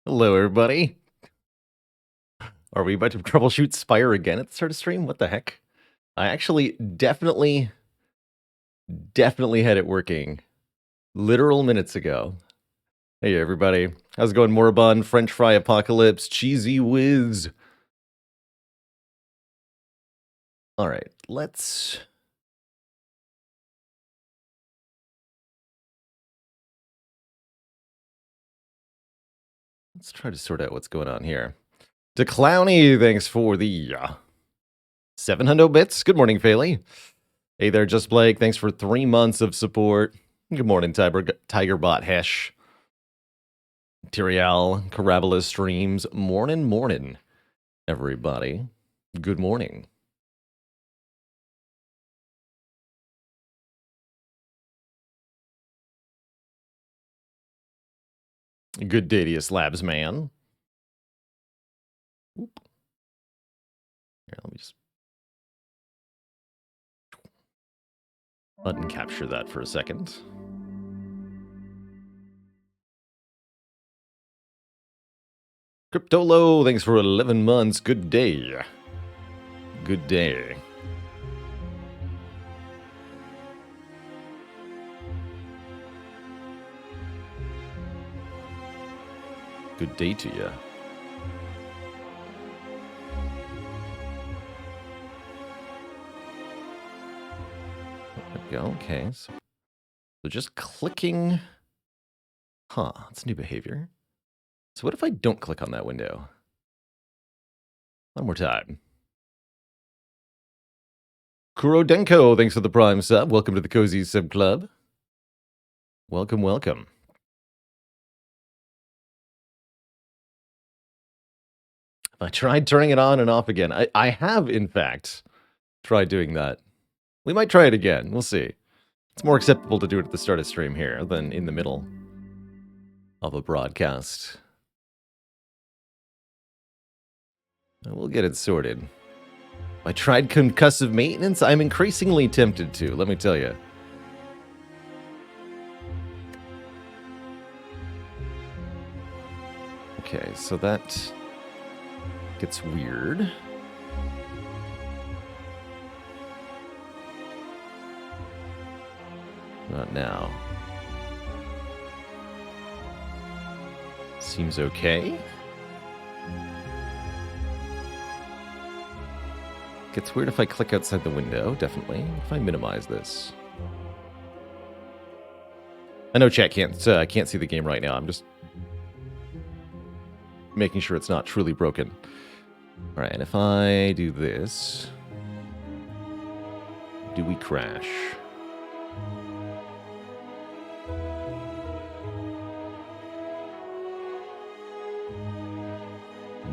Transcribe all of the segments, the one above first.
Hello, everybody. Are we about to troubleshoot Spire again at the start of stream? What the heck? I actually definitely had it working literal minutes ago. Hey, everybody. How's it going, Moribund, French Fry Apocalypse, Cheesy Whiz? All right, let's try to sort out what's going on here. To Clowny, thanks for the 700 bits. Good morning, Faley. Hey there, Just Blake. Thanks for 3 months of support. Good morning, Tigerbot Hesh. Tyrial, Carabola Streams. Morning, everybody. Good morning. Good Dadius Labs, man. Oop. Here, let me just button capture that for a second. Cryptolo, thanks for 11 months. Good day. Good day. Good day to you. There we go. Okay. So just clicking. Huh. That's new behavior. So what if I don't click on that window? One more time. Kurodenko, thanks for the Prime sub. Welcome to the Cozy Sub Club. Welcome, welcome. I tried turning it on and off again. I have, in fact, tried doing that. We might try it again. We'll see. It's more acceptable to do it at the start of stream here than in the middle of a broadcast. We'll get it sorted. I tried concussive maintenance. I'm increasingly tempted to, let me tell you. Okay, so that gets weird. Not now. Seems okay. Gets weird if I click outside the window, definitely. If I minimize this. I know chat can't see the game right now. I'm just making sure it's not truly broken. All right, and if I do this, do we crash?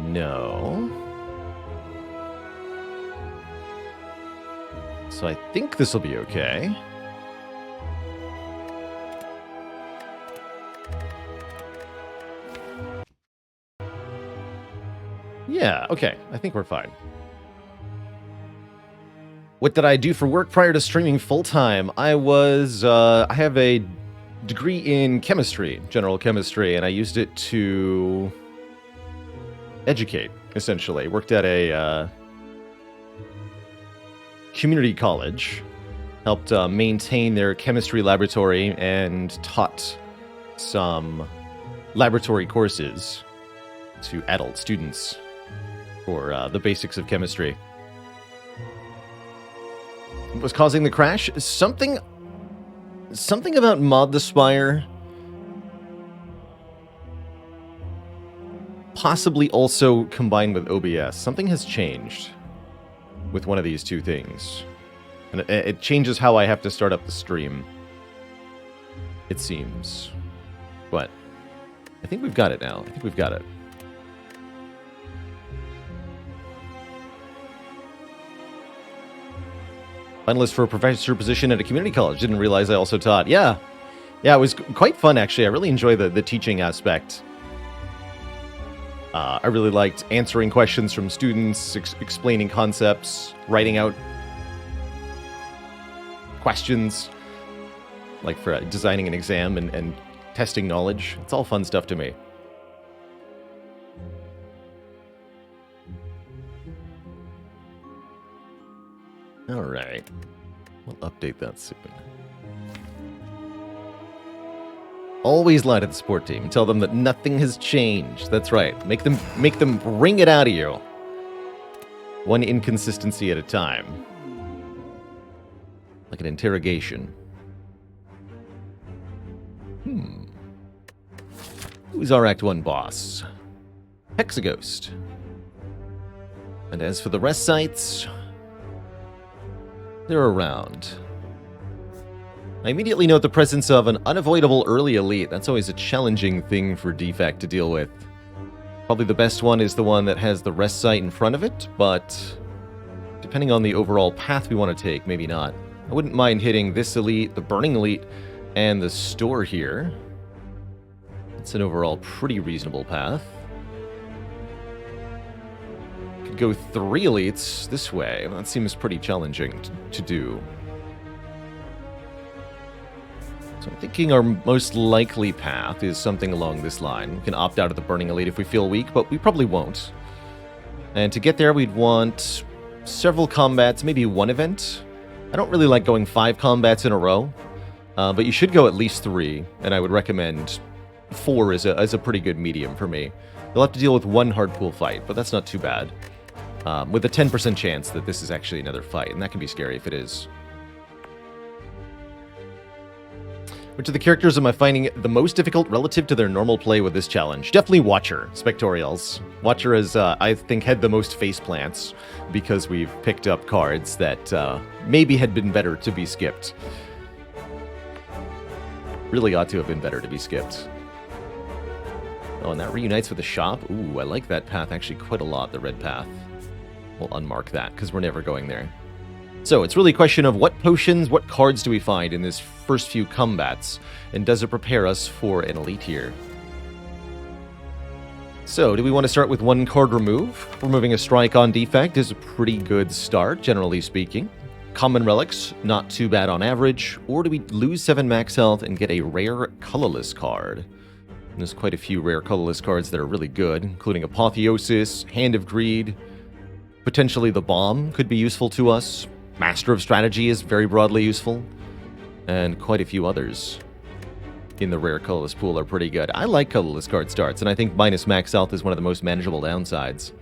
No. So I think this will be okay. Yeah, okay. I think we're fine. What did I do for work prior to streaming full-time? I have a degree in chemistry, general chemistry, and I used it to educate, essentially. Worked at a community college, helped maintain their chemistry laboratory, and taught some laboratory courses to adult students for the basics of chemistry. What was causing the crash? Something about Mod the Spire. Possibly also combined with OBS. Something has changed with one of these two things. And it changes how I have to start up the stream. It seems. But I think we've got it now. I think we've got it. Finalist for a professor position at a community college. Didn't realize I also taught. Yeah, it was quite fun, actually. I really enjoy the teaching aspect. I really liked answering questions from students, explaining concepts, writing out questions, like for designing an exam and testing knowledge. It's all fun stuff to me. Alright. We'll update that soon. Always lie to the support team. Tell them that nothing has changed. That's right. Make them wring it out of you. One inconsistency at a time. Like an interrogation. Who's our Act 1 boss? Hexaghost. And as for the rest sites, they're around. I immediately note the presence of an unavoidable early elite. That's always a challenging thing for Defect to deal with. Probably the best one is the one that has the rest site in front of it, but depending on the overall path we want to take, maybe not. I wouldn't mind hitting this elite, the Burning Elite, and the store here. It's an overall pretty reasonable path. Could go 3 elites this way. That seems pretty challenging to do. So I'm thinking our most likely path is something along this line. We can opt out of the Burning Elite if we feel weak, but we probably won't. And to get there, we'd want several combats, maybe 1 event. I don't really like going 5 combats in a row, but you should go at least 3, and I would recommend 4 is a pretty good medium for me. You'll have to deal with 1 hard pool fight, but that's not too bad. With a 10% chance that this is actually another fight, and that can be scary if it is. Which of the characters am I finding the most difficult relative to their normal play with this challenge? Definitely Watcher, Spectorials. Watcher has, I think, had the most faceplants because we've picked up cards that maybe had been better to be skipped. Really ought to have been better to be skipped. Oh, and that reunites with the shop? Ooh, I like that path actually quite a lot, the red path. We'll unmark that, because we're never going there. So, it's really a question of what potions, what cards do we find in this first few combats, and does it prepare us for an elite here? So, do we want to start with 1 card remove? Removing a strike on Defect is a pretty good start, generally speaking. Common relics, not too bad on average. Or do we lose 7 max health and get a rare colorless card? And there's quite a few rare colorless cards that are really good, including Apotheosis, Hand of Greed. Potentially the Bomb could be useful to us. Master of Strategy is very broadly useful. And quite a few others in the rare colorless pool are pretty good. I like colorless card starts, and I think minus max health is one of the most manageable downsides.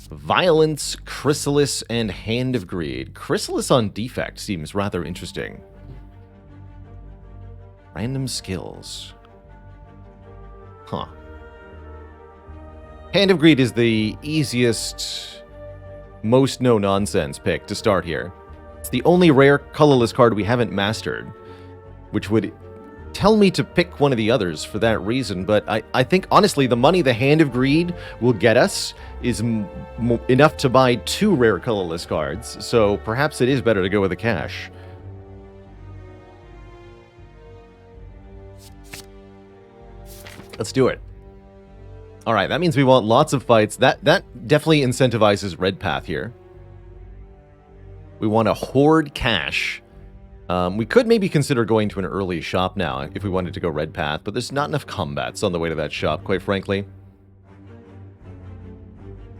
Violence, Chrysalis, and Hand of Greed. Chrysalis on Defect seems rather interesting. Random skills. Huh. Hand of Greed is the easiest, most no-nonsense pick to start here. It's the only rare colorless card we haven't mastered, which would tell me to pick one of the others for that reason, but I think, honestly, the money the Hand of Greed will get us is enough to buy 2 rare colorless cards, so perhaps it is better to go with the cash. Let's do it. Alright, that means we want lots of fights. That definitely incentivizes red path here. We want to hoard cash. We could maybe consider going to an early shop now if we wanted to go red path, but there's not enough combats on the way to that shop, quite frankly.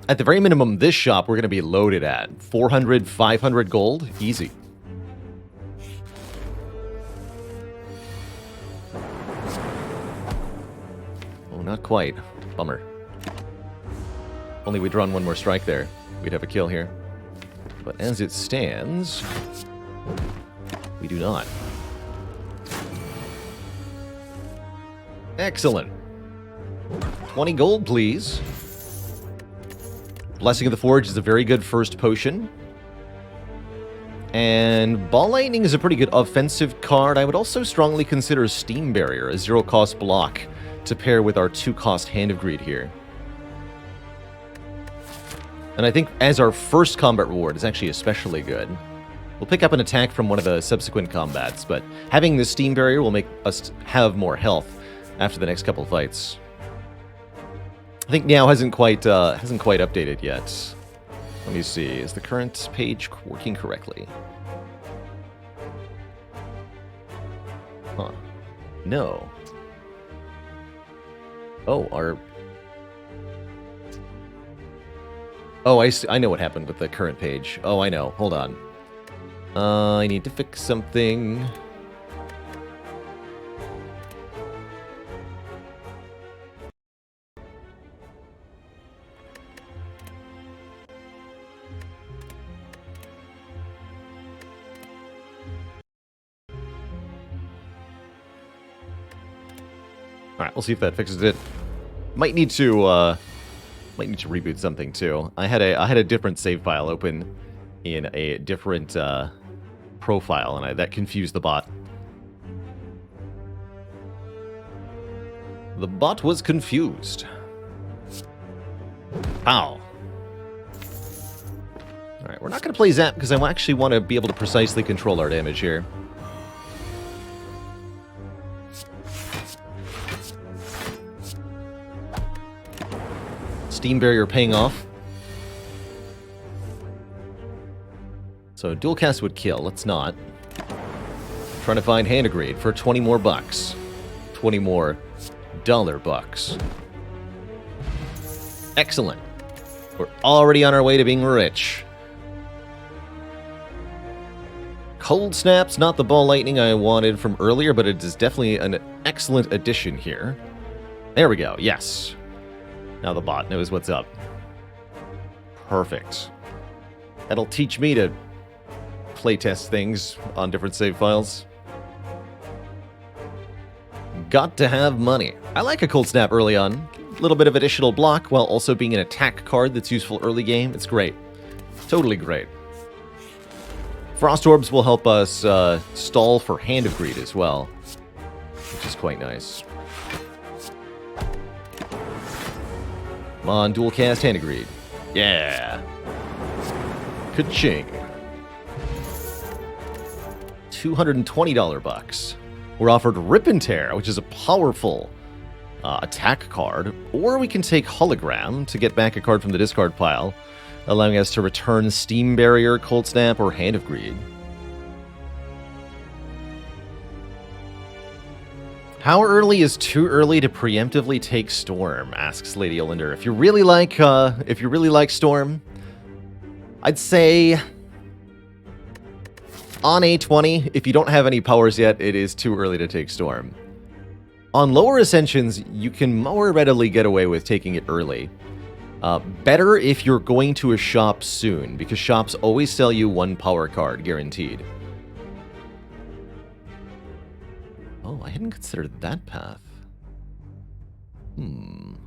At the very minimum, this shop we're going to be loaded at. 400, 500 gold, easy. Oh, not quite. Bummer. Only we'd run 1 more strike there. We'd have a kill here. But as it stands, we do not. Excellent. 20 gold, please. Blessing of the Forge is a very good first potion. And Ball Lightning is a pretty good offensive card. I would also strongly consider Steam Barrier, a 0-cost block, to pair with our 2-cost Hand of Greed here. And I think as our first combat reward is actually especially good. We'll pick up an attack from one of the subsequent combats, but having this Steam Barrier will make us have more health after the next couple of fights. I think Meow hasn't quite updated yet. Let me see. Is the current page working correctly? Huh. No. Oh, Oh, I know what happened with the current page. Oh, I know. Hold on. I need to fix something. Alright, we'll see if that fixes it. Might need to reboot something too. I had a different save file open in a different profile, and that confused the bot. The bot was confused. Ow. Alright, we're not going to play Zap because I actually want to be able to precisely control our damage here. Steam Barrier paying off. So dual cast would kill. Let's not. Trying to find hand grade for 20 more bucks. 20 more dollar bucks. Excellent. We're already on our way to being rich. Cold Snap's not the ball lightning I wanted from earlier, but it is definitely an excellent addition here. There we go. Yes. Now the bot knows what's up. Perfect. That'll teach me to playtest things on different save files. Got to have money. I like a Cold Snap early on. A little bit of additional block while also being an attack card that's useful early game. It's great. Totally great. Frost Orbs will help us stall for Hand of Greed as well, which is quite nice. Come on, dual cast Hand of Greed. Yeah. Ka-ching. $220 bucks. We're offered Rip and Tear, which is a powerful attack card, or we can take Hologram to get back a card from the discard pile, allowing us to return Steam Barrier, Cold Snap, or Hand of Greed. How early is too early to preemptively take Storm? Asks Lady Olinder. If you really like Storm, I'd say on A20, if you don't have any powers yet, it is too early to take Storm. On lower Ascensions, you can more readily get away with taking it early. Better if you're going to a shop soon, because shops always sell you one power card, guaranteed. Oh, I hadn't considered that path. Neato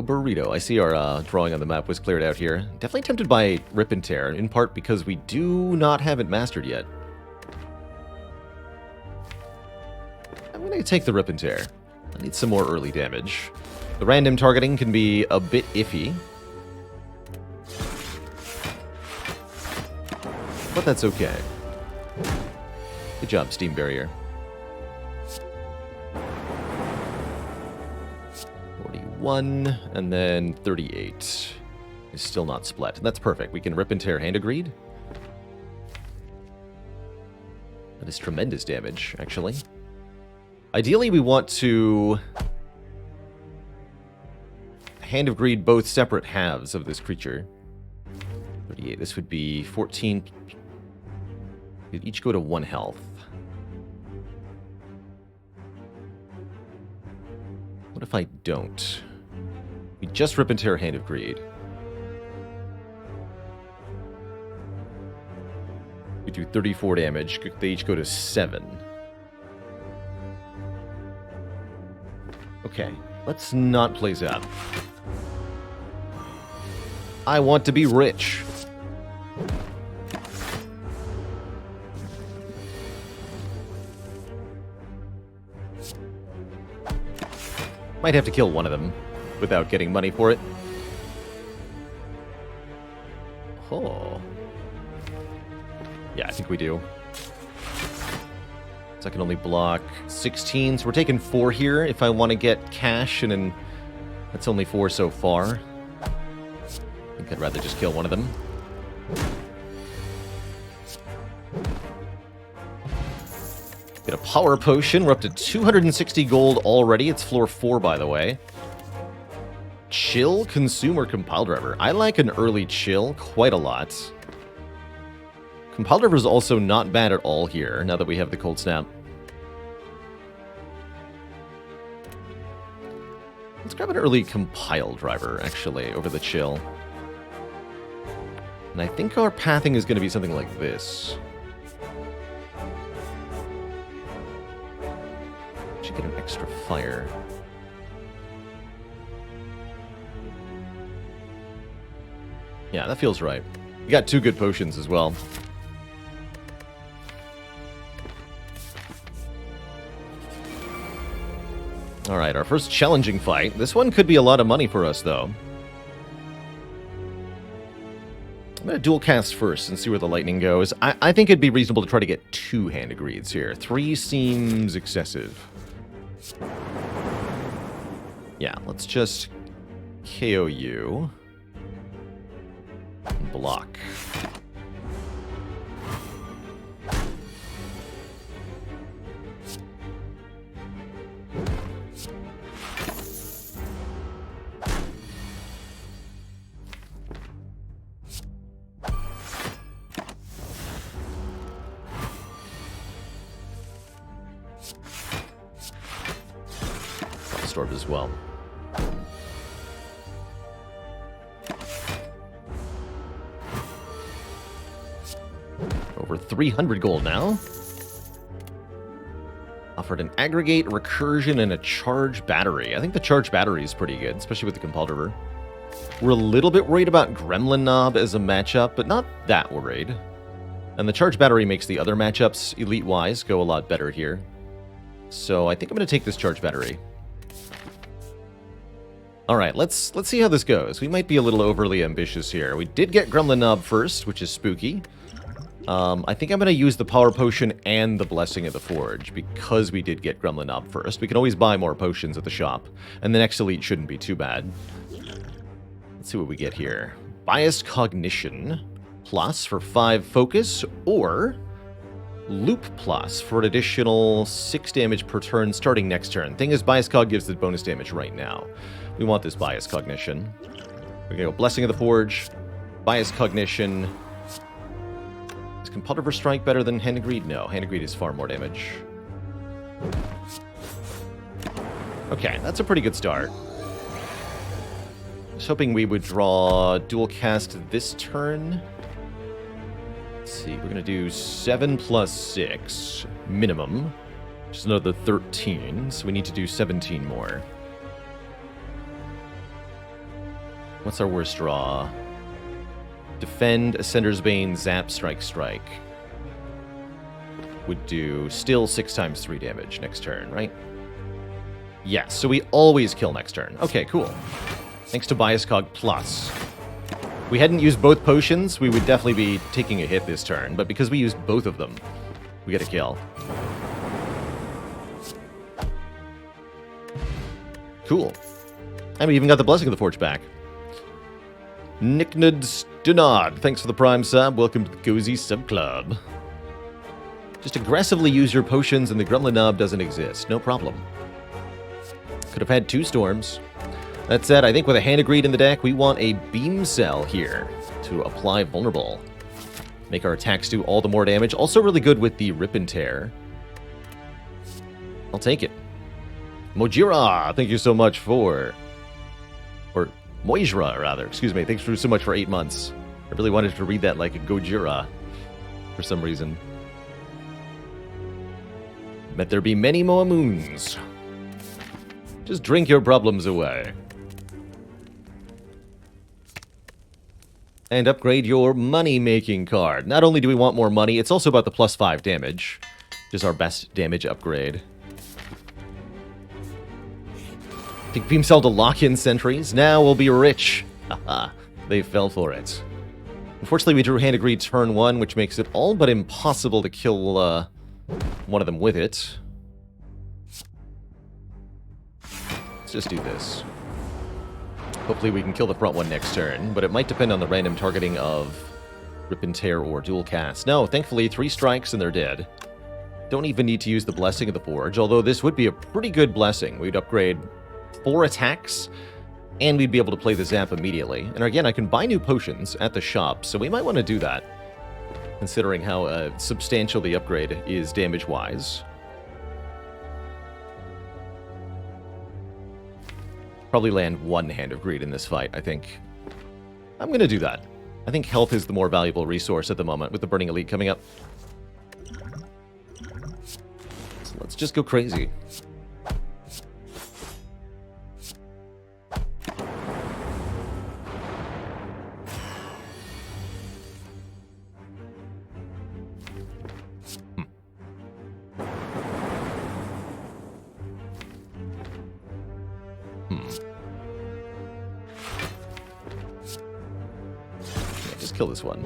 Burrito. I see our drawing on the map was cleared out here. Definitely tempted by Rip and Tear, in part because we do not have it mastered yet. I'm going to take the Rip and Tear. I need some more early damage. The random targeting can be a bit iffy, but that's okay. Good job, Steam Barrier. 41, and then 38. Is still not split. That's perfect. We can Rip and Tear Hand of Greed. That is tremendous damage, actually. Ideally, we want to Hand of Greed both separate halves of this creature. 38. This would be 14. We'd each go to 1 health. What if I don't? We just Rip and Tear Hand of Greed. We do 34 damage. They each go to 7. Okay, let's not play Zap. I want to be rich. Might have to kill one of them without getting money for it. Oh. Yeah, I think we do. So I can only block 16, so we're taking 4 here if I want to get cash, and then that's only 4 so far. I think I'd rather just kill one of them. Get a power potion. We're up to 260 gold already. It's floor 4, by the way. Chill, consume, or compile driver? I like an early chill quite a lot. Compile driver is also not bad at all here, now that we have the cold snap. Let's grab an early compile driver, actually, over the chill. And I think our pathing is going to be something like this. Should get an extra fire. Yeah, that feels right. We got 2 good potions as well. Alright, our first challenging fight. This one could be a lot of money for us, though. I'm going to dual cast first and see where the lightning goes. I think it'd be reasonable to try to get 2 hand agreeds here. 3 seems excessive. Yeah, let's just KO you. And block. Storm as well. Over 300 gold now. Offered an aggregate, recursion, and a charge battery. I think the charge battery is pretty good, especially with the compile driver. We're a little bit worried about Gremlin Knob as a matchup, but not that worried. And the charge battery makes the other matchups, elite-wise, go a lot better here. So I think I'm going to take this charge battery. Alright, let's see how this goes. We might be a little overly ambitious here. We did get Gremlin Knob first, which is spooky. I think I'm going to use the Power Potion and the Blessing of the Forge, because we did get Gremlin Knob first. We can always buy more potions at the shop, and the next elite shouldn't be too bad. Let's see what we get here. Biased Cognition plus for 5 focus, or Loop plus for an additional 6 damage per turn starting next turn. Thing is, Biased Cog gives the bonus damage right now. We want this Biased Cognition. We're going to go Blessing of the Forge, Biased Cognition. Is Compel Driver Strike better than Hand and Greed? No, Hand and Greed is far more damage. Okay, that's a pretty good start. I was hoping we would draw dual cast this turn. Let's see, we're going to do 7 plus 6 minimum, which is another 13, so we need to do 17 more. What's our worst draw? Defend, Ascender's Bane, Zap, Strike, Strike. Would do still 6 times 3 damage next turn, right? Yes, so we always kill next turn. Okay, cool. Thanks to Bias Cog Plus. If we hadn't used both potions, we would definitely be taking a hit this turn, but because we used both of them, we get a kill. Cool. And we even got the Blessing of the Forge back. Nicknad Stunad, thanks for the Prime sub. Welcome to the Cozy Sub Club. Just aggressively use your potions and the Gremlin Knob doesn't exist. No problem. Could have had 2 storms. That said, I think with a Hand of Greed in the deck, we want a Beam Cell here to apply Vulnerable. Make our attacks do all the more damage. Also really good with the Rip and Tear. I'll take it. Mojira, thank you so much for... Or Moijra, rather. Excuse me. Thanks for so much for 8 months. I really wanted to read that like a Gojira for some reason. Let there be many more moons. Just drink your problems away. And upgrade your money-making card. Not only do we want more money, it's also about the plus 5 damage, which is our best damage upgrade. Take Beam Cell to lock in sentries. Now we'll be rich. Haha, they fell for it. Unfortunately, we drew Hand of Greed turn 1, which makes it all but impossible to kill one of them with it. Let's just do this. Hopefully we can kill the front one next turn, but it might depend on the random targeting of Rip and Tear or Dual Cast. No, thankfully 3 strikes and they're dead. Don't even need to use the Blessing of the Forge, although this would be a pretty good blessing. We'd upgrade 4 attacks And we'd be able to play the Zap immediately. And again, I can buy new potions at the shop, so we might want to do that, considering how substantial the upgrade is damage-wise. Probably land one Hand of Greed in this fight, I think. I'm going to do that. I think health is the more valuable resource at the moment, with the Burning Elite coming up. So let's just go crazy. Kill this one.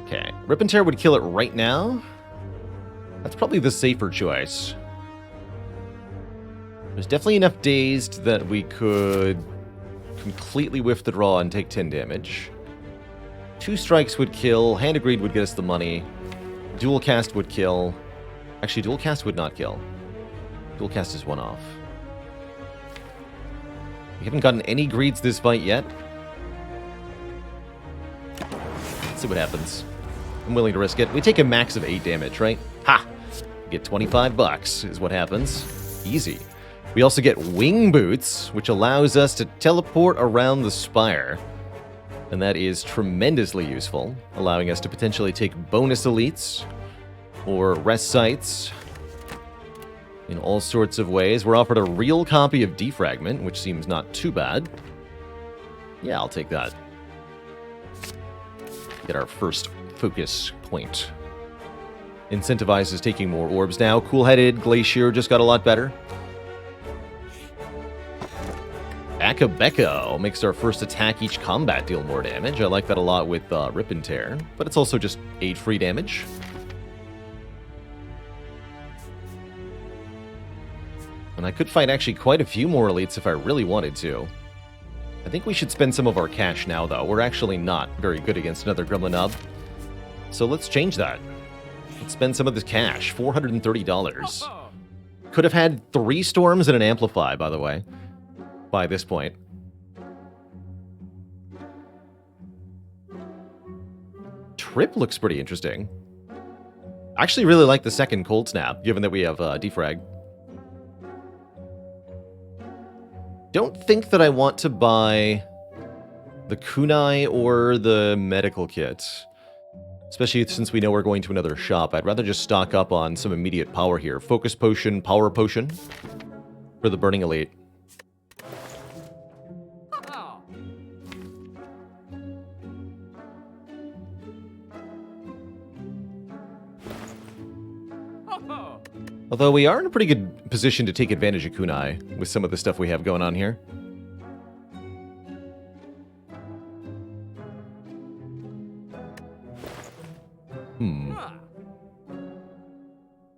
Okay. Rip and Tear would kill it right now. That's probably the safer choice. There's definitely enough dazed that we could completely whiff the draw and take 10 damage. 2 strikes would kill. Hand of Greed would get us the money. Dual Cast would kill. Actually, Dual Cast would not kill. Dual Cast is one off. We haven't gotten any greeds this fight yet. Let's see what happens. I'm willing to risk it. We take a max of 8 damage, right? Ha! Get 25 bucks is what happens. Easy. We also get Wing Boots, which allows us to teleport around the Spire. And that is tremendously useful, allowing us to potentially take bonus elites or rest sites in all sorts of ways. We're offered a real copy of Defragment, which seems not too bad. Yeah, I'll take that. Get our first focus point. Incentivizes taking more orbs now. Cool-headed Glacier just got a lot better. Akabeko makes our first attack each combat deal more damage. I like that a lot with Rip and Tear, but it's also just 8 free damage. And I could fight actually quite a few more elites if I really wanted to. I think we should spend some of our cash now, though. We're actually not very good against another Gremlin Nub. So let's change that. Let's spend some of this cash. $430. Could have had 3 Storms and an Amplify, by the way, by this point. Trip looks pretty interesting. I actually really like the second Cold Snap, given that we have Defrag. Don't think that I want to buy the kunai or the medical kit. Especially since we know we're going to another shop. I'd rather just stock up on some immediate power here. Focus Potion, Power Potion for the Burning Elite. Although we are in a pretty good position to take advantage of kunai with some of the stuff we have going on here.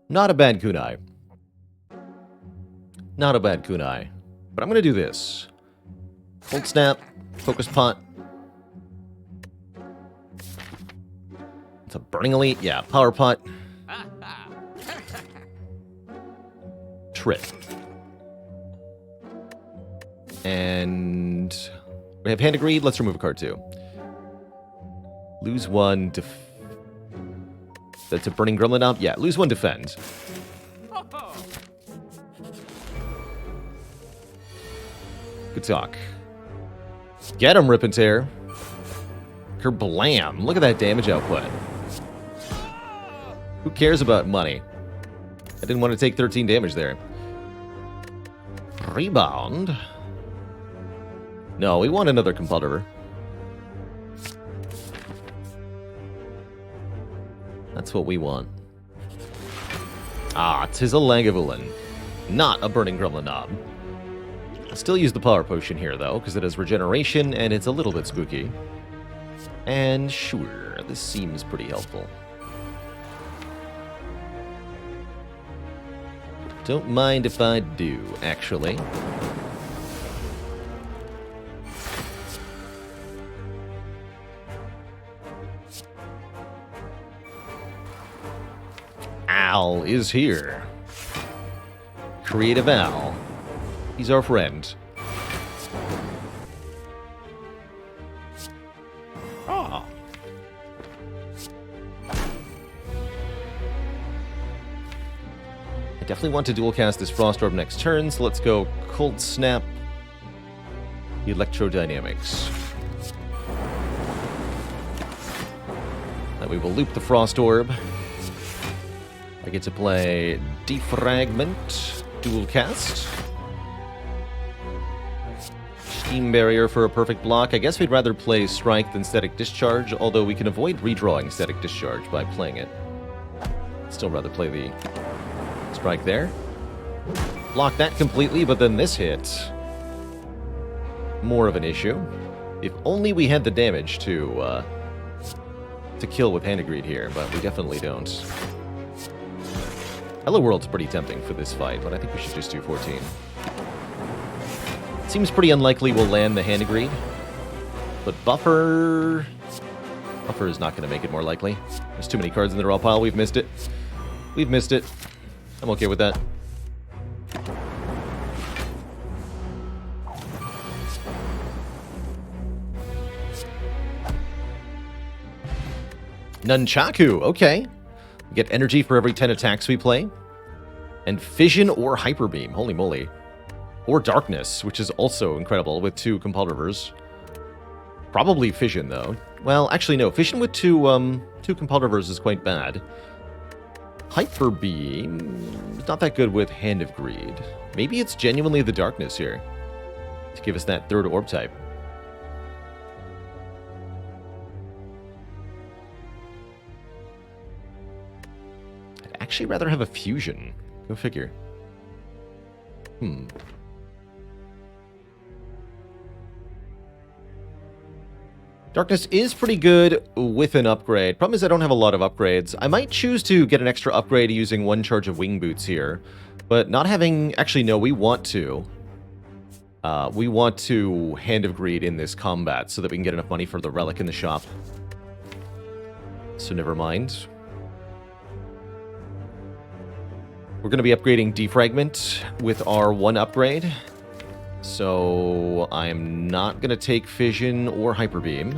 Not a bad kunai. Not a bad kunai. But I'm going to do this. Cold Snap, Focus Pot. It's a Burning Elite. Yeah, Power Pot. Trip. And we have Hand of Greed. Let's remove a card too. Lose 1. That's a Burning Gremlin up? Yeah, lose 1, defend. Good talk. Get him, Rip and Tear. Kerblam. Look at that damage output. Who cares about money? I didn't want to take 13 damage there. Rebound. No, we want another competitor. That's what we want. Ah, 'tis a Lagavulin. Not a Burning Gremlin Knob. I'll still use the Power Potion here, though, because it has regeneration, and it's a little bit spooky. And sure, this seems pretty helpful. Don't mind if I do, actually. Al is here. Creative Al. He's our friend. Ah. I definitely want to dual cast this Frost Orb next turn, so let's go Cold Snap, Electrodynamics. Then we will loop the Frost Orb. I get to play Defragment, dual cast. Steam Barrier for a perfect block. I guess we'd rather play Strike than Static Discharge, although we can avoid redrawing Static Discharge by playing it. Still rather play the Strike there. Block that completely, but then this hit. More of an issue. If only we had the damage to kill with Hand of Greed here, but we definitely don't. Hello World's pretty tempting for this fight, but I think we should just do 14. Seems pretty unlikely we'll land the Hand of Greed, but Buffer is not going to make it more likely. There's too many cards in the draw pile. We've missed it. We've missed it. I'm okay with that. Nunchaku, okay. We get energy for every 10 attacks we play. And Fission or Hyper Beam, holy moly. Or Darkness, which is also incredible with 2 Compelled Rivers. Probably Fission, though. Well, actually, no. Fission with 2 Compelled Rivers is quite bad. Hyper Beam is not that good with Hand of Greed. Maybe it's genuinely the Darkness here to give us that 3rd orb type. I'd actually rather have a Fusion. Go figure. Darkness is pretty good with an upgrade. Problem is I don't have a lot of upgrades. I might choose to get an extra upgrade using 1 charge of Wing Boots here. But not having... Actually, no, we want to. We want to Hand of Greed in this combat so that we can get enough money for the relic in the shop. So never mind. We're going to be upgrading Defragment with our 1 upgrade. So I'm not going to take Fission or Hyper Beam.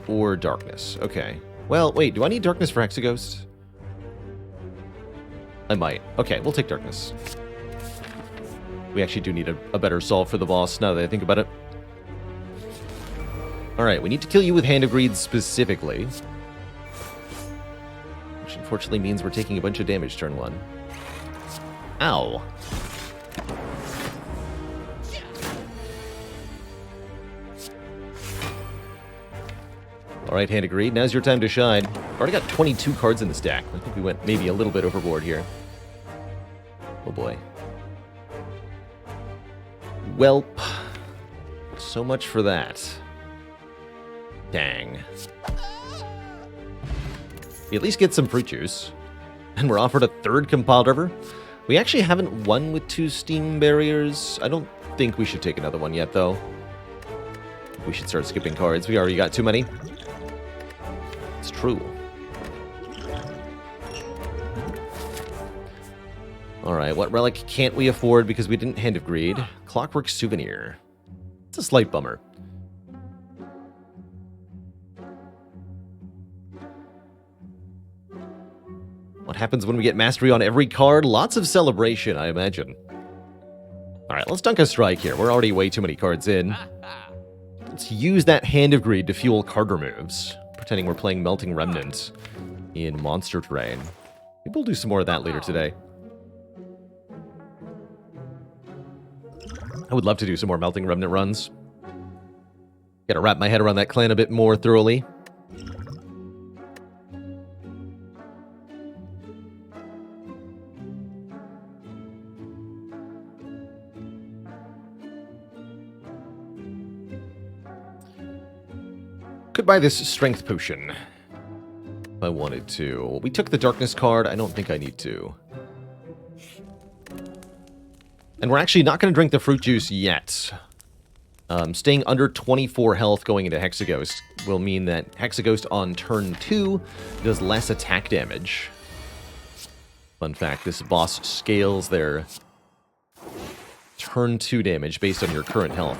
Or Darkness. Okay. Well, wait, do I need Darkness for Hexaghost? I might. Okay, we'll take Darkness. We actually do need a better solve for the boss now that I think about it. Alright, we need to kill you with Hand of Greed specifically. Which unfortunately means we're taking a bunch of damage turn 1. Ow. Alright, Hand of Greed, now's your time to shine. Already got 22 cards in the stack. I think we went maybe a little bit overboard here. Oh boy. Welp. So much for that. Dang. We at least get some fruit juice. And we're offered a 3rd Compiled River. We actually haven't won with 2 Steam Barriers. I don't think we should take another one yet, though. We should start skipping cards. We already got too many. It's true. Alright, what relic can't we afford because we didn't Hand of Greed? Clockwork Souvenir. It's a slight bummer. What happens when we get mastery on every card? Lots of celebration, I imagine. Alright, let's dunk a strike here. We're already way too many cards in. Let's use that Hand of Greed to fuel card removes. Pretending we're playing Melting Remnant in Monster Terrain. Maybe we'll do some more of that later today. I would love to do some more Melting Remnant runs. Gotta wrap my head around that clan a bit more thoroughly. Could buy this strength potion if I wanted to. We took the darkness card. I don't think I need to. And we're actually not going to drink the fruit juice yet. Staying under 24 health going into Hexaghost will mean that Hexaghost on turn 2 does less attack damage. Fun fact, this boss scales their turn 2 damage based on your current health.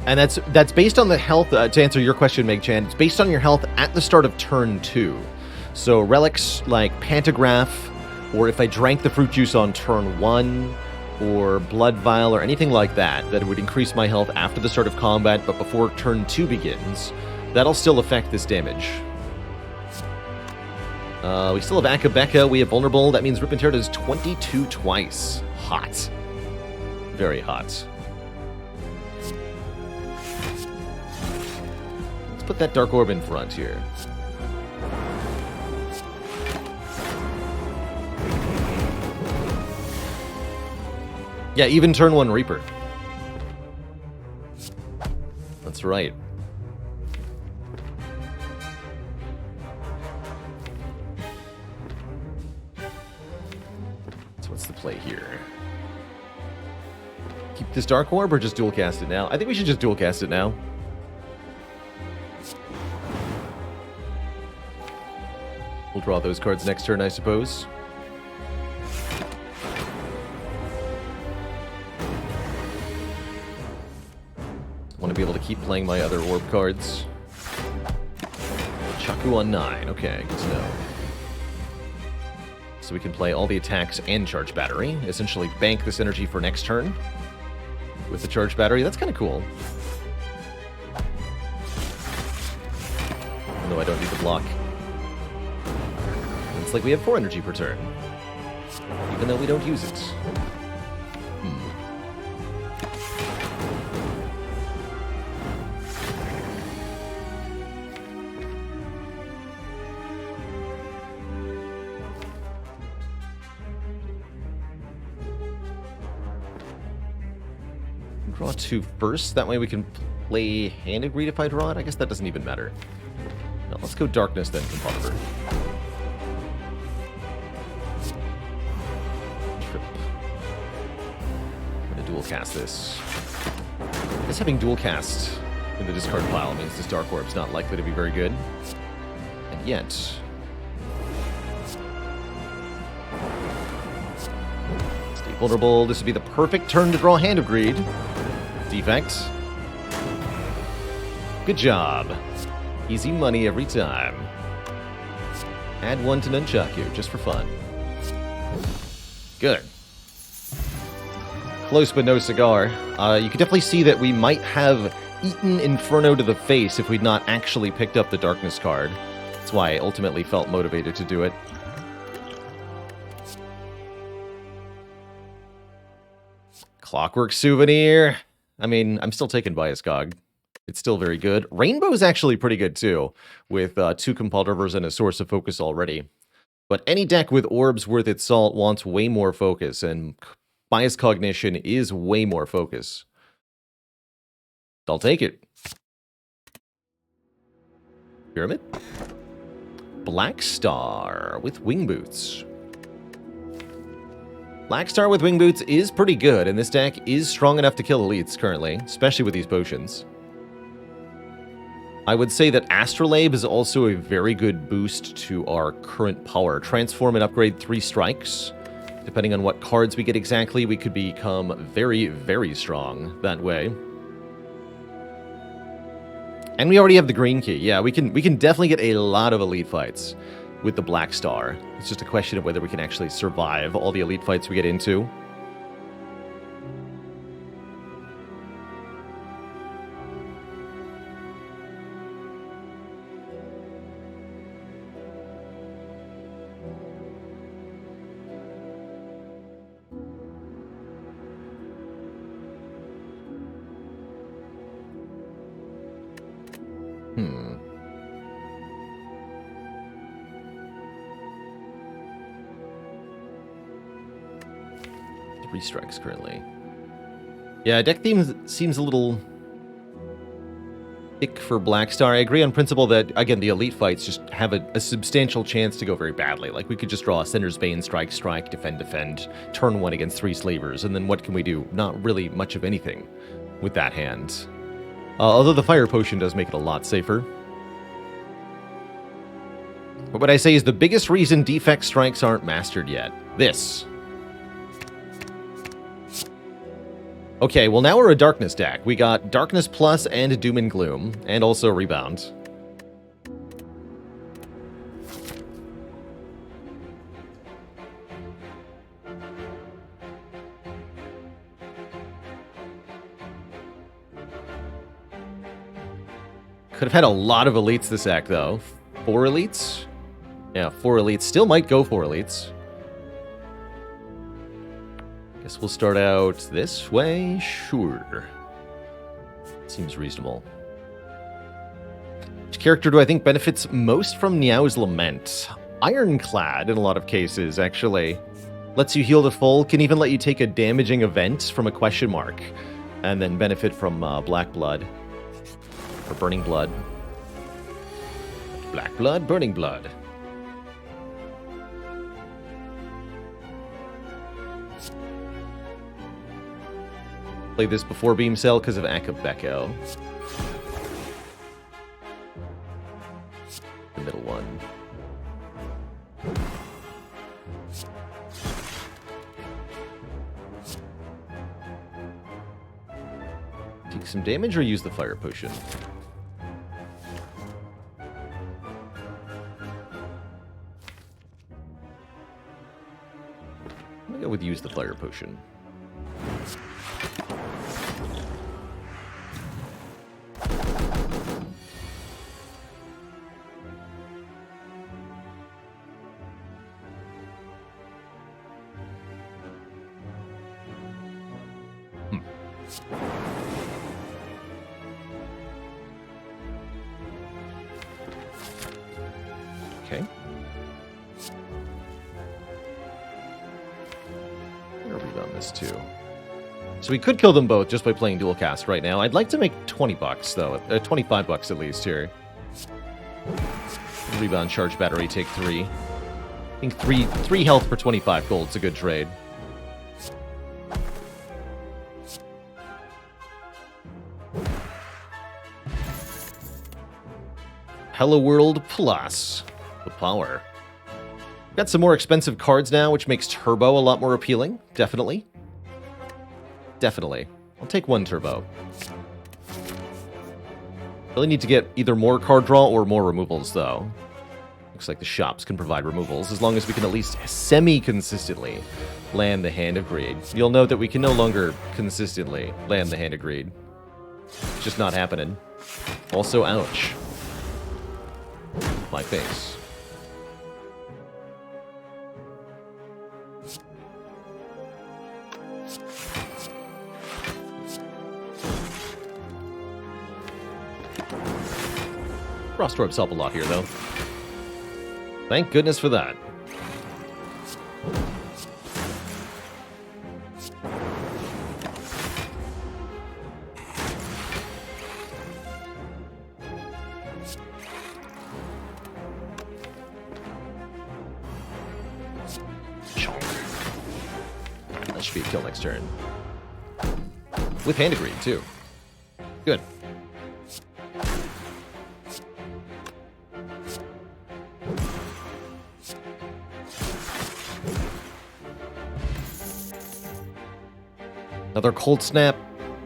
And that's based on the health, to answer your question, Meg Chan, it's based on your health at the start of turn 2. So relics like Pantograph, or if I drank the fruit juice on turn 1, or Blood Vial, or anything like that, that would increase my health after the start of combat, but before turn 2 begins, that'll still affect this damage. We still have Akabeka, we have Vulnerable, that means Rip and Tear does 22 twice. Hot. Very hot. Let's put that Dark Orb in front here. Yeah, even turn 1 Reaper. That's right. So what's the play here? Keep this Dark Orb or just dual cast it now? I think we should just dual cast it now. We'll draw those cards next turn, I suppose. Want to be able to keep playing my other orb cards. Chaku on 9. Okay, good to know. So we can play all the attacks and Charge Battery. Essentially bank this energy for next turn with the Charge Battery. That's kind of cool. Although I don't need the block. It's like we have 4 energy per turn. Even though we don't use it. Draw 2 first. That way we can play Hand of Greed if I draw it. I guess that doesn't even matter. No, let's go Darkness then, Composer. Trip. I'm gonna dual cast this. I guess having dual cast in the discard pile means this Dark Orb's not likely to be very good. And yet... stay vulnerable. This would be the perfect turn to draw Hand of Greed. Defect. Good job. Easy money every time. Add 1 to Nunchaku, just for fun. Good. Close but no cigar. You can definitely see that we might have eaten Inferno to the face if we'd not actually picked up the Darkness card. That's why I ultimately felt motivated to do it. Clockwork Souvenir. I mean, I'm still taken by Ascog. It's still very good. Rainbow's actually pretty good, too, with 2 Compulsivers and a Source of Focus already. But any deck with orbs worth its salt wants way more focus, and Bias Cognition is way more focus. I'll take it. Pyramid. Black Star with Wing Boots. Black Star with Wing Boots is pretty good, and this deck is strong enough to kill elites currently, especially with these potions. I would say that Astrolabe is also a very good boost to our current power. Transform and upgrade 3 strikes. Depending on what cards we get exactly, we could become very, very strong that way. And we already have the green key. Yeah, we can definitely get a lot of elite fights with the Black Star. It's just a question of whether we can actually survive all the elite fights we get into. Strikes currently. Yeah, deck theme seems a little pick for Black Star. I agree on principle that, again, the elite fights just have a substantial chance to go very badly. Like, we could just draw a Sender's Bane, strike, strike, defend, defend, turn 1 against 3 Slavers, and then what can we do? Not really much of anything with that hand. Although the Fire Potion does make it a lot safer. But what I say is the biggest reason Defect strikes aren't mastered yet. This. Okay, well now we're a Darkness deck. We got Darkness Plus and Doom and Gloom, and also Rebound. Could have had a lot of elites this act, though. 4 elites? Yeah, 4 elites. Still might go 4 elites. Guess we'll start out this way. Sure. Seems reasonable. Which character do I think benefits most from Niao's Lament? Ironclad, in a lot of cases, actually. Lets you heal to full, can even let you take a damaging event from a question mark, and then benefit from Black Blood. Or Burning Blood. Black Blood, Burning Blood. Played this before Beam Cell because of Akabeko. The middle one. Take some damage or use the Fire Potion? I'm gonna go with use the Fire Potion. Okay. I'm gonna read on this too. So we could kill them both just by playing dual cast right now. I'd like to make 20 bucks though, 25 bucks at least here. Rebound, charge battery, take 3. I think three health for 25 gold is a good trade. Hello World Plus. The power. Got some more expensive cards now, which makes Turbo a lot more appealing. Definitely. Definitely. I'll take 1 Turbo. Really need to get either more card draw or more removals, though. Looks like the shops can provide removals, as long as we can at least semi-consistently land the Hand of Greed. You'll note that we can no longer consistently land the Hand of Greed. It's just not happening. Also, ouch. My face. Frost Orbs help a lot here, though. Thank goodness for that. That should be a kill next turn. With Hand of Greed, too. Good. Another Cold Snap,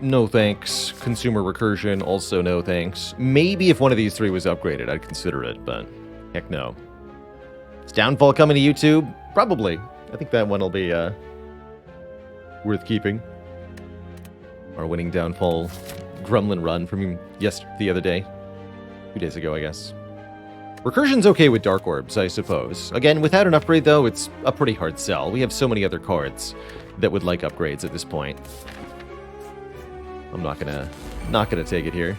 no thanks. Consumer Recursion, also no thanks. Maybe if one of these 3 was upgraded, I'd consider it, but heck no. Is Downfall coming to YouTube? Probably. I think that one will be worth keeping. Our winning Downfall Gremlin run from the other day. 2 days ago, I guess. Recursion's okay with Dark Orbs, I suppose. Again, without an upgrade, though, it's a pretty hard sell. We have so many other cards that would like upgrades at this point. I'm not gonna take it here.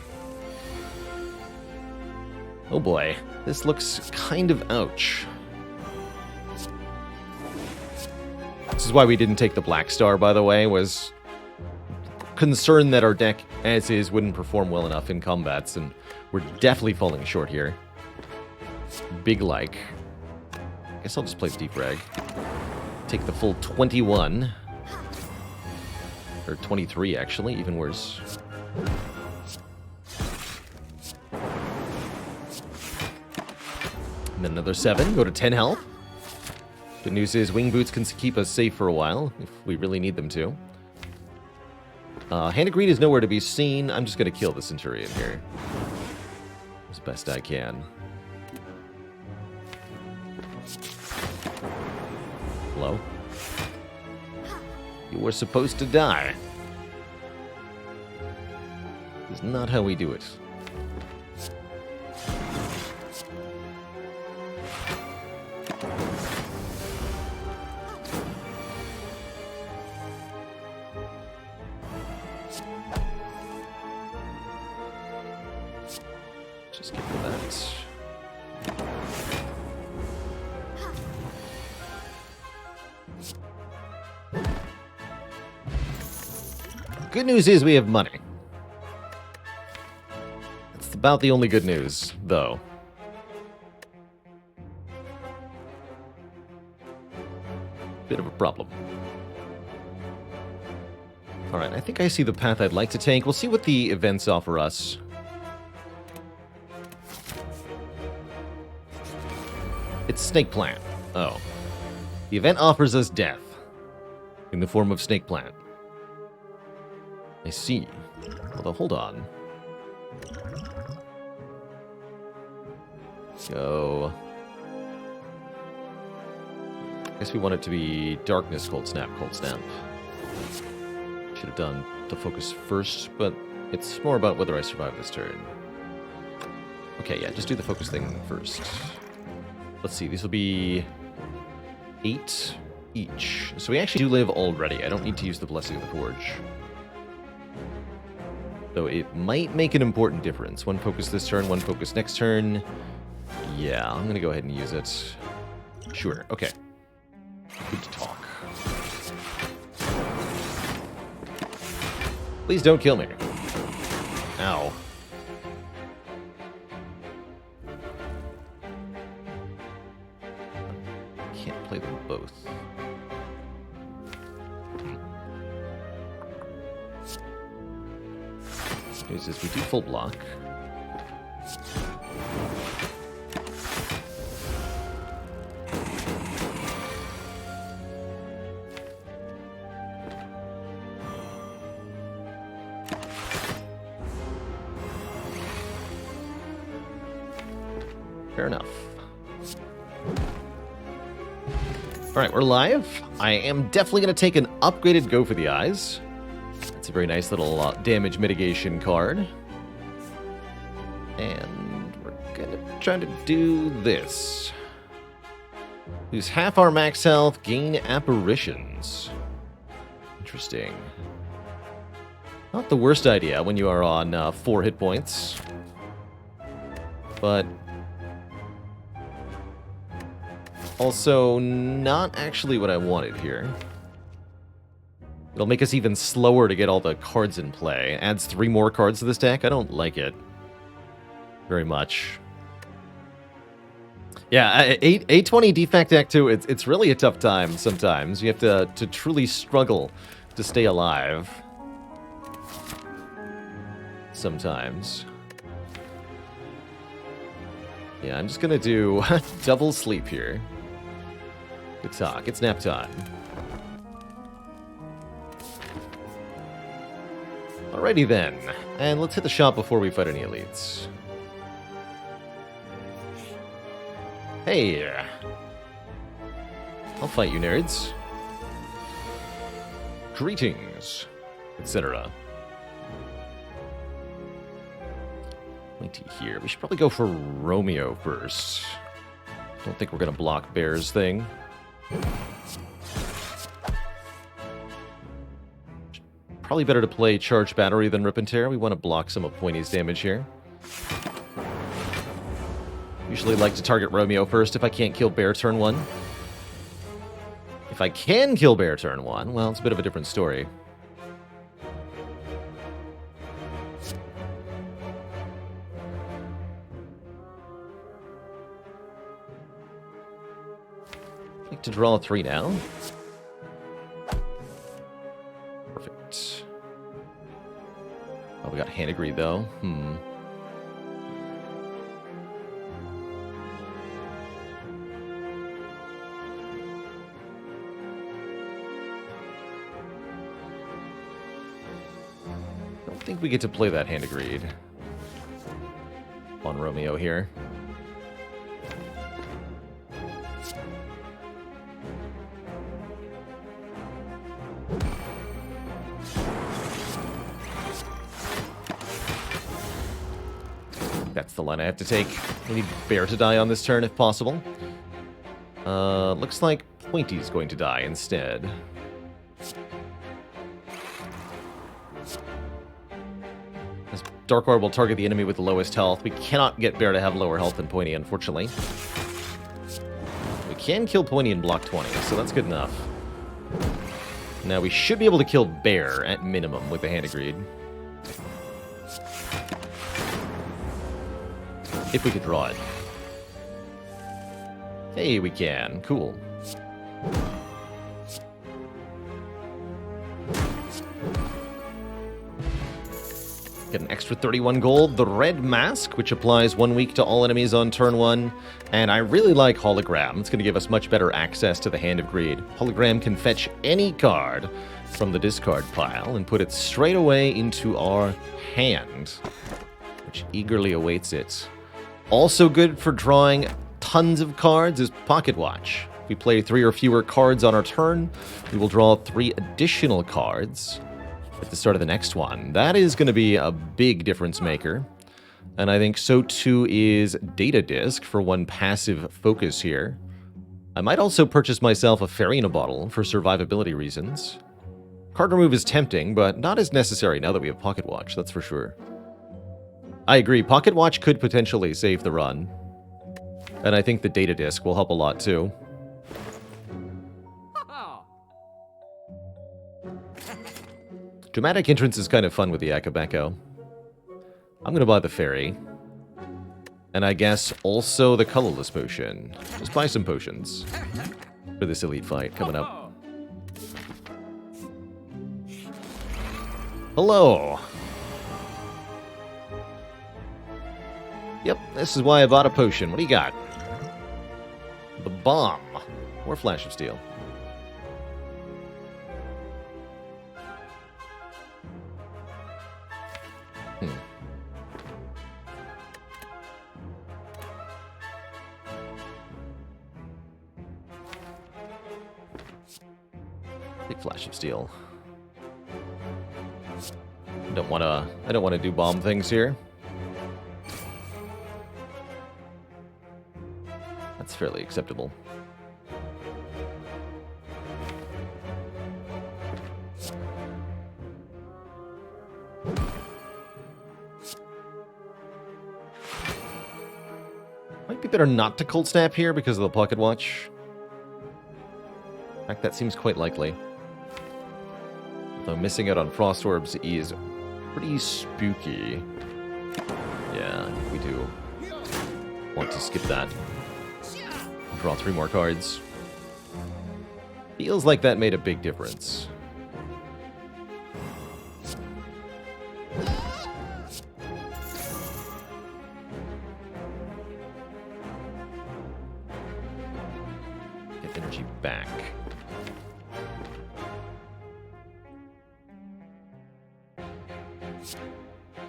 Oh boy, this looks kind of ouch. This is why we didn't take the Black Star, by the way, was concerned that our deck as is wouldn't perform well enough in combats, and We're definitely falling short here. Big like. I guess I'll just play the defrag. Take the full 21. Or 23, actually. Even worse. And then another 7. Go to 10 health. Good news is wing boots can keep us safe for a while, if we really need them to. Hand of Greed is nowhere to be seen. I'm just going to kill the Centurion here. As best I can. Hello? You were supposed to die. This is not how we do it. Just get rid of that. Good news is we have money. That's about the only good news, though. Bit of a problem. Alright, I think I see the path I'd like to take. We'll see what the events offer us. It's Snake Plant. Oh. The event offers us death. In the form of Snake Plant. I see. Although, hold on. So... I guess we want it to be Darkness, Cold Snap, Cold Snap. Should have done the focus first, but it's more about whether I survive this turn. Okay, yeah, just do the focus thing first. Let's see, these will be 8 each. So we actually do live already. I don't need to use the Blessing of the Forge. Though it might make an important difference. One focus this turn, one focus next turn. Yeah, I'm going to go ahead and use it. Sure, okay. Good to talk. Please don't kill me. Ow. Can't play them both. News is we do full block. Fair enough. Alright, we're live. I am definitely going to take an upgraded Go for the Eyes. It's a very nice little damage mitigation card. And we're going to try to do this. Lose half our max health, gain apparitions. Interesting. Not the worst idea when you are on 4 hit points. But... also, not actually what I wanted here. It'll make us even slower to get all the cards in play. Adds 3 more cards to this deck. I don't like it very much. Yeah, 820 Defect deck too, it's really a tough time sometimes. You have to truly struggle to stay alive. Sometimes. Yeah, I'm just gonna do double sleep here. Good talk. It's nap time. Alrighty then. And let's hit the shop before we fight any elites. Hey! I'll fight you, nerds. Greetings, etc. Pointy here. We should probably go for Romeo first. Don't think we're gonna block Bear's thing. Probably better to play Charge Battery than Rip and Tear. We want to block some of Pointy's damage here. Usually like to target Romeo first if I can't kill Bear turn 1. If I can kill Bear turn 1, well, it's a bit of a different story. I'd like to draw 3 now. Perfect. Oh, we got hand agreed though. I think we get to play that hand agreed on Romeo here. That's the line I have to take. We need Bear to die on this turn if possible. Looks like Pointy's going to die instead. Dark Orb will target the enemy with the lowest health. We cannot get Bear to have lower health than Pointy, unfortunately. We can kill Pointy and block 20, so that's good enough. Now we should be able to kill Bear at minimum with the hand agreed. If we could draw it. Hey, we can. Cool. Get an extra 31 gold. The Red Mask, which applies 1 week to all enemies on turn 1. And I really like Hologram. It's going to give us much better access to the Hand of Greed. Hologram can fetch any card from the discard pile and put it straight away into our hand, which eagerly awaits it. Also good for drawing tons of cards is Pocket Watch. If we play 3 or fewer cards on our turn, we will draw 3 additional cards at the start of the next one. That is going to be a big difference maker. And I think so too is Data Disc for 1 passive focus here. I might also purchase myself a Fairy in a Bottle for survivability reasons. Card remove is tempting, but not as necessary now that we have Pocket Watch, that's for sure. I agree, Pocket Watch could potentially save the run. And I think the Data Disc will help a lot too. Dramatic Entrance is kind of fun with the Akabeko. I'm going to buy the Fairy. And I guess also the Colorless Potion. Just buy some potions for this elite fight coming up. Hello! Yep, this is why I bought a potion. What do you got? The Bomb. Or Flash of Steel. Big Flash of Steel. I don't want to do bomb things here. That's fairly acceptable. Might be better not to Cold Snap here because of the Pocket Watch. In fact, that seems quite likely. Though missing out on Frost Orbs is pretty spooky. Yeah, we do want to skip that. Draw 3 more cards. Feels like that made a big difference. Get energy back.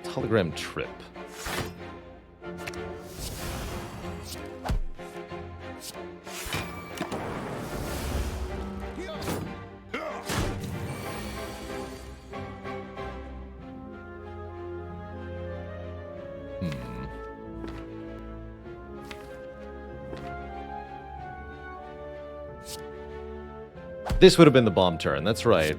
Hologram Trip. This would have been the bomb turn, that's right.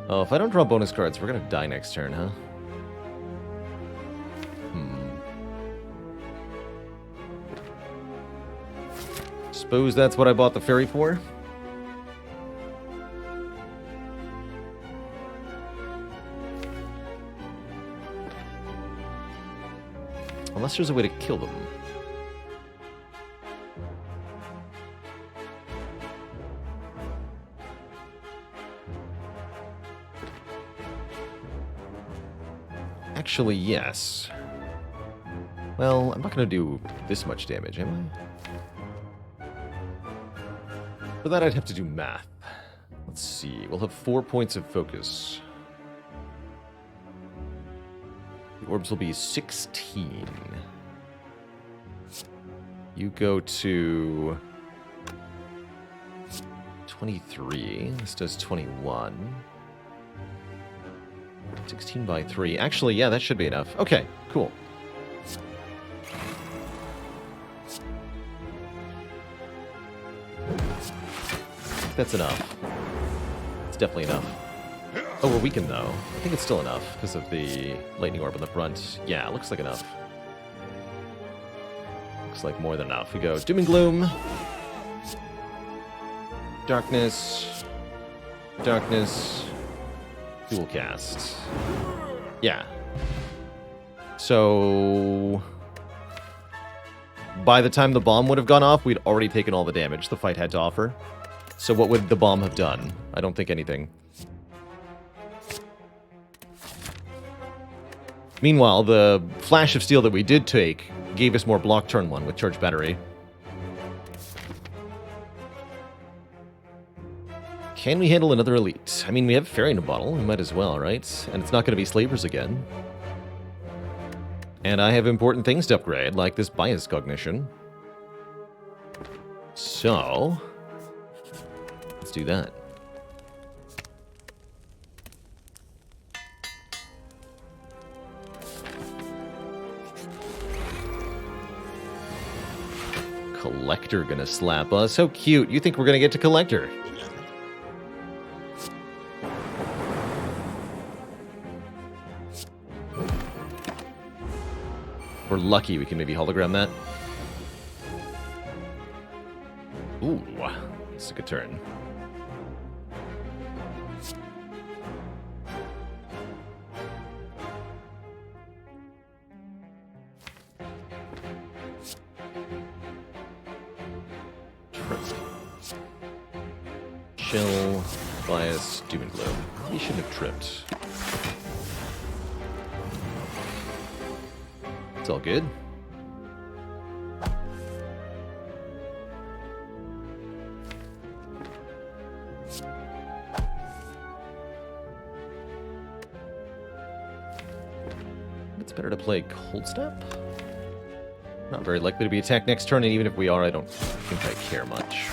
Oh, if I don't draw bonus cards, we're gonna die next turn, huh? Suppose that's what I bought the Fairy for? Unless there's a way to kill them. Actually, yes. Well, I'm not going to do this much damage, am I? For that, I'd have to do math. Let's see. We'll have 4 points of focus. The orbs will be 16. You go to 23. This does 21. 16 by 3. Actually, yeah, that should be enough. Okay, cool. That's enough. It's definitely enough. Oh, we're weakened, though. I think it's still enough because of the lightning orb on the front. Yeah, looks like enough. Looks like more than enough. We go Doom and Gloom. Darkness. Darkness. Dual cast. Yeah. So by the time the bomb would have gone off, we'd already taken all the damage the fight had to offer. So what would the bomb have done? I don't think anything. Meanwhile, the flash of steel that we did take gave us more block turn 1 with charged battery. Can we handle another elite? I mean, we have Fairy in a bottle. We might as well, right? And it's not going to be Slavers again. And I have important things to upgrade, like this bias cognition. So let's do that. Collector gonna slap us. How cute. You think we're gonna get to Collector? We're lucky we can maybe hologram that. Ooh, this is a good turn. Chill, bias, doom and gloom. He shouldn't have tripped. It's all good. It's better to play Cold Step. Not very likely to be attacked next turn, and even if we are, I don't think I care much.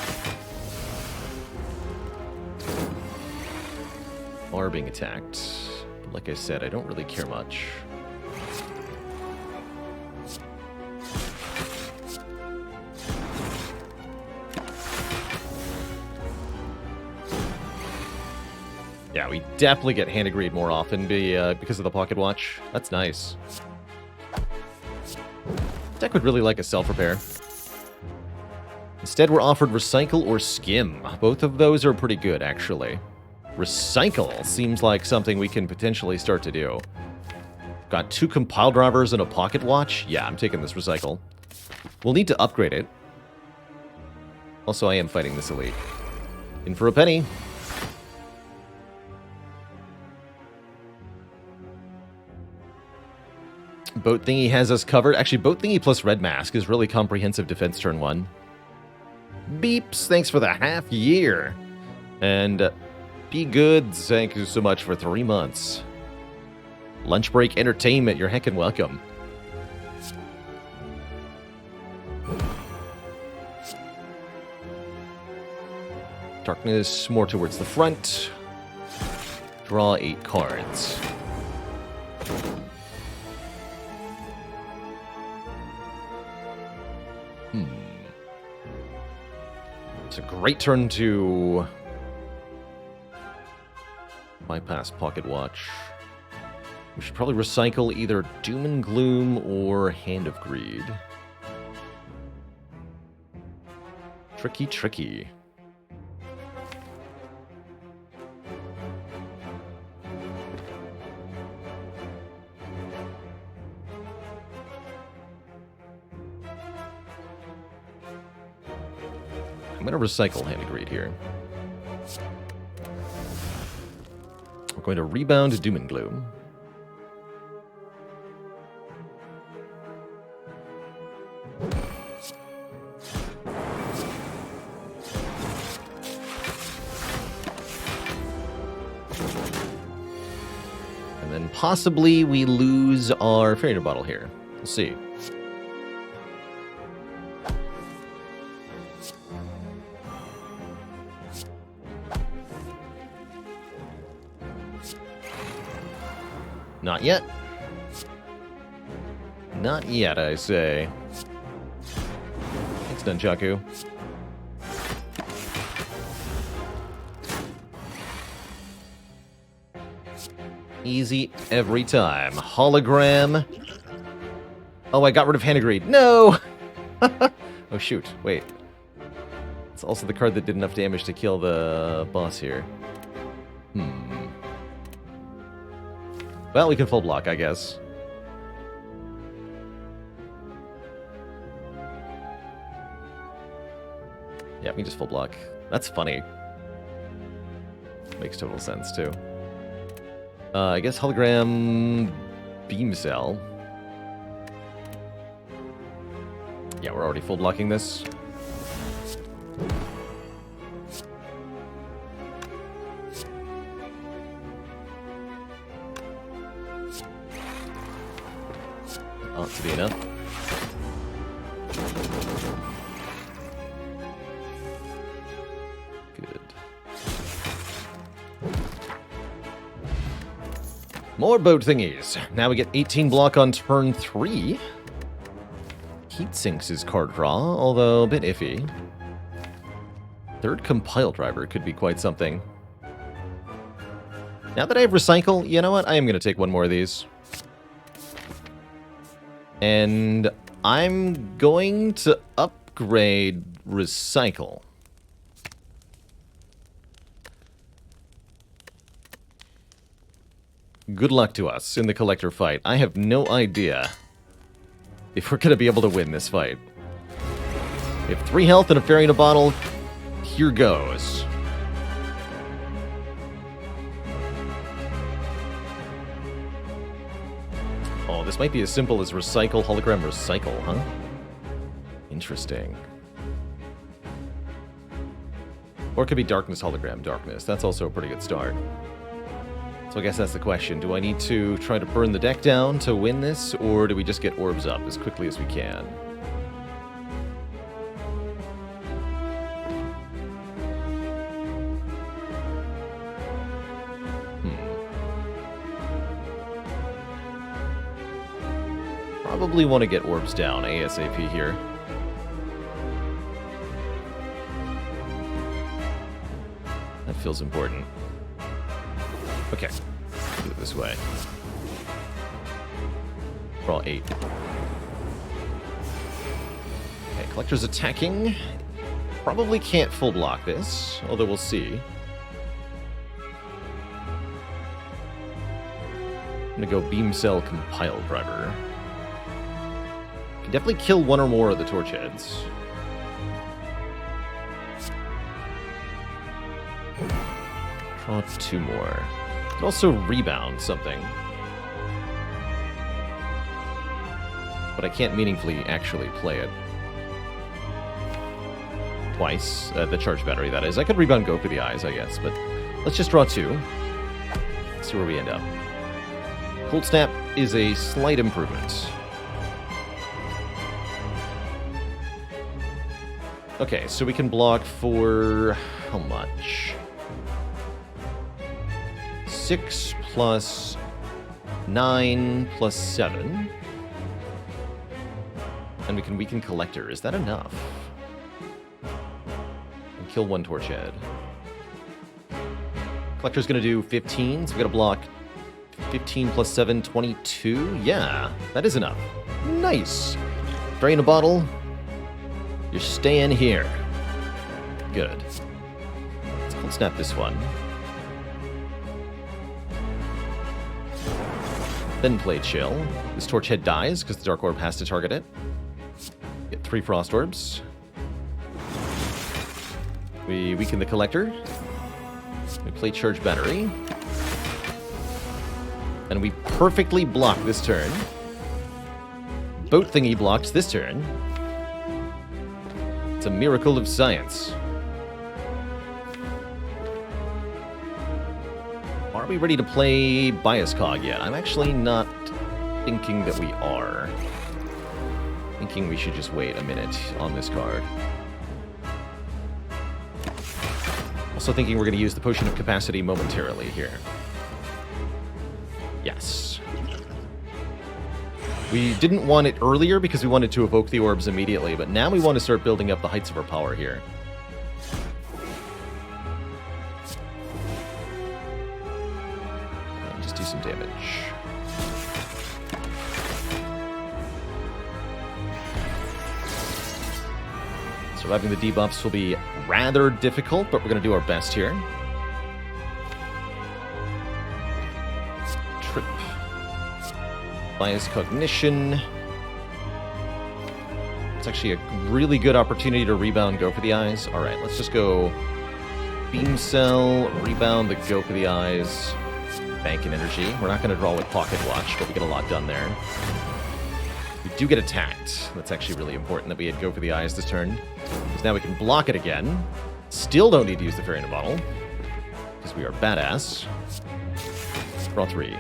Are being attacked. But like I said, I don't really care much. Yeah, we definitely get hand agreed more often because of the pocket watch. That's nice. Deck would really like a self-repair. Instead, we're offered Recycle or Skim. Both of those are pretty good, actually. Recycle seems like something we can potentially start to do. Got 2 compile drivers and a pocket watch? Yeah, I'm taking this Recycle. We'll need to upgrade it. Also, I am fighting this elite. In for a penny. Boat Thingy has us covered. Actually, Boat Thingy plus Red Mask is really comprehensive defense turn 1. Beeps, thanks for the half year. And Be Good, thank you so much for 3 months. Lunch Break Entertainment, you're heckin' welcome. Darkness more towards the front. Draw 8 cards. It's a great turn to bypass Pocket Watch. We should probably recycle either Doom and Gloom or Hand of Greed. Tricky, tricky. I'm going to recycle Hand of Greed here. We're going to rebound Doom and Gloom. And then possibly we lose our Fairy Bottle here. We'll see. Not yet. Not yet, I say. Thanks, Nunchaku. Easy every time. Hologram. Oh, I got rid of Hand of Greed. No! Oh, shoot. Wait. It's also the card that did enough damage to kill the boss here. Well, we can full block, I guess. Yeah, we can just full block. That's funny. Makes total sense, too. I guess Hologram... Beam Cell. Yeah, we're already full blocking this. Ought to be enough. Good. More boat thingies. Now we get 18 block on turn 3. Heat sinks his card draw, although a bit iffy. Third Compile Driver could be quite something. Now that I have Recycle, you know what? I am going to take one more of these. And I'm going to upgrade Recycle. Good luck to us in the collector fight. I have no idea if we're going to be able to win this fight. We have 3 health and a fairy in a bottle. Here goes. Oh, this might be as simple as recycle, hologram, recycle, huh? Interesting. Or it could be darkness, hologram, darkness. That's also a pretty good start. So I guess that's the question. Do I need to try to burn the deck down to win this, or do we just get orbs up as quickly as we can? Probably want to get orbs down ASAP here. That feels important. Okay, do it this way. We're all 8. Okay, collector's attacking. Probably can't full block this, although we'll see. I'm gonna go Beam Cell Compile Driver. Can definitely kill one or more of the torch heads. Draw 2 more. Could also rebound something. But I can't meaningfully actually play it. Twice. The charge battery, that is. I could rebound Go for the eyes, I guess, but let's just draw 2. See where we end up. Cold Snap is a slight improvement. Okay, so we can block for... how much? 6 plus 9 plus 7. And we can weaken Collector. Is that enough? And kill 1 torch head. Collector's gonna do 15, so we gotta block 15 plus 7, 22. Yeah, that is enough. Nice! Drain a bottle. You're staying here. Good. Let's cold snap this one. Then play chill. This torch head dies because the Dark Orb has to target it. Get 3 Frost Orbs. We weaken the Collector. We play Charge Battery. And we perfectly block this turn. Boat Thingy blocks this turn. It's a miracle of science. Are we ready to play Bias Cog yet? I'm actually not thinking that we are. Thinking we should just wait a minute on this card. Also thinking we're going to use the Potion of Capacity momentarily here. Yes. We didn't want it earlier because we wanted to evoke the orbs immediately, but now we want to start building up the heights of our power here. Just do some damage. Surviving the debuffs will be rather difficult, but we're going to do our best here. Trip. Bias Cognition. It's actually a really good opportunity to rebound Go for the Eyes. Alright, let's just go Beam Cell, rebound the Go for the Eyes, bank and energy. We're not going to draw with Pocket Watch, but we get a lot done there. We do get attacked. That's actually really important that we had Go for the Eyes this turn. Because now we can block it again. Still don't need to use the Fairy in a Bottle. Because we are badass. Draw 3.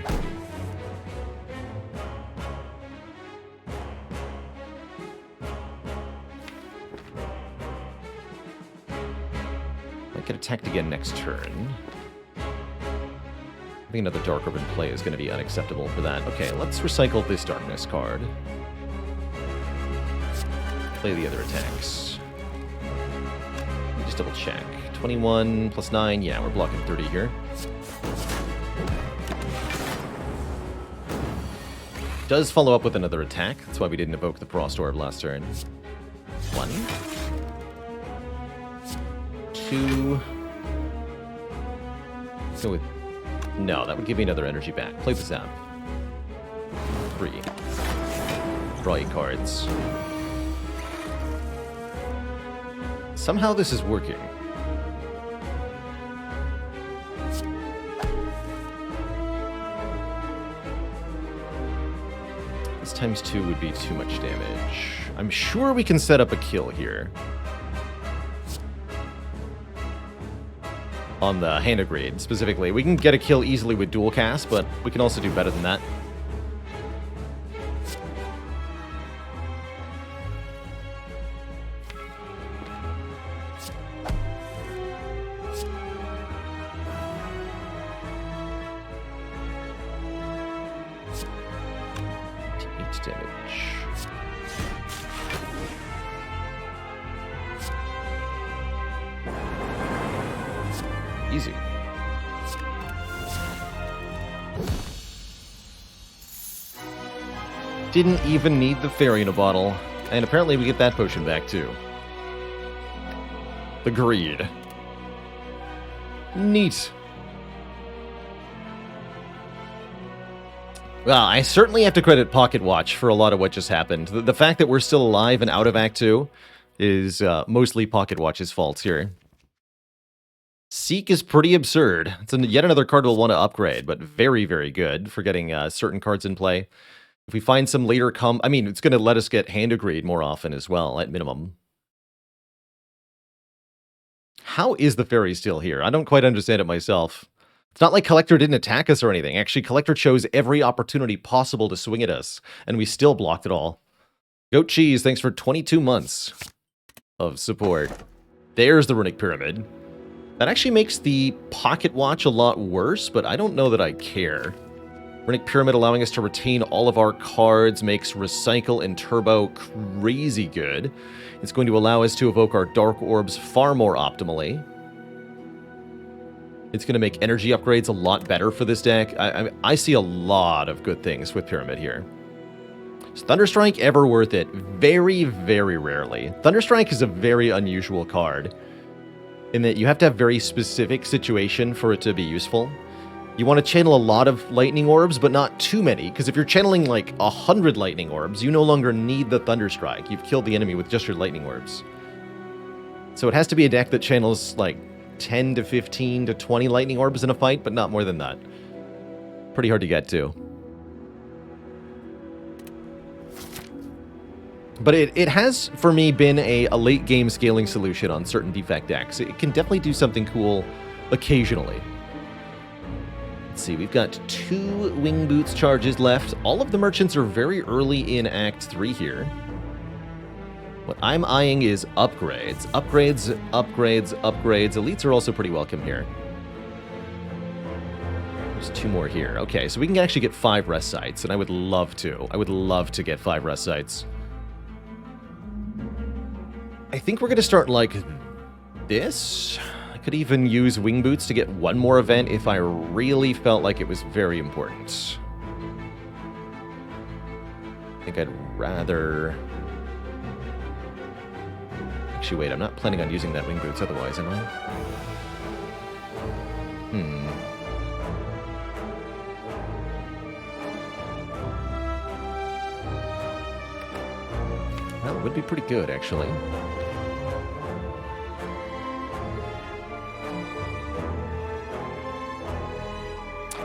Might get attacked again next turn. I think another Dark Orb in play is going to be unacceptable for that. Okay, let's recycle this Darkness card. Play the other attacks. Let me just double check. 21 plus 9. Yeah, we're blocking 30 here. Does follow up with another attack. That's why we didn't evoke the Frost Orb last turn. 1. 2. Let's go with... No, that would give me another energy back. Play the Zap. 3. Draw 8 cards. Somehow this is working. This times 2 would be too much damage. I'm sure we can set up a kill here. On the Hand of Greed, specifically. We can get a kill easily with dual cast, but we can also do better than that. Damage. Easy. Didn't even need the Fairy in a Bottle. And apparently we get that potion back too. The Greed. Neat. Well, I certainly have to credit Pocket Watch for a lot of what just happened. The fact that we're still alive and out of Act 2 is mostly Pocket Watch's fault here. Seek is pretty absurd. It's yet another card we'll want to upgrade, but very, very good for getting certain cards in play. If we find some later I mean, it's going to let us get Hand of Greed more often as well, at minimum. How is the Fairy still here? I don't quite understand it myself. It's not like Collector didn't attack us or anything. Actually, Collector chose every opportunity possible to swing at us, and we still blocked it all. Goat Cheese, thanks for 22 months of support. There's the Runic Pyramid. That actually makes the Pocket Watch a lot worse, but I don't know that I care. Runic Pyramid allowing us to retain all of our cards makes Recycle and Turbo crazy good. It's going to allow us to evoke our Dark Orbs far more optimally. It's going to make energy upgrades a lot better for this deck. I see a lot of good things with Pyramid here. Is Thunderstrike ever worth it? Very, very rarely. Thunderstrike is a very unusual card in that you have to have very specific situation for it to be useful. You want to channel a lot of Lightning Orbs, but not too many, because if you're channeling like 100 Lightning Orbs, you no longer need the Thunderstrike. You've killed the enemy with just your Lightning Orbs. So it has to be a deck that channels like 10 to 15 to 20 lightning orbs in a fight, but not more than that. Pretty hard to get to. But it has, for me, been a late game scaling solution on certain Defect decks. It can definitely do something cool occasionally. Let's see, we've got 2 Wing Boots charges left. All of the merchants are very early in Act 3 here. What I'm eyeing is upgrades. Upgrades, upgrades, upgrades. Elites are also pretty welcome here. There's 2 more here. Okay, so we can actually get 5 rest sites, and I would love to. I would love to get 5 rest sites. I think we're going to start like this. I could even use Wing Boots to get 1 more event if I really felt like it was very important. I think I'd rather... Actually, wait, I'm not planning on using that Wing Boots otherwise, am I? Well, it would be pretty good, actually.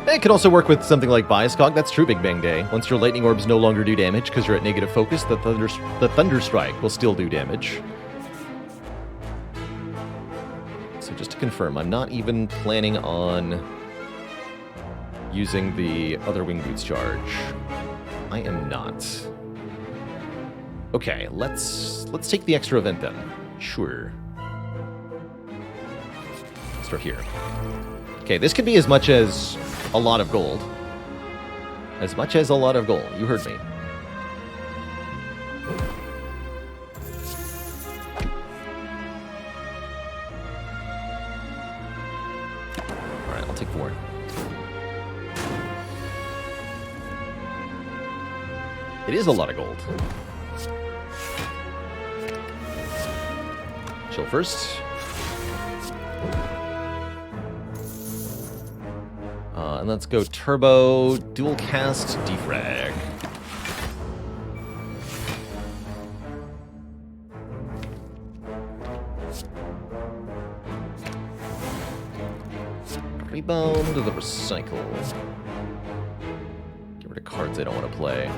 It could also work with something like Biascog. That's true, Big Bang Day. Once your lightning orbs no longer do damage because you're at negative focus, the Thunder Strike will still do damage. So just to confirm, I'm not even planning on using the other Wing Boots charge. I am not. Okay, let's take the extra event then. Sure. Start here. Okay, this could be as much as a lot of gold. As much as a lot of gold. You heard me. Alright, I'll take 4. It is a lot of gold. Chill first. And let's go turbo, dual cast, defrag. Rebound to the recycle. Get rid of cards I don't want to play.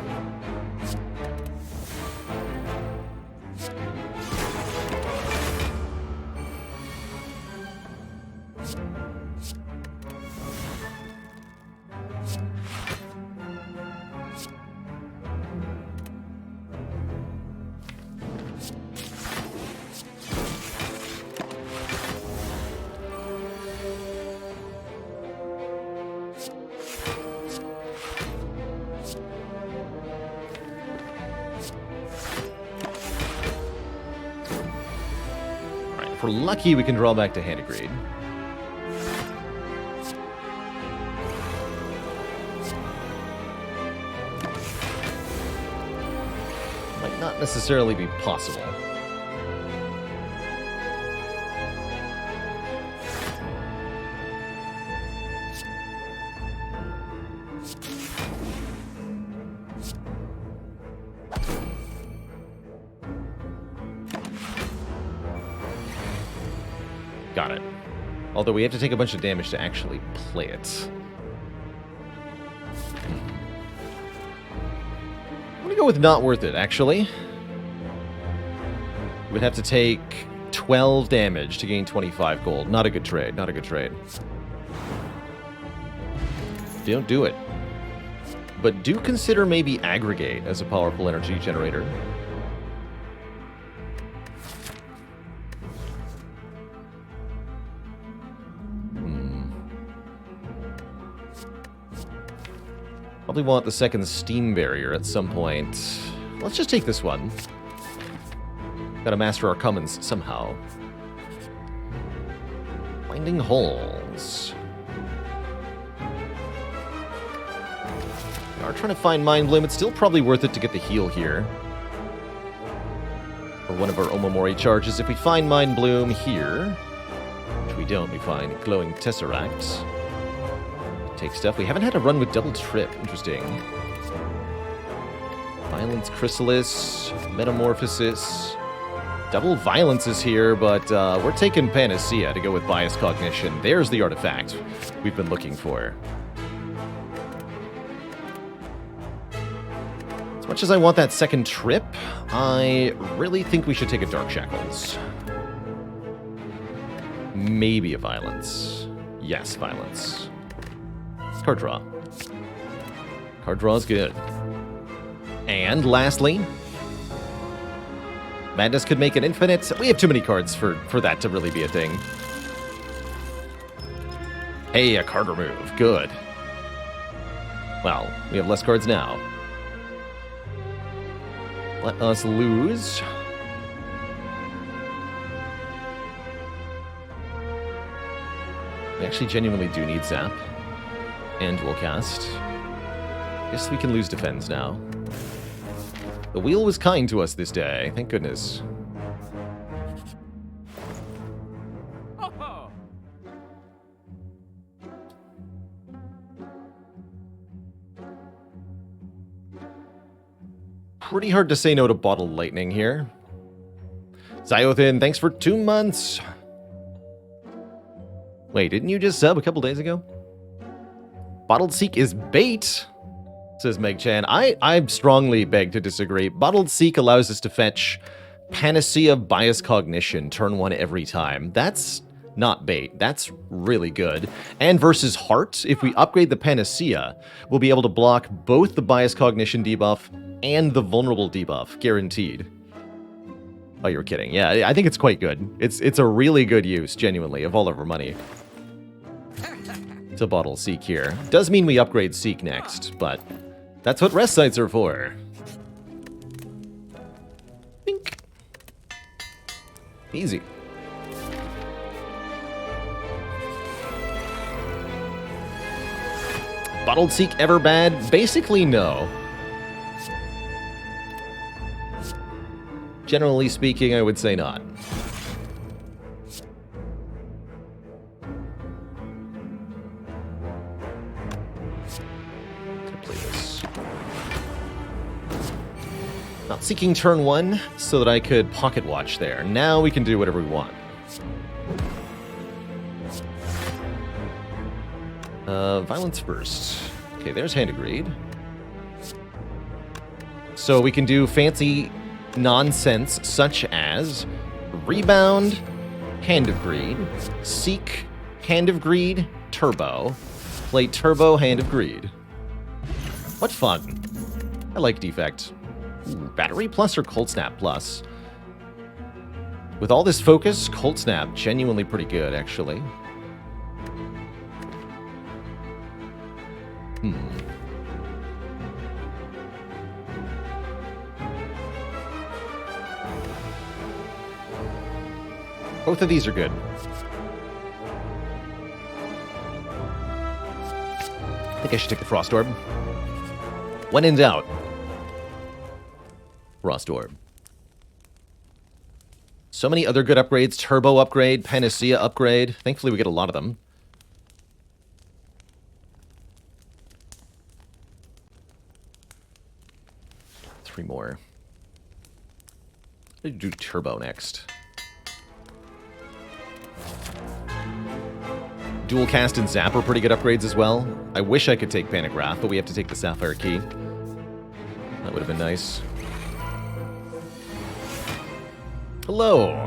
If we're lucky, we can draw back to Handigrade. Might not necessarily be possible. Got it. Although we have to take a bunch of damage to actually play it. I'm gonna go with not worth it, actually. We'd have to take 12 damage to gain 25 gold. Not a good trade, not a good trade. Don't do it. But do consider maybe Aggregate as a powerful energy generator. Probably want the second steam barrier at some point. Let's just take this one. Gotta master our commons somehow. Finding holes. We are trying to find Mind Bloom. It's still probably worth it to get the heal here. Or one of our Omamori charges. If we find Mind Bloom here, which we don't, we find Glowing Tesseract. Take stuff. We haven't had a run with double trip. Interesting. Violence Chrysalis, Metamorphosis. Double Violence is here, but we're taking Panacea to go with Bias Cognition. There's the artifact we've been looking for. As much as I want that second trip, I really think we should take a Dark Shackles. Maybe a Violence. Yes, Violence. Card draw. Card draw is good. And lastly, Madness could make an infinite. We have too many cards for that to really be a thing. Hey, a card remove. Good. Well, we have less cards now. Let us lose. We actually genuinely do need Zap. And Dual Cast. Guess we can lose Defense now. The wheel was kind to us this day, thank goodness. Pretty hard to say no to Bottled Lightning here. Zyothin, thanks for 2 months. Wait, didn't you just sub a couple days ago? Bottled Seek is bait, says Meg Chan. I strongly beg to disagree. Bottled Seek allows us to fetch Panacea Bias Cognition turn 1 every time. That's not bait. That's really good. And versus Heart, if we upgrade the Panacea, we'll be able to block both the Bias Cognition debuff and the Vulnerable debuff, guaranteed. Oh, you're kidding. Yeah, I think it's quite good. It's a really good use, genuinely, of all of our money. To Bottle Seek here. Does mean we upgrade Seek next, but that's what rest sites are for. Bink. Easy. Bottled Seek ever bad? Basically, no. Generally speaking, I would say not. Play this. Not seeking turn 1 so that I could pocket watch there. Now we can do whatever we want. Violence first. Okay, there's Hand of Greed. So we can do fancy nonsense such as Rebound, Hand of Greed, Seek, Hand of Greed, Turbo, play Turbo, Hand of Greed. What fun. I like Defect. Ooh, Battery Plus or Cold Snap Plus? With all this focus, Cold Snap, genuinely pretty good, actually. Both of these are good. I think I should take the Frost Orb. When in doubt, Frost Orb. So many other good upgrades. Turbo upgrade, Panacea upgrade. Thankfully we get a lot of them. Three more. I'm gonna do Turbo next. Dual Cast and Zap are pretty good upgrades as well. I wish I could take Panic Wrath, but we have to take the Sapphire Key. That would have been nice. Hello!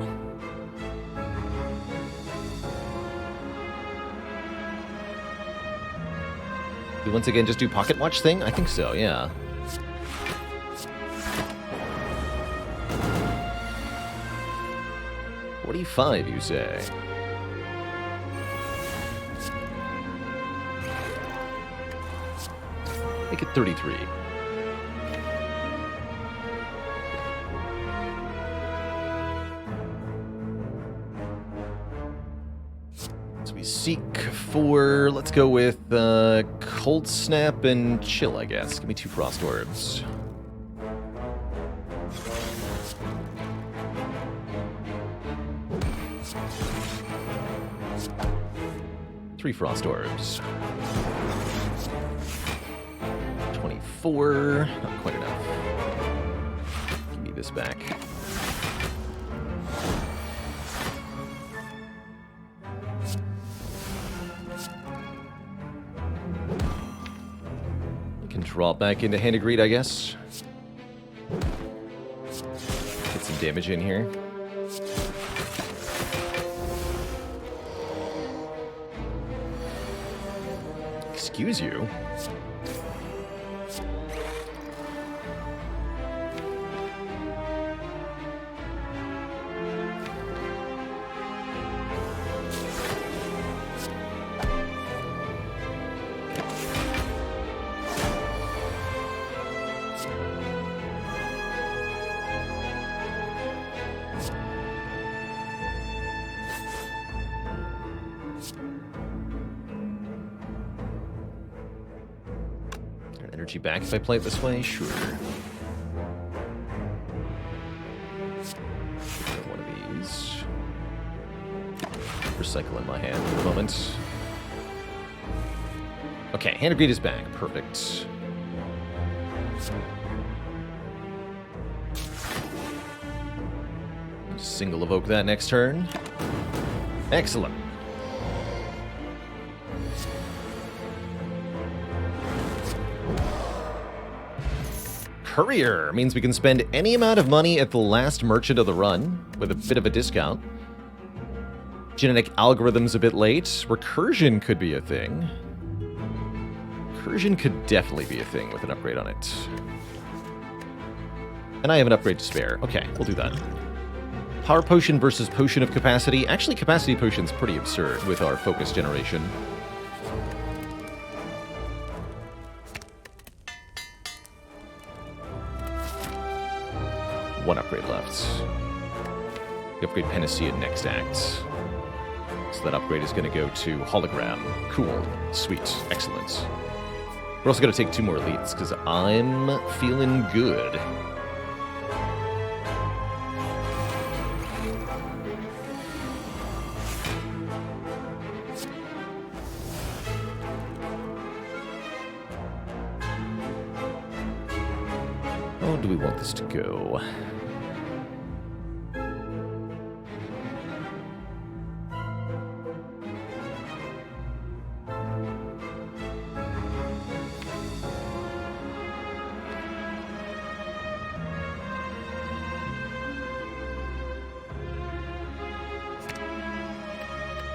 We once again just do Pocket Watch thing? I think so, yeah. $45, you say? Make it 33. So we seek for, let's go with Cold Snap and Chill, I guess. Give me 2 Frost Orbs. Three Frost Orbs. 24. Not quite enough. Give me this back. Can drop back into Hand of Greed, I guess. Get some damage in here. Excuse you. Energy back if I play it this way? Sure. One of these. Recycle in my hand for the moment. Okay, Hand of Greed is back. Perfect. Single evoke that next turn. Excellent. Courier means we can spend any amount of money at the last merchant of the run with a bit of a discount. Genetic algorithm's a bit late. Recursion could be a thing. Recursion could definitely be a thing with an upgrade on it. And I have an upgrade to spare. Okay, we'll do that. Power Potion versus Potion of Capacity. Actually, Capacity Potion's pretty absurd with our focus generation. One upgrade left. We upgrade Panacea next act. So that upgrade is going to go to Hologram. Cool. Sweet. Excellent. We're also going to take 2 more elites, because I'm feeling good. How do we want this to go?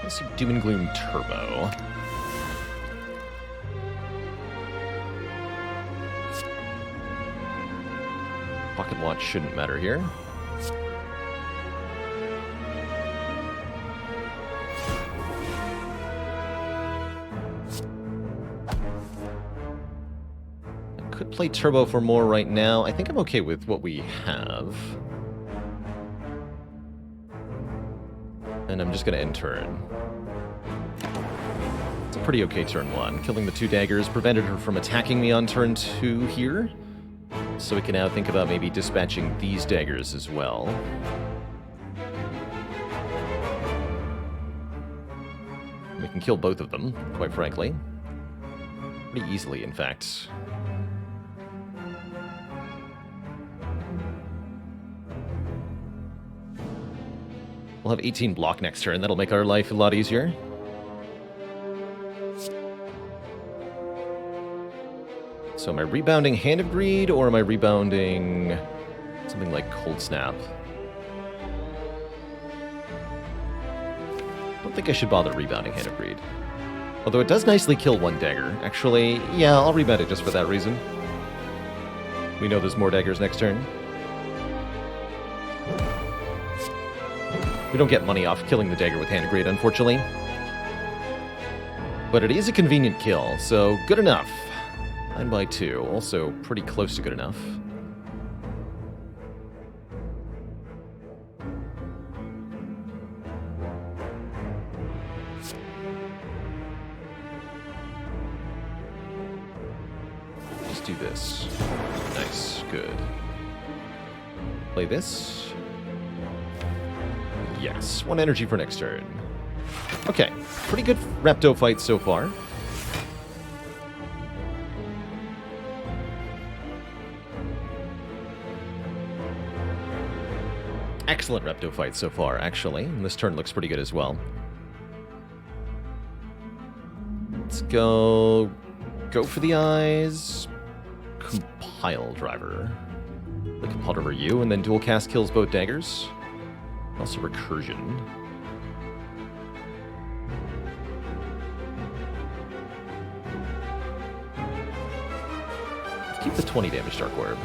Let's see, Doom and Gloom Turbo. Pocket Watch shouldn't matter here. I could play Turbo for more right now. I think I'm okay with what we have. And I'm just going to end turn. It's a pretty okay turn 1. Killing the 2 daggers prevented her from attacking me on turn 2 here. So we can now think about maybe dispatching these daggers as well. We can kill both of them, quite frankly. Pretty easily, in fact. We'll have 18 block next turn. That'll make our life a lot easier. So am I rebounding Hand of Greed, or am I rebounding something like Cold Snap? I don't think I should bother rebounding Hand of Greed. Although it does nicely kill 1 dagger. Actually, yeah, I'll rebound it just for that reason. We know there's more daggers next turn. We don't get money off killing the dagger with Hand of Greed, unfortunately. But it is a convenient kill, so good enough. 9 by 2, also pretty close to good enough. Just do this. Nice, good. Play this. Yes, 1 energy for next turn. Okay, pretty good Repto fight so far. Excellent Repto fight so far, actually. And this turn looks pretty good as well. Let's go for the eyes. compile driver. The compile driver U, and then dual cast kills both daggers. Also recursion. Let's keep the 20 damage Dark Orb.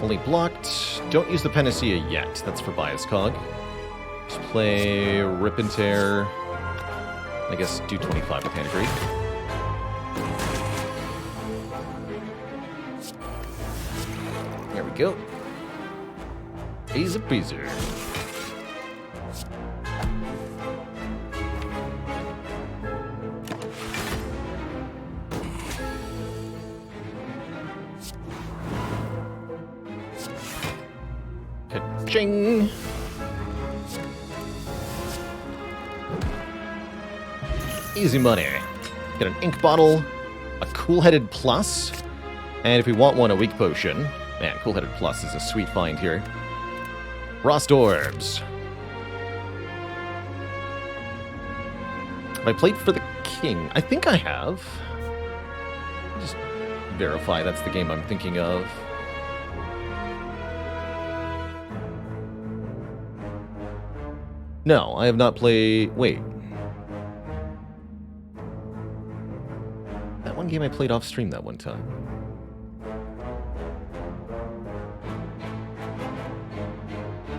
Fully blocked. Don't use the Panacea yet. That's for Bias Cog. Just play Rip and Tear. I guess do 25 with Hand Greed. There we go. Easy peasy. Ching! Easy money. Get an ink bottle, a cool-headed plus, and if we want one, a weak potion. Man, cool-headed plus is a sweet find here. Frost orbs. Have I played for the king? I think I have. Just verify that's the game I'm thinking of. No, I have not played... Wait. That one game I played off-stream that one time.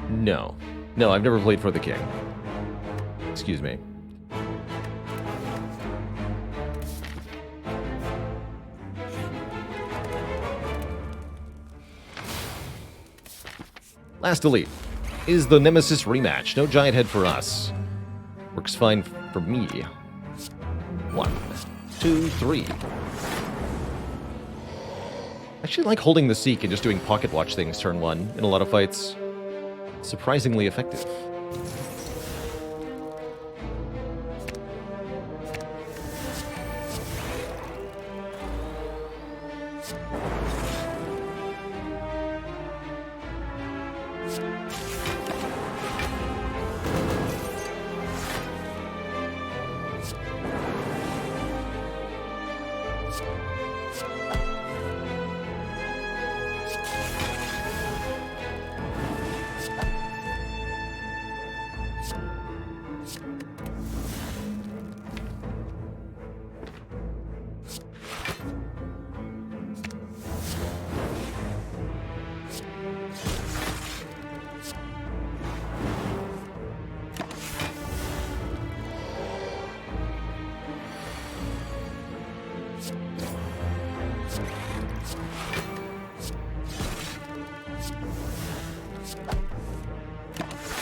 No. No, I've never played for the king. Excuse me. Last elite is the Nemesis rematch. No giant head for us. Works fine for me. 1, 2, 3. I actually like holding the Seek and just doing pocket watch things turn 1 in a lot of fights. Surprisingly effective.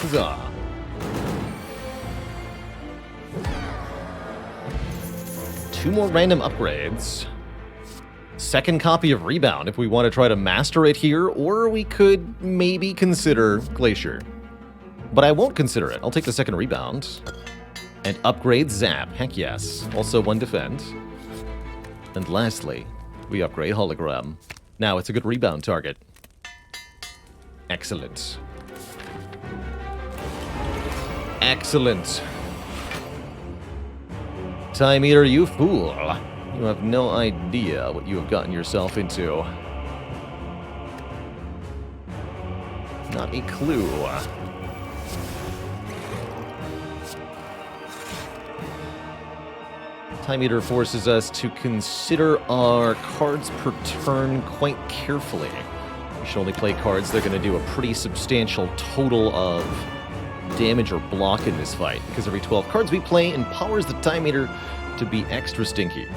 Huzzah. Two more random upgrades. Second copy of Rebound if we want to try to master it here, or we could maybe consider Glacier. But I won't consider it. I'll take the second Rebound. And upgrade Zap. Heck yes. Also 1 Defend. And lastly, we upgrade Hologram. Now it's a good Rebound target. Excellent. Excellent. Time Eater, you fool. You have no idea what you have gotten yourself into. Not a clue. Time Eater forces us to consider our cards per turn quite carefully. We should only play cards that are going to do a pretty substantial total of damage or block in this fight, because every 12 cards we play empowers the Time Eater to be extra stinky.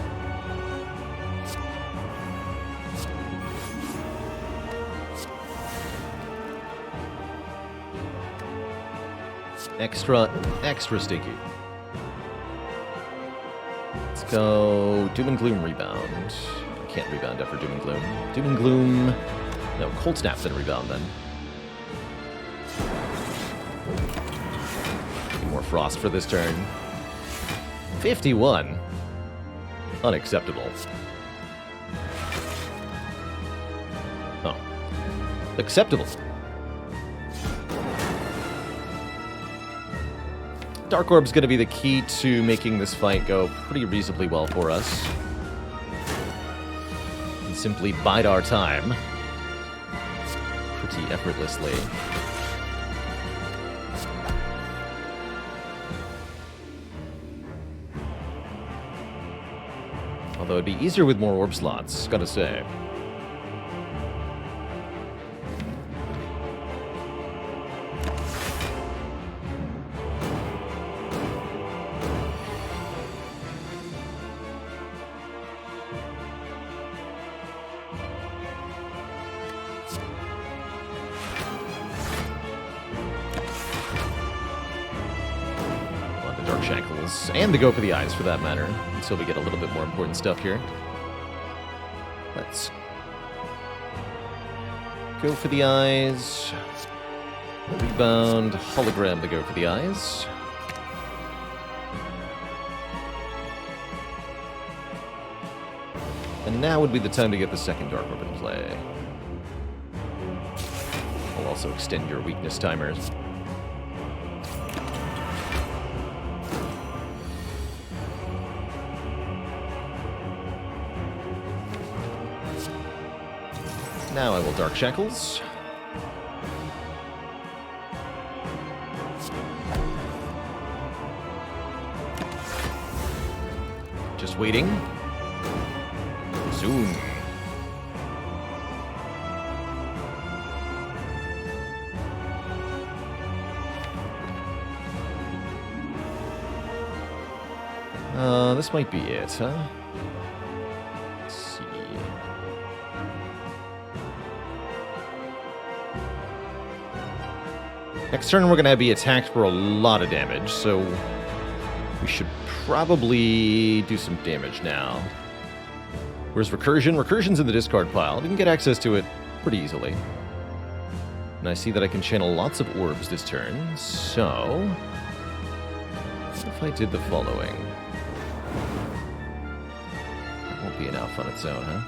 Extra stinky. Let's go Doom and Gloom Rebound. I can't rebound after Doom and Gloom. Doom and Gloom... No, Cold Snap's in Rebound then. More Frost for this turn. 51. Unacceptable. Oh. acceptable. Dark Orb's going to be the key to making this fight go pretty reasonably well for us. And simply bide our time pretty effortlessly. Although it'd be easier with more orb slots, gotta say. And the go for the eyes, for that matter, until we get a little bit more important stuff here. Let's go for the eyes. Rebound, hologram to go for the eyes. And now would be the time to get the second Dark Orb in play. I'll also extend your weakness timers. Now I will Dark Shackles. Just waiting. Soon. This might be it, huh? Next turn, we're going to be attacked for a lot of damage, so we should probably do some damage now. Where's Recursion? Recursion's in the discard pile. We can get access to it pretty easily. And I see that I can channel lots of orbs this turn, so what if I did the following? That won't be an alpha on its own, huh?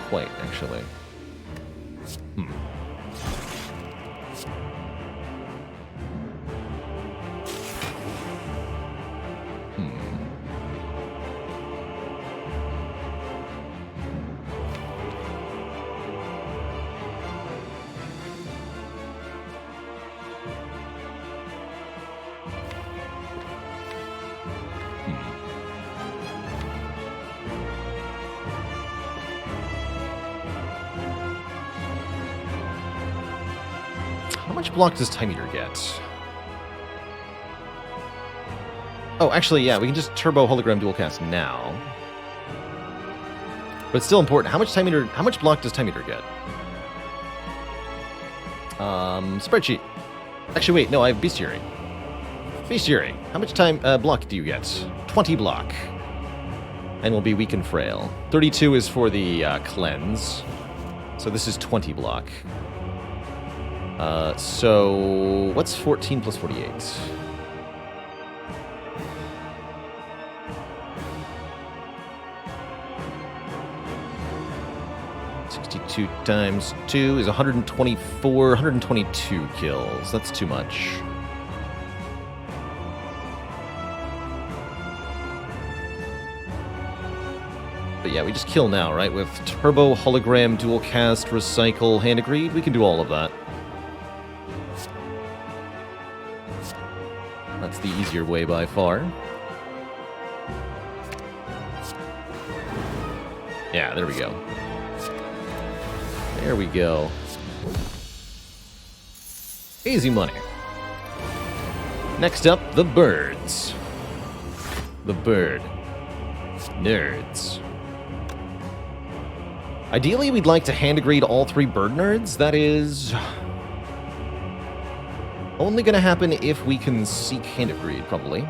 Quite, actually. How much block does Time Eater get? Oh, actually, yeah, we can just turbo hologram dual cast now. But it's still important. How much block does Time Eater get? Spreadsheet. Actually, wait, no, I have Bestiary. Bestiary, how much time block do you get? 20 block. And will be weak and frail. 32 is for the cleanse. So this is 20 block. So what's 14 plus 48? 62 times 2 is 124, 122 kills. That's too much. But yeah, we just kill now, right? With turbo, hologram, dual cast, recycle, hand agreed, we can do all of that. That's the easier way by far. Yeah, there we go. There we go. Easy money. Next up, the birds. The bird. Nerds. Ideally, we'd like to hand degrade all 3 bird nerds. That is only going to happen if we can seek hand degrade, probably.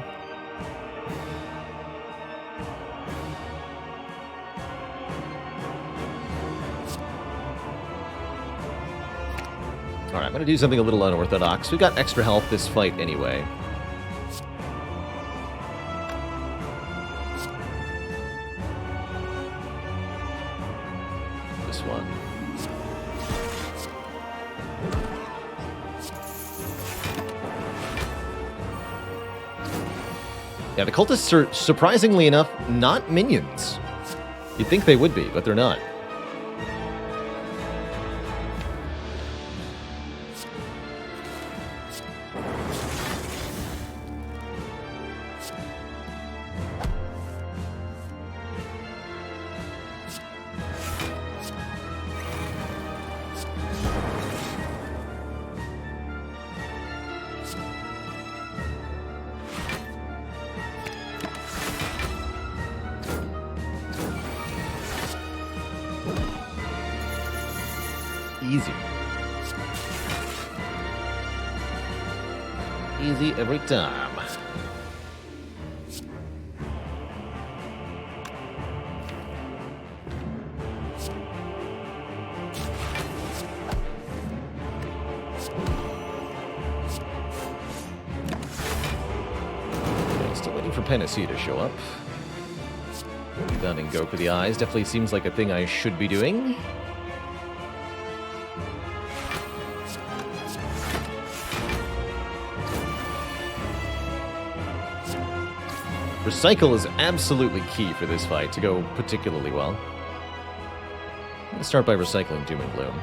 Alright, I'm going to do something a little unorthodox. We've got extra health this fight anyway. This one. Yeah, the cultists are, surprisingly enough, not minions. You'd think they would be, but they're not. Easy. Easy every time. Okay, still waiting for Panacea to show up. Rebounding go for the eyes definitely seems like a thing I should be doing. Recycle is absolutely key for this fight to go particularly well. I'm going to start by recycling Doom and Gloom.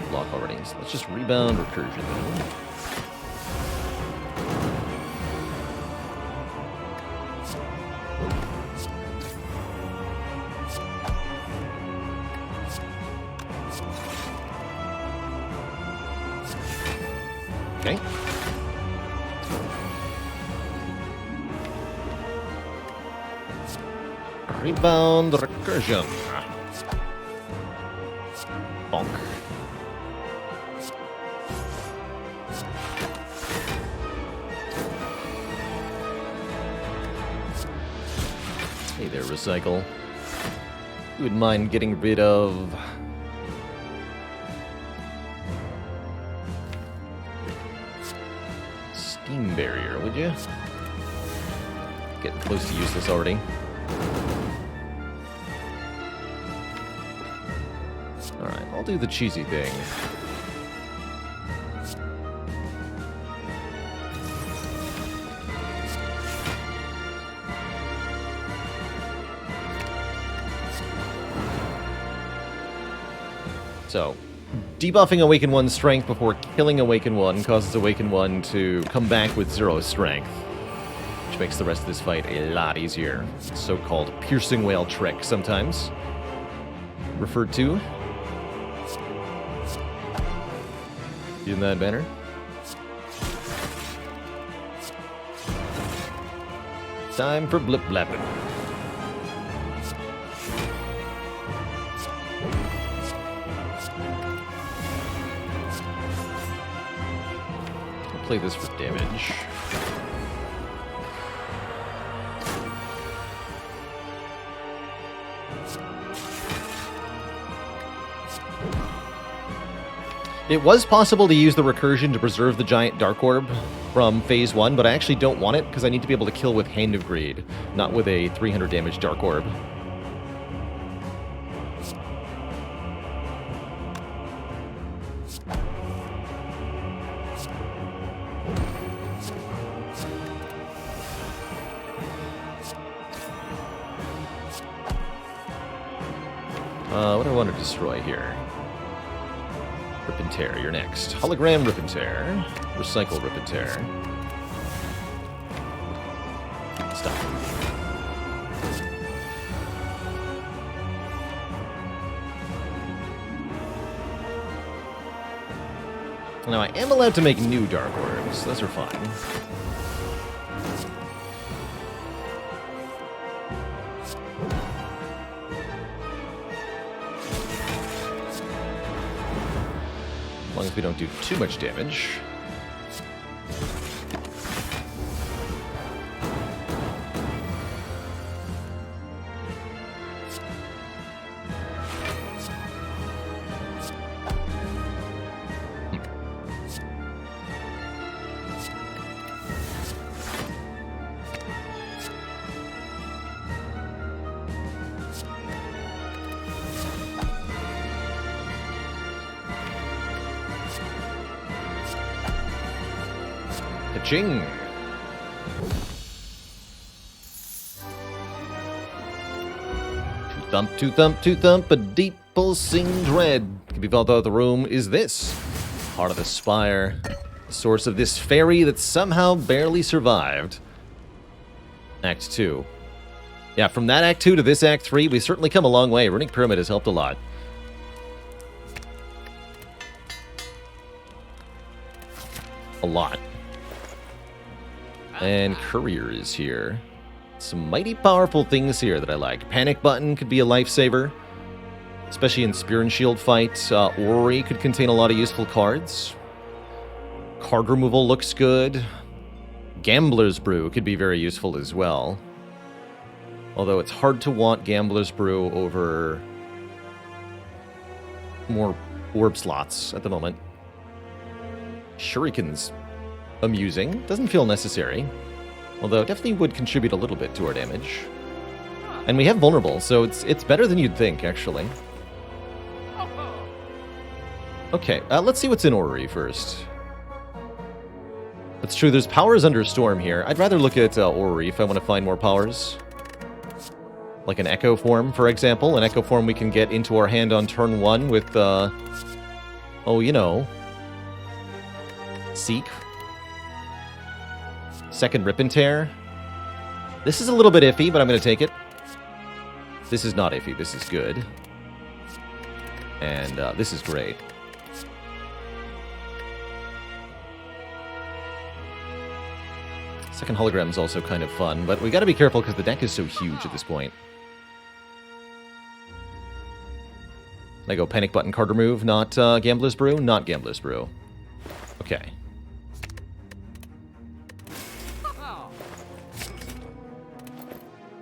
Block already, so let's just rebound recursion then. Okay. Rebound recursion. Bonk. Hey there, Recycle. You wouldn't mind getting rid of... Steam Barrier, would you? Getting close to useless already. Alright, I'll do the cheesy thing. So, debuffing Awaken 1's strength before killing Awaken 1 causes Awaken 1 to come back with 0 strength, which makes the rest of this fight a lot easier. So-called piercing whale trick, sometimes referred to. In that banner. Time for blip blapping. I'll play this for damage. It was possible to use the recursion to preserve the giant Dark Orb from Phase 1, but I actually don't want it because I need to be able to kill with Hand of Greed, not with a 300 damage Dark Orb. What do I want to destroy here? Rip and Tear, you're next. Hologram Rip and Tear. Recycle Rip and Tear. Stop. Now, I am allowed to make new Dark Orbs. Those are fine. As long as we don't do too much damage. Ching. Two thump, a deep pulsing dread can be felt out the room. Is this heart of the Spire, the source of this fairy that somehow barely survived? Act 2. Yeah, from that Act 2 to this Act 3, we've certainly come a long way. Runic Pyramid has helped a lot. A lot. And Courier is here. Some mighty powerful things here that I like. Panic Button could be a lifesaver, especially in Spear and Shield fights. Orrery could contain a lot of useful cards. Card removal looks good. Gambler's Brew could be very useful as well. Although it's hard to want Gambler's Brew over more orb slots at the moment. Shuriken's amusing. Doesn't feel necessary. Although it definitely would contribute a little bit to our damage. And we have Vulnerable, so it's better than you'd think, actually. Okay, let's see what's in Orrery first. It's true, there's powers under Storm here. I'd rather look at Orrery if I want to find more powers. Like an Echo Form, for example. An Echo Form we can get into our hand on turn 1 with, oh, you know, Seek. Second Rip and Tear. This is a little bit iffy, but I'm going to take it. This is not iffy. This is good. And this is great. Second Hologram is also kind of fun, but we got to be careful because the deck is so huge at this point. I go Panic Button, card remove, not Gambler's Brew, not Gambler's Brew. Okay.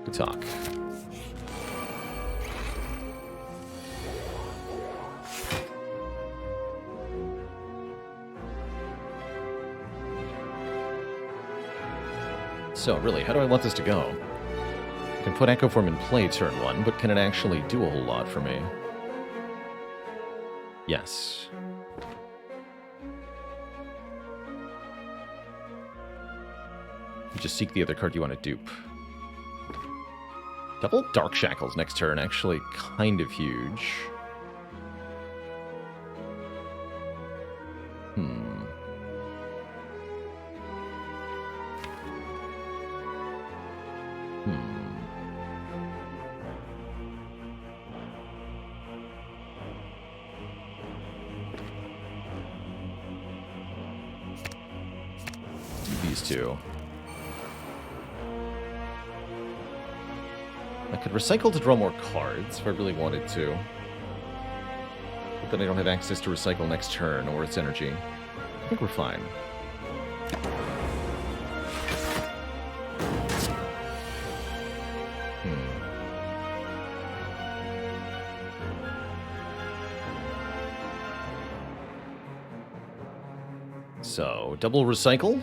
Good talk. So, really, how do I want this to go? I can put Echo Form in play turn 1, but can it actually do a whole lot for me? Yes. You just seek the other card you want to dupe. Double Dark Shackles next turn, actually kind of huge. Do these two. I could recycle to draw more cards if I really wanted to. But then I don't have access to recycle next turn or its energy. I think we're fine. So, double recycle.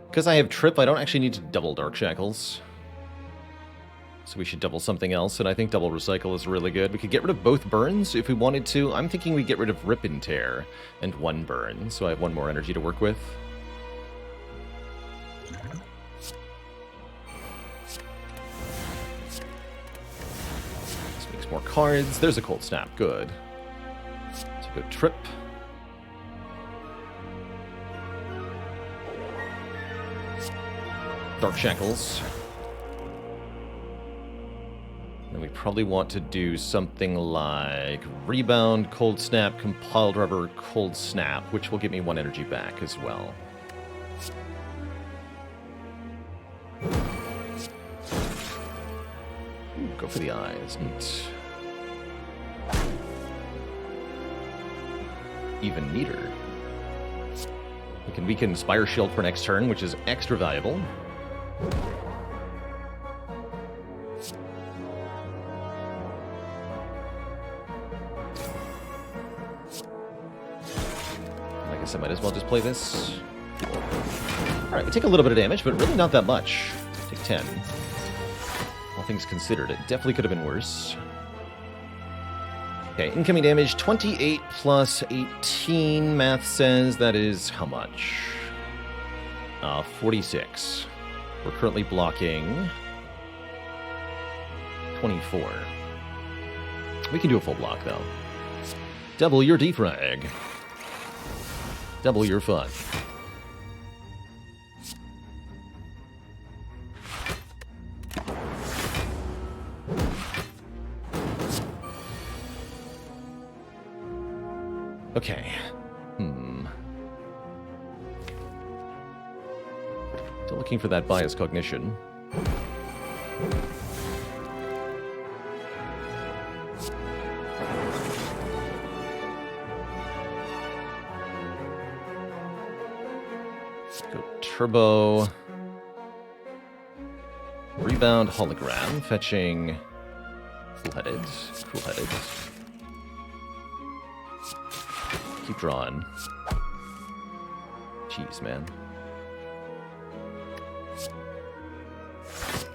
Because I have Trip, I don't actually need to double Dark Shackles. So we should double something else, and I think double recycle is really good. We could get rid of both burns if we wanted to. I'm thinking we get rid of Rip and Tear and one burn, so I have one more energy to work with. This makes more cards. There's a Cold Snap. Good. So go Trip. Dark Shackles. And we probably want to do something like Rebound, Cold Snap, Compiled Rubber, Cold Snap, which will give me 1 energy back as well. Ooh, go for the eyes. Neat. Even neater. We can weaken Spire Shield for next turn, which is extra valuable. I guess I might as well just play this. Alright, we take a little bit of damage, but really not that much. Take 10. All things considered, it definitely could have been worse. Okay, incoming damage, 28 plus 18. Math says that is how much? 46. We're currently blocking 24. We can do a full block, though. Double your defrag. Double your fun. Okay. Still looking for that bias cognition. Let's go turbo. Rebound hologram, fetching cool-headed. Cool-headed. Keep drawing. Jeez, man.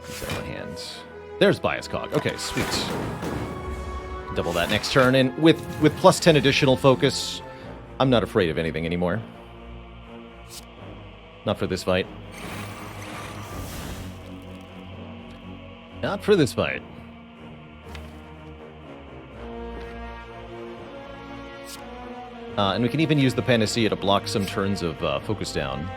Get out of my hands. There's Bias Cog. Okay, sweet. Double that next turn, and with plus 10 additional focus, I'm not afraid of anything anymore. Not for this fight. Not for this fight. And we can even use the Panacea to block some turns of focus down.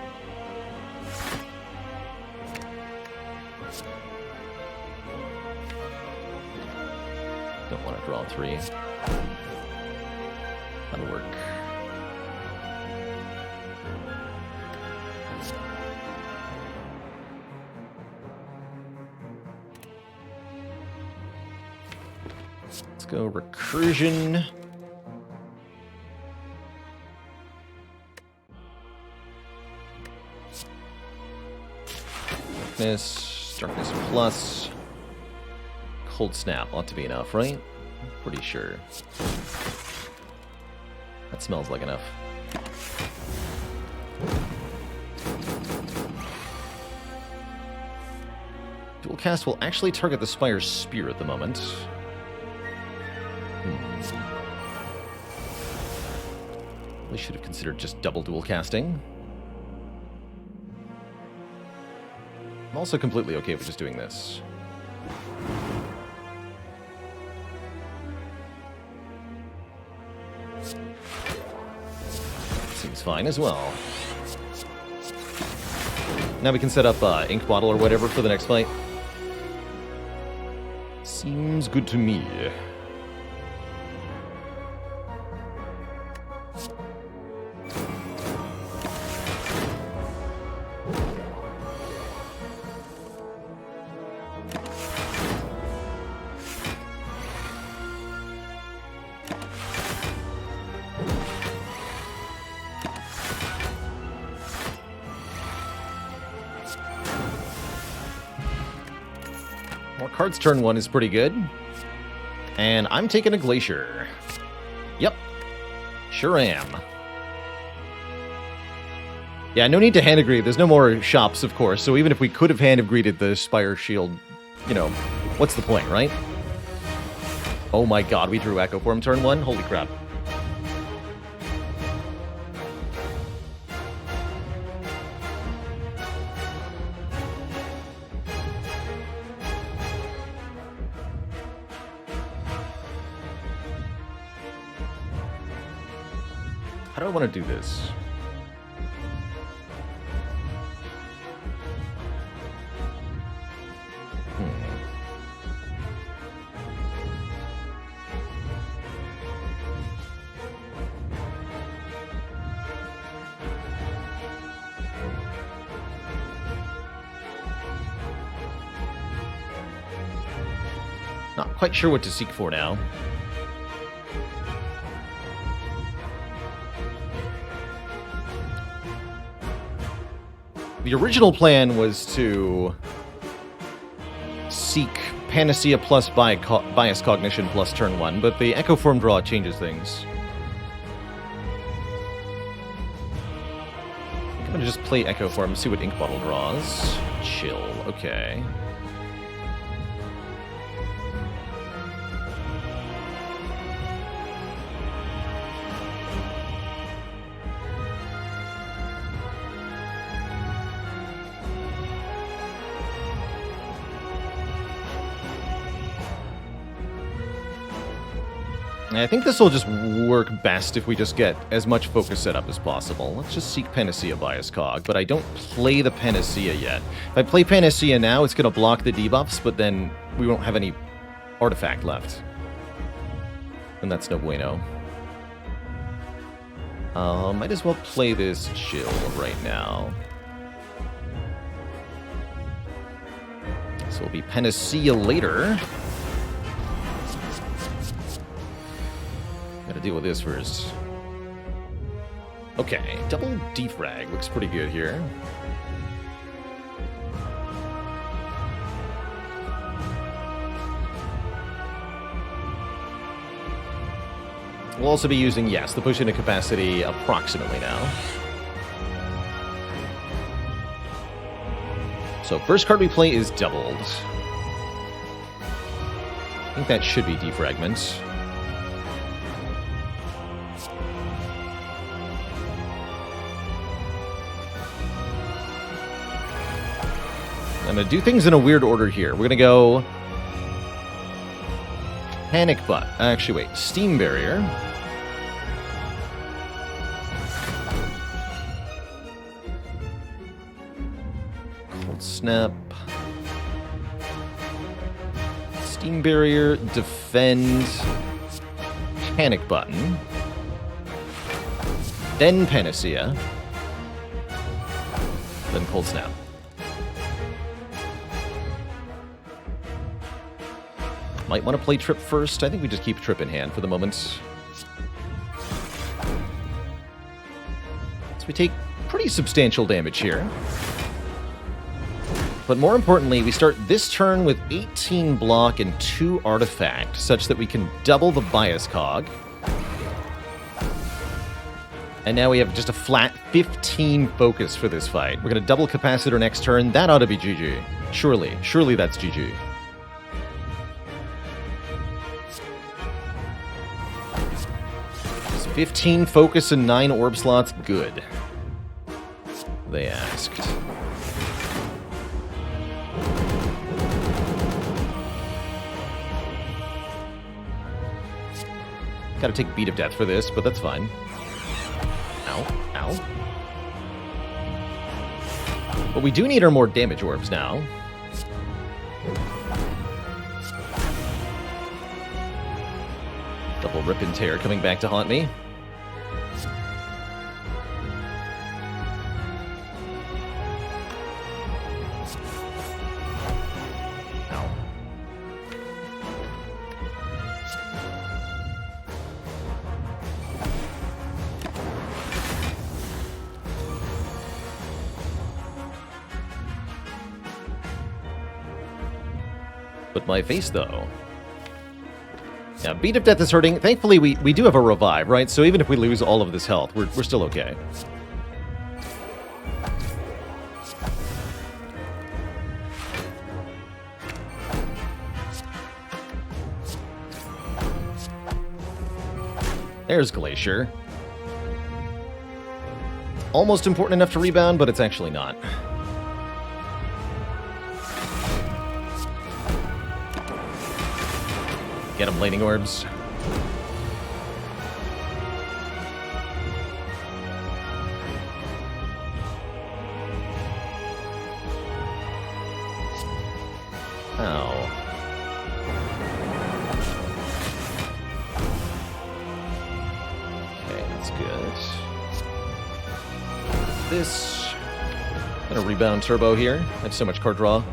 Don't want to draw 3. That'll work. Let's go Recursion. Darkness plus Cold Snap ought to be enough, right? Pretty sure. That smells like enough. Dual cast will actually target the Spire's Spear at the moment. Really should have considered just double dual casting. I'm also completely okay with just doing this. Seems fine as well. Now we can set up ink bottle or whatever for the next fight. Seems good to me. Cards turn 1 is pretty good. And I'm taking a Glacier. Yep. Sure am. Yeah, no need to hand agree. There's no more shops, of course. So even if we could have hand agreed the Spire Shield, you know, what's the point, right? Oh my god, we drew Echo Form turn 1? Holy crap. How do I want to do this? Not quite sure what to seek for now. The original plan was to seek Panacea plus Bias Cognition plus turn 1, but the Echo Form draw changes things. I'm gonna just play Echo Form, see what Ink Bottle draws. Chill, okay. I think this will just work best if we just get as much focus set up as possible. Let's just seek Panacea Bias Cog, but I don't play the Panacea yet. If I play Panacea now, it's going to block the debuffs, but then we won't have any artifact left. And that's no bueno. Might as well play this chill right now. So it'll be Panacea later. Gotta deal with this first. Okay, double defrag looks pretty good here. We'll also be using, yes, the push into capacity approximately now. So first card we play is doubled. I think that should be defragment. I'm going to do things in a weird order here. We're going to go Panic Butt. Actually, wait. Steam Barrier. Cold Snap. Steam Barrier. Defend. Panic Button. Then Panacea. Then Cold Snap. Might want to play Trip first. I think we just keep Trip in hand for the moment. So we take pretty substantial damage here. But more importantly, we start this turn with 18 block and 2 artifact, such that we can double the Bias Cog. And now we have just a flat 15 focus for this fight. We're going to double Capacitor next turn. That ought to be GG. Surely that's GG. 15 focus and 9 orb slots, good. They asked. Gotta take Beat of Death for this, but that's fine. Ow, ow. What we do need are more damage orbs now. Double Rip and Tear coming back to haunt me. But my face, though. Yeah, Beat of Death is hurting. Thankfully, we do have a revive, right? So even if we lose all of this health, we're still okay. There's Glacier. Almost important enough to rebound, but it's actually not. Get him, Lightning Orbs. Ow. Okay, that's good. This. Gonna rebound Turbo here. I have so much card draw.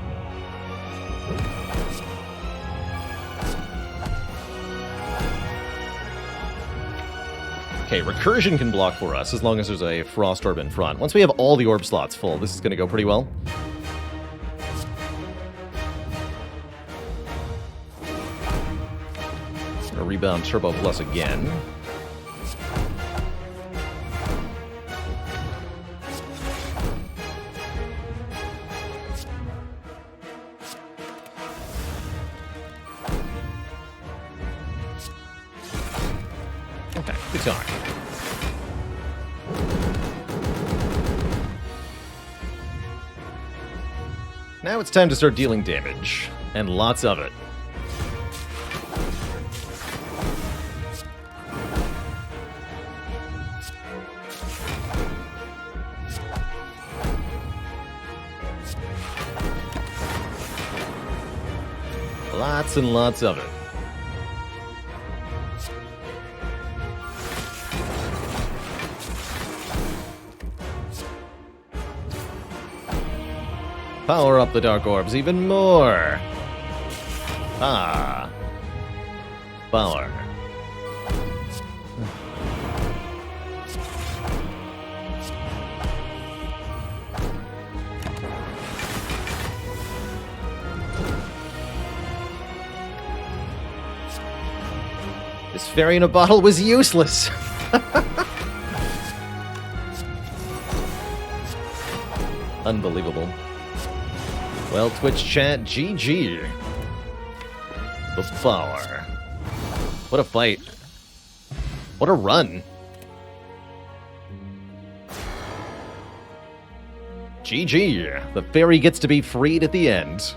Okay, Recursion can block for us as long as there's a Frost Orb in front. Once we have all the orb slots full, this is going to go pretty well. Gonna rebound Turbo Plus again. Okay, good talk. Now it's time to start dealing damage, and lots of it. Lots and lots of it. Power up the Dark Orbs even more. Ah. Power. This fairy in a bottle was useless. Unbelievable. Well, Twitch chat, GG. The power. What a fight. What a run. GG. The fairy gets to be freed at the end.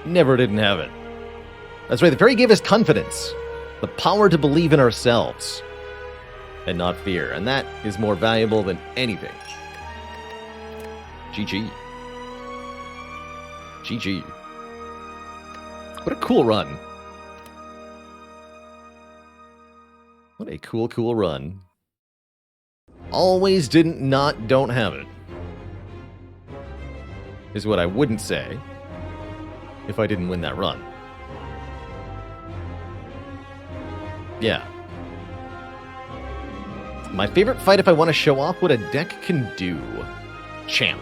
Never didn't have it. That's right, the fairy gave us confidence. The power to believe in ourselves. And not fear. And that is more valuable than anything. GG. GG. What a cool run. What a cool, cool run. Always don't have it. Is what I wouldn't say if I didn't win that run. Yeah. My favorite fight if I want to show off what a deck can do. Champ.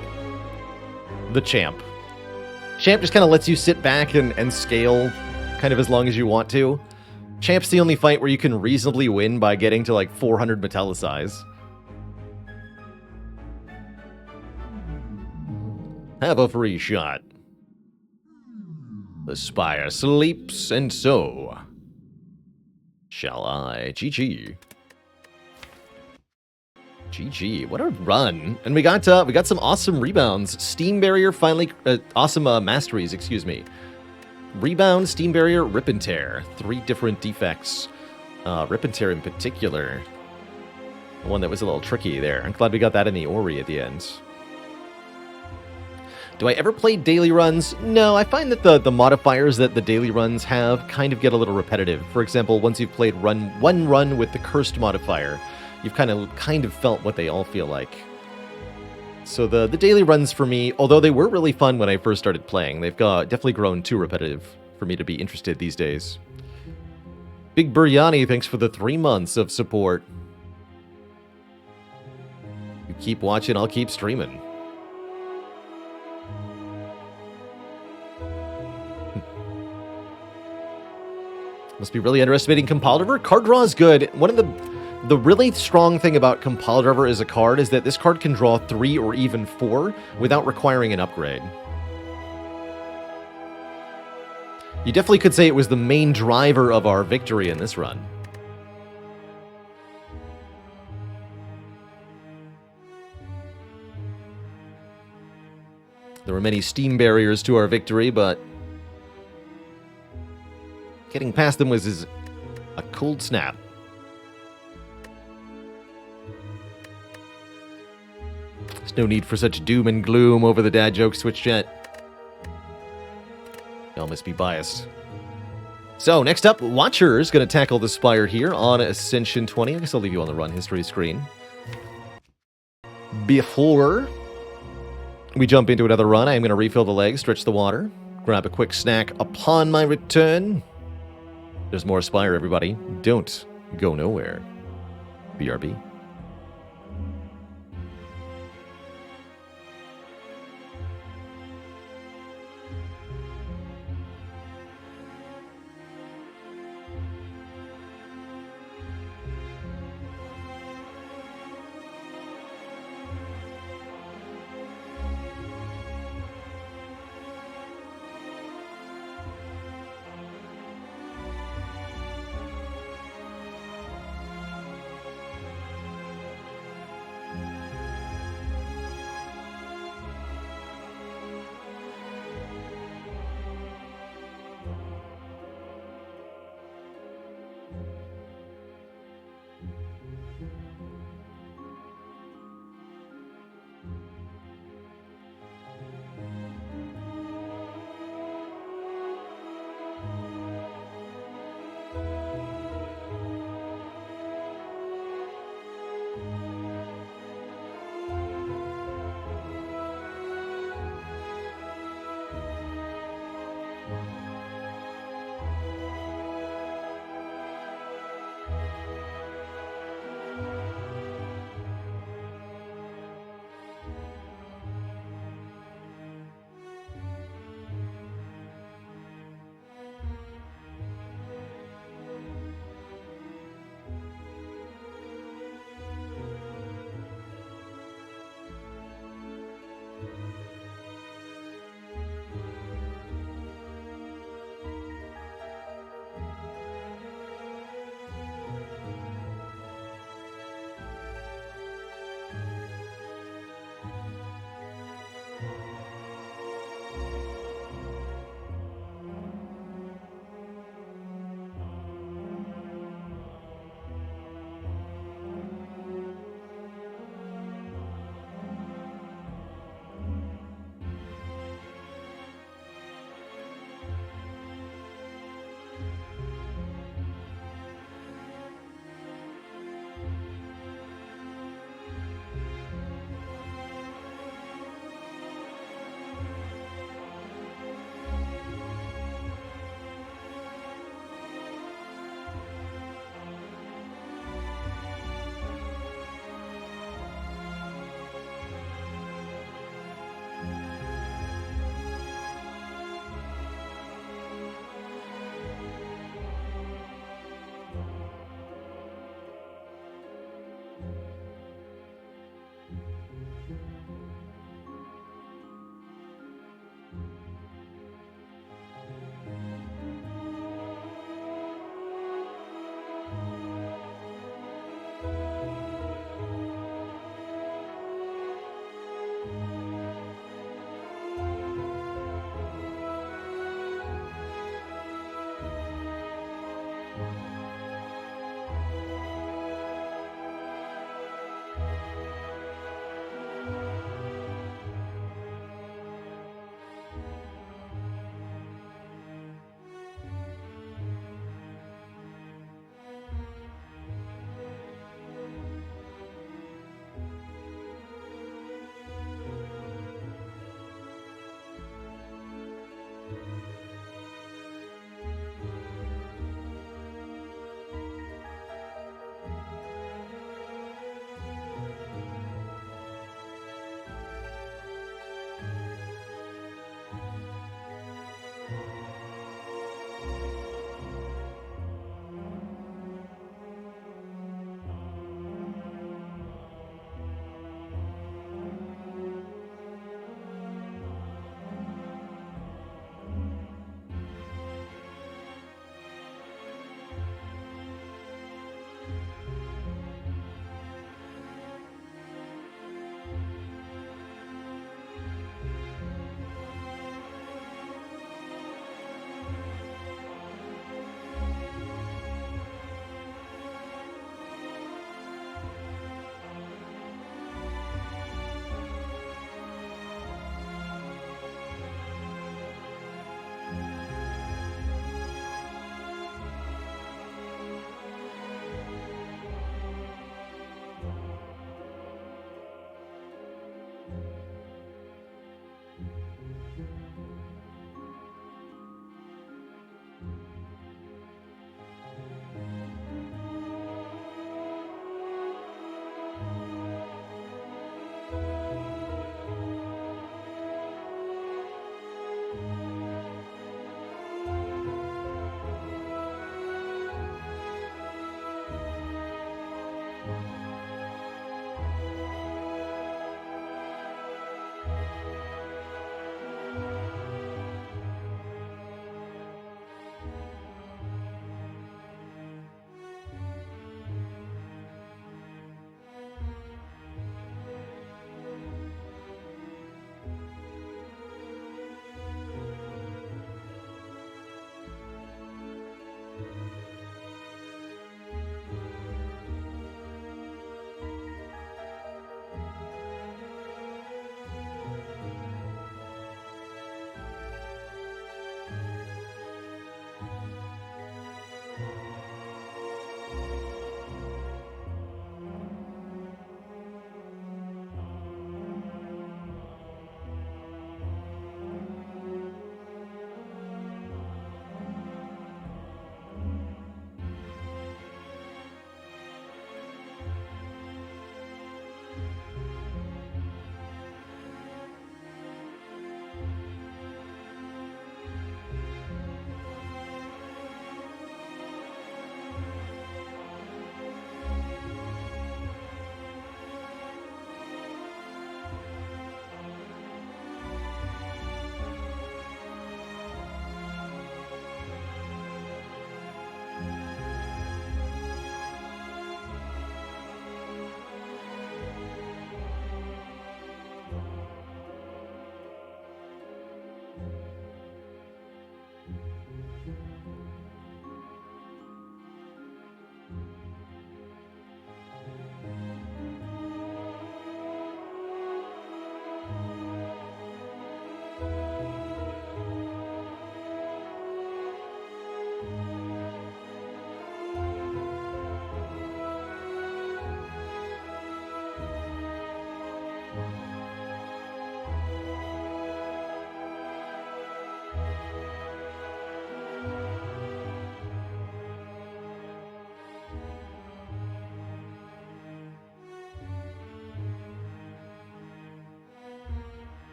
The Champ. Champ just kind of lets you sit back and scale kind of as long as you want to. Champ's the only fight where you can reasonably win by getting to like 400 Metallicize. Have a free shot. The Spire sleeps, and so shall I. GG. GG. What a run. And we got some awesome rebounds. Steam Barrier finally... awesome masteries, excuse me. Rebound, Steam Barrier, Rip and Tear. 3 different defects. Rip and Tear in particular. The one that was a little tricky there. I'm glad we got that in the Ori at the end. Do I ever play daily runs? No, I find that the modifiers that the daily runs have kind of get a little repetitive. For example, once you've played one run with the Cursed modifier, you've kind of felt what they all feel like. So the daily runs for me, although they were really fun when I first started playing, they've definitely grown too repetitive for me to be interested these days. Big Biryani, thanks for the 3 months of support. You keep watching, I'll keep streaming. Must be really underestimating Compile Driver. Card draw is good. One of the really strong thing about Compile Driver as a card is that this card can draw 3 or even 4 without requiring an upgrade. You definitely could say it was the main driver of our victory in this run. There were many steam barriers to our victory, but getting past them was a cold snap. There's no need for such doom and gloom over the dad jokes, Twitch chat. Y'all must be biased. So, next up, Watcher's going to tackle the Spire here on Ascension 20. I guess I'll leave you on the run history screen. Before we jump into another run, I am going to refill the legs, stretch the water, grab a quick snack upon my return. There's more Spire, everybody. Don't go nowhere. BRB.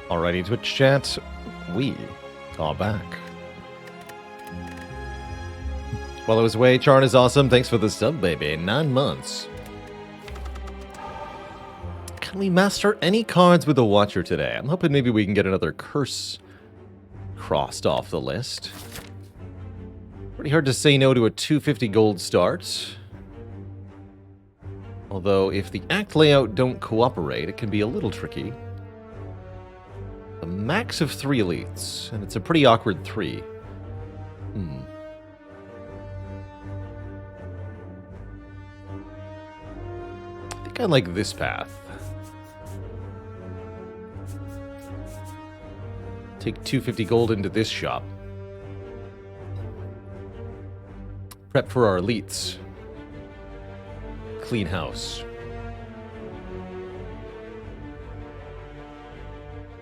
Alrighty, Twitch chat, we are back. While I was away, Charn is awesome. Thanks for the sub, baby. 9 months. Can we master any cards with the Watcher today? I'm hoping maybe we can get another curse crossed off the list. Pretty hard to say no to a 250 gold start. Although, if the act layout don't cooperate, it can be a little tricky. A max of 3 elites, and it's a pretty awkward 3. I think I like this path. Take 250 gold into this shop. Prep for our elites. Clean house.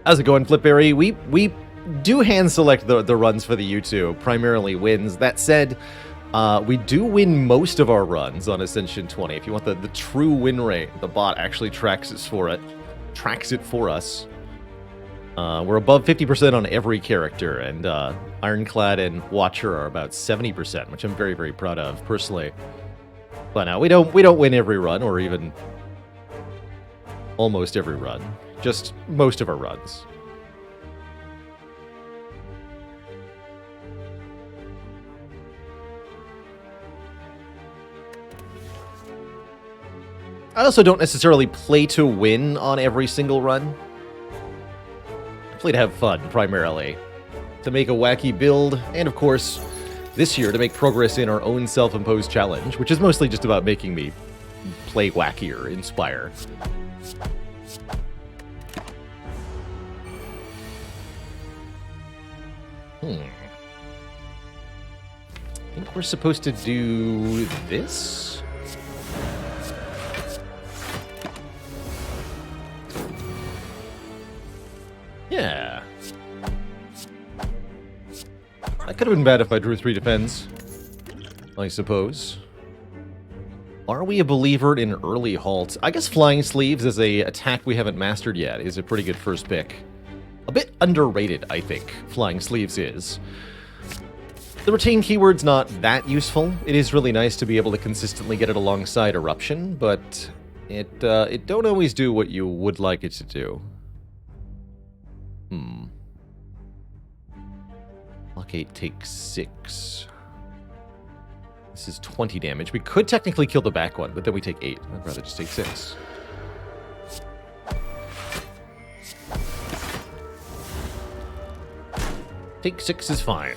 How's it going, Flipberry? We do hand select the runs for the YouTube, primarily wins. That said, we do win most of our runs on Ascension 20. If you want the true win rate, the bot actually tracks it for us. We're above 50% on every character, and Ironclad and Watcher are about 70%, which I'm very, very proud of personally. But now we don't win every run, or even almost every run. Just most of our runs. I also don't necessarily play to win on every single run. I play to have fun, primarily. To make a wacky build, and of course, this year to make progress in our own self-imposed challenge, which is mostly just about making me play wackier in Spire. I think we're supposed to do this? Yeah. That could have been bad if I drew 3 defense, I suppose. Are we a believer in early halt? I guess Flying Sleeves as a attack we haven't mastered yet is a pretty good first pick. A bit underrated, I think, Flying Sleeves is. The retain keyword's not that useful. It is really nice to be able to consistently get it alongside Eruption, but it don't always do what you would like it to do. Blockade takes 6. This is 20 damage. We could technically kill the back one, but then we take 8. I'd rather just take 6. Take 6 is fine.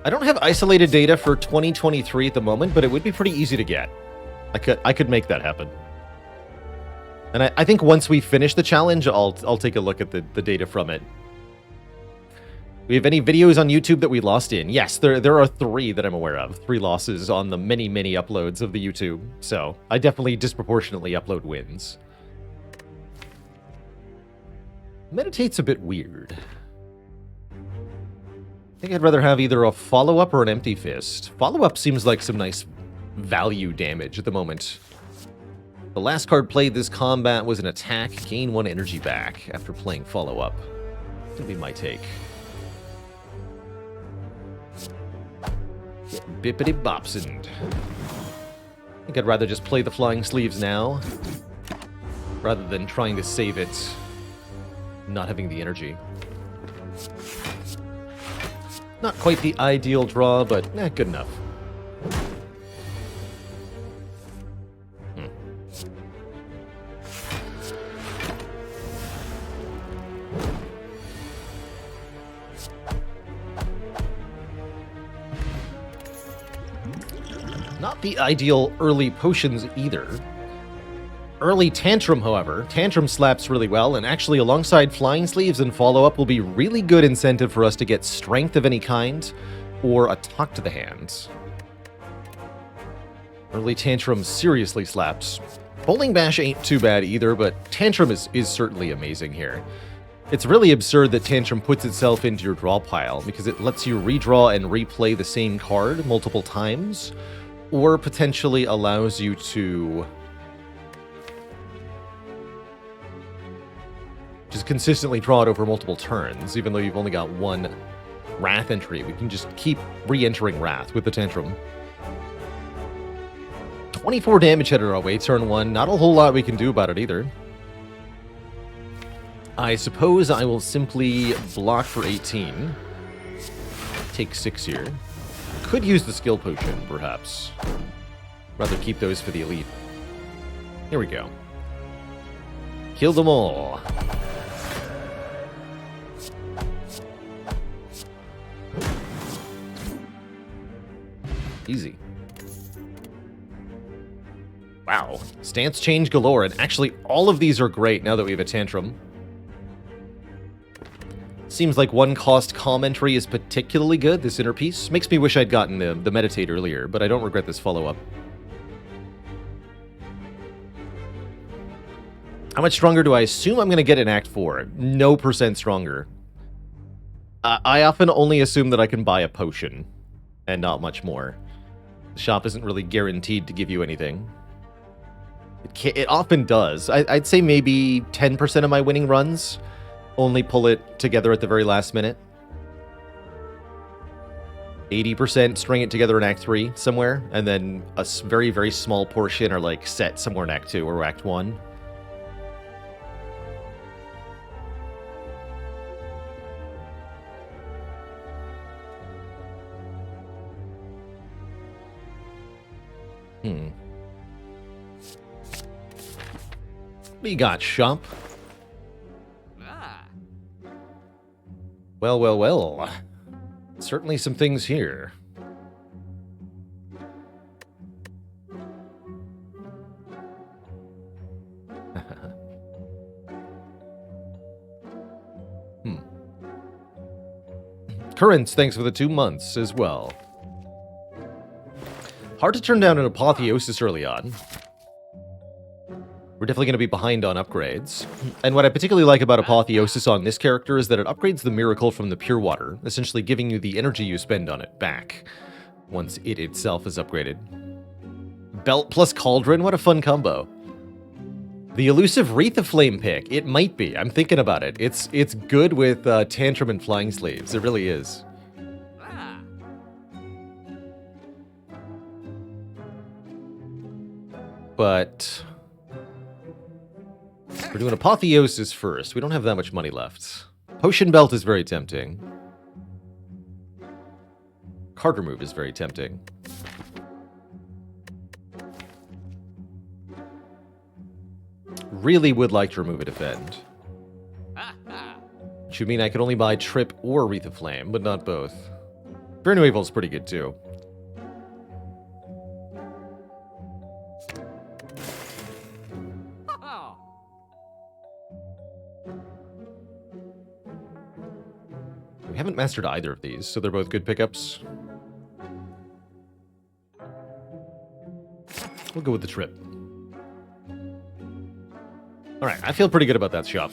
I don't have isolated data for 2023 at the moment, but it would be pretty easy to get. I could make that happen. And I think once we finish the challenge, I'll take a look at the data from it. We have any videos on YouTube that we lost in? Yes, there are 3 that I'm aware of. 3 losses on the many, many uploads of the YouTube. So I definitely disproportionately upload wins. Meditate's a bit weird. I think I'd rather have either a follow-up or an empty fist. Follow-up seems like some nice value damage at the moment. The last card played this combat was an attack, gain 1 energy back after playing follow-up. That's gonna be my take. Bippity bopsend. I think I'd rather just play the Flying Sleeves now, rather than trying to save it, not having the energy. Not quite the ideal draw, but good enough. Not the ideal early potions either. Early Tantrum, however. Tantrum slaps really well, and actually alongside Flying Sleeves and Follow-Up will be really good incentive for us to get strength of any kind, or a Talk to the Hand. Early Tantrum seriously slaps. Bowling Bash ain't too bad either, but Tantrum is certainly amazing here. It's really absurd that Tantrum puts itself into your draw pile, because it lets you redraw and replay the same card multiple times, or potentially allows you to Just consistently draw it over multiple turns, even though you've only got one Wrath entry. We can just keep re-entering Wrath with the Tantrum. 24 damage headed our way, turn 1. Not a whole lot we can do about it either. I suppose I will simply block for 18. Take 6 here. Could use the skill potion, perhaps. Rather keep those for the elite. Here we go. Kill them all. Easy. Wow. Stance change galore, and actually all of these are great now that we have a Tantrum. Seems like one cost calm entry is particularly good, this inner piece. Makes me wish I'd gotten the meditate earlier, but I don't regret this follow-up. How much stronger do I assume I'm going to get in Act 4? No % stronger. I often only assume that I can buy a potion, and not much more. The shop isn't really guaranteed to give you anything. It often does. I'd say maybe 10% of my winning runs only pull it together at the very last minute. 80% string it together in Act 3 somewhere, and then a very, very small portion are like set somewhere in Act 2 or Act 1. We got shop. Well, well, well. Certainly some things here. Currents, thanks for the 2 months as well. Hard to turn down an Apotheosis early on. We're definitely going to be behind on upgrades. And what I particularly like about Apotheosis on this character is that it upgrades the Miracle from the Pure Water, essentially giving you the energy you spend on it back, once it itself is upgraded. Belt plus Cauldron, what a fun combo. The elusive Wreath of Flame pick, it might be, I'm thinking about it. It's good with Tantrum and Flying Sleeves, it really is. But we're doing Apotheosis first. We don't have that much money left. Potion Belt is very tempting. Card Remove is very tempting. Really would like to remove a Defend. Which would mean I could only buy Trip or Wreath of Flame, but not both. Burn Evil is pretty good too. We haven't mastered either of these, so they're both good pickups. We'll go with the Trip. Alright, I feel pretty good about that shop.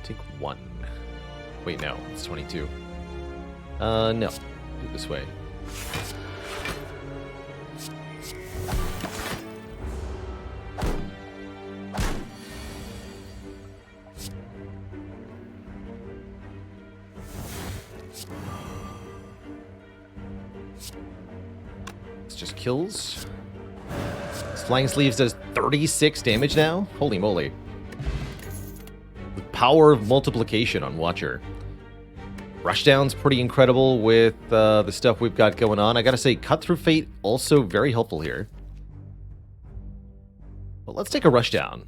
Take 1. Wait, no, it's 22. No. Do it this way. This just kills. This Flying Sleeves does 36 damage now? Holy moly. The power of multiplication on Watcher. Rushdown's pretty incredible with the stuff we've got going on. I gotta say, Cut Through Fate also very helpful here. But let's take a Rushdown.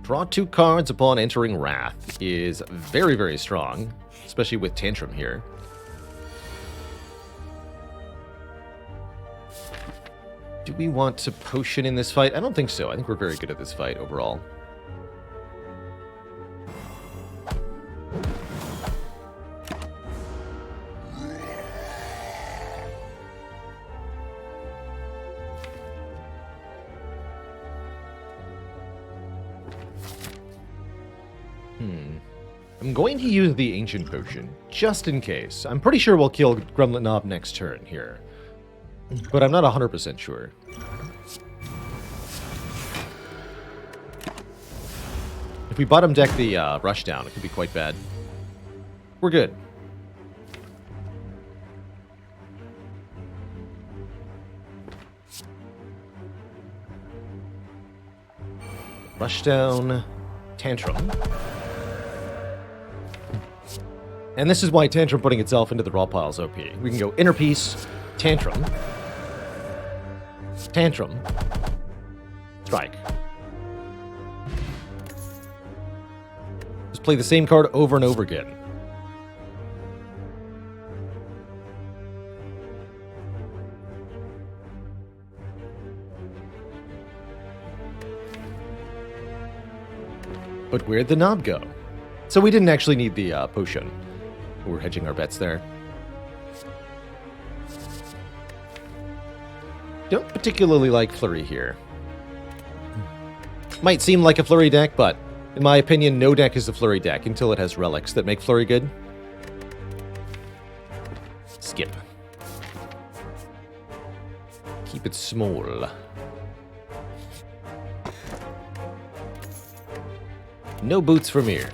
Draw 2 cards upon entering Wrath is very, very strong, especially with Tantrum here. Do we want to potion in this fight? I don't think so. I think we're very good at this fight overall. I'm going to use the Ancient Potion, just in case. I'm pretty sure we'll kill Gremlin Knob next turn here. But I'm not 100% sure. If we bottom deck the Rushdown, it could be quite bad. We're good. Rushdown, Tantrum. And this is why Tantrum putting itself into the draw pile is OP. We can go Inner Peace, Tantrum, Tantrum, Strike. Just play the same card over and over again. But where'd the knob go? So we didn't actually need the potion. We're hedging our bets there. Don't particularly like Flurry here. Might seem like a Flurry deck, but in my opinion, no deck is a Flurry deck until it has relics that make Flurry good. Skip. Keep it small. No boots from here.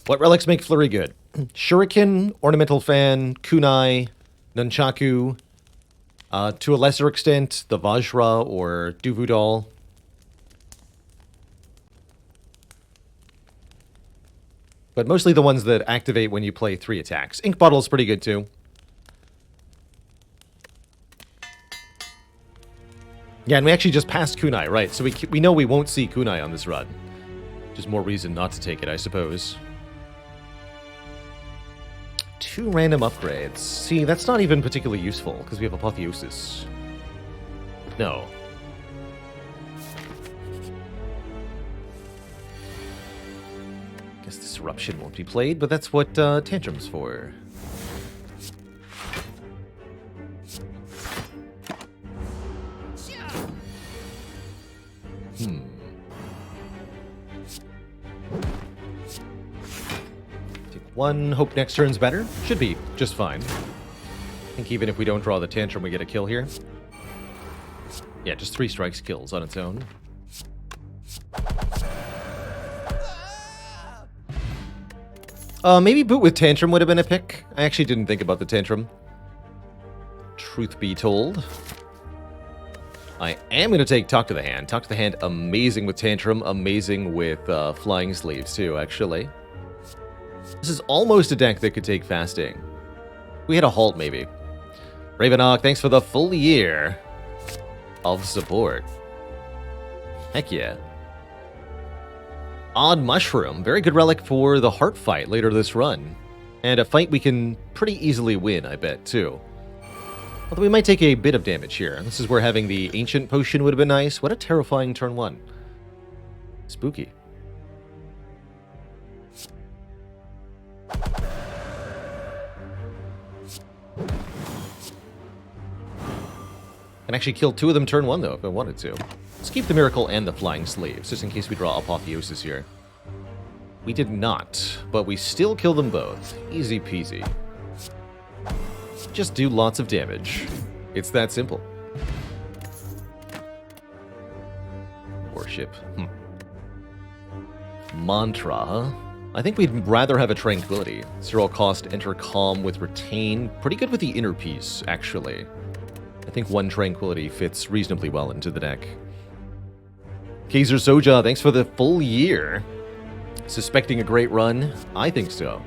What relics make Flurry good? Shuriken, Ornamental Fan, Kunai, Nunchaku, to a lesser extent, the Vajra or Duvudal. But mostly the ones that activate when you play 3 attacks. Ink Bottle is pretty good too. Yeah, and we actually just passed Kunai, right? So we know we won't see Kunai on this run. Just more reason not to take it, I suppose. 2 random upgrades. See, that's not even particularly useful, because we have Apotheosis. No. Guess Disruption won't be played, but that's what Tantrum's for. One, hope next turn's better. Should be just fine. I think even if we don't draw the Tantrum, we get a kill here. Yeah, just 3 strikes kills on its own. Maybe Boot with Tantrum would have been a pick. I actually didn't think about the Tantrum. Truth be told. I am going to take Talk to the Hand. Talk to the Hand, amazing with Tantrum, amazing with Flying Sleeves too, actually. This is almost a deck that could take Fasting. We had a halt, maybe. Ravenhawk, thanks for the full year of support. Heck yeah. Odd Mushroom, very good relic for the Heart fight later this run. And a fight we can pretty easily win, I bet, too. Although we might take a bit of damage here. This is where having the Ancient Potion would have been nice. What a terrifying turn 1. Spooky. Can actually kill 2 of them turn 1, though, if I wanted to. Let's keep the Miracle and the Flying Sleeves, just in case we draw Apotheosis here. We did not, but we still kill them both. Easy peasy. Just do lots of damage. It's that simple. Worship. Mantra, huh? I think we'd rather have a Tranquility. 0 cost, enter Calm with Retain. Pretty good with the Inner Peace, actually. I think 1 Tranquility fits reasonably well into the deck. Kaiser Soja, thanks for the full year. Suspecting a great run? I think so.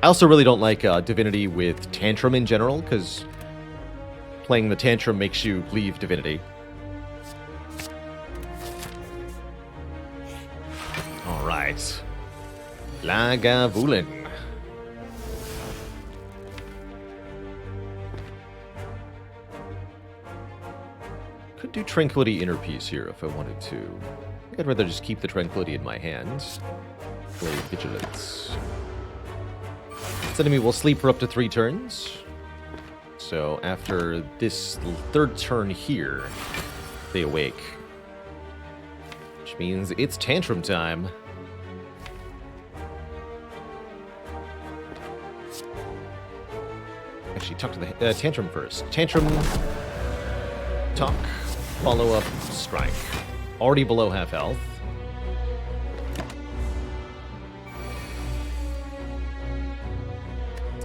I also really don't like Divinity with Tantrum in general, because playing the Tantrum makes you leave Divinity. Alright. Lagavulin. Could do Tranquility Inner Peace here if I wanted to. I think I'd rather just keep the Tranquility in my hands. Play Vigilance. This enemy will sleep for up to 3 turns. So after this 3rd turn here, they awake. which means it's tantrum time. Actually, talk to the tantrum first. Tantrum, talk, follow up, strike. Already below half health.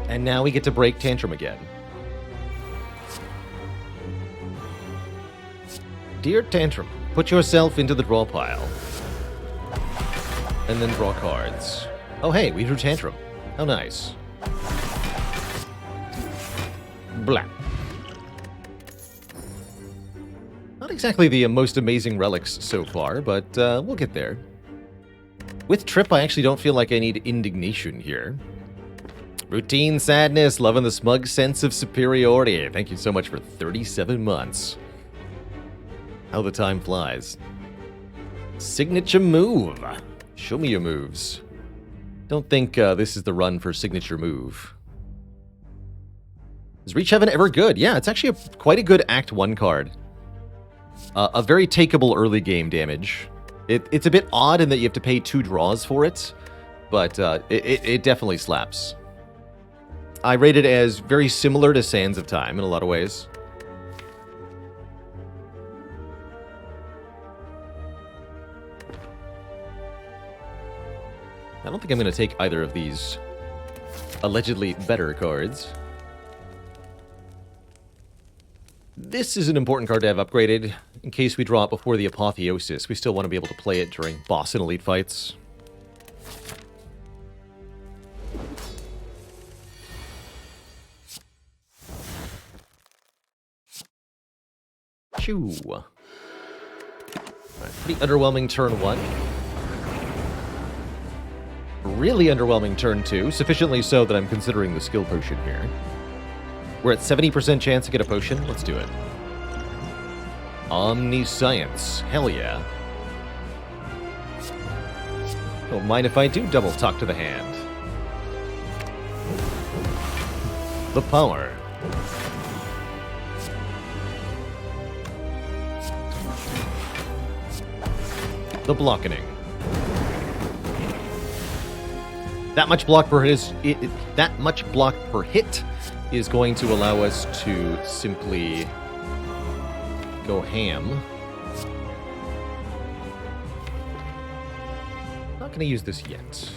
And now we get to break tantrum again. Dear Tantrum, put yourself into the draw pile. And then draw cards. Oh hey, we drew Tantrum. How nice. Blah. Not exactly the most amazing relics so far, but we'll get there. With Trip, I actually don't feel like I need Indignation here. Routine Sadness, loving the smug sense of superiority. Thank you so much for 37 months. How the time flies. Signature move. Show me your moves. Don't think this is the run for signature move. Is Reach Heaven ever good? Yeah, it's actually quite a good Act 1 card. A very takeable early game damage. It's a bit odd in that you have to pay 2 draws for it, but it definitely slaps. I rate it as very similar to Sands of Time in a lot of ways. I don't think I'm going to take either of these allegedly better cards. This is an important card to have upgraded. In case we draw it before the Apotheosis, we still want to be able to play it during boss and elite fights. Choo. Right, pretty underwhelming turn 1. Really underwhelming turn 2, sufficiently so that I'm considering the skill potion here. We're at 70% chance to get a potion. Let's do it. Omniscience. Hell yeah. Don't mind if I do double talk to the hand. The power. The blockening. That much block per hit that much block per hit is going to allow us to simply go ham. Not going to use this yet.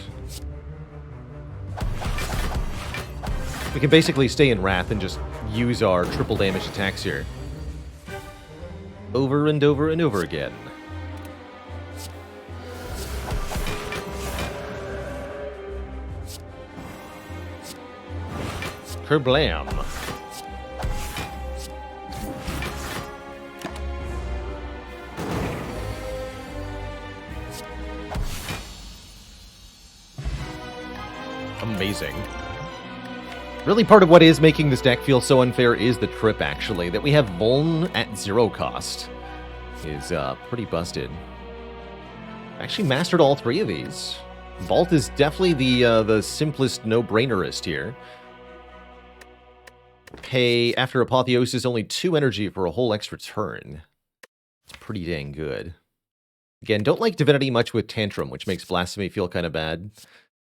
We can basically stay in Wrath and just use our triple damage attacks here. Over and over and over again. Kerblam. Amazing. Really, part of what is making this deck feel so unfair is the Trip, actually. That we have Vuln at 0 cost is pretty busted. Actually mastered all 3 of these. Vault is definitely the simplest no-brainerist here. Pay, after Apotheosis, only 2 energy for a whole extra turn. It's pretty dang good. Again, don't like Divinity much with Tantrum, which makes Blasphemy feel kind of bad.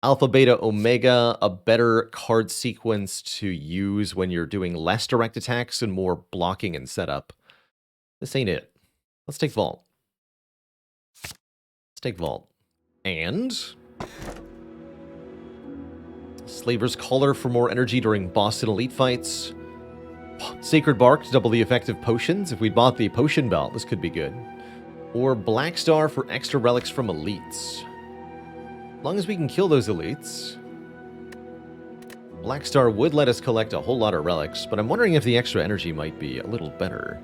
Alpha, Beta, Omega, a better card sequence to use when you're doing less direct attacks and more blocking and setup. This ain't it. Let's take Vault. Let's take Vault. And Slaver's Collar for more energy during boss and elite fights. Sacred Bark to double the effect of potions. If we bought the potion belt, this could be good. Or Black Star for extra relics from elites. As long as we can kill those elites. Black Star would let us collect a whole lot of relics, but I'm wondering if the extra energy might be a little better.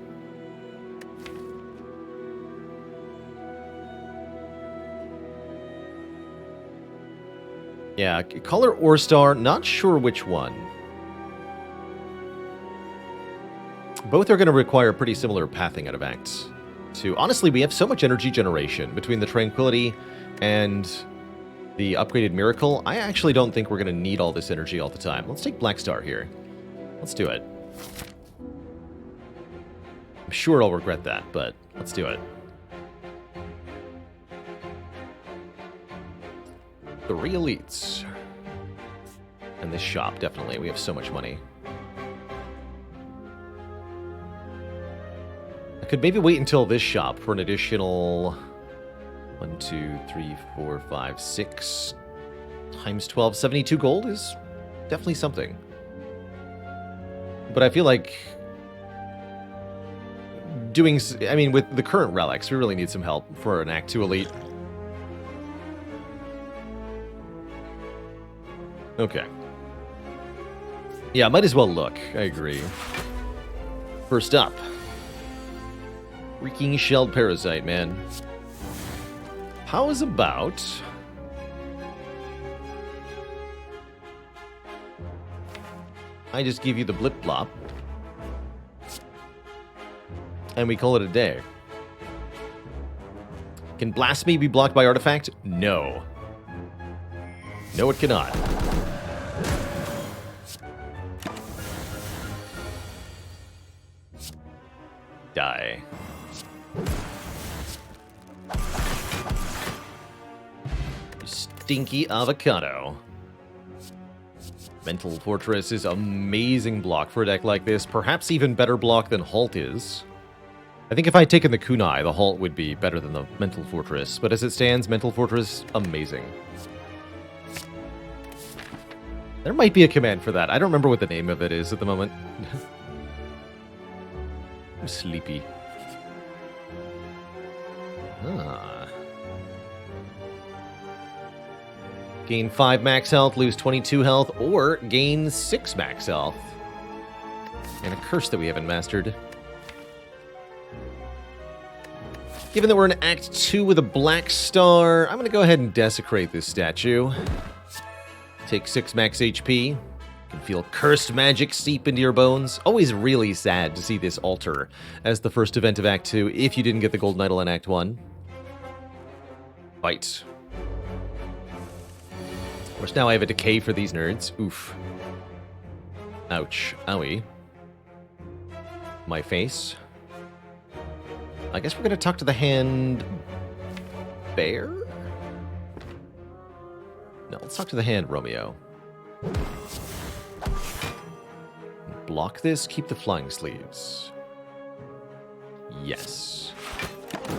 Yeah, Color or Star, not sure which one. Both are going to require pretty similar pathing out of Act 2. Honestly, we have so much energy generation between the Tranquility and the upgraded Miracle. I actually don't think we're going to need all this energy all the time. Let's take Black Star here. Let's do it. I'm sure I'll regret that, but let's do it. 3 elites. And this shop, definitely. We have so much money. I could maybe wait until this shop for an additional 1, 2, 3, 4, 5, 6 times 12. 72 gold is definitely something. But I feel like doing... I mean, with the current relics, we really need some help for an Act 2 elite. Okay. Yeah, might as well look. I agree. First up. Freaking shelled parasite, man. How is about... I just give you the blip blop. And we call it a day. Can Blasphemy be blocked by Artifact? No. No, it cannot. Die. You stinky avocado. Mental Fortress is amazing block for a deck like this. Perhaps even better block than Halt is. I think if I had taken the Kunai, the Halt would be better than the Mental Fortress. But as it stands, Mental Fortress, amazing. There might be a command for that. I don't remember what the name of it is at the moment. I'm sleepy. Ah. Gain 5 max health, lose 22 health, or gain 6 max health. And a curse that we haven't mastered. Given that we're in Act 2 with a black star, I'm going to go ahead and desecrate this statue. Take 6 max HP. You can feel cursed magic seep into your bones. Always really sad to see this altar as the first event of Act 2 if you didn't get the Golden Idol in Act 1. Fight. Of course, now I have a decay for these nerds. Oof. Ouch. Owie. My face. I guess we're going to talk to the hand... Bear? No, let's talk to the hand Romeo. Block this, keep the flying sleeves. Yes.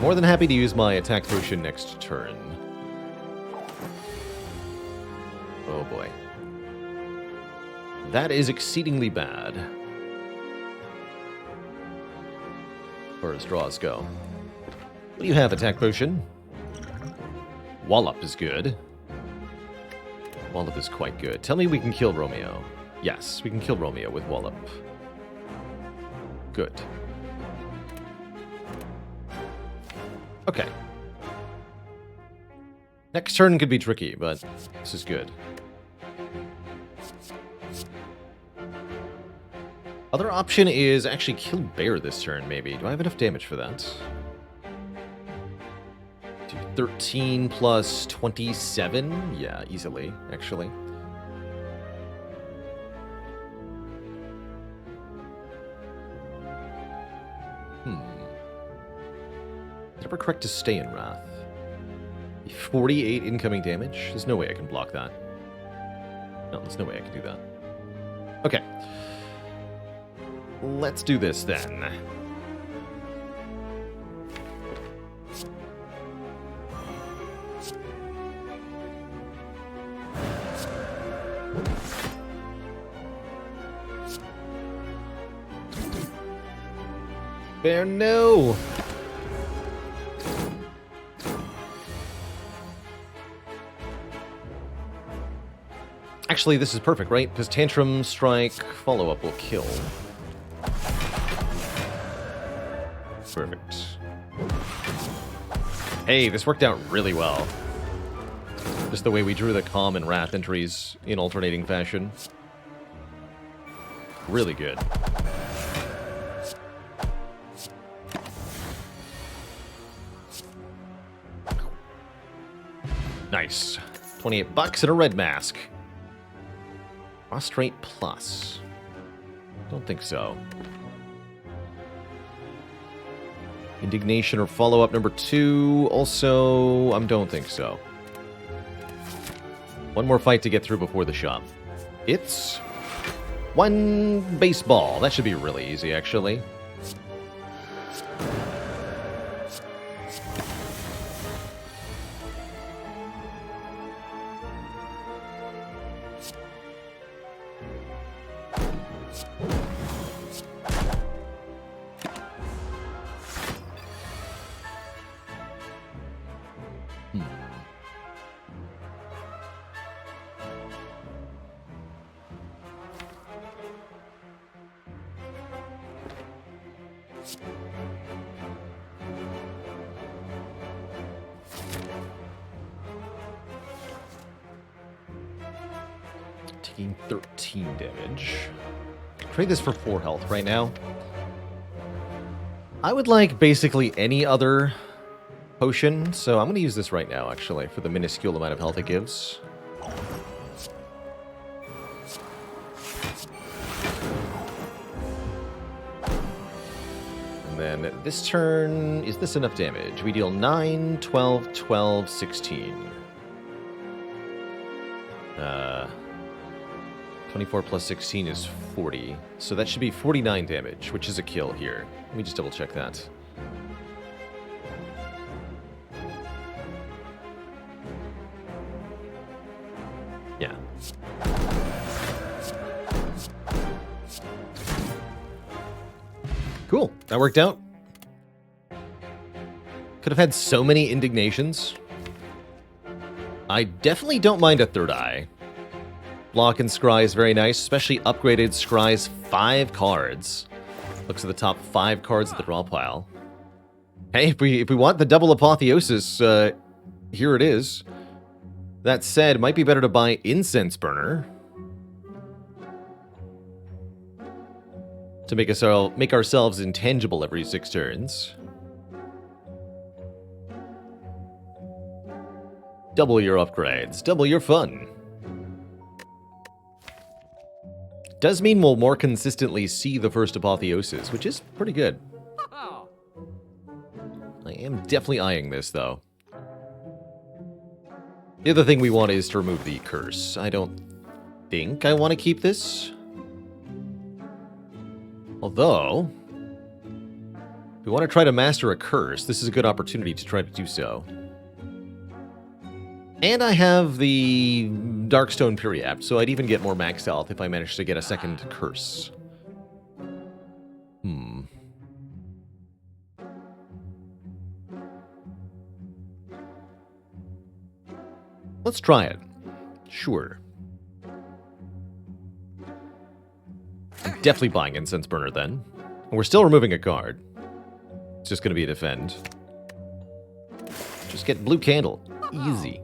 More than happy to use my attack potion next turn. Oh boy. That is exceedingly bad. As far as draws go. What do you have, attack potion? Wallop is good. Wallop is quite good. Tell me we can kill Romeo. Yes, we can kill Romeo with Wallop. Good. Okay. Next turn could be tricky, but this is good. Other option is actually kill Bear this turn, maybe. Do I have enough damage for that? 13 plus 27? Yeah, easily, actually. Never correct to stay in Wrath. 48 incoming damage? There's no way I can block that. No, there's no way I can do that. Okay. Let's do this then. Bear, no! Actually, this is perfect, right? Because Tantrum, Strike, Follow-Up will kill. Perfect. Hey, this worked out really well. Just the way we drew the Calm and Wrath entries in alternating fashion. Really good. Nice. 28 bucks and a red mask. Prostrate plus. Don't think so. Indignation or follow-up number 2. Also, I don't think so. One more fight to get through before the shop. It's one baseball. That should be really easy, actually. Taking 13 damage. Trade this for 4 health right now. I would like basically any other potion, so I'm going to use this right now, actually, for the minuscule amount of health it gives. And then this turn, is this enough damage? We deal 9, 12, 12, 16. 24 plus 16 is 40. So that should be 49 damage, which is a kill here. Let me just double check that. Yeah. Cool. That worked out. Could have had so many indignations. I definitely don't mind a third eye. Block and Scry is very nice, especially upgraded Scry's 5 cards. Looks at the top 5 cards of the draw pile. Hey, if we want the double apotheosis, here it is. That said, might be better to buy Incense Burner to make ourselves intangible every 6 turns. Double your upgrades, double your fun. Does mean we'll more consistently see the first apotheosis, which is pretty good. I am definitely eyeing this, though. The other thing we want is to remove the curse. I don't think I want to keep this. Although, if we want to try to master a curse, this is a good opportunity to try to do so. And I have the Darkstone Periapt, so I'd even get more max health if I managed to get a second curse. Let's try it. Sure. I'm definitely buying Incense Burner then. And we're still removing a card. It's just going to be a defend. Just get Blue Candle. Easy.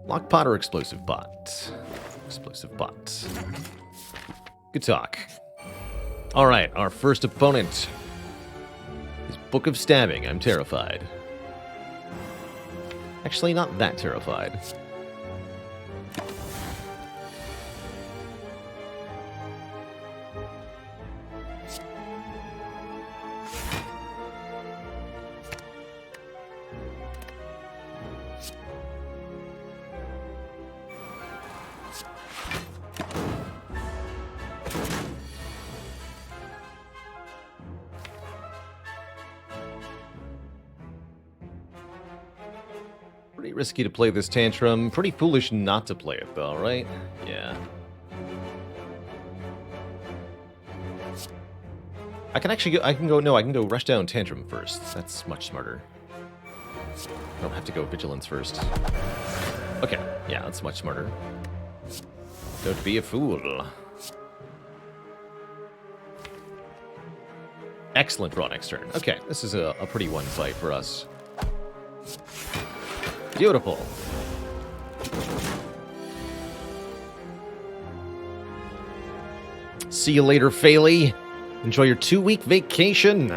Lock Pot or Explosive Pot? Explosive Pot. Good talk. Alright, our first opponent is Book of Stabbing. I'm terrified. Actually, not that terrified. Pretty risky to play this tantrum. Pretty foolish not to play it, though, right? Yeah. I can actually go... I can go Rush Down Tantrum first. That's much smarter. I don't have to go Vigilance first. Okay, yeah, that's much smarter. Don't be a fool. Excellent draw next turn. Okay, this is a pretty one fight for us. Beautiful. See you later, Phaley. Enjoy your 2-week vacation.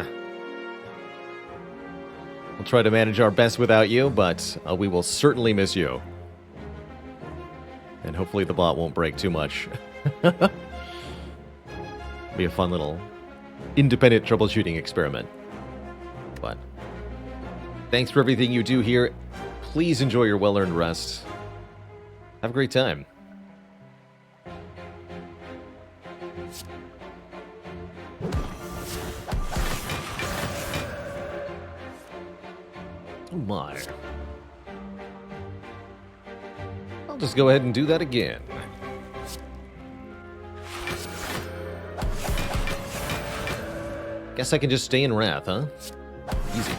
We'll try to manage our best without you, but we will certainly miss you. And hopefully the bot won't break too much. Be a fun little independent troubleshooting experiment. But thanks for everything you do here. Please enjoy your well-earned rest. Have a great time. Oh my. I'll just go ahead and do that again. Guess I can just stay in Wrath, huh? Easy.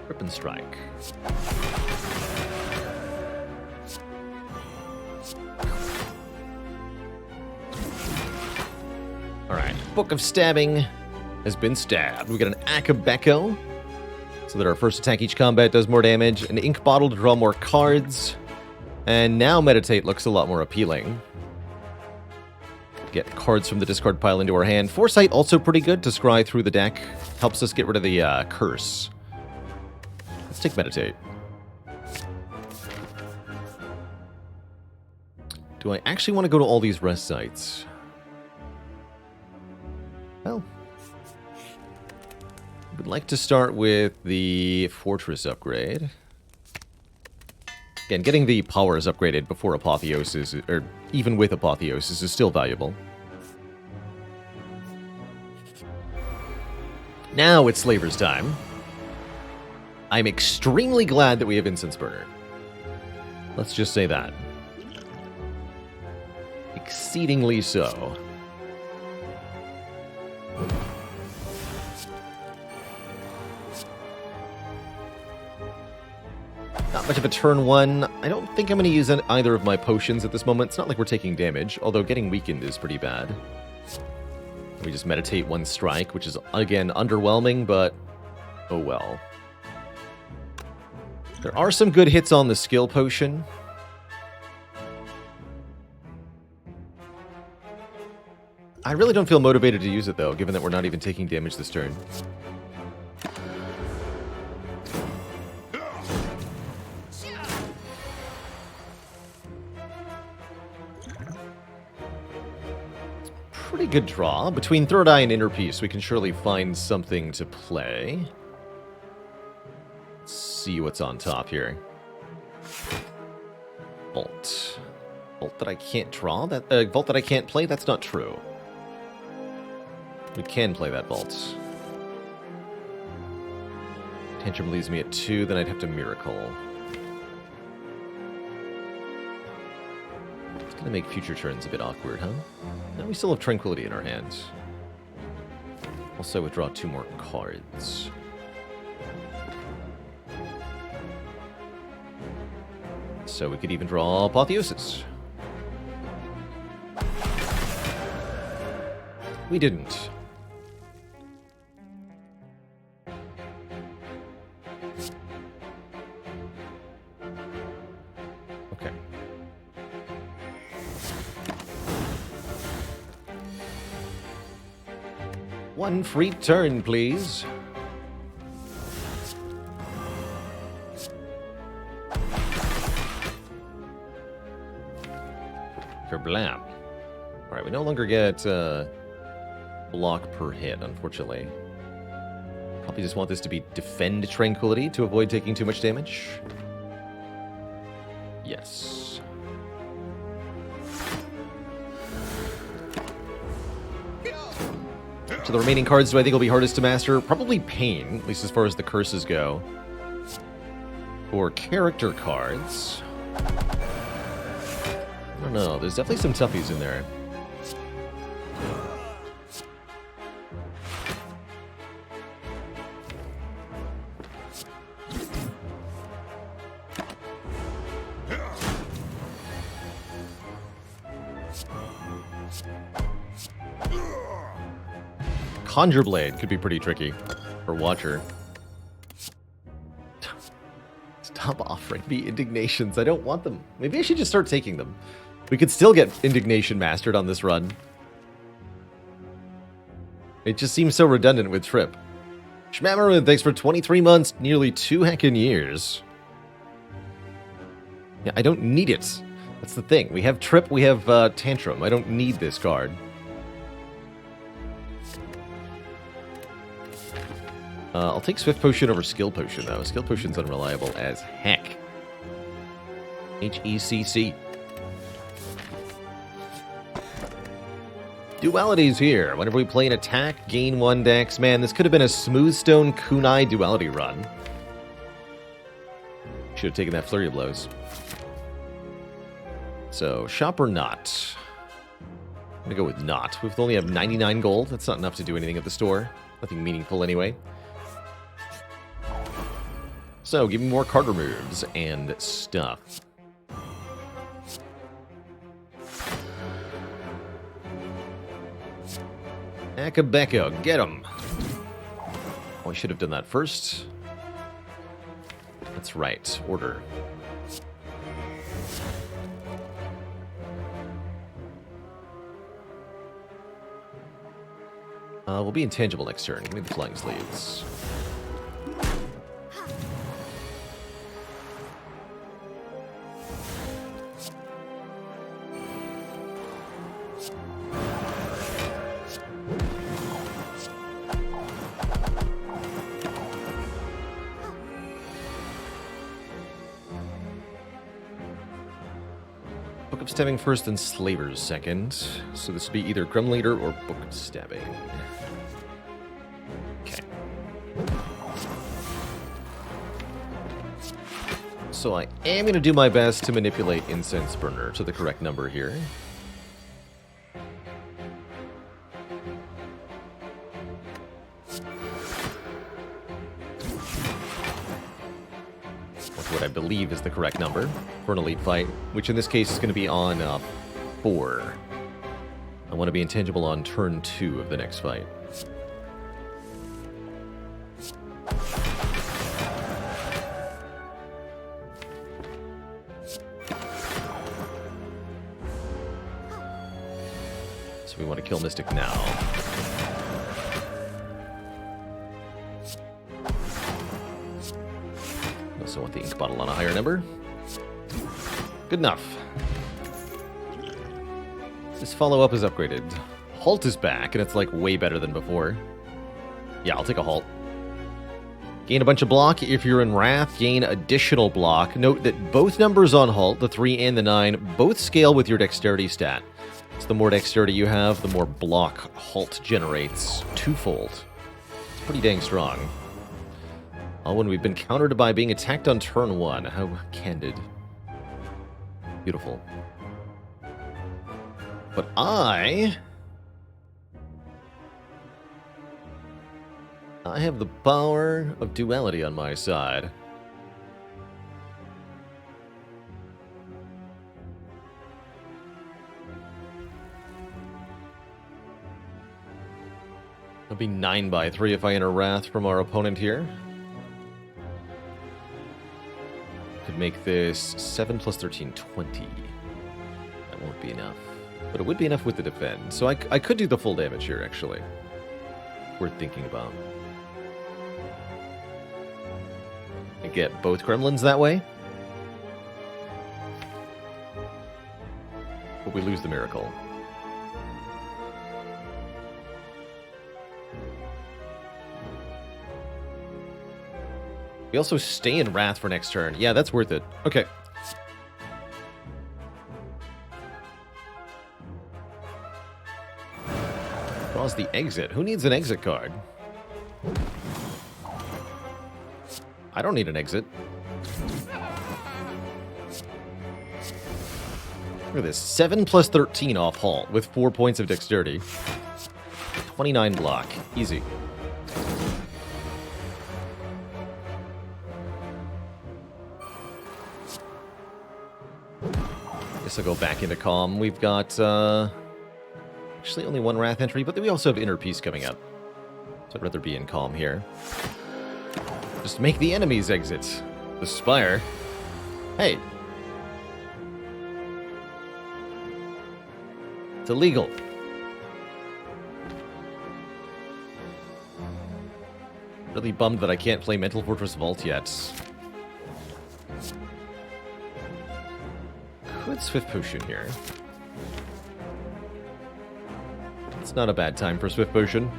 Trip and strike. Alright, Book of Stabbing has been stabbed. We got an Akabeko, so that our first attack each combat does more damage. An Ink Bottle to draw more cards. And now Meditate looks a lot more appealing. Get cards from the discard pile into our hand. Foresight also pretty good to scry through the deck. Helps us get rid of the curse. Let's take Meditate. Do I actually want to go to all these rest sites? Well, I would like to start with the Fortress upgrade. Again, getting the powers upgraded before Apotheosis, or even with Apotheosis, is still valuable. Now it's Slaver's time. I'm extremely glad that we have Incense Burner. Let's just say that. Exceedingly so. Not much of a turn one. I don't think I'm going to use either of my potions at this moment. It's not like we're taking damage, although getting weakened is pretty bad. We just meditate one strike, which is, again, underwhelming, but oh well. There are some good hits on the skill potion. I really don't feel motivated to use it, though, given that we're not even taking damage this turn. Pretty good draw. Between Third Eye and Inner Peace, we can surely find something to play. Let's see what's on top here. Vault. Vault that I can't draw? Vault that I can't play? That's not true. We can play that Vault. Tantrum leaves me at 2, then I'd have to Miracle. It's gonna make future turns a bit awkward, huh? Now we still have Tranquility in our hands. Also withdraw 2 more cards. So we could even draw Apotheosis. We didn't. Okay. One free turn, please. Kerblam. Alright, we no longer get block per hit, unfortunately. Probably just want this to be Defend Tranquility to avoid taking too much damage. Yes. So the remaining cards do I think will be hardest to master? Probably Pain, at least as far as the curses go. For character cards, I don't know, there's definitely some toughies in there. Conjure Blade could be pretty tricky for Watcher. Stop offering me Indignations. I don't want them. Maybe I should just start taking them. We could still get Indignation mastered on this run. It just seems so redundant with Trip. Shmamaru, thanks for 23 months, nearly 2 heckin' years. Yeah, I don't need it. That's the thing. We have Trip, we have Tantrum. I don't need this card. I'll take Swift Potion over Skill Potion, though. Skill Potion's unreliable as heck. HECC. Duality's here. Whenever we play an attack, gain 1 dex. Man, this could have been a Smoothstone Kunai Duality run. Should have taken that Flurry of Blows. So, shop or not? I'm going to go with not. We only have 99 gold. That's not enough to do anything at the store. Nothing meaningful anyway. So, give me more card removes and stuff. Akabeko, get him! Oh, I should have done that first. That's right, order. We'll be intangible next turn. Give me the Flying Sleeves. Book of Stabbing first and Slavers second. So this would be either Grim Leader or Book of Stabbing. Okay. So I am going to do my best to manipulate Incense Burner to the correct number here. What I believe is the correct number for an elite fight, which in this case is going to be on 4. I want to be intangible on turn 2 of the next fight. So we want to kill Mystic now. Also want the ink bottle on a higher number. Good enough. This follow-up is upgraded. Halt is back, and it's like way better than before. Yeah, I'll take a halt. Gain a bunch of block. If you're in Wrath, gain additional block. Note that both numbers on halt, the 3 and the 9, both scale with your dexterity stat. So the more dexterity you have, the more block halt generates twofold. It's pretty dang strong. All when we've been countered by being attacked on turn 1. How candid. Beautiful. But I have the power of duality on my side. It'll be 9 by 3 if I enter Wrath from our opponent here. Could make this 7 plus 13, 20. That won't be enough. But it would be enough with the defend. So I could do the full damage here, actually. Worth thinking about. I get both gremlins that way. But we lose the miracle. We also stay in Wrath for next turn. Yeah, that's worth it. Okay. Draws the exit. Who needs an exit card? I don't need an exit. Look at this. 7 plus 13 off halt with 4 points of dexterity. 29 block. Easy. Guess I'll go back into Calm. We've got, actually only 1 Wrath entry, but then we also have Inner Peace coming up. So I'd rather be in Calm here. Just make the enemies exit. The Spire. Hey. It's illegal. Really bummed that I can't play Mental Fortress Vault yet. could Swift Potion here. It's not a bad time for Swift Potion.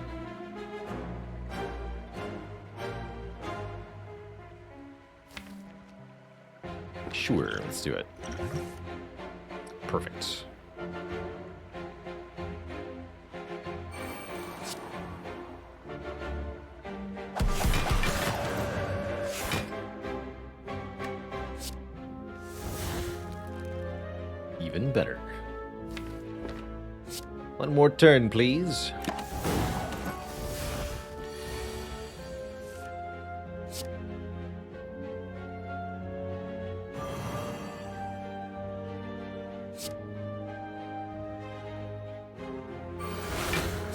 Sure, let's do it. Perfect. Even better. One more turn, please.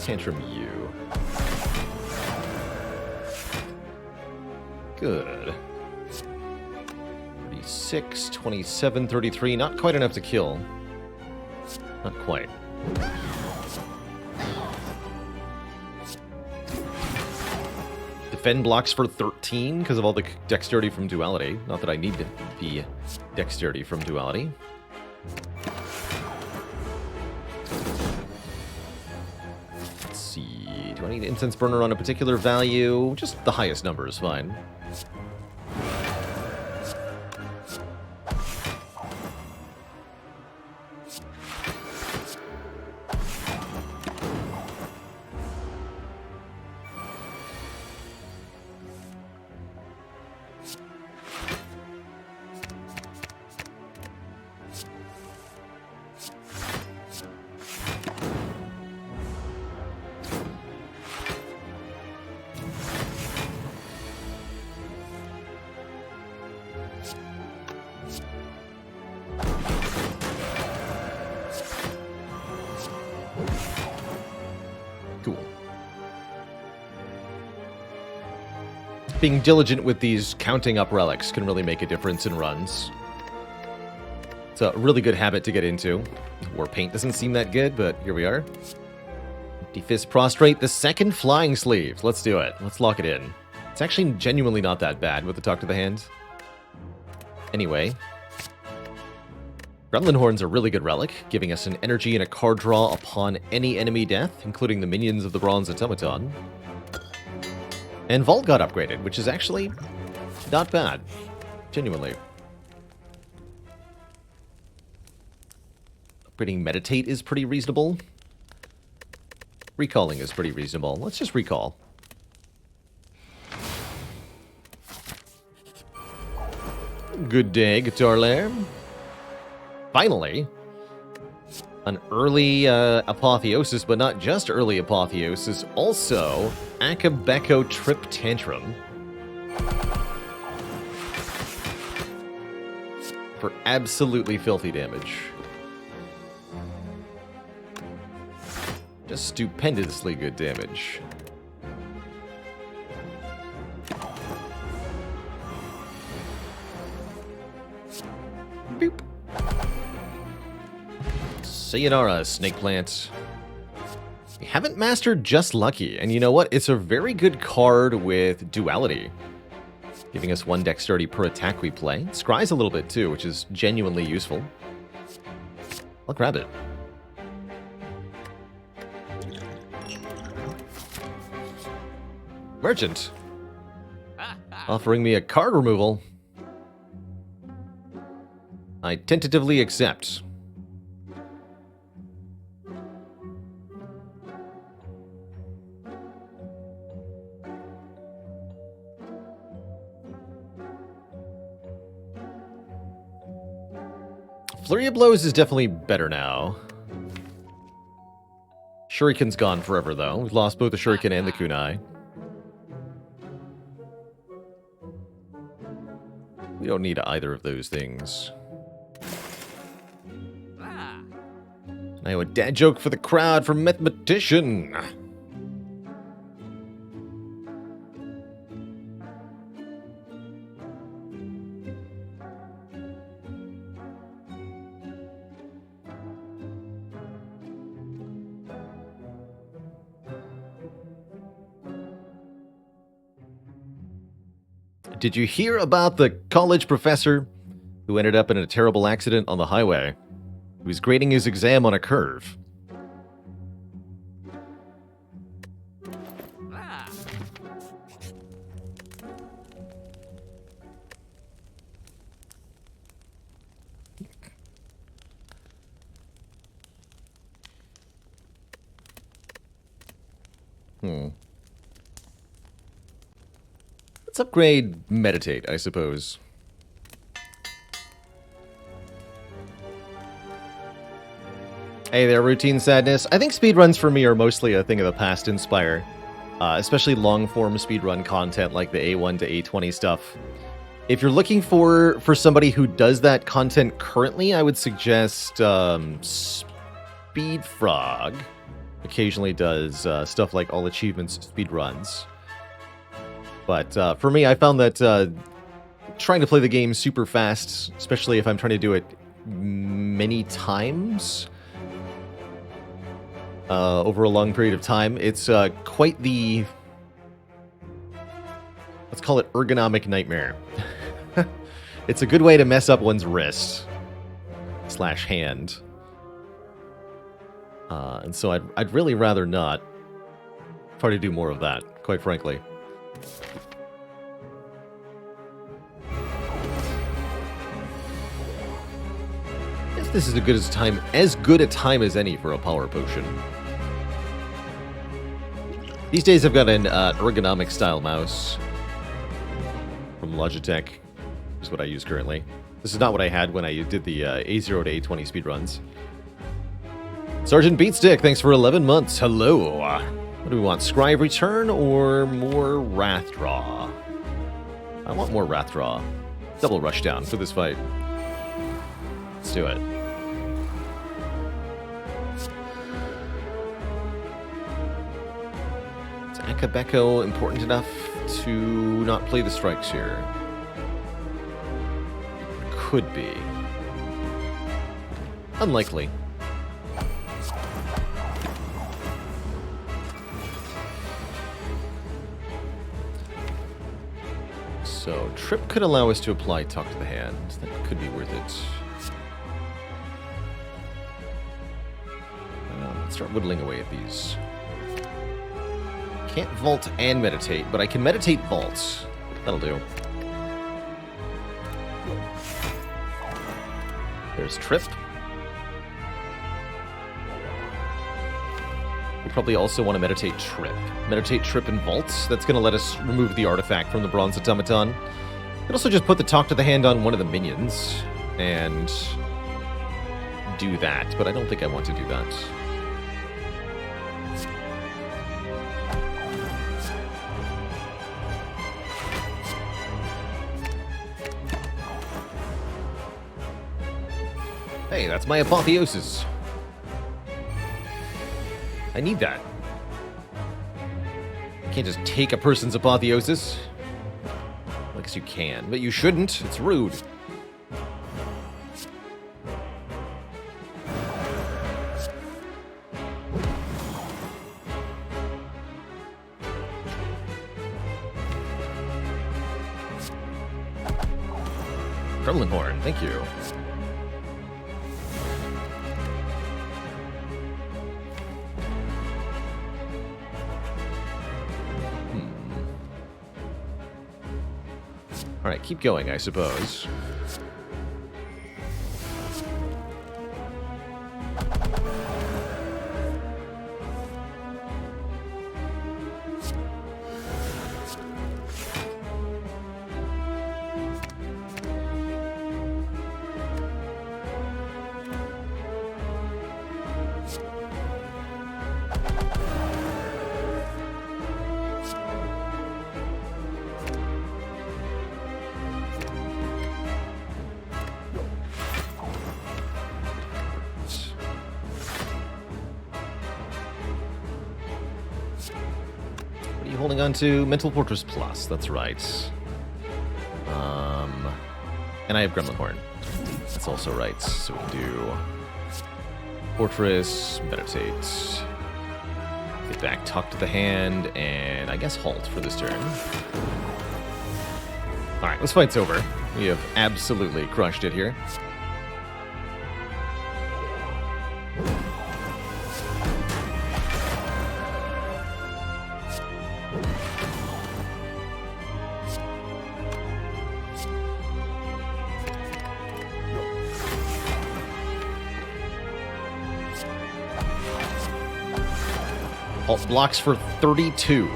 Tantrum U. Good. 36, 27, 33. Not quite enough to kill. Not quite. Defend blocks for 13 because of all the dexterity from duality. Not that I need the dexterity from duality. Let's see. Do I need incense burner on a particular value? Just the highest number is fine. Cool. Being diligent with these counting up relics can really make a difference in runs. It's a really good habit to get into. War Paint doesn't seem that good, but here we are. Empty Fist Prostrate, the second Flying Sleeve. Let's do it. Let's lock it in. It's actually genuinely not that bad with the Talk to the Hand. Anyway. Gremlin Horn's a really good relic, giving us an energy and a card draw upon any enemy death, including the minions of the Bronze Automaton. And Vault got upgraded, which is actually not bad. Genuinely. Upgrading Meditate is pretty reasonable. Recalling is pretty reasonable. Let's just recall. Good day, Guitar Lair. Finally, an early Apotheosis, but not just early Apotheosis, also Akabeko Trip Tantrum. For absolutely filthy damage. Just stupendously good damage. Boop. Sayonara, Snake Plant. We haven't mastered Just Lucky, and you know what? It's a very good card with Duality, giving us 1 dexterity per attack we play. Scry's a little bit too, which is genuinely useful. I'll grab it. Merchant. Offering me a card removal. I tentatively accept. Flurry of Blows is definitely better now. Shuriken's gone forever, though. We've lost both the Shuriken and the Kunai. We don't need either of those things. Now a dad joke for the crowd from Mathematician. Did you hear about the college professor who ended up in a terrible accident on the highway? He was grading his exam on a curve. Let's upgrade Meditate, I suppose. Hey there, Routine Sadness. I think speedruns for me are mostly a thing of the past in Spire. Especially long-form speedrun content like the A1 to A20 stuff. If you're looking for somebody who does that content currently, I would suggest Speedfrog. Occasionally does stuff like all achievements speedruns. But for me, I found that trying to play the game super fast, especially if I'm trying to do it many times over a long period of time, it's quite the, let's call it ergonomic nightmare. It's a good way to mess up one's wrist / hand. And so I'd really rather not try to do more of that, quite frankly. Guess this is as good a time as any for a power potion. These days I've got an ergonomic style mouse from Logitech, is what I use currently. This is not what I had when I did the A0 to A20 speedruns. Sergeant Beatstick, thanks for 11 months. Hello. What do we want? Scribe Return or more Wrath Draw? I want more Wrath Draw. Double Rushdown for this fight. Let's do it. Is Akabeko important enough to not play the strikes here? Could be. Unlikely. So, Trip could allow us to apply Talk to the Hand. That could be worth it. Let's start whittling away at these. Can't Vault and Meditate, but I can Meditate Vault. That'll do. There's Trip. We probably also want to Meditate Trip. Meditate Trip and Vault. That's going to let us remove the artifact from the Bronze Automaton. We could also just put the Talk to the Hand on one of the minions and do that, but I don't think I want to do that. Hey, that's my Apotheosis. I need that. You can't just take a person's Apotheosis. I guess you can, but you shouldn't. It's rude. Gremlin Horn, thank you. Alright, keep going, I suppose. Holding on to Mental Fortress Plus, that's right. And I have Gremlin Horn. That's also right. So we can do Fortress, Meditate, get back, Talk to the Hand, and I guess Halt for this turn. Alright, this fight's over. We have absolutely crushed it here. Blocks for 32.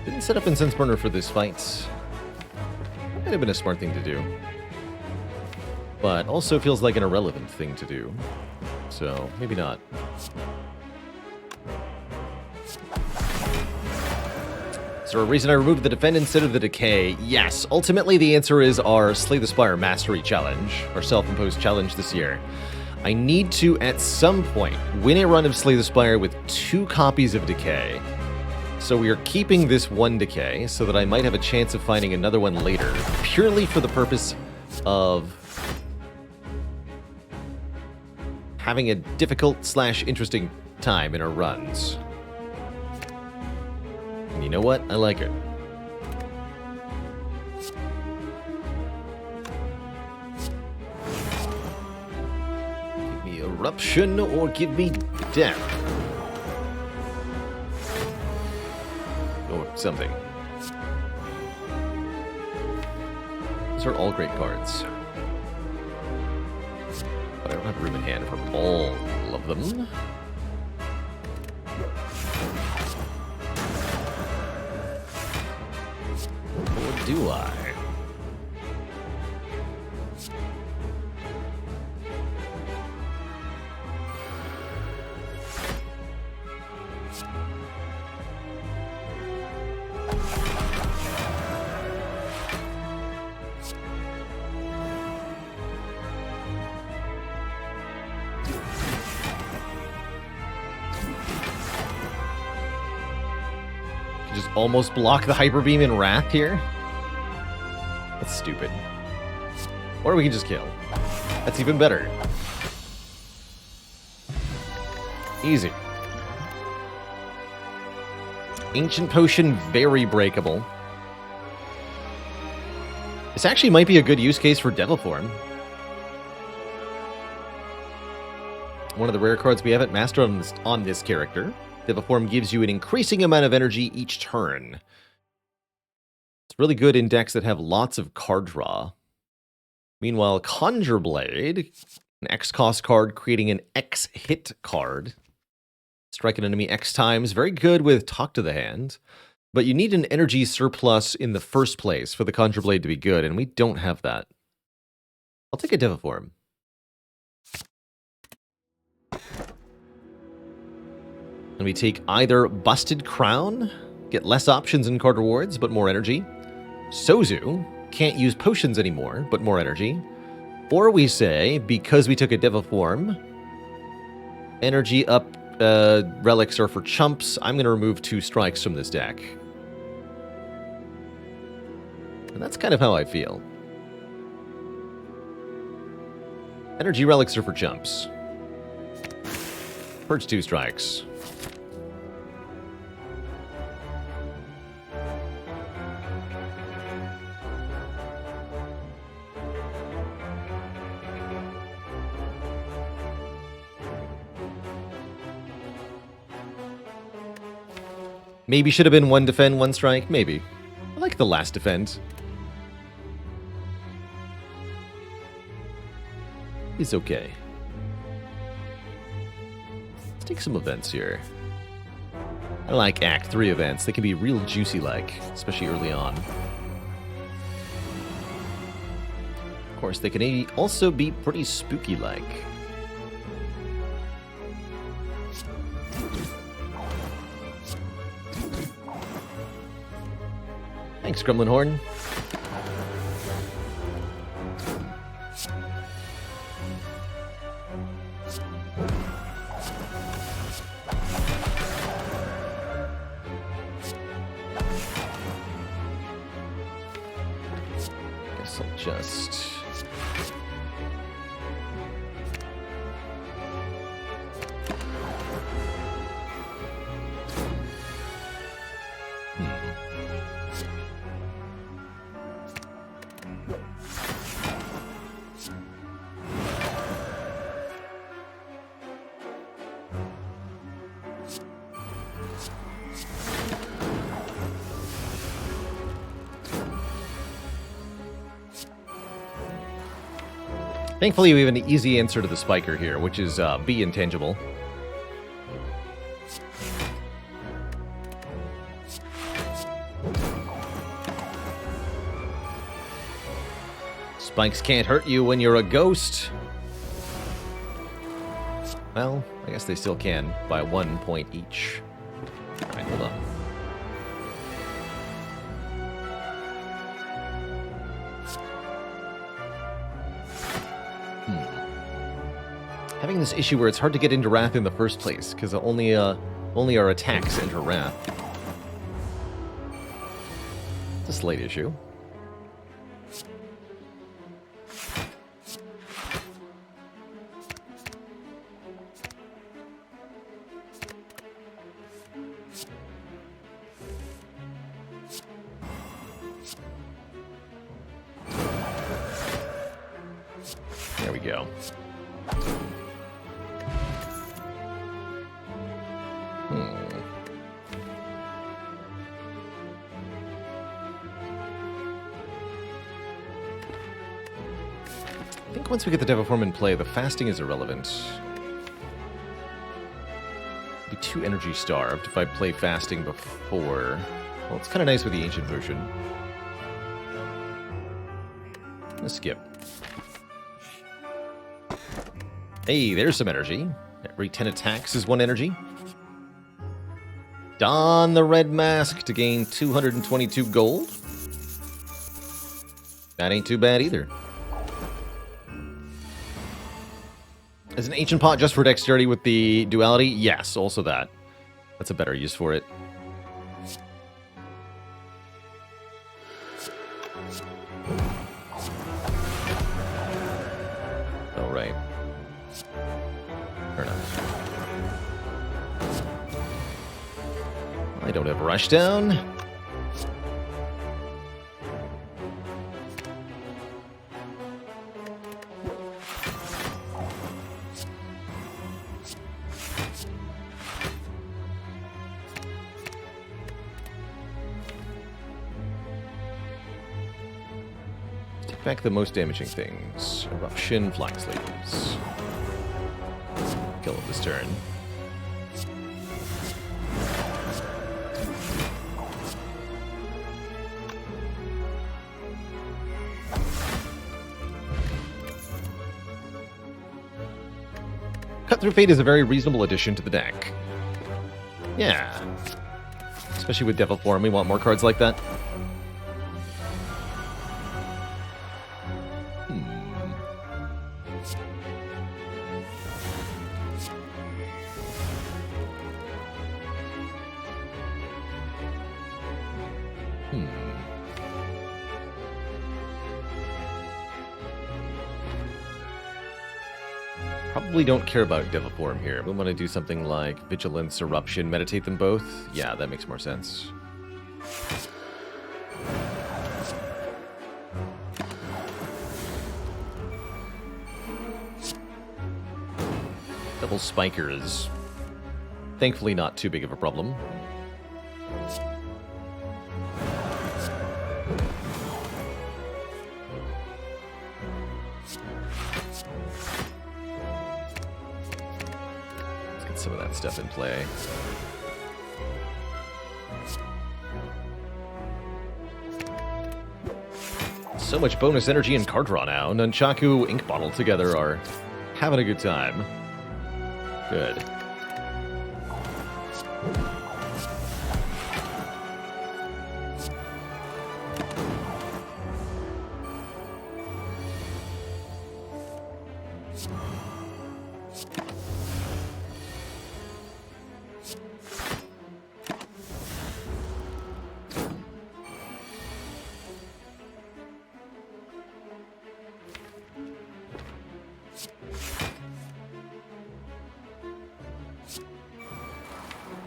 Didn't set up Incense Burner for this fight. Might have been a smart thing to do. But also feels like an irrelevant thing to do. So, maybe not. Is there a reason I removed the Defend instead of the Decay? Yes. Ultimately, the answer is our Slay the Spire Mastery Challenge, our self-imposed challenge this year. I need to, at some point, win a run of Slay the Spire with 2 copies of Decay. So we are keeping this 1 Decay, so that I might have a chance of finding another one later, purely for the purpose of having a difficult/interesting time in our runs. And you know what? I like it. Give me Eruption or give me Death. Or something. These are all great cards. But I don't have room in hand for all of them. Or do I? Just almost block the Hyper Beam in Wrath here? That's stupid. Or we can just kill. That's even better. Easy. Ancient Potion, very breakable. This actually might be a good use case for Devil Form. One of the rare cards we haven't mastered on this character. Devil Form gives you an increasing amount of energy each turn. It's really good in decks that have lots of card draw. Meanwhile, Conjure Blade, an X cost card creating an X hit card. Strike an enemy X times, very good with Talk to the Hand. But you need an energy surplus in the first place for the Conjure Blade to be good, and we don't have that. I'll take a Devil Form. And we take either Busted Crown, get less options in card rewards, but more energy. Sozu, can't use potions anymore, but more energy. Or we say, because we took a Devil Form, energy up relics are for chumps, I'm going to remove 2 strikes from this deck. And that's kind of how I feel. Energy relics are for chumps. Purge 2 strikes. Maybe should have been 1 defend, 1 strike. Maybe. I like the last defend. It's okay. Let's take some events here. I like Act 3 events. They can be real juicy-like, especially early on. Of course, they can also be pretty spooky-like. Thanks, Gremlin Horn. Guess I'll just... Thankfully, we have an easy answer to the spiker here, which is B, intangible. Spikes can't hurt you when you're a ghost. Well, I guess they still can, by 1 point each. Alright, hold on. Having this issue where it's hard to get into Wrath in the first place, because only our attacks enter Wrath. It's a slight issue. There we go. I think once we get the Deviform in play, the fasting is irrelevant. Be 2 energy starved if I play fasting before. Well, it's kind of nice with the ancient version. Let's skip. Hey, there's some energy. Every 10 attacks is 1 energy. Don the red mask to gain 222 gold. That ain't too bad either. Is an ancient pot just for dexterity with the duality? Yes, also that. That's a better use for it. Oh, right. Fair enough. I don't have rush down. Take back the most damaging things. Eruption, flying sleeves. Kill him this turn. Cut Through Fate is a very reasonable addition to the deck. Yeah. Especially with Devil Form, we want more cards like that. Probably don't care about Devil Form here. We want to do something like Vigilance, Eruption, meditate them both. Yeah, that makes more sense. Double Spiker is thankfully not too big of a problem. Some of that stuff in play. So much bonus energy and card draw now. Nunchaku, Ink Bottle together are having a good time. Good.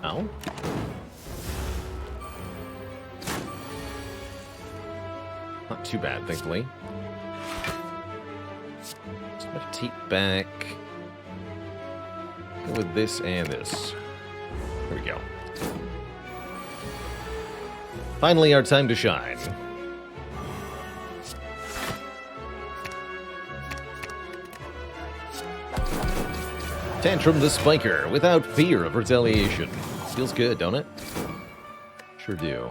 Oh. Not too bad, thankfully. Just meditate back. Go with this and this. There we go. Finally, our time to shine. Tantrum the Spiker, without fear of retaliation. Feels good, don't it? Sure do.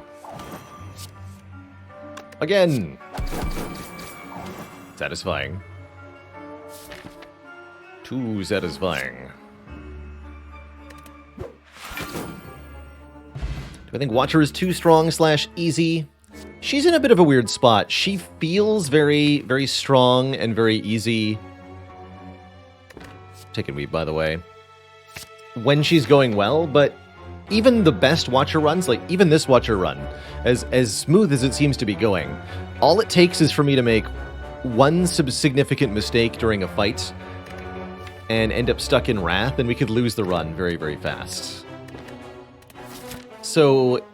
Again! Satisfying. Too satisfying. Do I think Watcher is too strong / easy? She's in a bit of a weird spot. She feels very, very strong and very easy. Taking Weeb, by the way. When she's going well, but even the best Watcher runs, like even this Watcher run, as smooth as it seems to be going, all it takes is for me to make one significant mistake during a fight and end up stuck in Wrath, and we could lose the run very, very fast. So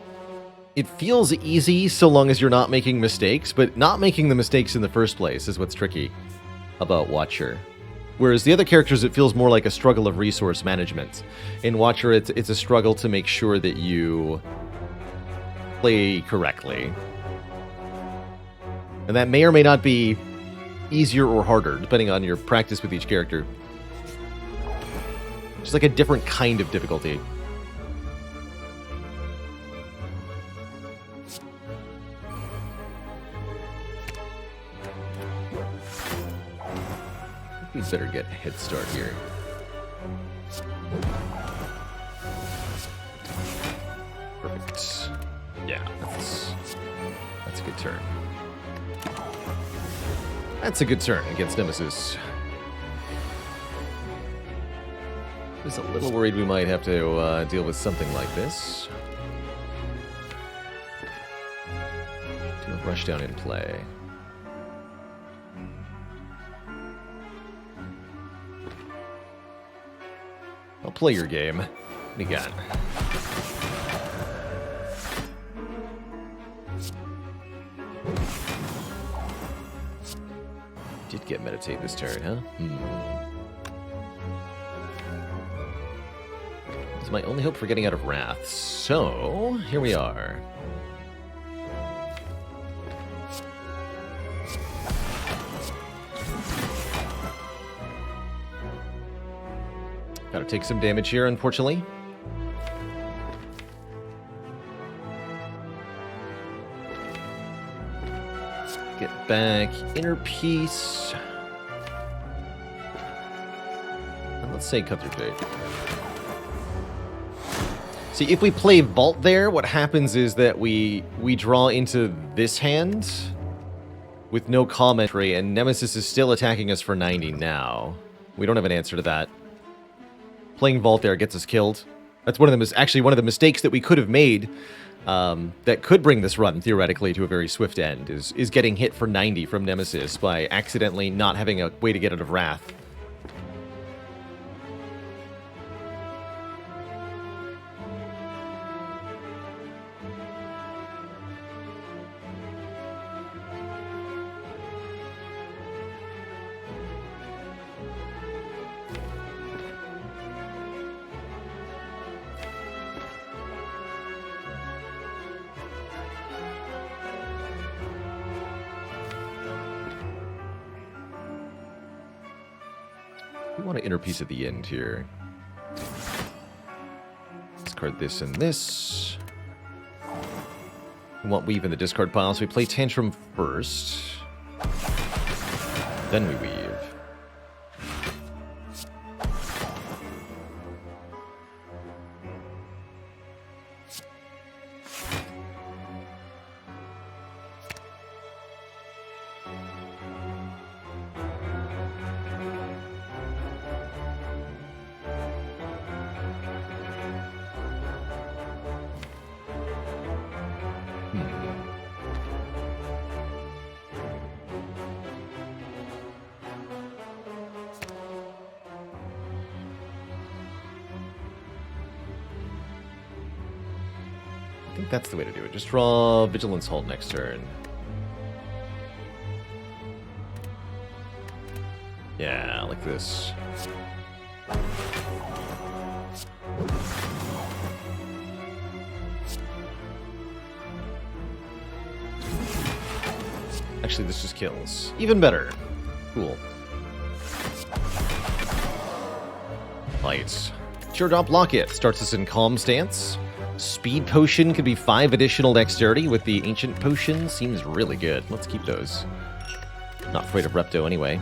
it feels easy so long as you're not making mistakes, but not making the mistakes in the first place is what's tricky about Watcher. Whereas the other characters, it feels more like a struggle of resource management. In Watcher, it's a struggle to make sure that you play correctly. And that may or may not be easier or harder, depending on your practice with each character. Just like a different kind of difficulty. We better get a head start here. Perfect. Yeah, that's a good turn. That's a good turn against Nemesis. I was a little worried we might have to deal with something like this. Do a rushdown in play. I'll play your game. What do you got? Did get meditate this turn, huh? It's my only hope for getting out of Wrath. So, here we are. Gotta take some damage here, unfortunately. Get back Inner Peace. And let's say Cut Through Fate. See, if we play Vault there, what happens is that we draw into this hand with no commentary, and Nemesis is still attacking us for 90 now. We don't have an answer to that. Playing Vault there gets us killed. That's one of the mistakes that we could have made that could bring this run, theoretically, to a very swift end, is getting hit for 90 from Nemesis by accidentally not having a way to get out of Wrath. We want to Inner Peace at the end here. Discard this and this. We want Weave in the discard pile, so we play Tantrum first. Then we Weave. I think that's the way to do it. Just draw Vigilance Halt next turn. Yeah, like this. Actually, this just kills. Even better. Cool. Light. Teardrop Locket starts us in Calm Stance. Speed Potion could be 5 additional dexterity with the Ancient Potion. Seems really good. Let's keep those. Not afraid of Repto anyway.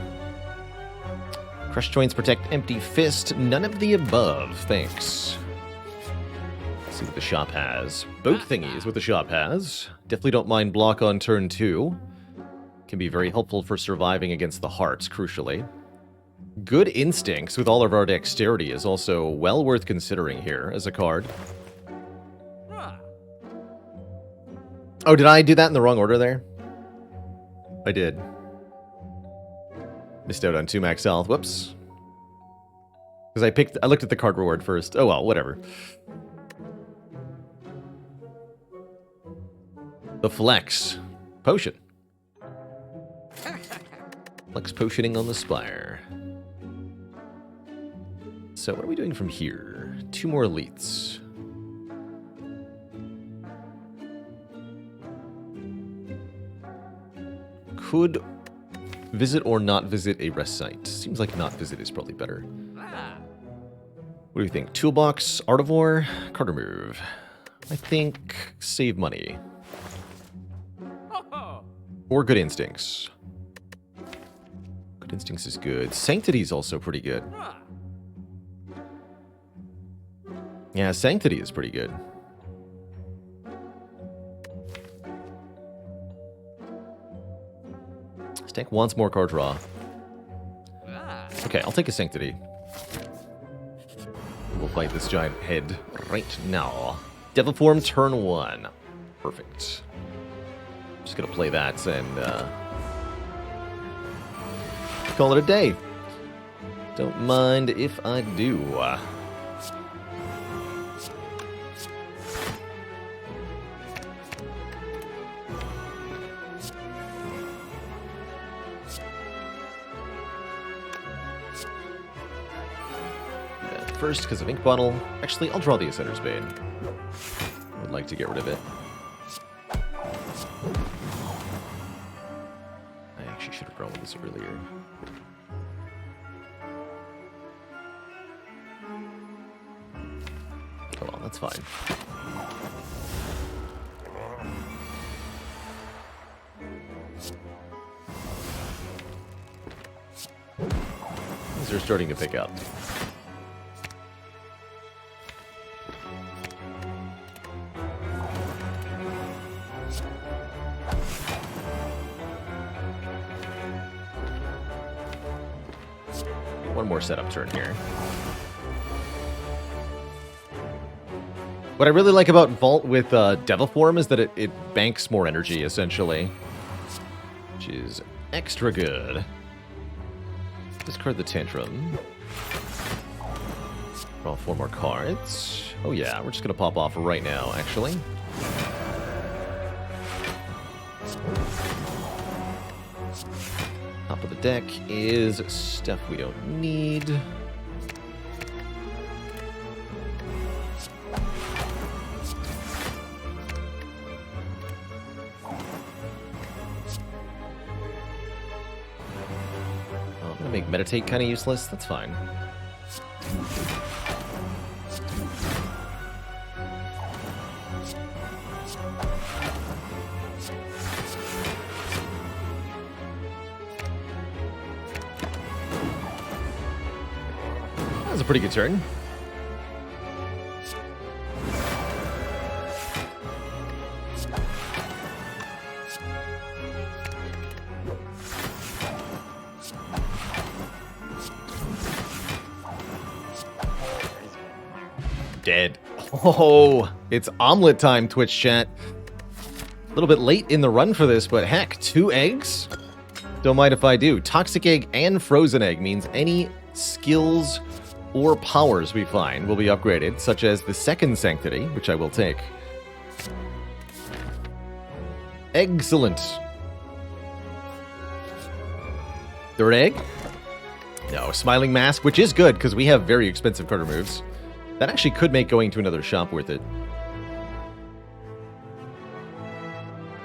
Crush Joints protect Empty Fist. None of the above. Thanks. Let's see what the shop has. Both thingies what the shop has. Definitely don't mind block on turn 2. Can be very helpful for surviving against the hearts, crucially. Good Instincts with all of our dexterity is also well worth considering here as a card. Oh, did I do that in the wrong order there? I did. Missed out on 2 max health. Whoops. Because I looked at the card reward first. Oh well, whatever. The Flex Potion. Flex Potioning on the Spire. So what are we doing from here? 2 more elites. Could visit or not visit a rest site. Seems like not visit is probably better. What do you think? Toolbox, Artivore, Carter Move. I think save money. Or Good Instincts. Good Instincts is good. Sanctity is also pretty good. Yeah, Sanctity is pretty good. This deck wants more card draw. Okay, I'll take a Sanctity. We'll fight this giant head right now. Devil Form turn 1. Perfect. Just gonna play that and call it a day. Don't mind if I do. First, because of Ink Bottle. Actually, I'll draw the Ascender's Bane. Would like to get rid of it. I actually should have drawn this earlier. Oh well, that's fine. These are starting to pick up. One more setup turn here. What I really like about Vault with Devil Form is that it banks more energy, essentially. Which is extra good. Discard the Tantrum. Draw 4 more cards. Oh yeah, we're just going to pop off right now, actually. Top of the deck is stuff we don't need. I'm gonna make Meditate kind of useless. That's fine. That was a pretty good turn. Dead. Oh, it's omelet time, Twitch chat. A little bit late in the run for this, but heck, 2 eggs? Don't mind if I do. Toxic Egg and Frozen Egg means any skills or powers we find will be upgraded, such as the second Sanctity, which I will take. Excellent. Third egg? No, Smiling Mask, which is good, because we have very expensive card removes. That actually could make going to another shop worth it.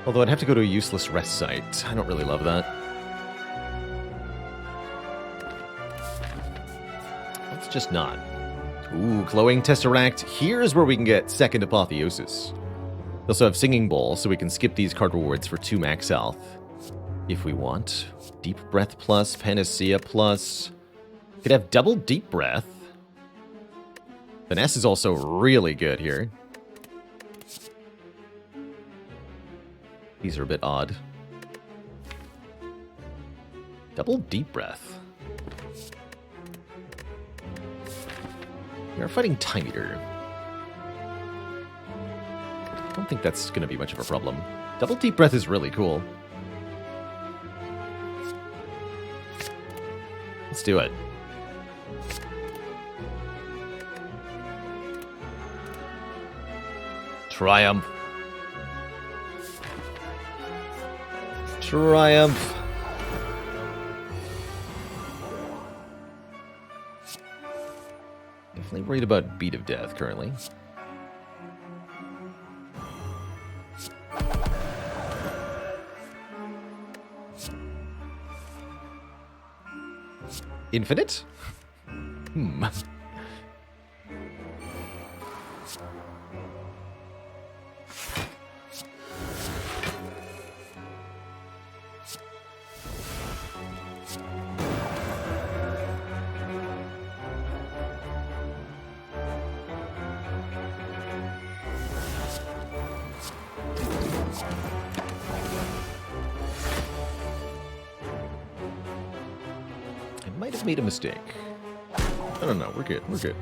Although I'd have to go to a useless rest site. I don't really love that. Let's just not. Ooh, glowing tesseract. Here's where we can get second apotheosis. We also have singing bowl, so we can skip these card rewards for 2 max health if we want. Deep breath plus, panacea plus. Could have double deep breath. Finesse is also really good here. These are a bit odd. Double deep breath. We are fighting Time Eater. I don't think that's going to be much of a problem. Double deep breath is really cool. Let's do it. Triumph. Triumph. Definitely worried about Beat of Death currently. Infinite? Might have made a mistake. I don't know. We're good. We're good.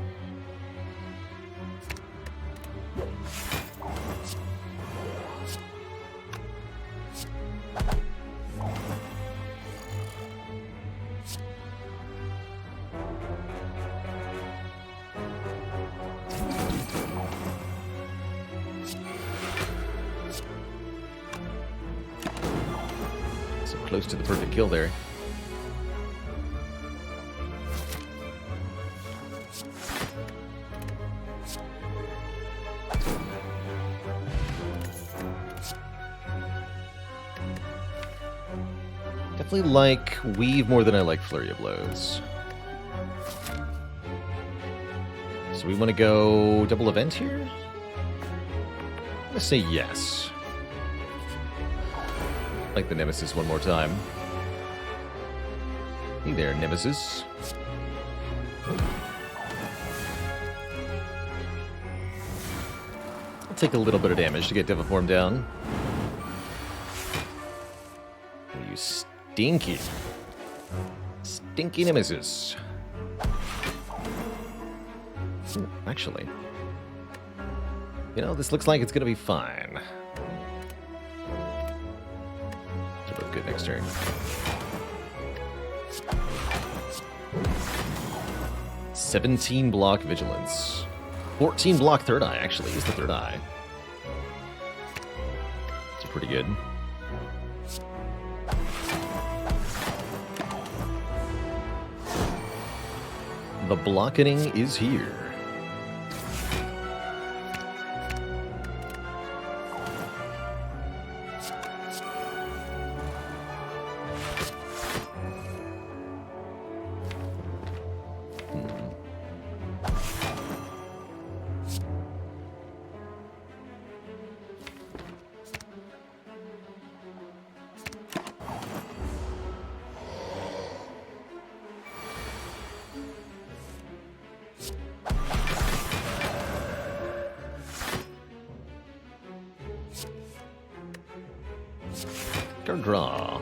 So close to the perfect kill there. Definitely like Weave more than I like Flurry of Blows. So we want to go double event here? Let's say yes. Like the Nemesis one more time. Hey there, Nemesis. I'll take a little bit of damage to get Devil Form down. You stinky. Stinky Nemesis. Ooh, actually. You know, this looks like it's gonna be fine. It's both good next turn. "17 block Vigilance. 14 block Third Eye, actually, is the Third Eye. It's pretty good. The blockening is here. Draw.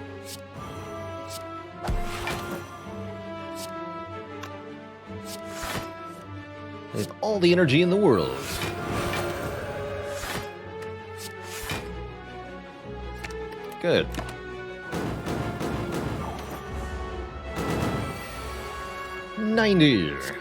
I have all the energy in the world. Good. $90.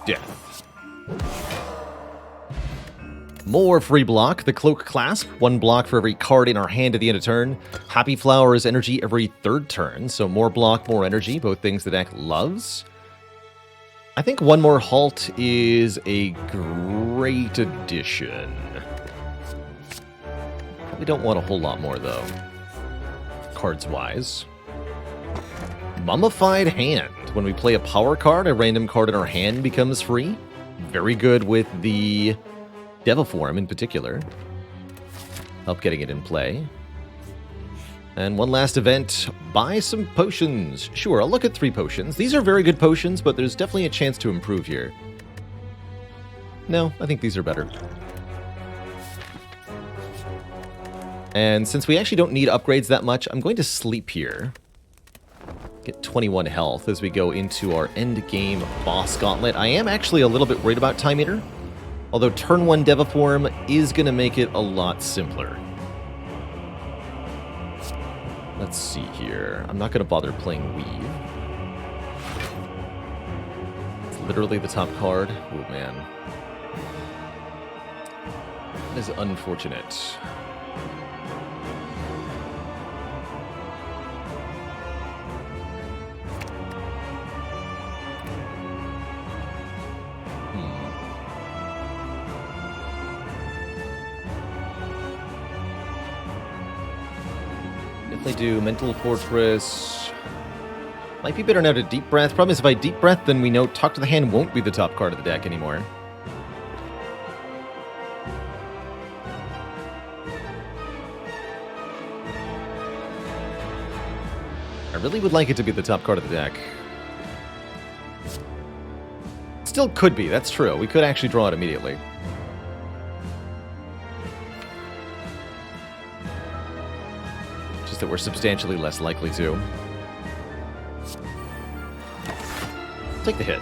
Death. More free block. The Cloak Clasp. 1 block for every card in our hand at the end of turn. Happy Flower's energy every 3rd turn. So more block, more energy. Both things the deck loves. I think 1 more halt is a great addition. Probably don't want a whole lot more, though. Cards-wise. Mummified Hand. When we play a power card, a random card in our hand becomes free. Very good with the Deviform in particular. Help getting it in play. And one last event, buy some potions. Sure, I'll look at 3 potions. These are very good potions, but there's definitely a chance to improve here. No, I think these are better. And since we actually don't need upgrades that much, I'm going to sleep here. Get 21 health as we go into our end game boss gauntlet. I am actually a little bit worried about Time Eater, although turn 1 Deviform is going to make it a lot simpler. Let's see here. I'm not going to bother playing Weave. It's literally the top card. Oh, man. That is unfortunate. They do Mental Fortress. Might be better now to Deep Breath. Problem is, if I Deep Breath, then we know Talk to the Hand won't be the top card of the deck anymore. I really would like it to be the top card of the deck. Still could be, that's true. We could actually draw it immediately. That we're substantially less likely to. Take the hit.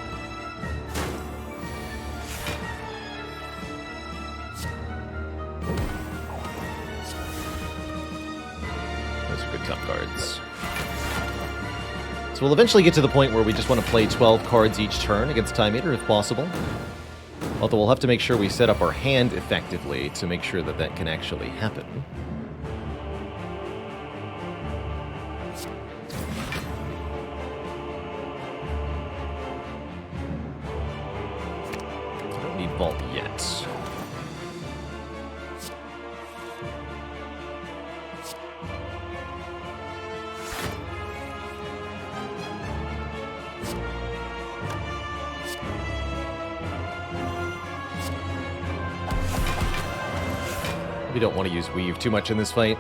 Those are good top cards. So we'll eventually get to the point where we just want to play 12 cards each turn against Time Eater if possible. Although we'll have to make sure we set up our hand effectively to make sure that that can actually happen. Vault yet. We don't want to use Weave too much in this fight.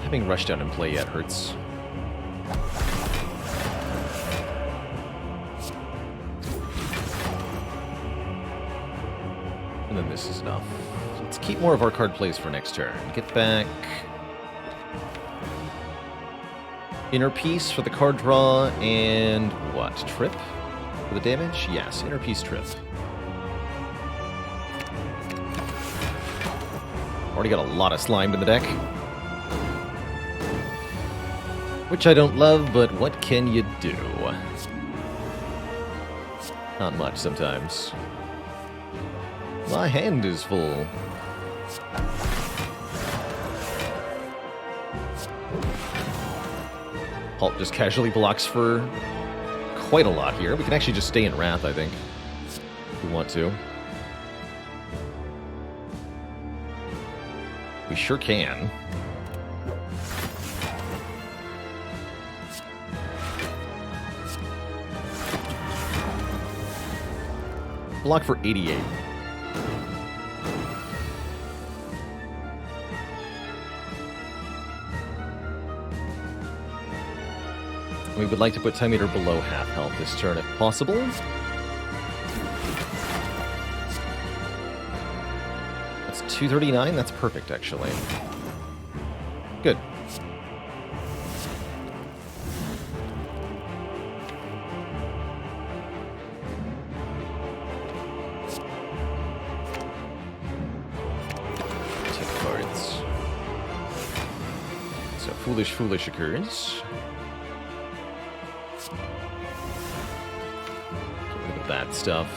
Having rushed down and play yet hurts. And then this is enough. Let's keep more of our card plays for next turn. Get back. Inner Peace for the card draw, and what? Trip for the damage? Yes, Inner Peace Trip. Already got a lot of slime in the deck. Which I don't love, but what can you do? Not much sometimes. My hand is full. Halt just casually blocks for quite a lot here. We can actually just stay in Wrath, I think, if we want to. We sure can. Block for 88. We would like to put Time Eater below half health this turn if possible. That's 239. That's perfect, actually. Good. foolish occurs. Get rid of that stuff.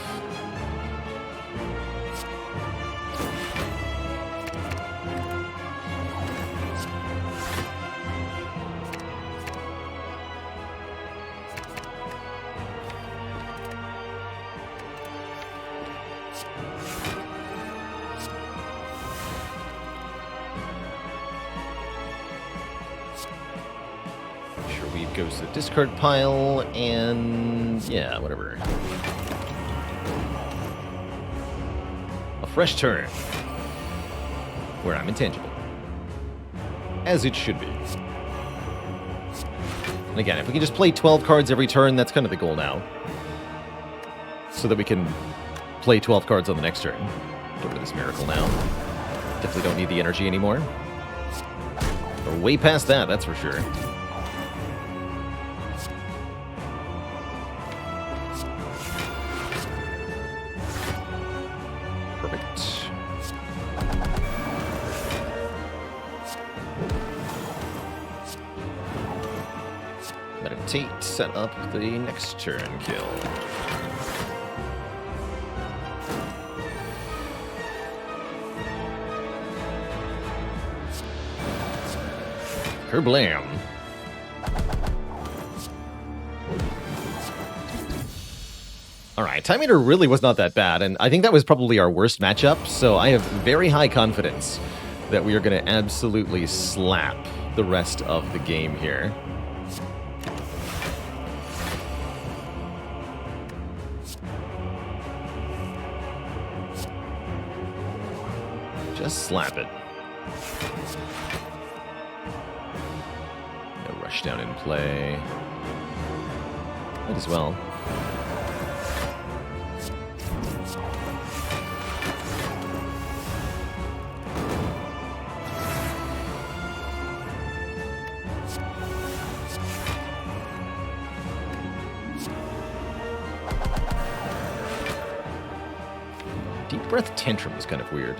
Goes to the discard pile, and yeah, whatever. A fresh turn, where I'm intangible. As it should be. And again, if we can just play 12 cards every turn, that's kind of the goal now. So that we can play 12 cards on the next turn. Get rid of this miracle now. Definitely don't need the energy anymore. We're way past that, that's for sure. Meditate, set up the next turn kill. Kerblam. Alright, Time Eater really was not that bad, and I think that was probably our worst matchup, so I have very high confidence that we are going to absolutely slap the rest of the game here. Just slap it. No rush down in play. Might as well. Deep Breath Tantrum is kind of weird.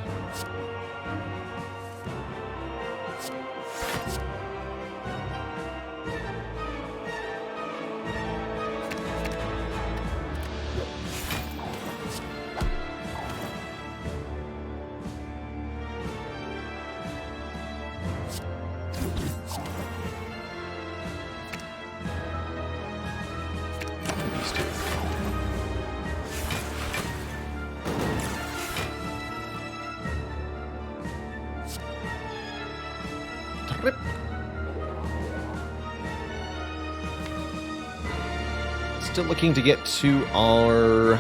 Still looking to get to our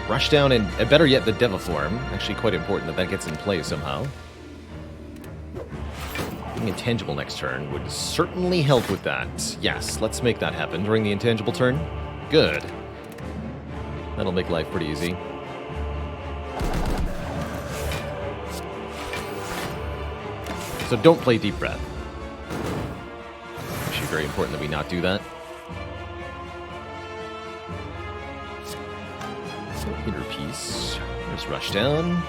Rushdown and better yet, the Deviform. Actually quite important that that gets in play somehow. Being intangible next turn would certainly help with that. Yes, let's make that happen during the intangible turn. Good. That'll make life pretty easy. So don't play Deep Breath. Actually very important that we not do that. Inner piece. There's Rushdown.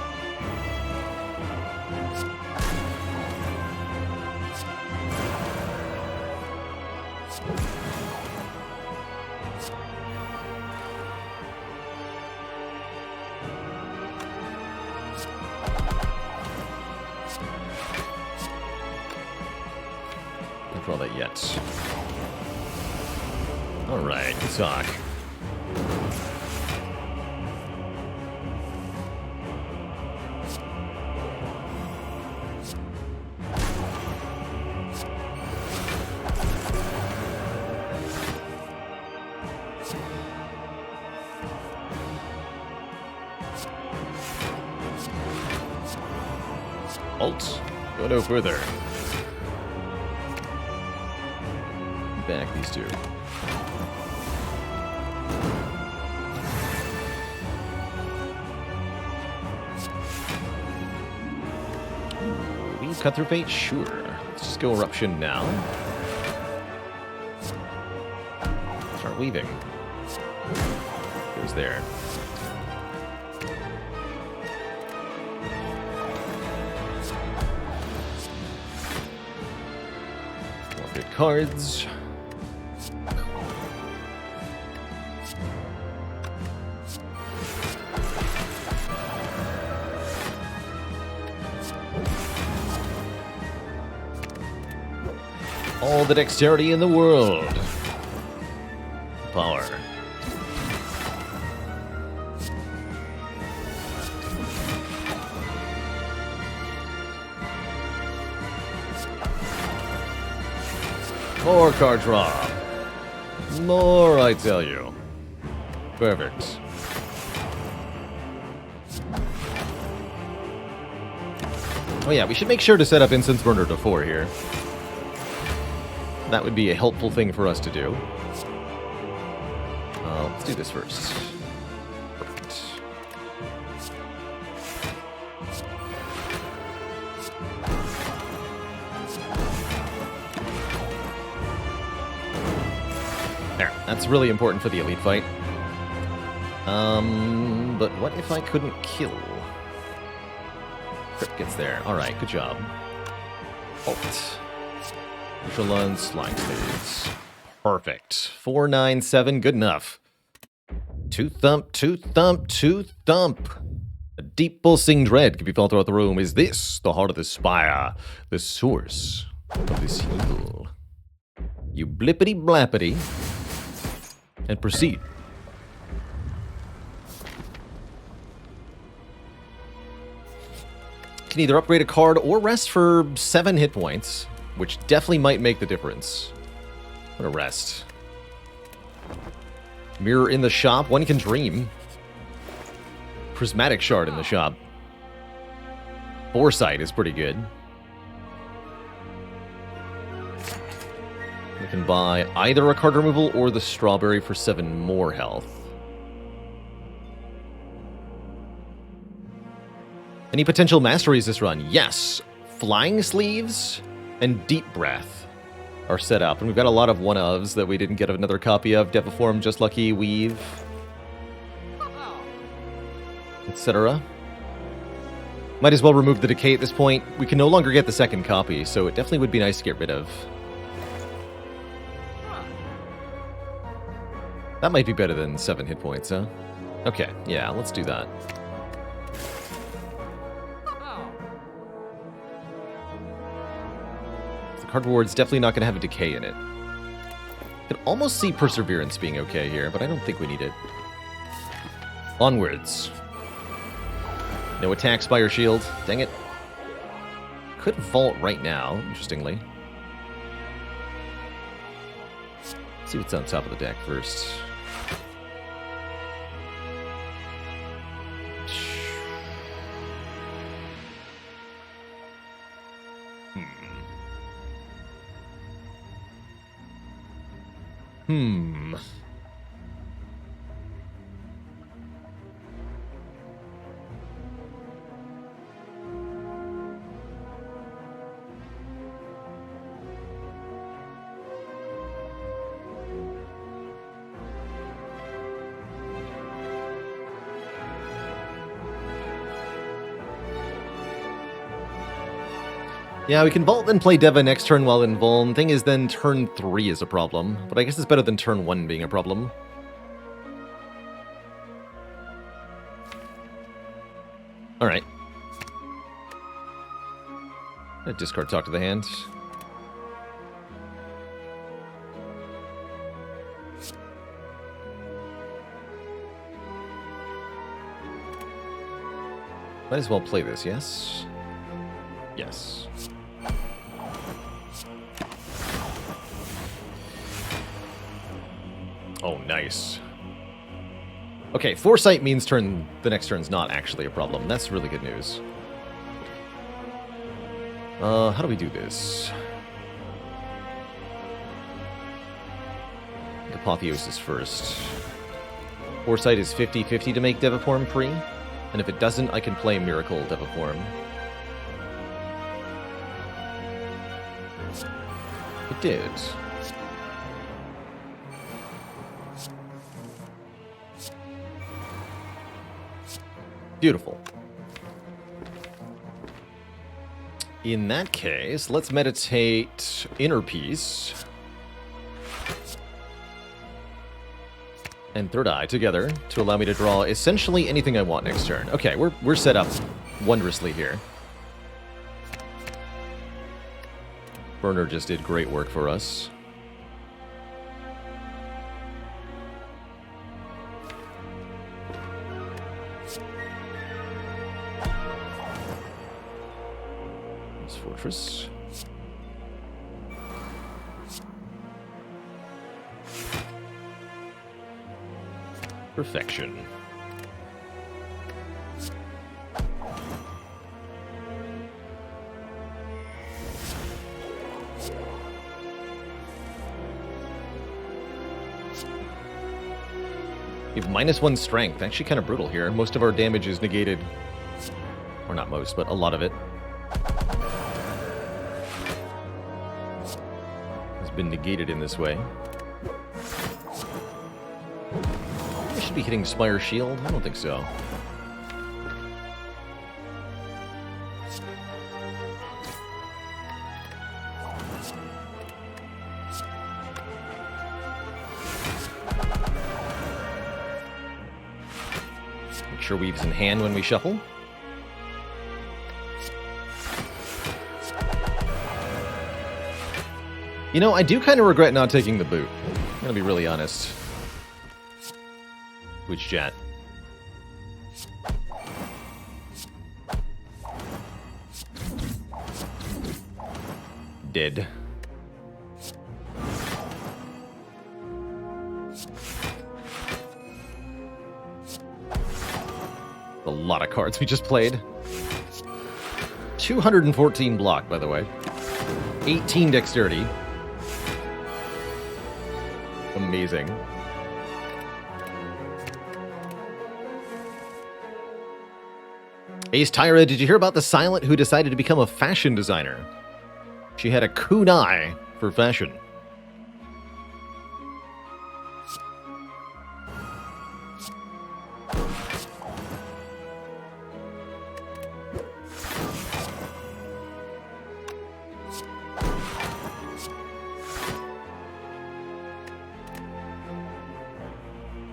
Don't draw that yet. Alright, good talk. Alt. Go no further. Back these two. Ooh, cut through fate? Sure. Let's just go Eruption now. Start weaving. Goes there. Good cards. All the dexterity in the world. Power. More card draw. More, I tell you. Perfect. Oh yeah, we should make sure to set up Incense Burner to 4 here. That would be a helpful thing for us to do. Let's do this first. Perfect. There, that's really important for the elite fight. But what if I couldn't kill? Crit gets there. Alright, good job. Alt. Echelon slime sleeves. Perfect. 497, good enough. Two thump, two thump, two thump. A deep pulsing dread can be felt throughout the room. Is this the heart of the spire? The source of this evil? You blippity blappity. And proceed. Can either upgrade a card or rest for 7 hit points, which definitely might make the difference. What a rest. Mirror in the shop, one can dream. Prismatic shard in the shop. Foresight is pretty good. We can buy either a card removal or the strawberry for 7 more health. Any potential masteries this run? Yes. Flying Sleeves and Deep Breath are set up. And we've got a lot of one-ofs that we didn't get another copy of. Deviform, Just Lucky, Weave, etc. Might as well remove the Decay at this point. We can no longer get the second copy, so it definitely would be nice to get rid of. That might be better than 7 hit points, huh? Okay, yeah, let's do that. Cardboard's definitely not going to have a decay in it. I could almost see Perseverance being okay here, but I don't think we need it. Onwards. No attack, Spire Shield. Dang it. Could vault right now, interestingly. Let's see what's on top of the deck first. Yeah, we can vault then play Deva next turn while in Vuln. Thing is, then turn 3 is a problem. But I guess it's better than turn 1 being a problem. Alright. Discard Talk to the Hand. Might as well play this, yes? Yes. Oh, nice. Okay, Foresight means the next turn's not actually a problem. That's really good news. How do we do this? Apotheosis first. Foresight is 50-50 to make Deviform free, and if it doesn't, I can play Miracle Deviform. It did. Beautiful. In that case, let's meditate Inner Peace and Third Eye together to allow me to draw essentially anything I want next turn. Okay, we're set up wondrously here. Burner just did great work for us. This Fortress. Perfection. We have -1 strength. Actually kind of brutal here. Most of our damage is negated. Or not most, but a lot of it has been negated in this way. I should be hitting Spire Shield. I don't think so. Make sure Weave's in hand when we shuffle. You know, I do kind of regret not taking the boot. I'm gonna be really honest. Which chat? Dead. A lot of cards we just played. 214 block, by the way. 18 dexterity. Amazing. Ace Tyra, did you hear about the Silent who decided to become a fashion designer? She had a kunai for fashion.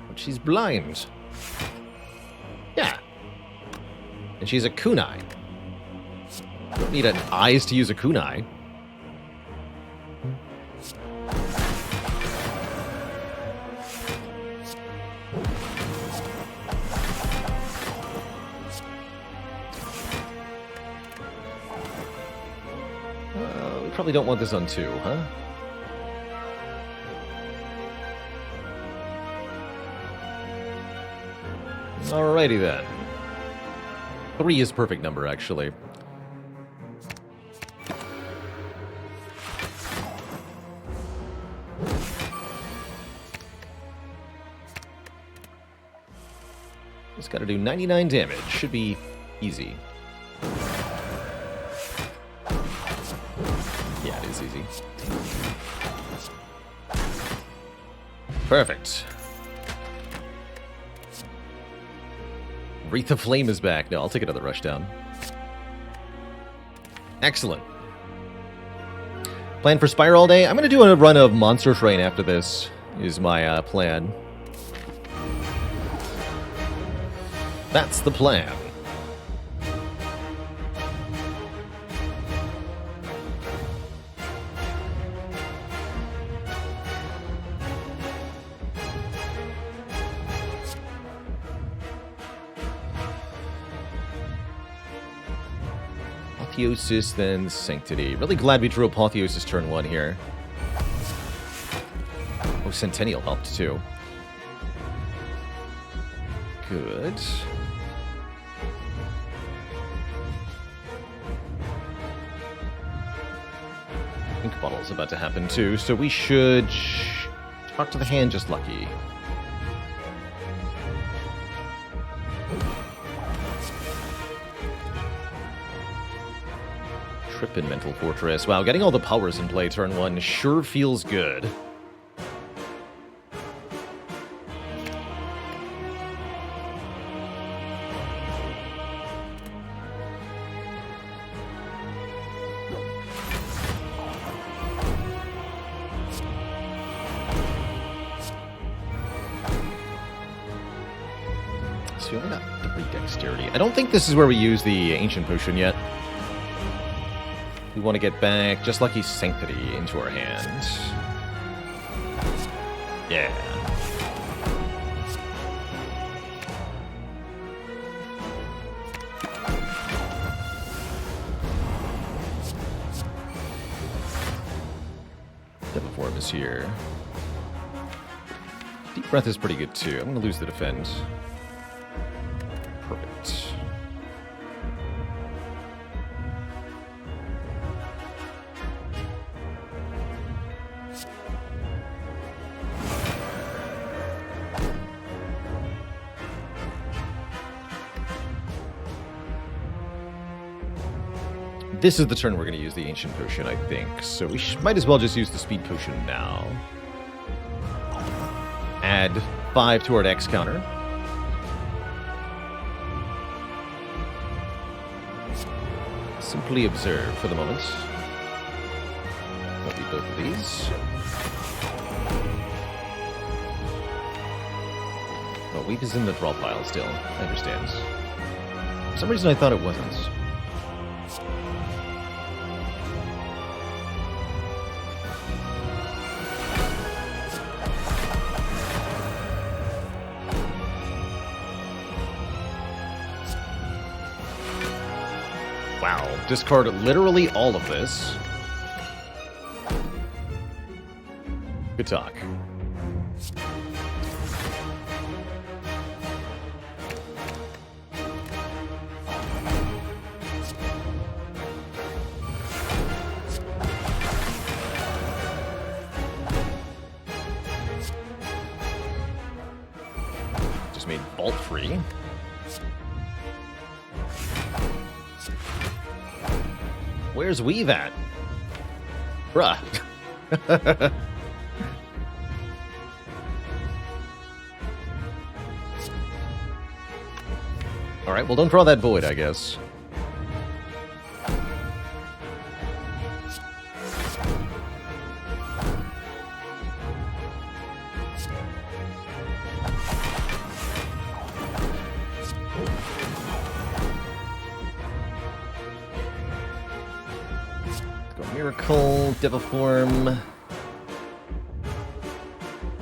But she's blind. Yeah. And she's a kunai. You don't need eyes to use a kunai. We probably don't want this on 2, huh? Alrighty then. 3 is perfect number, actually. Just gotta do 99 damage. Should be easy. Yeah, it is easy. Perfect. Wreath of Flame is back. No, I'll take another rushdown. Excellent. Plan for Spire all day? I'm going to do a run of Monster Train after this, is my plan. That's the plan. Apotheosis, then Sanctity. Really glad we drew Apotheosis turn 1 here. Oh, Centennial helped too. Good. Ink Bottle's about to happen too, so we should talk to the hand just lucky. Trip in Mental Fortress. Wow, getting all the powers in play turn 1 sure feels good. So we only got 3 dexterity. I don't think this is where we use the Ancient Potion yet. We want to get back just Lucky Sanctity into our hand. Yeah. Devil Form is here. Deep Breath is pretty good too. I'm going to lose the Defend. Perfect. This is the turn we're going to use the Ancient Potion, I think. So we might as well just use the Speed Potion now. Add 5 to our Dex counter. Simply observe for the moment. Copy both of these. Oh, Weep is in the draw pile still. I understand. For some reason I thought it wasn't. Wow, discard literally all of this. Good talk. Just made Vault free. Where's Weave at? Bruh. Alright, well don't draw that void, I guess. Miracle, Devil Form,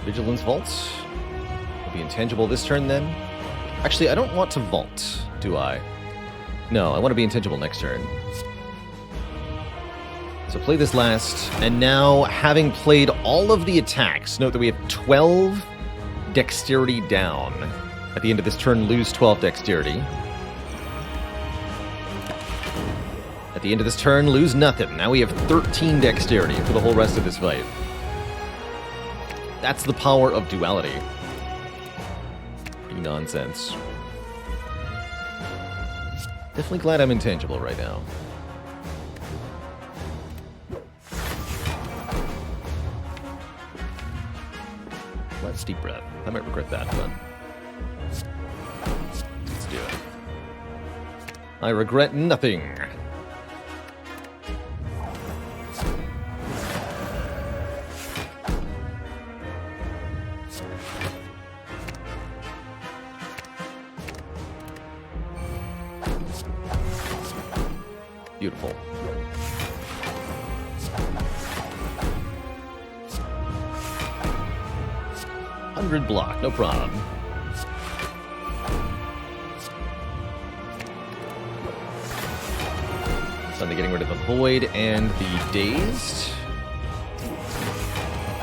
Vigilance Vault. Will be intangible this turn then. Actually, I don't want to vault, do I? No, I want to be intangible next turn. So play this last, and now having played all of the attacks, note that we have 12 dexterity down. At the end of this turn, lose 12 dexterity. At the end of this turn, lose nothing. Now we have 13 dexterity for the whole rest of this fight. That's the power of duality. Pretty nonsense. Definitely glad I'm intangible right now. Let's Deep Breath. I might regret that, but let's do it. I regret nothing. Beautiful. $100 block, no problem. Suddenly getting rid of the Void and the Dazed.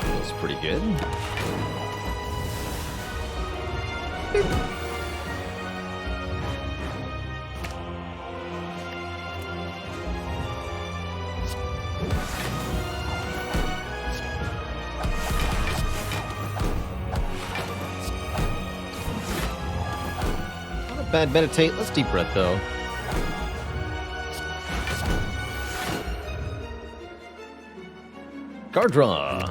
Feels pretty good. Bad meditate. Let's Deep Breath though. Card draw.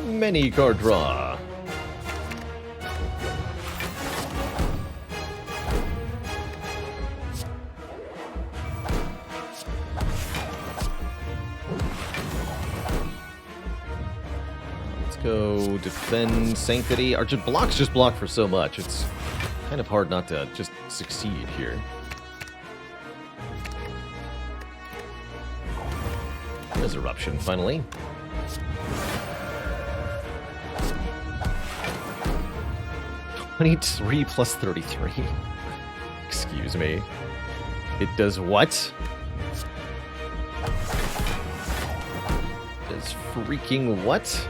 Many card draw. defend, sanctity. Our blocks just block for so much. It's kind of hard not to just succeed here. There's eruption, finally. $23 plus 33. Excuse me. It does what? Does freaking what?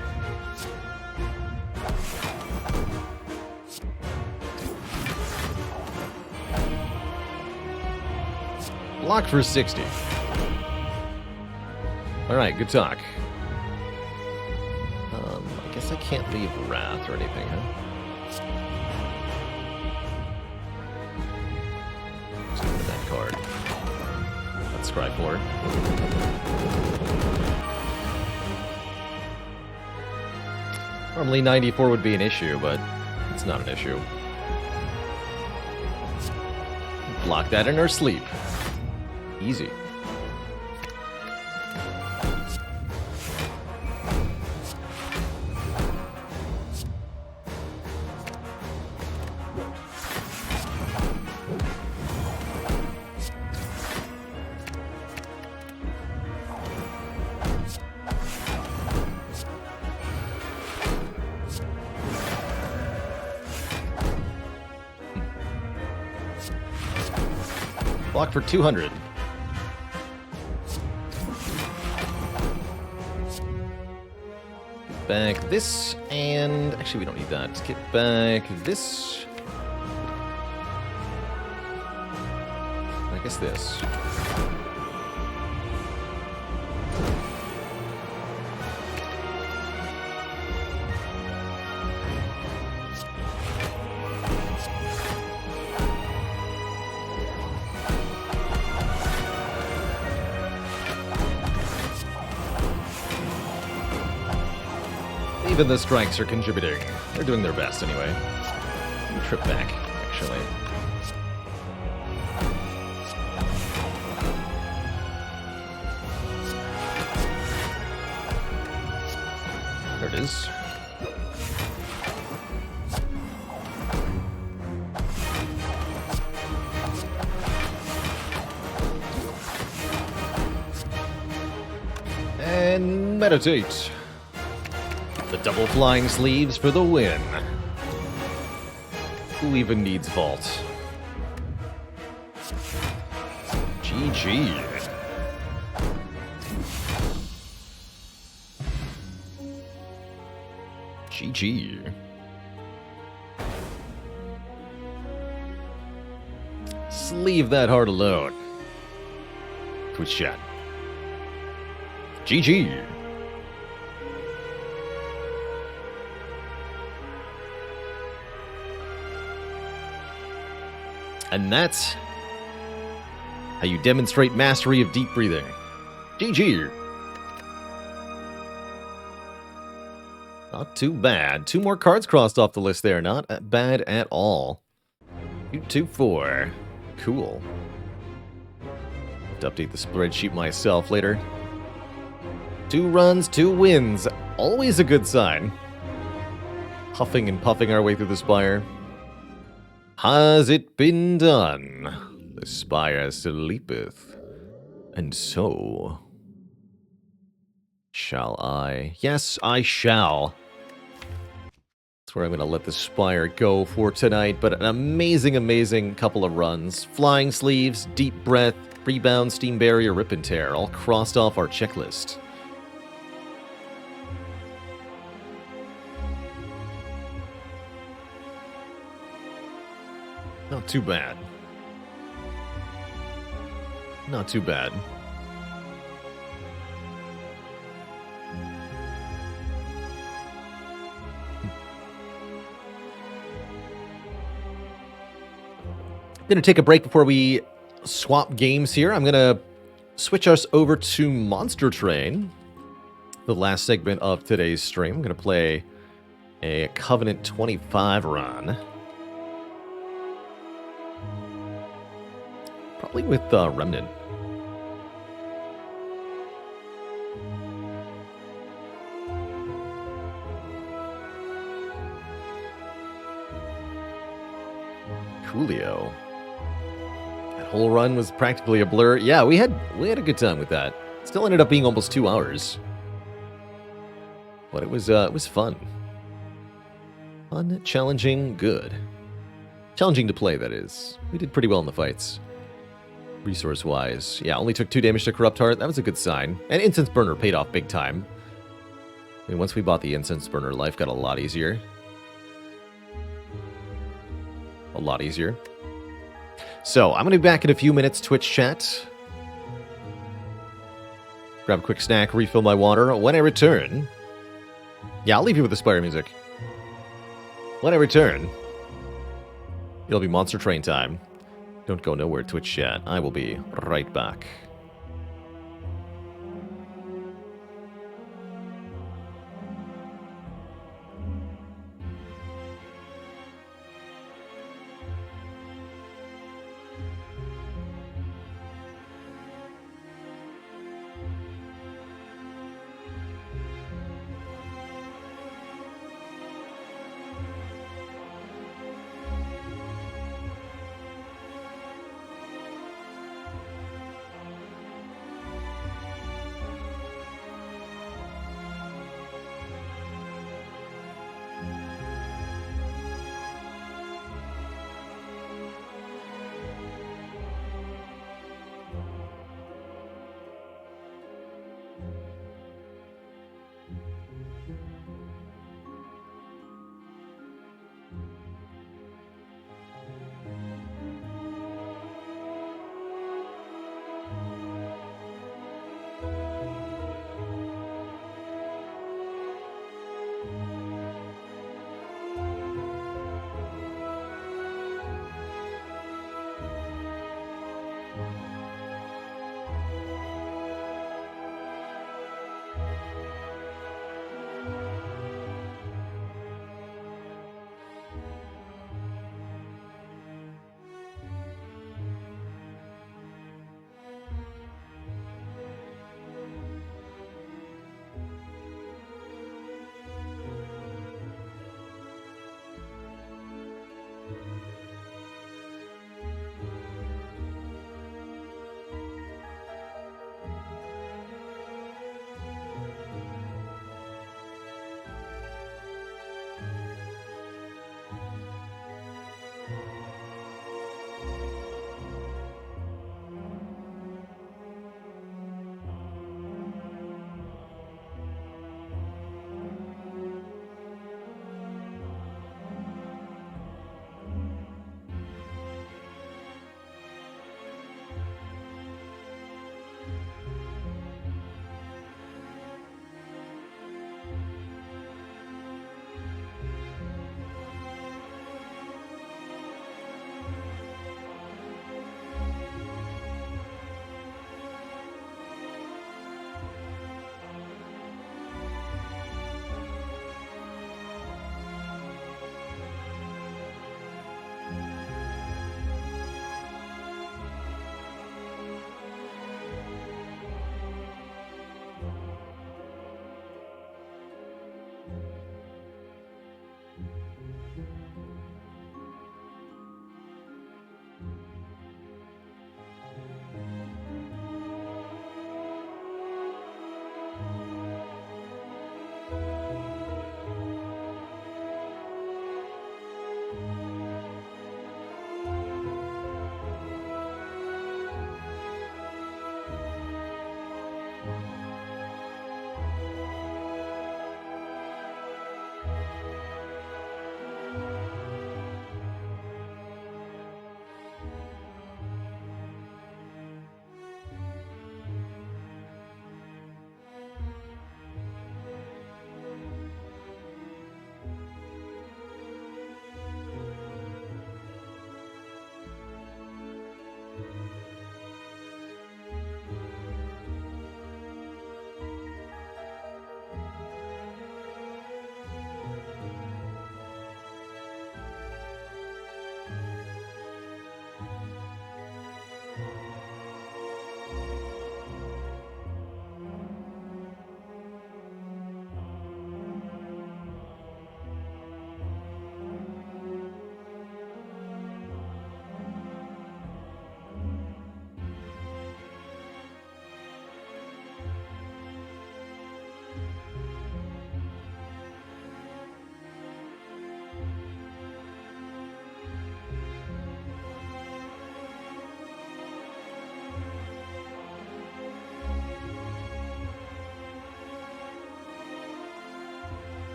Block for 60. Alright, good talk. I guess I can't leave Wrath or anything, huh? Let's go with that card. Let's scry for it. Normally 94 would be an issue, but it's not an issue. Block that in our sleep. Easy. Block for 200. Back this, and actually we don't need that. Let's get back this. I guess this. Even the strikes are contributing. They're doing their best anyway. Trip back, actually. There it is. And meditate. The double flying sleeves for the win. Who even needs vault? GG. GG. Leave that heart alone. Twitch chat. GG. And that's how you demonstrate mastery of deep breathing. GG. Not too bad. 2 more cards crossed off the list there. Not bad at all. 2-4. Cool. Have to update the spreadsheet myself later. 2 runs, 2 wins. Always a good sign. Huffing and puffing our way through the Spire. Has it been done? The Spire sleepeth, and so shall I. Yes, I shall. That's where I'm going to let the Spire go for tonight, but an amazing, amazing couple of runs. Flying Sleeves, Deep Breath, Rebound, Steam Barrier, Rip and Tear, all crossed off our checklist. Not too bad. Not too bad. Gonna take a break before we swap games here. I'm gonna switch us over to Monster Train, the last segment of today's stream. I'm gonna play a Covenant 25 run. Probably with Remnant. Coolio. That whole run was practically a blur. Yeah, we had a good time with that. Still ended up being almost 2 hours. But it was fun. Fun, challenging, good. Challenging to play, that is. We did pretty well in the fights. Resource-wise. Yeah, only took 2 damage to Corrupt Heart. That was a good sign. And Incense Burner paid off big time. I mean, once we bought the Incense Burner, life got a lot easier. A lot easier. So, I'm going to be back in a few minutes, Twitch chat. Grab a quick snack, refill my water. When I return... Yeah, I'll leave you with the Spire music. When I return, it'll be Monster Train time. Don't go nowhere, Twitch chat. I will be right back.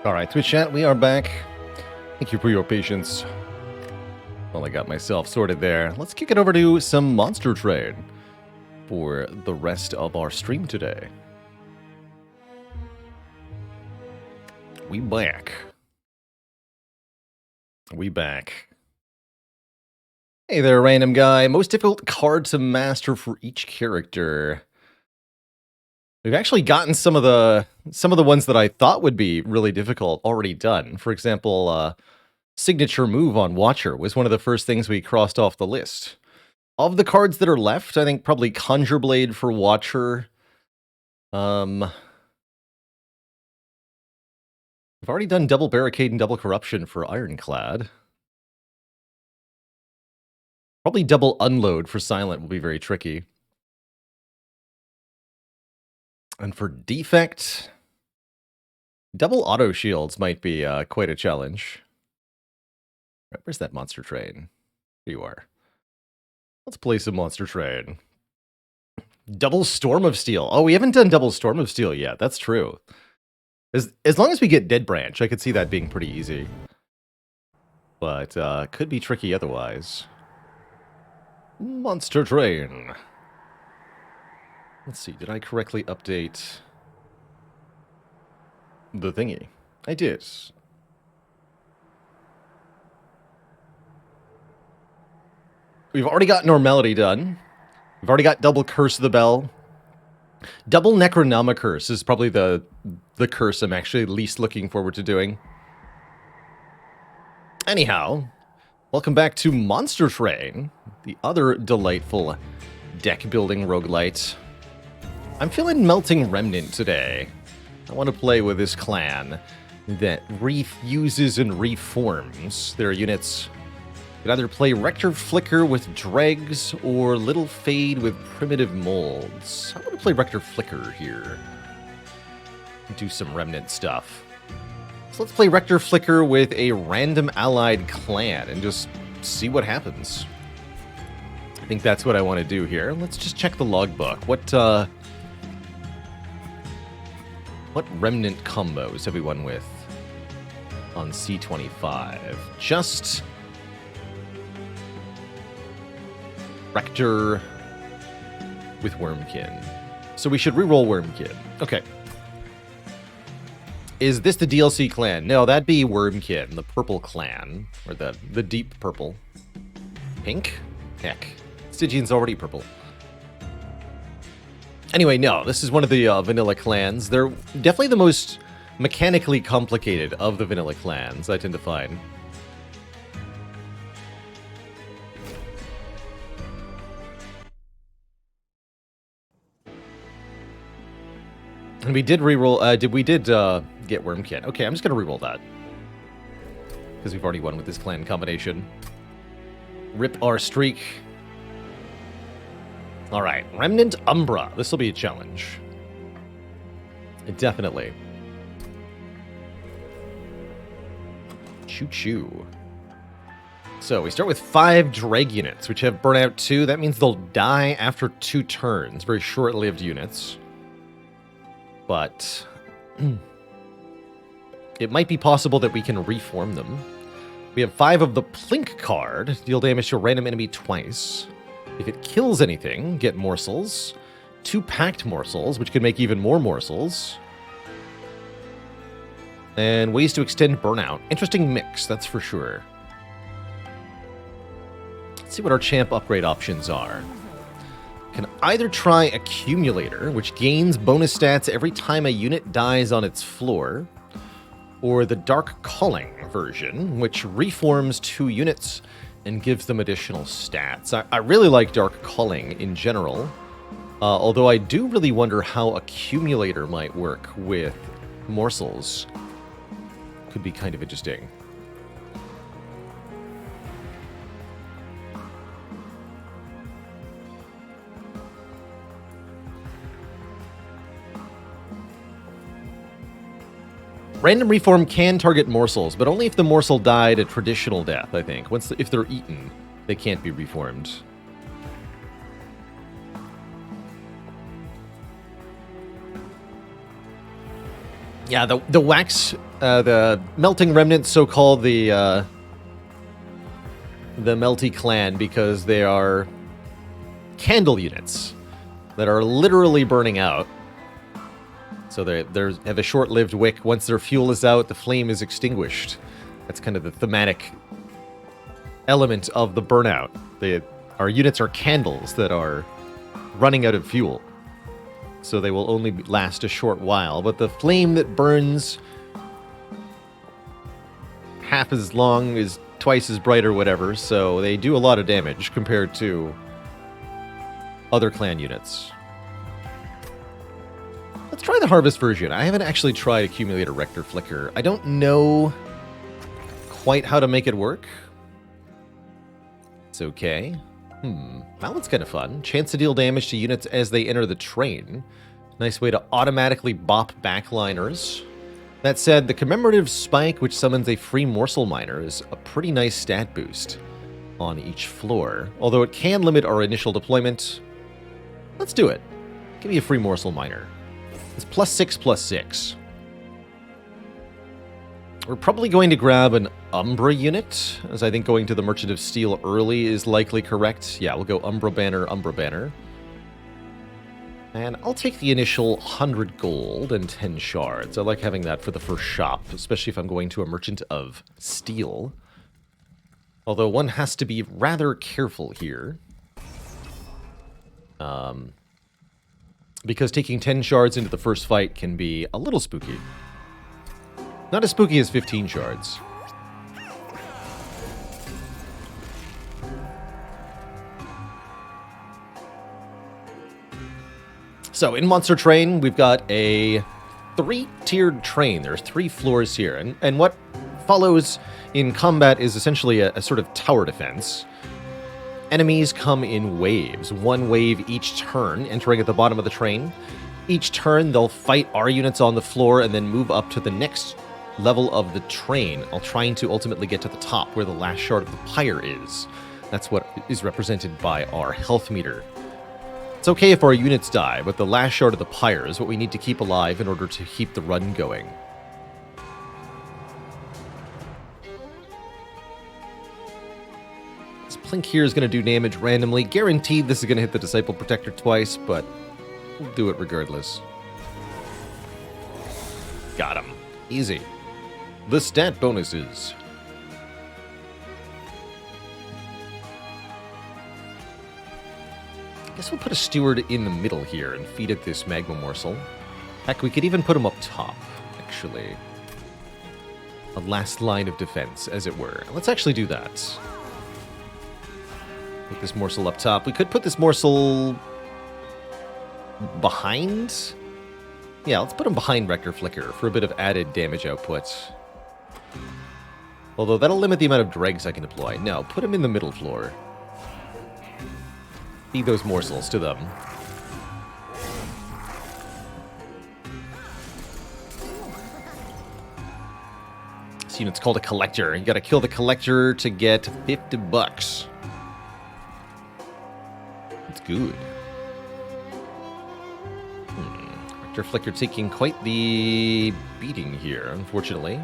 Alright, Twitch chat, we are back. Thank you for your patience. Well, I got myself sorted there. Let's kick it over to some Monster Train for the rest of our stream today. We back. We back. Hey there, random guy. Most difficult card to master for each character. We've actually gotten some of the ones that I thought would be really difficult already done. For example, signature move on Watcher was one of the first things we crossed off the list. Of the cards that are left, I think probably Conjure Blade for Watcher. We've already done Double Barricade and Double Corruption for Ironclad. Probably Double Unload for Silent will be very tricky. And for Defect, Double Auto Shields might be quite a challenge. Right, where's that Monster Train? Here you are. Let's play some Monster Train. Double Storm of Steel. Oh, we haven't done Double Storm of Steel yet. That's true. As long as we get Dead Branch, I could see that being pretty easy. But could be tricky otherwise. Monster Train. Let's see, did I correctly update the thingy? I did. We've already got Normality done. We've already got Double Curse of the Bell. Double Necronomicurse is probably the curse I'm actually least looking forward to doing. Anyhow, welcome back to Monster Train, the other delightful deck-building roguelite. I'm feeling Melting Remnant today. I want to play with this clan that refuses and reforms their units. You can either play Rector Flicker with Dregs or Little Fade with Primitive Molds. I'm going to play Rector Flicker here. Do some Remnant stuff. So let's play Rector Flicker with a random allied clan and just see what happens. I think that's what I want to do here. Let's just check the logbook. What Remnant combos have we won with on C25? Just Rector with Wormkin. So we should reroll Wormkin. Okay. Is this the DLC clan? No, that'd be Wormkin, the purple clan. Or the deep purple. Pink? Heck. Stygian's already purple. Anyway, no, this is one of the vanilla clans. They're definitely the most mechanically complicated of the vanilla clans, I tend to find. And we did reroll, we did get Wormkin. Okay, I'm just gonna reroll that. Because we've already won with this clan combination. Rip our streak. Alright, Remnant Umbra. This will be a challenge. Definitely. Choo-choo. So, we start with 5 Dreg units, which have Burnout 2. That means they'll die after 2 turns. Very short-lived units. But it might be possible that we can reform them. We have 5 of the Plink card. Deal damage to a random enemy twice. If it kills anything, get morsels. 2 packed morsels, which could make even more morsels. And ways to extend burnout. Interesting mix, that's for sure. Let's see what our champ upgrade options are. Can either try Accumulator, which gains bonus stats every time a unit dies on its floor, or the Dark Calling version, which reforms 2 units and gives them additional stats. I really like Dark Calling in general, although I do really wonder how Accumulator might work with morsels. Could be kind of interesting. Random Reform can target morsels, but only if the morsel died a traditional death, I think. If they're eaten, they can't be reformed. Yeah, the wax, the melting remnants, so-called the Melty Clan, because they are candle units that are literally burning out. So they have a short-lived wick. Once their fuel is out, the flame is extinguished. That's kind of the thematic element of the burnout. Our units are candles that are running out of fuel. So they will only last a short while. But the flame that burns half as long is twice as bright or whatever. So they do a lot of damage compared to other clan units. Let's try the Harvest version. I haven't actually tried Accumulator Rector Flicker. I don't know quite how to make it work. It's okay. That one's kind of fun. Chance to deal damage to units as they enter the train. Nice way to automatically bop backliners. That said, the Commemorative Spike, which summons a free morsel miner, is a pretty nice stat boost on each floor. Although it can limit our initial deployment. Let's do it. Give me a free morsel miner. It's +6/+6. We're probably going to grab an Umbra unit, as I think going to the Merchant of Steel early is likely correct. Yeah, we'll go Umbra Banner, Umbra Banner. And I'll take the initial 100 gold and 10 shards. I like having that for the first shop, especially if I'm going to a Merchant of Steel. Although one has to be rather careful here. Because taking 10 shards into the first fight can be a little spooky. Not as spooky as 15 shards. So, in Monster Train, we've got a 3-tiered train. There's 3 floors here. And what follows in combat is essentially a sort of tower defense. Enemies come in waves, 1 wave each turn, entering at the bottom of the train. Each turn, they'll fight our units on the floor and then move up to the next level of the train, while trying to ultimately get to the top where the last shard of the pyre is. That's what is represented by our health meter. It's okay if our units die, but the last shard of the pyre is what we need to keep alive in order to keep the run going. Plink here is going to do damage randomly. Guaranteed this is going to hit the Disciple Protector twice, but we'll do it regardless. Got him. Easy. The stat bonuses. I guess we'll put a Steward in the middle here and feed it this Magma Morsel. Heck, we could even put him up top, actually. A last line of defense, as it were. Let's actually do that. Put this morsel up top. We could put this morsel behind. Yeah, let's put him behind Rector Flicker for a bit of added damage output. Although that'll limit the amount of dregs I can deploy. No, put him in the middle floor. Feed those morsels to them. This unit's called a Collector. You gotta kill the Collector to get $50. Good. Rector Flicker taking quite the beating here, unfortunately.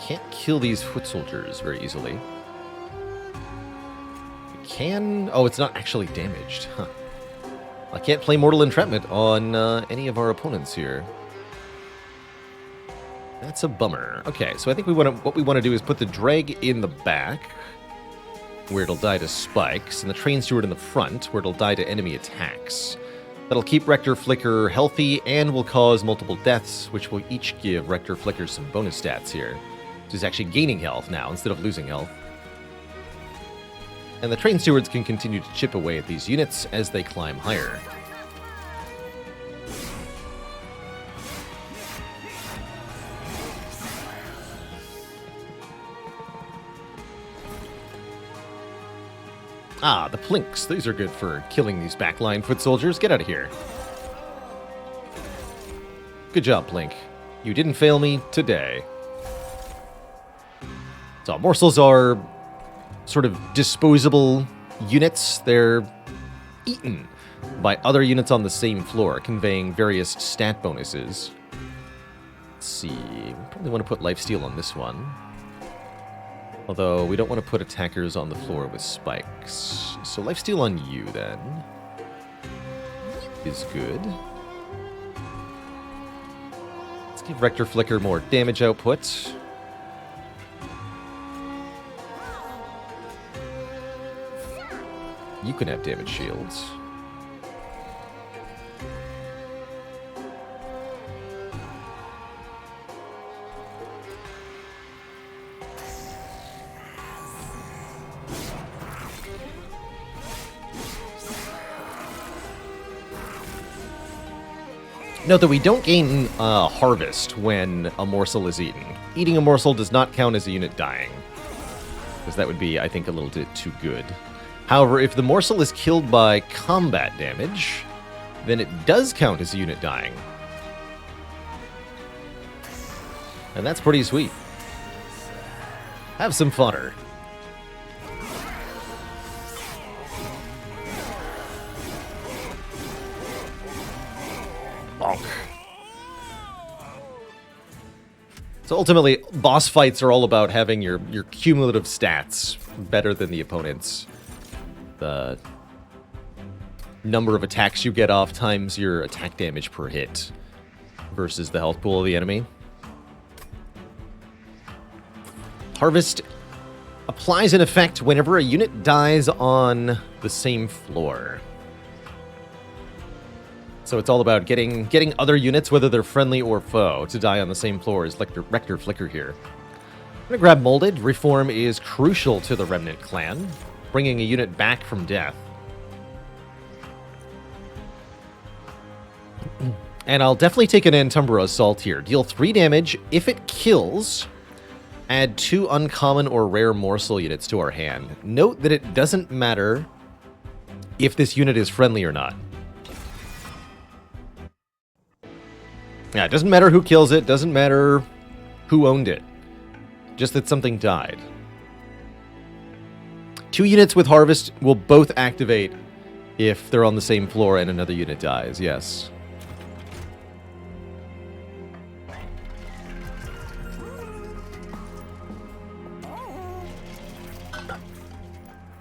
Can't kill these foot soldiers very easily. We can... Oh, it's not actually damaged. Huh. I can't play Mortal Entrapment on any of our opponents here. That's a bummer. Okay, so I think what we want to do is put the drag in the back, where it'll die to spikes, and the train steward in the front, where it'll die to enemy attacks. That'll keep Rector Flicker healthy and will cause multiple deaths, which will each give Rector Flicker some bonus stats here. So he's actually gaining health now instead of losing health. And the train stewards can continue to chip away at these units as they climb higher. Ah, the plinks. These are good for killing these backline foot soldiers. Get out of here. Good job, Plink. You didn't fail me today. So, morsels are sort of disposable units. They're eaten by other units on the same floor, conveying various stat bonuses. Let's see. We probably want to put lifesteal on this one. Although, we don't want to put attackers on the floor with spikes. So lifesteal on you, then. Is good. Let's give Rector Flicker more damage output. You can have damage shields. Note that we don't gain harvest when a morsel is eaten. Eating a morsel does not count as a unit dying, because that would be, I think, a little bit too good. However, if the morsel is killed by combat damage, then it does count as a unit dying. And that's pretty sweet. Have some fodder. Bonk. So ultimately, boss fights are all about having your cumulative stats better than the opponent's. The number of attacks you get off times your attack damage per hit versus the health pool of the enemy. Harvest applies an effect whenever a unit dies on the same floor. So it's all about getting other units, whether they're friendly or foe, to die on the same floor as Rector Flicker here. I'm going to grab Molded. Reform is crucial to the Remnant clan, bringing a unit back from death. And I'll definitely take an Antumbra Assault here. Deal 3 damage. If it kills, add 2 uncommon or rare morsel units to our hand. Note that it doesn't matter if this unit is friendly or not. Yeah, it doesn't matter who kills it, doesn't matter who owned it. Just that something died. 2 units with Harvest will both activate if they're on the same floor and another unit dies, yes.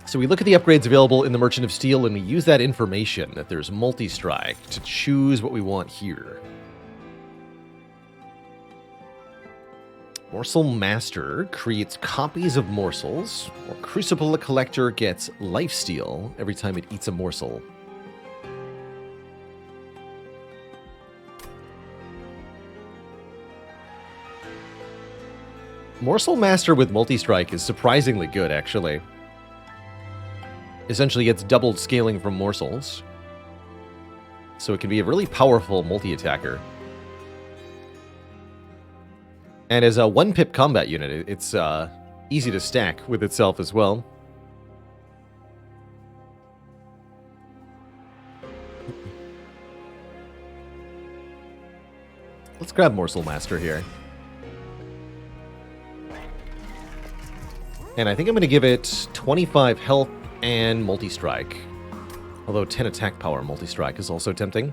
So we look at the upgrades available in the Merchant of Steel and we use that information, that there's multi-strike, to choose what we want here. Morsel Master creates copies of morsels, or Crucible Collector gets lifesteal every time it eats a morsel. Morsel Master with multi-strike is surprisingly good, actually. Essentially gets doubled scaling from morsels, so it can be a really powerful multi-attacker. And as a 1-pip combat unit, it's easy to stack with itself as well. Let's grab Morsel Master here. And I think I'm going to give it 25 health and multi-strike. Although 10 attack power multi-strike is also tempting.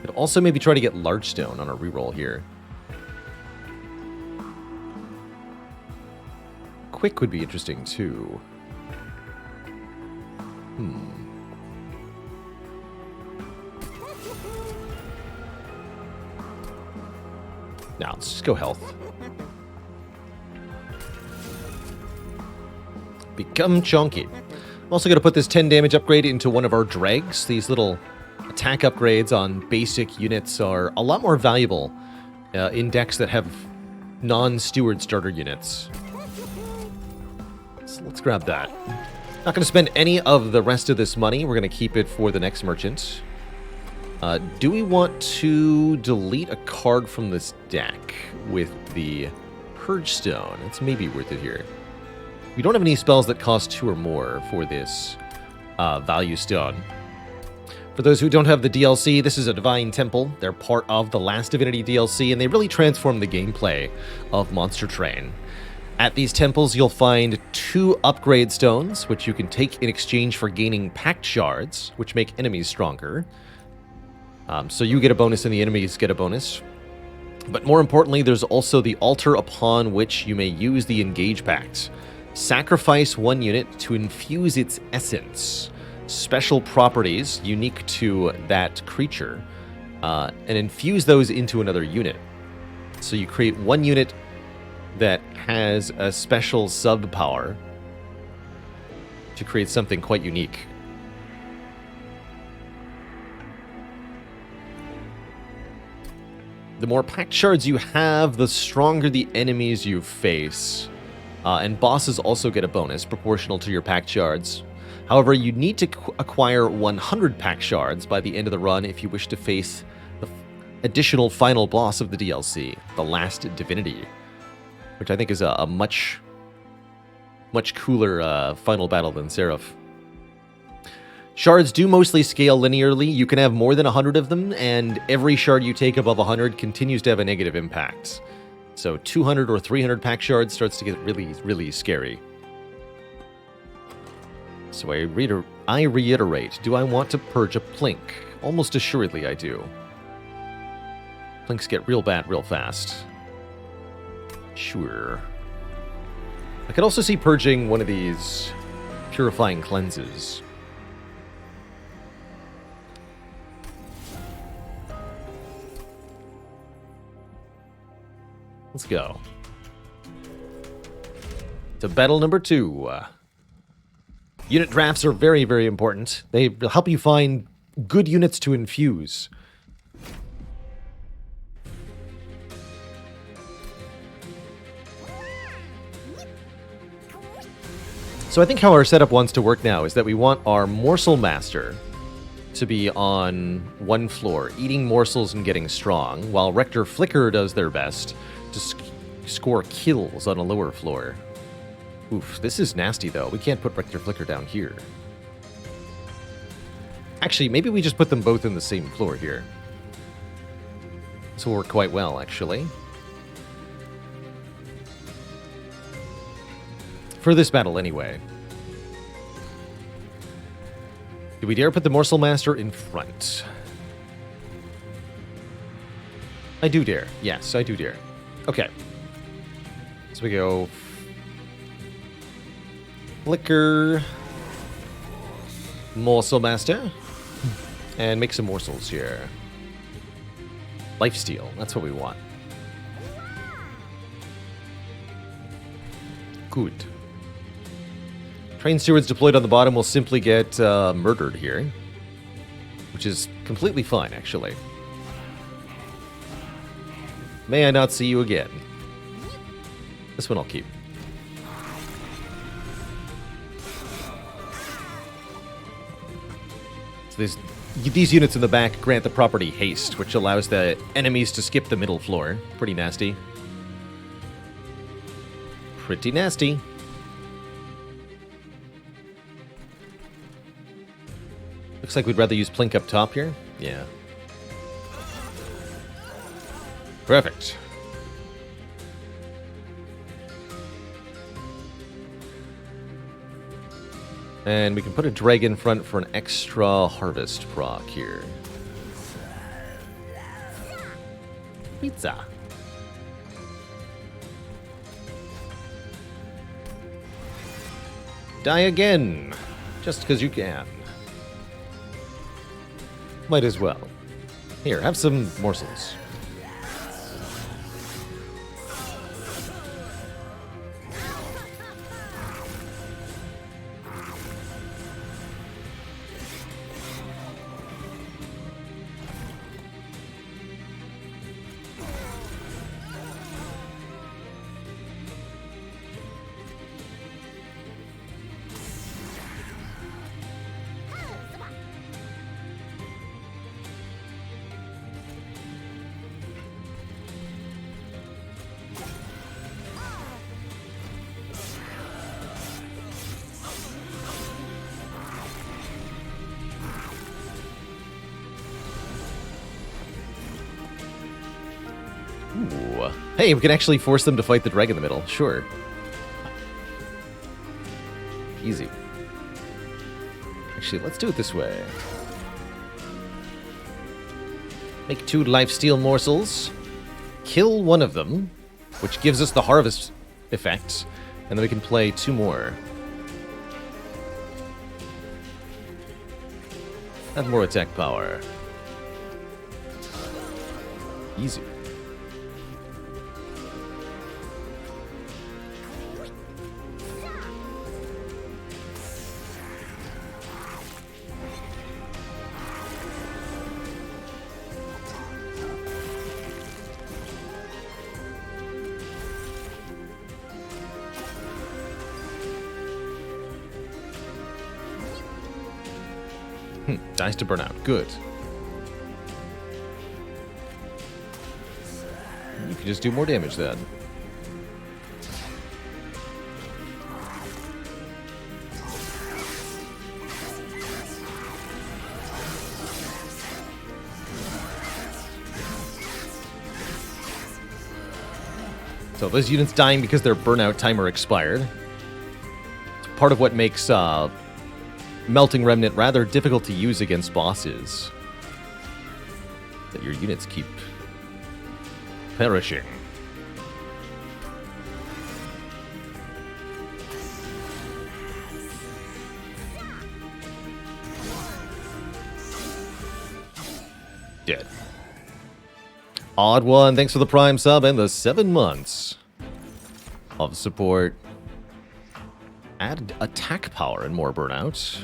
Could also maybe try to get Large Stone on a reroll here. Quick would be interesting too. Now, let's just go health. Become chunky. I'm also going to put this 10 damage upgrade into one of our dregs. These little attack upgrades on basic units are a lot more valuable in decks that have non-steward starter units. So let's grab that. Not going to spend any of the rest of this money. We're going to keep it for the next merchant. Do we want to delete a card from this deck with the Purge Stone? It's maybe worth it here. We don't have any spells that cost 2 or more for this value stone. For those who don't have the DLC, this is a Divine Temple. They're part of the Last Divinity DLC, and they really transform the gameplay of Monster Train. At these temples, you'll find 2 upgrade stones, which you can take in exchange for gaining pact shards, which make enemies stronger. So you get a bonus and the enemies get a bonus. But more importantly, there's also the altar upon which you may use the Engage Pact. Sacrifice 1 unit to infuse its essence. Special properties unique to that creature. And infuse those into another unit. So you create 1 unit that has a special sub-power to create something quite unique. The more pact shards you have, the stronger the enemies you face. And bosses also get a bonus proportional to your pact shards. However, you need to acquire 100 pact shards by the end of the run if you wish to face the additional final boss of the DLC, the Last Divinity, which I think is a much cooler final battle than Seraph. Shards do mostly scale linearly. You can have more than 100 of them, and every shard you take above 100 continues to have a negative impact. So 200 or 300 pact shards starts to get really, really scary. So I reiterate, do I want to purge a Plink? Almost assuredly I do. Plinks get real bad real fast. Sure. I could also see purging one of these purifying cleanses. Let's go. To battle number 2. Unit drafts are very, very important. They help you find good units to infuse. So I think how our setup wants to work now is that we want our Morsel Master to be on 1 floor, eating morsels and getting strong, while Rector Flicker does their best to score kills on a lower floor. Oof, this is nasty though. We can't put Rector Flicker down here. Actually, maybe we just put them both in the same floor here. This will work quite well, actually. For this battle, anyway. Do we dare put the Morsel Master in front? I do dare. Yes, I do dare. Okay. So we go... Flicker... Morsel Master. And make some morsels here. Lifesteal. That's what we want. Good. Train stewards deployed on the bottom will simply get murdered here. Which is completely fine, actually. May I not see you again. This one I'll keep. So these units in the back grant the property Haste, which allows the enemies to skip the middle floor. Pretty nasty. Pretty nasty. Looks like we'd rather use Plink up top here. Yeah. Perfect. And we can put a drag in front for an extra harvest proc here. Pizza. Die again. Just because you can. Might as well. Here, have some morsels. Ooh. Hey, we can actually force them to fight the drag in the middle. Sure. Actually, let's do it this way. Make 2 lifesteal morsels. Kill one of them, which gives us the harvest effect. And then we can play 2 more. Add more attack power. Easy. Dies to burn out. Good. You can just do more damage then. So those units dying because their burnout timer expired. It's part of what makes Melting Remnant rather difficult to use against bosses. That your units keep perishing. Dead. Odd One, thanks for the Prime sub and the 7 months of support. Add attack power and more burnout.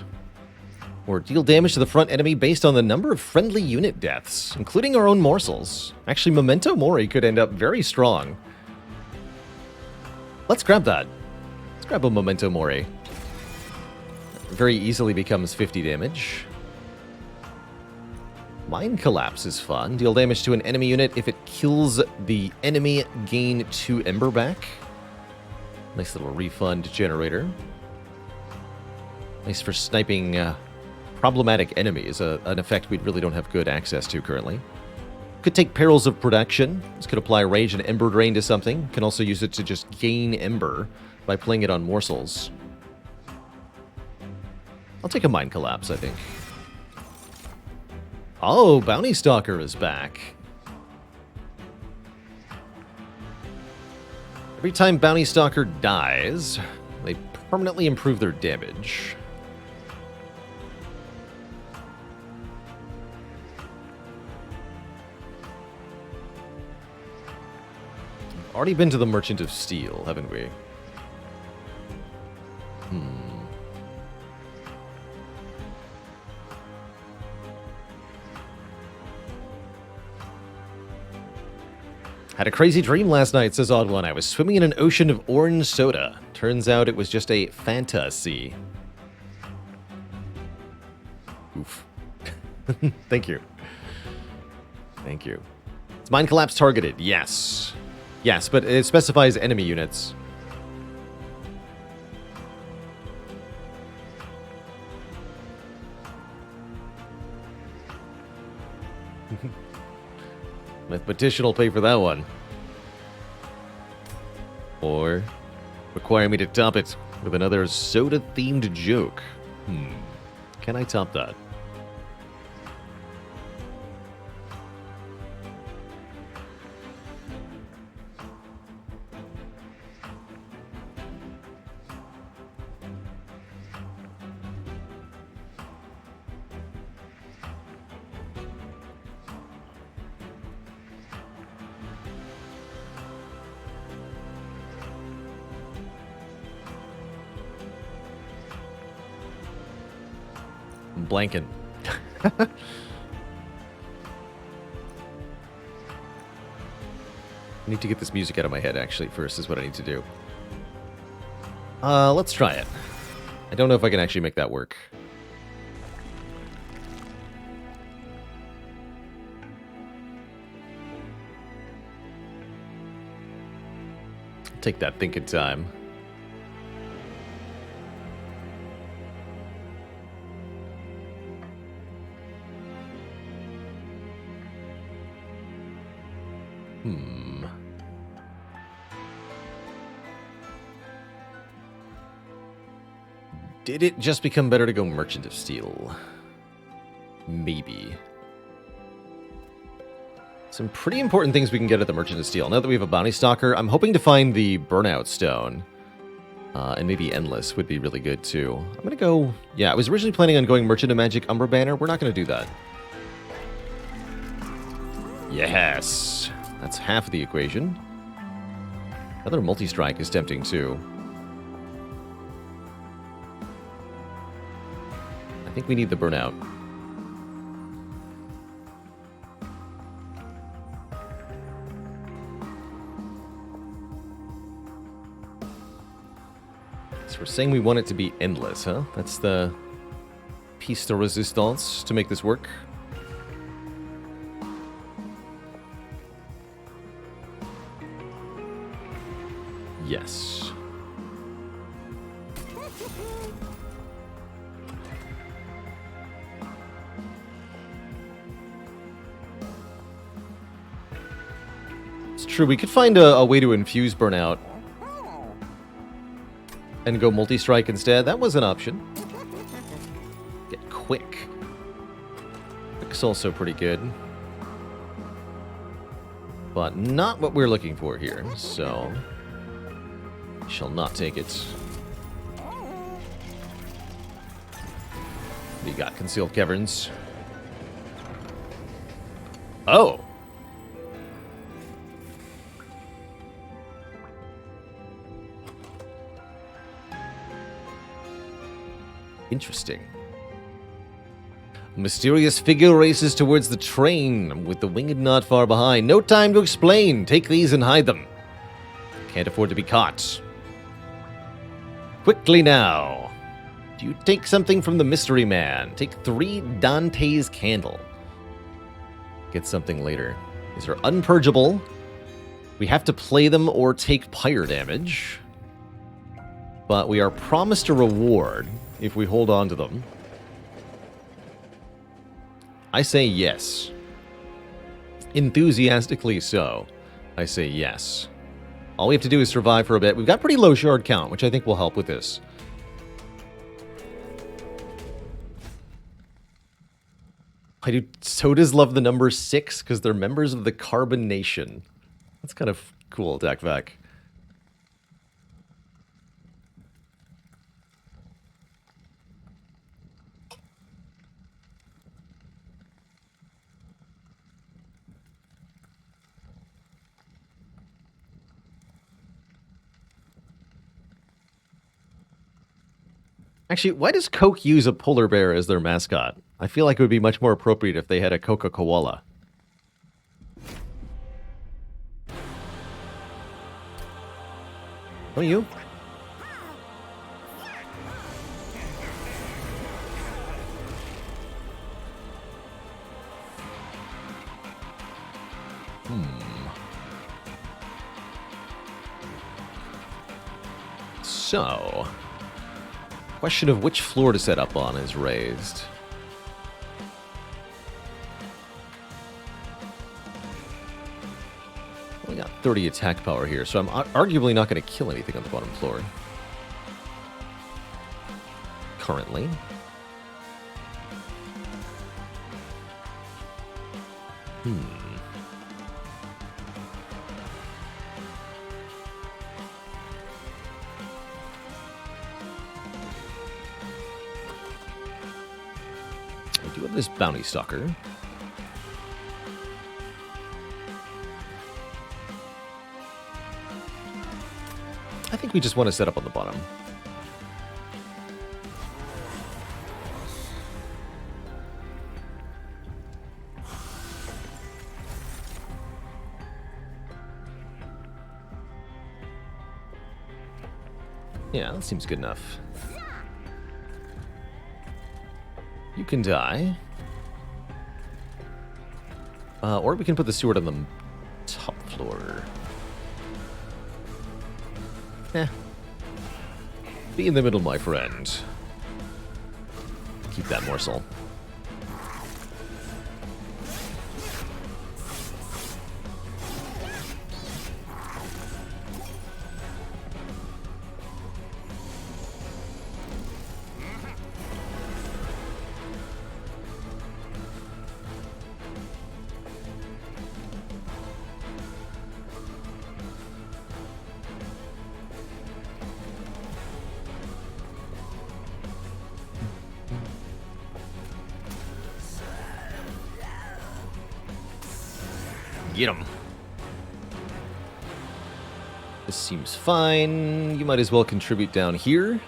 Or deal damage to the front enemy based on the number of friendly unit deaths, including our own morsels. Actually, Memento Mori could end up very strong. Let's grab that. Let's grab a Memento Mori. Very easily becomes 50 damage. Mind Collapse is fun. Deal damage to an enemy unit. If it kills the enemy, gain 2 Ember back. Nice little refund generator. Nice for sniping problematic enemies, an effect we really don't have good access to currently. Could take Perils of Production. This could apply Rage and Ember Drain to something. Can also use it to just gain Ember by playing it on morsels. I'll take a Mind Collapse, I think. Oh, Bounty Stalker is back. Every time Bounty Stalker dies, they permanently improve their damage. Already been to the Merchant of Steel, haven't we? Had a crazy dream last night, says Odd One. I was swimming in an ocean of orange soda. Turns out it was just a fantasy. Oof. Thank you. Thank you. Is Mind Collapse targeted? Yes. Yes, but it specifies enemy units. Mathematician will pay for that one. Or require me to top it with another soda-themed joke. Can I top that? Blanking. I need to get this music out of my head, actually, first, is what I need to do. Let's try it. I don't know if I can actually make that work. Take that thinking time. Did it just become better to go Merchant of Steel? Maybe. Some pretty important things we can get at the Merchant of Steel. Now that we have a Bounty Stalker, I'm hoping to find the Burnout Stone. And maybe Endless would be really good, too. I'm going to go... Yeah, I was originally planning on going Merchant of Magic Umbra Banner. We're not going to do that. Yes! That's half of the equation. Another multi-strike is tempting, too. I think we need the Burnout. So we're saying we want it to be endless, huh? That's the piece de resistance to make this work. Yes. It's true, we could find a way to infuse Burnout and go multi-strike instead. That was an option. Get quick. Quick's also pretty good. But not what we're looking for here, so... shall not take it. We got Concealed Caverns. Oh! Interesting. A mysterious figure races towards the train, with the winged not far behind. No time to explain. Take these and hide them. Can't afford to be caught. Quickly now. Do you take something from the mystery man? Take 3 Dante's Candle. Get something later. These are unpurgeable. We have to play them or take pyre damage. But we are promised a reward if we hold on to them. I say yes. Enthusiastically so. I say yes. All we have to do is survive for a bit. We've got pretty low shard count, which I think will help with this. I do. Sodas love the number 6 because they're members of the Carbon Nation. That's kind of cool, Dakvac. Actually, why does Coke use a polar bear as their mascot? I feel like it would be much more appropriate if they had a Coca-Cola. Oh, you? So... question of which floor to set up on is raised. We got 30 attack power here, so I'm arguably not going to kill anything on the bottom floor. Currently. I do have this Bounty Stalker. I think we just want to set up on the bottom. Yeah, that seems good enough. You can die. Or we can put the steward on the top floor. Be in the middle, my friend. Keep that morsel. Get him. This seems fine. You might as well contribute down here.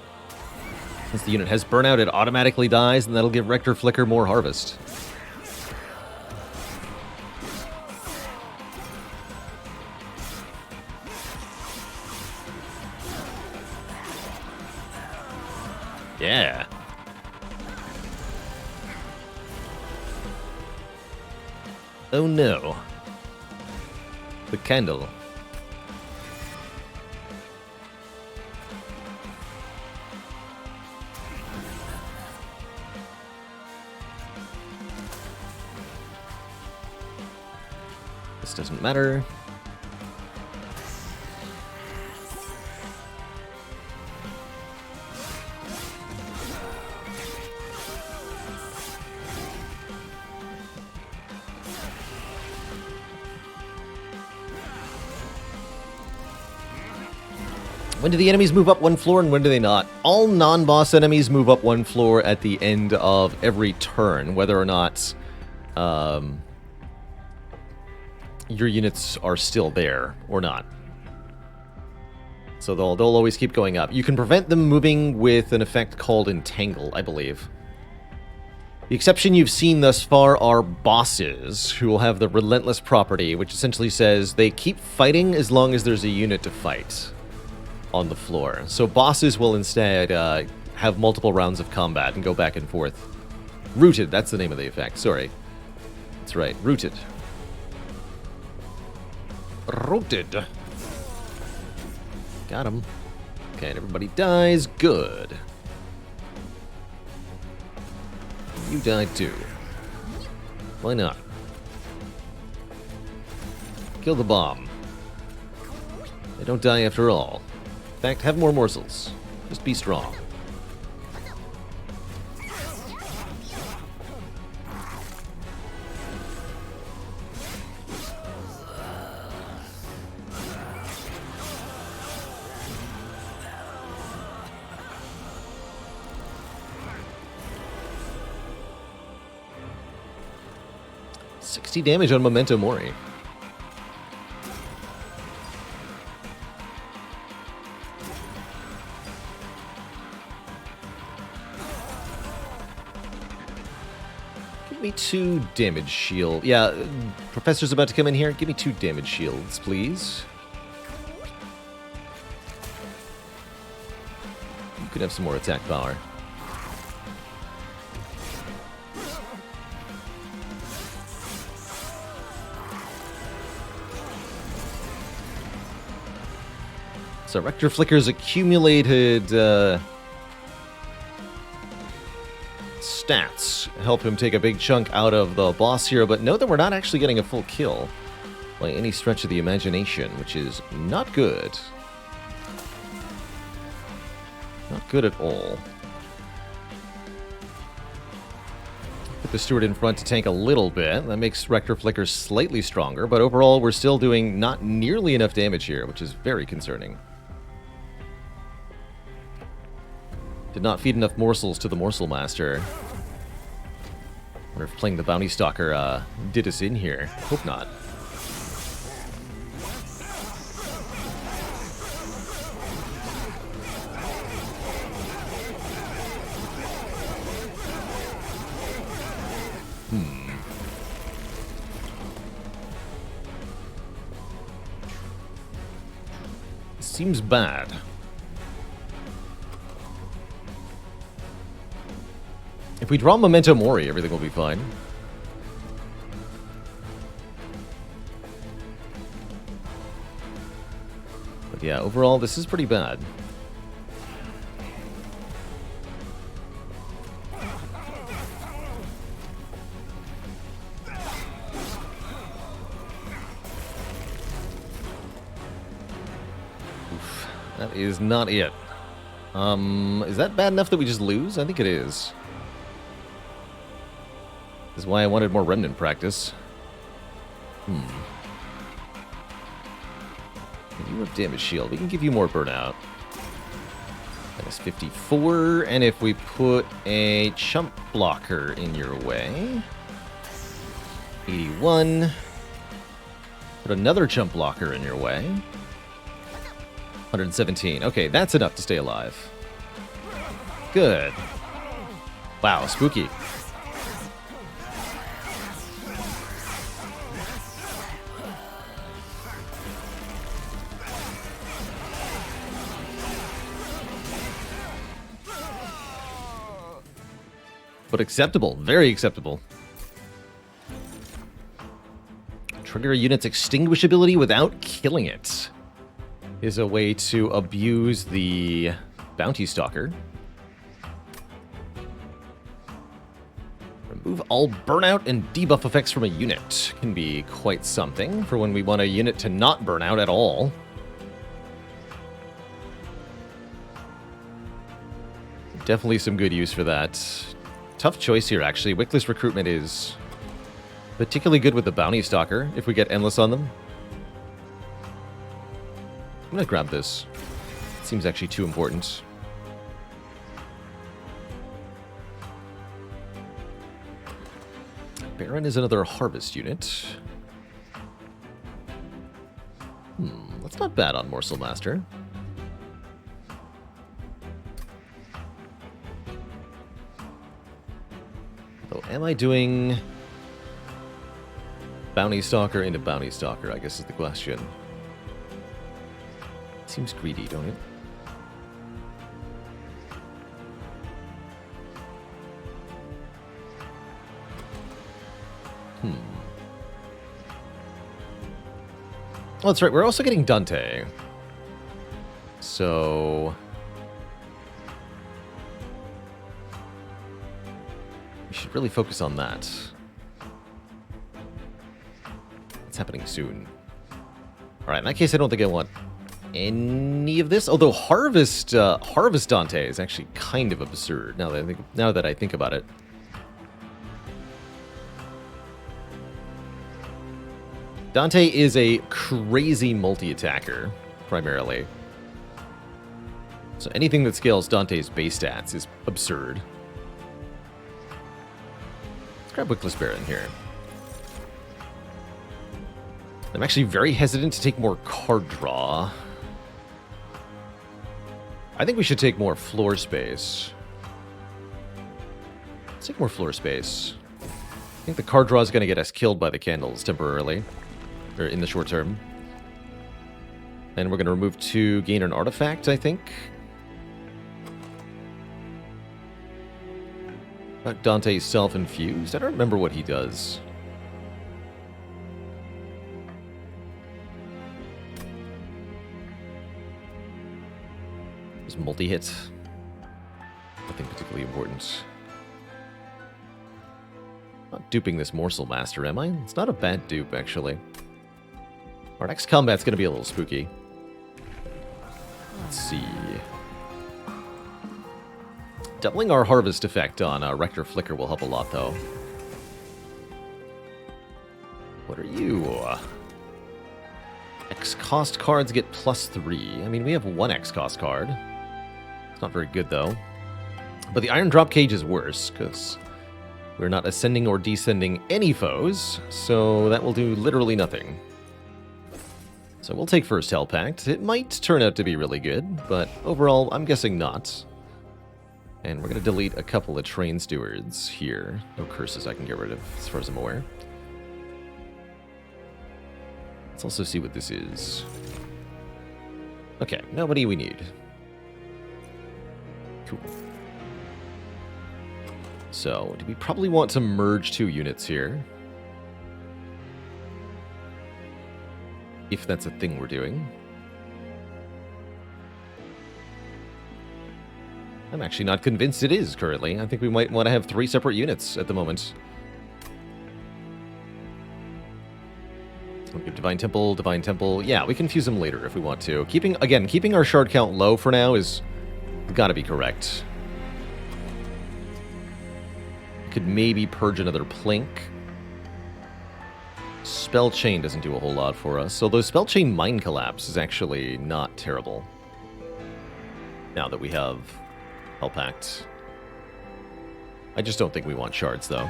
Since the unit has burnout, it automatically dies, and that'll give Rector Flicker more harvest. Yeah. Oh no. The candle. This doesn't matter. When do the enemies move up one floor and when do they not? All non-boss enemies move up one floor at the end of every turn, whether or not your units are still there or not. So they'll always keep going up. You can prevent them moving with an effect called Entangle, I believe. The exception you've seen thus far are bosses, who will have the Relentless property, which essentially says they keep fighting as long as there's a unit to fight on the floor. So bosses will instead have multiple rounds of combat and go back and forth. Rooted, that's the name of the effect, sorry. That's right, Rooted. Rooted. Got him. Okay, and everybody dies. Good. You died too. Why not? Kill the bomb. They don't die after all. In fact, have more morsels. Just be strong. Damage on Memento Mori. Give me 2 damage shield. Yeah, Professor's about to come in here. Give me 2 damage shields, please. You could have some more attack power. So Rector Flicker's accumulated stats help him take a big chunk out of the boss hero, but note that we're not actually getting a full kill by any stretch of the imagination, which is not good. Not good at all. Put the Steward in front to tank a little bit. That makes Rector Flicker slightly stronger, but overall we're still doing not nearly enough damage here, which is very concerning. Did not feed enough morsels to the Morsel Master. Wonder if playing the Bounty Stalker did us in here. Hope not. Seems bad. If we draw Memento Mori, everything will be fine. But yeah, overall, this is pretty bad. Oof, that is not it. Is that bad enough that we just lose? I think it is. This is why I wanted more Remnant practice. You have damage shield. We can give you more burnout. That is 54. And if we put a chump blocker in your way, 81. Put another jump blocker in your way. 117. Okay, that's enough to stay alive. Good. Wow, spooky. But acceptable. Very acceptable. Trigger a unit's extinguishability without killing it is a way to abuse the Bounty Stalker. Remove all burnout and debuff effects from a unit. Can be quite something for when we want a unit to not burn out at all. Definitely some good use for that. Tough choice here, actually. Wickless Recruitment is particularly good with the Bounty Stalker, if we get Endless on them. I'm gonna grab this. Seems actually too important. Baron is another Harvest unit. That's not bad on Morsel Master. So am I doing Bounty Stalker into Bounty Stalker, I guess is the question. Seems greedy, don't it? Oh, that's right, we're also getting Dante. So we should really focus on that. It's happening soon. Alright, in that case, I don't think I want any of this. Although Harvest Dante is actually kind of absurd now that I think about it. Dante is a crazy multi-attacker, primarily. So anything that scales Dante's base stats is absurd. Let's grab Wickless Baron here. I'm actually very hesitant to take more card draw. I think we should take more floor space. Let's take more floor space. I think the card draw is going to get us killed by the candles temporarily. Or in the short term. And we're going to remove 2, gain an artifact, I think. Dante's self-infused? I don't remember what he does. Just multi-hit. Nothing particularly important. Not duping this Morsel Master, am I? It's not a bad dupe, actually. Our next combat's going to be a little spooky. Let's see. Doubling our Harvest effect on Rector Flicker will help a lot, though. What are you? X-cost cards get +3. I mean, we have 1 X-cost card. It's not very good, though. But the Iron Drop Cage is worse, because we're not ascending or descending any foes, so that will do literally nothing. So we'll take first Hell Pact. It might turn out to be really good, but overall, I'm guessing not. And we're going to delete a couple of Train Stewards here. No curses I can get rid of, as far as I'm aware. Let's also see what this is. Okay, nobody we need. Cool. So, do we probably want to merge 2 units here? If that's a thing we're doing. I'm actually not convinced it is currently. I think we might want to have 3 separate units at the moment. Okay, Divine Temple, Divine Temple. Yeah, we can fuse them later if we want to. Keeping our shard count low for now is gotta be correct. Could maybe purge another Plink. Spell Chain doesn't do a whole lot for us, although Spell Chain Mind Collapse is actually not terrible. Now that we have Hell Pact. I just don't think we want shards, though.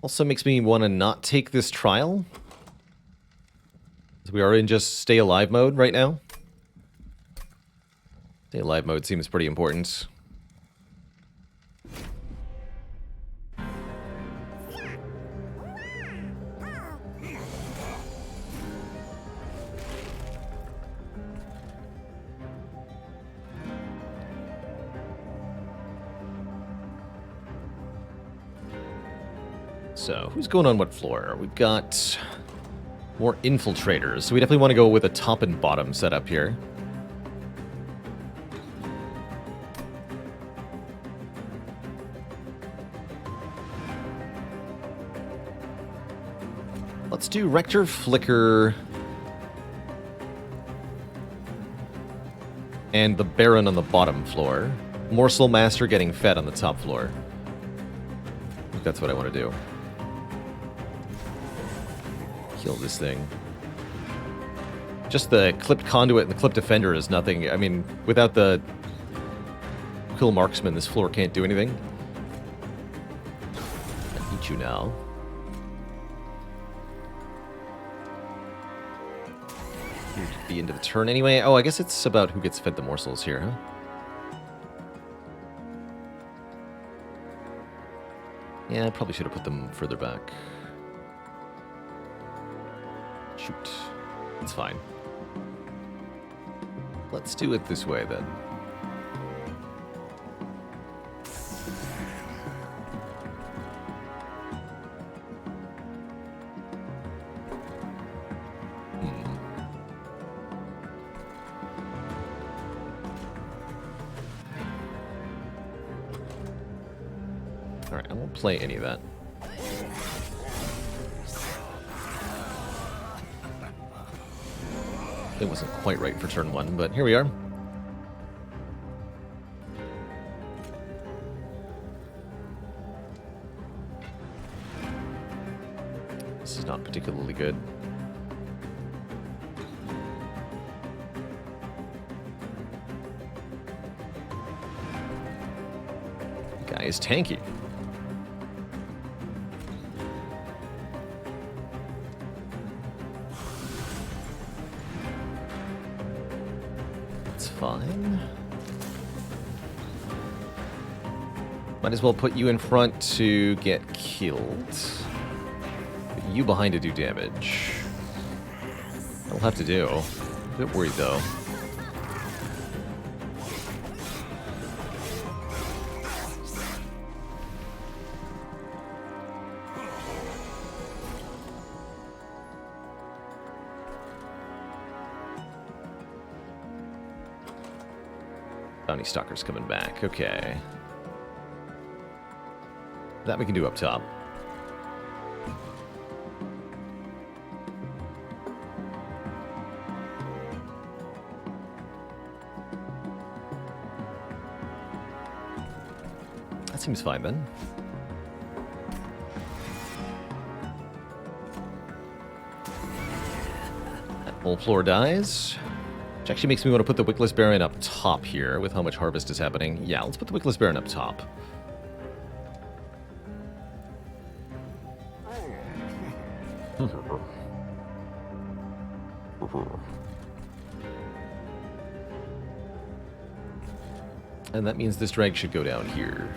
Also makes me want to not take this trial. We are in just stay alive mode right now. Stay alive mode seems pretty important. So, who's going on what floor? We've got more infiltrators, so we definitely want to go with a top and bottom setup here. Let's do Rector, Flicker, and the Baron on the bottom floor. Morsel Master getting fed on the top floor. I think that's what I want to do. Kill this thing. Just the clipped conduit and the clipped defender is nothing. I mean, without the Quill Marksman, this floor can't do anything. I eat you now. Be into the turn anyway. Oh, I guess it's about who gets fed the morsels here, huh? Yeah, I probably should have put them further back. Shoot. It's fine. Let's do it this way, then. Alright, I won't play any of that. It wasn't quite right for turn 1, but here we are. This is not particularly good. The guy is tanky. Fine. Might as well put you in front to get killed. Put you behind to do damage. That'll have to do. A bit worried though. Bounty Stalker's coming back. Okay. That we can do up top. That seems fine then. That whole floor dies. Which actually makes me want to put the Wickless Baron up top here with how much harvest is happening. Yeah, let's put the Wickless Baron up top. And that means this drag should go down here.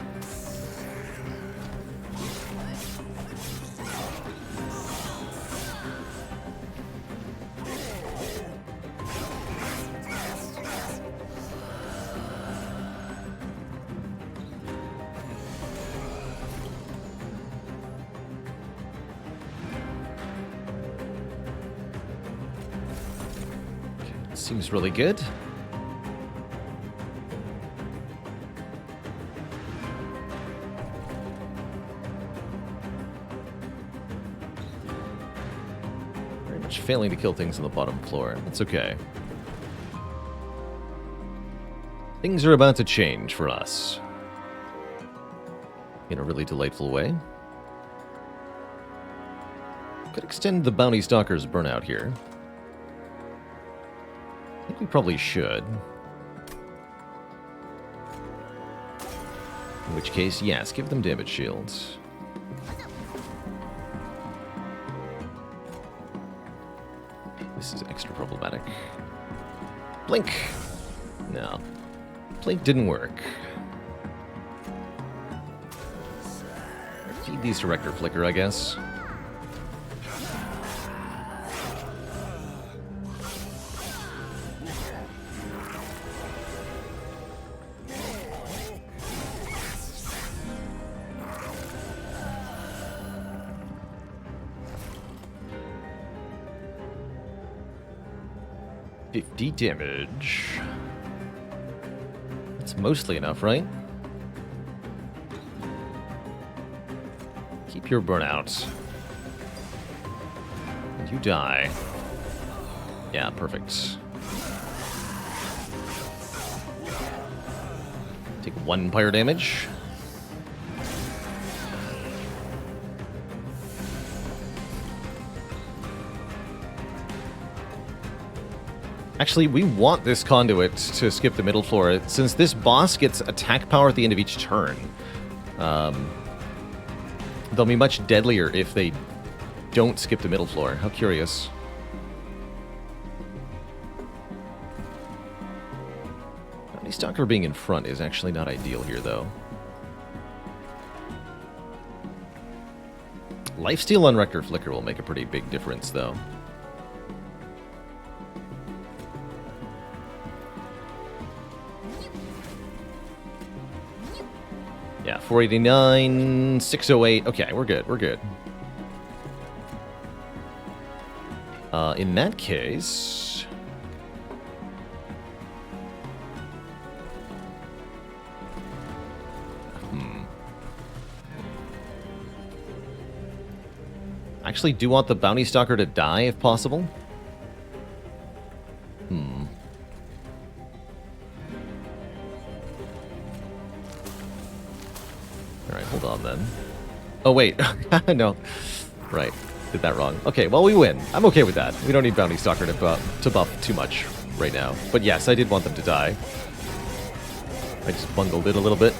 Seems really good. Very much failing to kill things on the bottom floor. That's okay. Things are about to change for us. In a really delightful way. Could extend the Bounty Stalker's burnout here. I think we probably should. In which case, yes, give them damage shields. This is extra problematic. Blink! No. Blink didn't work. Feed these to Rector Flicker, I guess. $50 damage. That's mostly enough, right? Keep your burnout. And you die. Yeah, perfect. Take 1 fire damage. Actually, we want this conduit to skip the middle floor, since this boss gets attack power at the end of each turn. They'll be much deadlier if they don't skip the middle floor. How curious. Bounty Stalker being in front is actually not ideal here, though. Lifesteal on Rector Flicker will make a pretty big difference, though. Yeah, 489, 608. Okay, we're good, we're good. In that case... Actually, do want the Bounty Stalker to die, if possible. Alright, hold on then. Oh, wait. No. Right. Did that wrong. Okay, well, we win. I'm okay with that. We don't need Bounty Stalker to buff too much right now. But yes, I did want them to die. I just bungled it a little bit.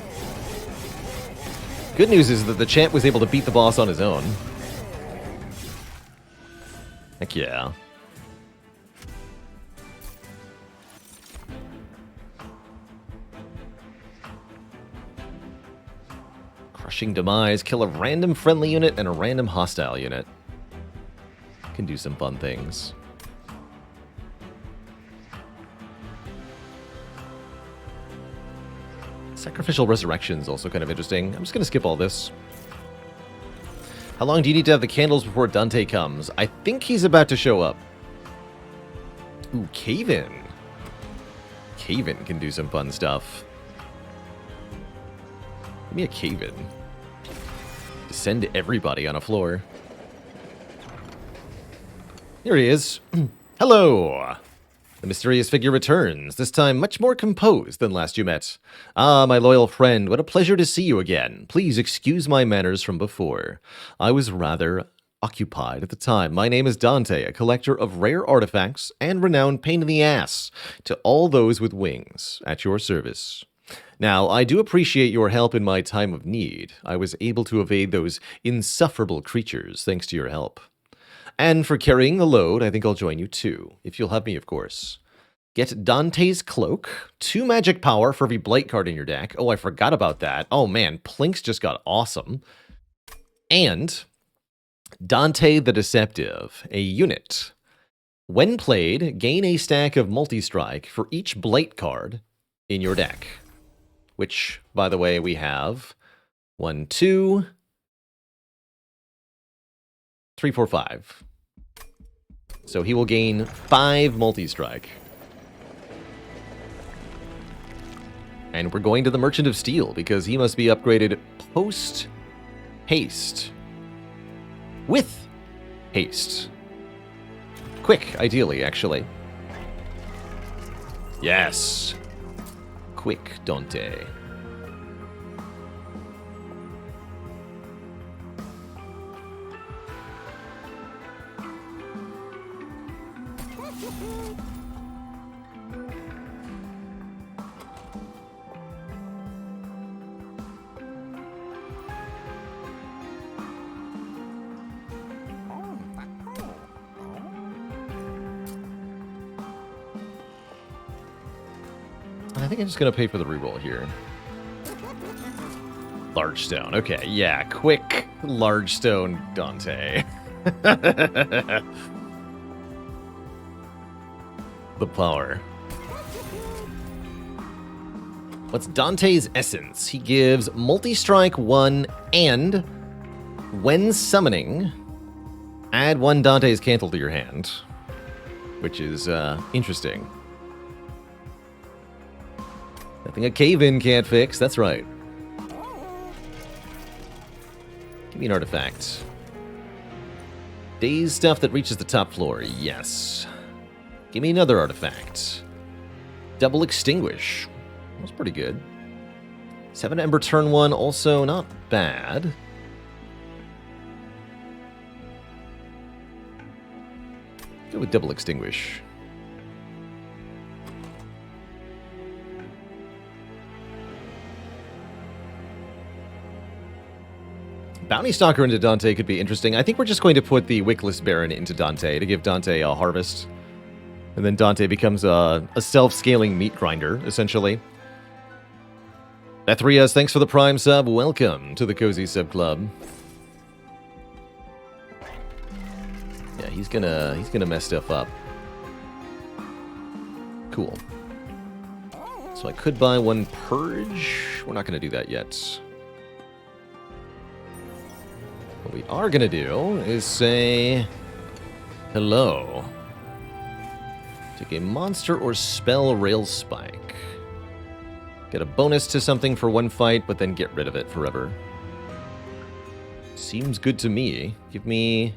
Good news is that the champ was able to beat the boss on his own. Heck yeah. Crushing Demise, kill a random friendly unit and a random hostile unit. Can do some fun things. Sacrificial Resurrection is also kind of interesting. I'm just going to skip all this. How long do you need to have the candles before Dante comes? I think he's about to show up. Ooh, Cave-In. Cave-In can do some fun stuff. Give me a Cave-In. Descend everybody on a floor. Here he is. Hello! The mysterious figure returns, this time much more composed than last you met. Ah, my loyal friend, what a pleasure to see you again. Please excuse my manners from before. I was rather occupied at the time. My name is Dante, a collector of rare artifacts and renowned pain in the ass to all those with wings, at your service. Now, I do appreciate your help in my time of need. I was able to evade those insufferable creatures thanks to your help. And for carrying the load, I think I'll join you too, if you'll have me, of course. Get Dante's Cloak, 2 magic power for every Blight card in your deck. Oh, I forgot about that. Oh man, Plinks just got awesome. And Dante the Deceptive, a unit. When played, gain a stack of multi-strike for each Blight card in your deck. Which, by the way, we have 1, 2, 3, 4, 5. So he will gain 5 multi-strike. And we're going to the Merchant of Steel, because he must be upgraded post-haste. With haste. Quick, ideally, actually. Yes. Quick, Dante. think I'm just going to pay for the reroll here. Large stone. Okay, yeah. Quick large stone Dante. The power. What's Dante's essence? He gives multi-strike 1 and when summoning, add 1 Dante's Cantle to your hand, which is interesting. Nothing a cave-in can't fix, that's right. Give me an artifact. Daze stuff that reaches the top floor, yes. Give me another artifact. Double Extinguish. That's pretty good. 7 Ember turn 1, also not bad. Go with Double Extinguish. Bounty Stalker into Dante could be interesting. I think we're just going to put the Wickless Baron into Dante to give Dante a harvest. And then Dante becomes a self-scaling meat grinder, essentially. Ethrias, thanks for the Prime sub. Welcome to the Cozy Sub Club. Yeah, he's gonna mess stuff up. Cool. So I could buy 1 Purge. We're not gonna do that yet. What we are gonna do is say hello. Take a monster or spell rail spike. Get a bonus to something for 1 fight, but then get rid of it forever. Seems good to me. Give me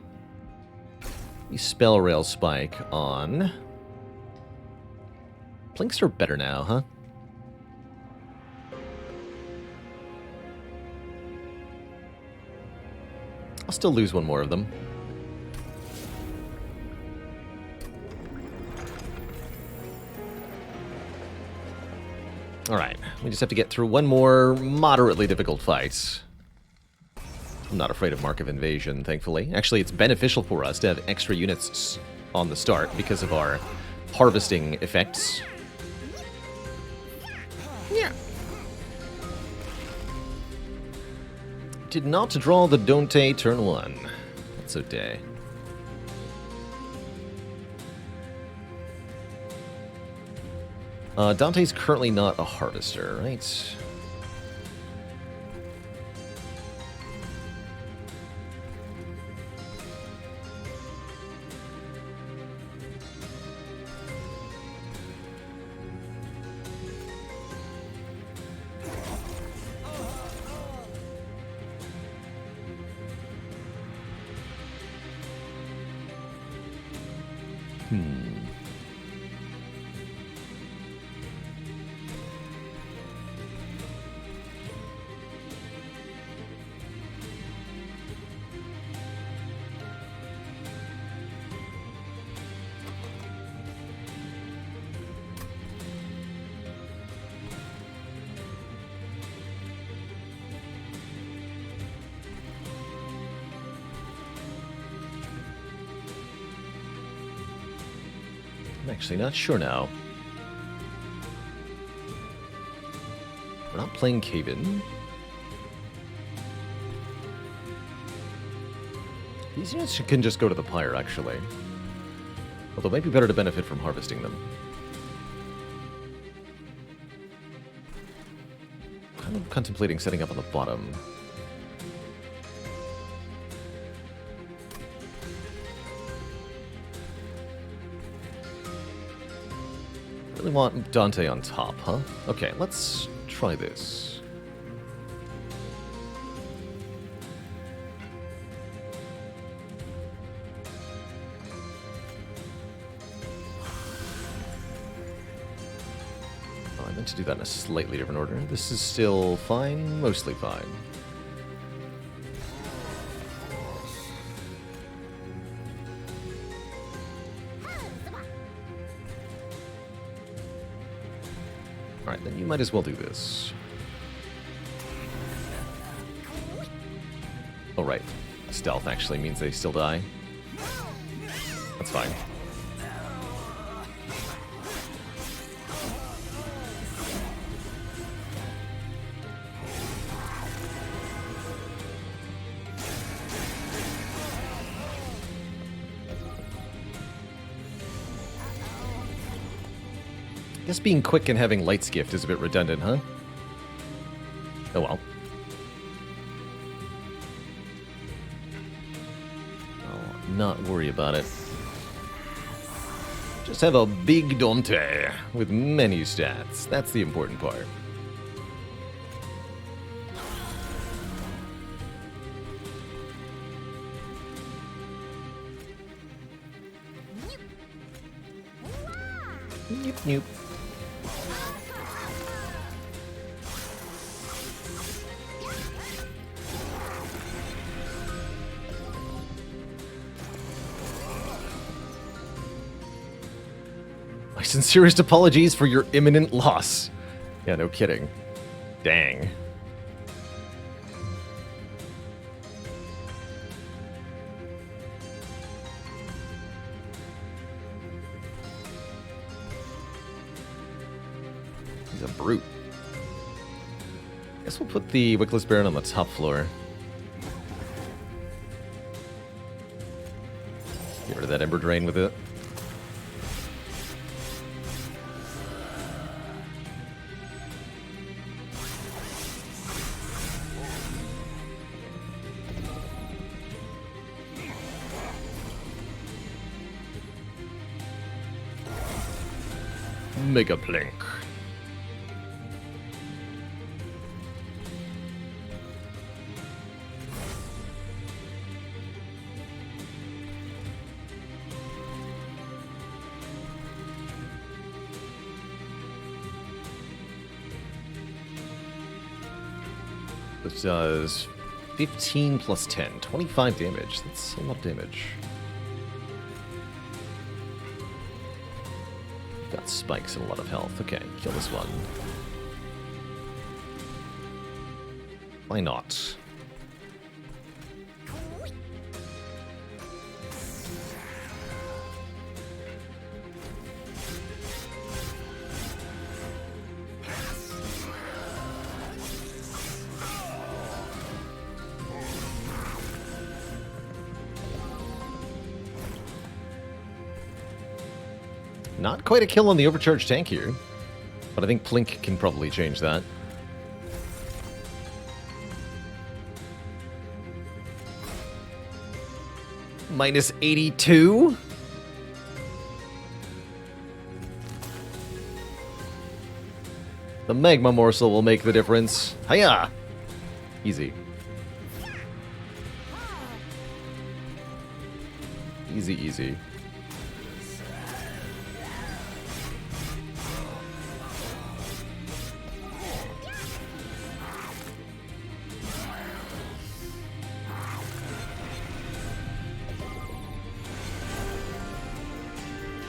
spell rail spike on. Blinks are better now, huh? I'll still lose 1 more of them. Alright, we just have to get through 1 more moderately difficult fight. I'm not afraid of Mark of Invasion, thankfully. Actually, it's beneficial for us to have extra units on the start because of our harvesting effects. Yeah. Did not draw the Dante turn 1. That's okay. Dante's currently not a harvester, right? I'm actually not sure now. We're not playing Cave-In. These units can just go to the Pyre, actually. Although it might be better to benefit from harvesting them. I'm contemplating setting up on the bottom. Really want Dante on top, huh? Okay, let's try this. Oh, I meant to do that in a slightly different order. This is still fine, mostly fine. Alright, then you might as well do this. Oh, right. Stealth actually means they still die. That's fine. guess being quick and having Light's Gift is a bit redundant, huh? Oh well. I'll not worry about it. Just have a big Dante with many stats. That's the important part. Nope, nope. My sincerest apologies for your imminent loss. Yeah, no kidding. Dang. He's a brute. Guess we'll put the Wickless Baron on the top floor. Get rid of that Ember Drain with it. Mega Plink. This does 15 plus 10, 25 damage. That's a lot of damage. Got spikes and a lot of health. Okay, kill this one. Why not? Not quite a kill on the overcharged tank here, but I think Plink can probably change that. Minus 82? The Magma Morsel will make the difference. Hiya! Easy. Easy, easy.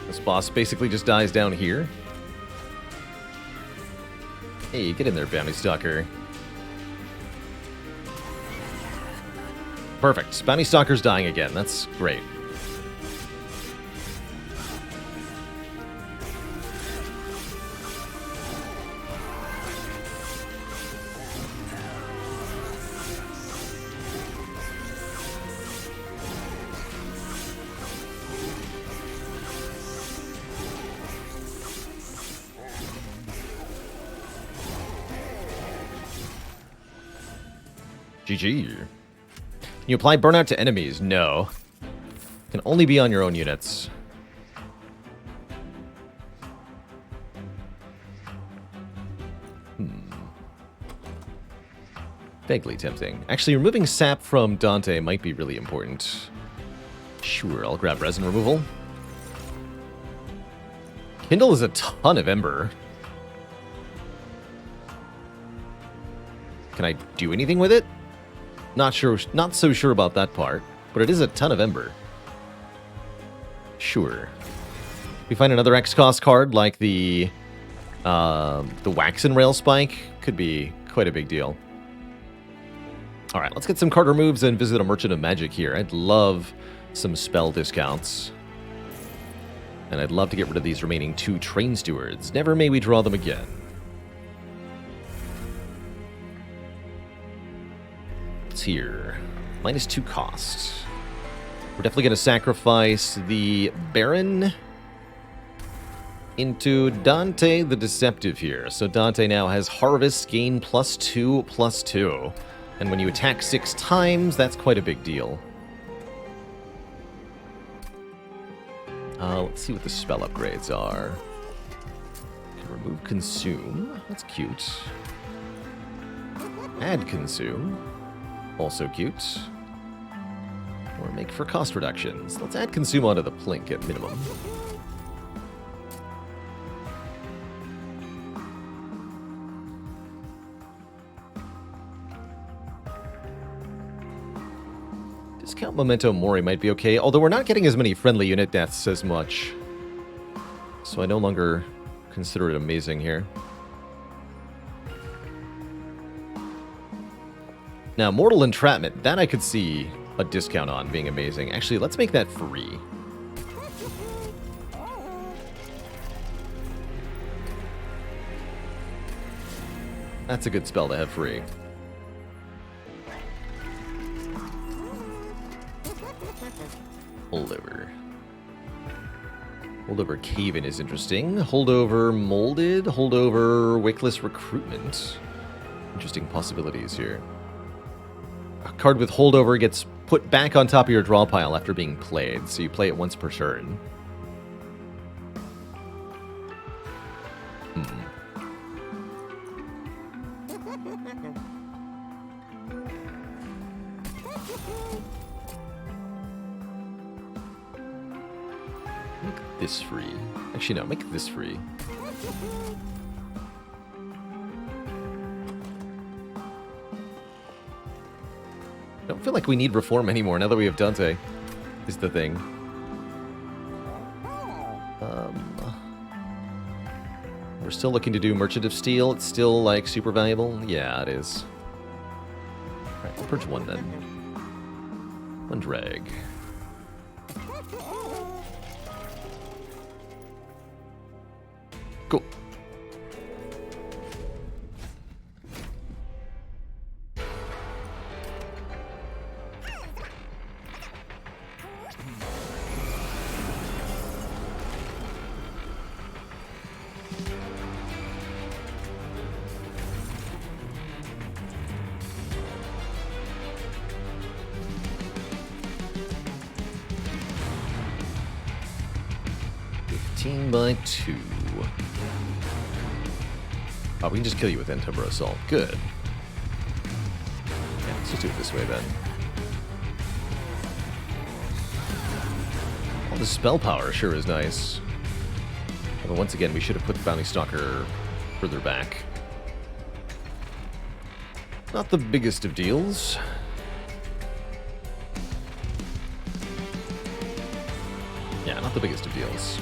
This boss basically just dies down here. Hey, get in there, Bounty Stalker. Perfect. Bounty Stalker's dying again. That's great. GG. Can you apply burnout to enemies? No. Can only be on your own units. Vaguely tempting. Actually, removing sap from Dante might be really important. Sure, I'll grab resin removal. Kindle is a ton of Ember. Can I do anything with it? Not so sure about that part, but it is a ton of Ember. Sure. We find another X-Cost card like the Wax and Rail Spike. Could be quite a big deal. Alright, let's get some card removes and visit a Merchant of Magic here. I'd love some spell discounts. And I'd love to get rid of these remaining 2 Train Stewards. Never may we draw them again. What's here? -2 cost. We're definitely going to sacrifice the Baron into Dante the Deceptive here. So Dante now has Harvest, gain +2/+2. And when you attack 6 times, that's quite a big deal. Let's see what the spell upgrades are. Can remove Consume. That's cute. Add Consume. Also cute. Or make for cost reductions. Let's add Consume onto the Plink at minimum. Discount Memento Mori might be okay, although we're not getting as many friendly unit deaths as much. So I no longer consider it amazing here. Now, Mortal Entrapment, that I could see a discount on being amazing. Actually, let's make that free. That's a good spell to have free. Holdover. Holdover Cave-In is interesting. Holdover Molded. Holdover Wickless Recruitment. Interesting possibilities here. A card with Holdover gets put back on top of your draw pile after being played, so you play it once per turn. Make this free. Actually, no, make this free. I don't feel like we need Reform anymore now that we have Dante, is the thing. We're still looking to do Merchant of Steel. It's still, like, super valuable. Yeah, it is. Alright, we'll purge one then. One drag. Cool. By 2. Oh, we can just kill you with Entubro Assault. Good. Yeah, let's just do it this way then. All the spell power sure is nice. But once again, we should have put the Bounty Stalker further back. Not the biggest of deals. Yeah, not the biggest of deals.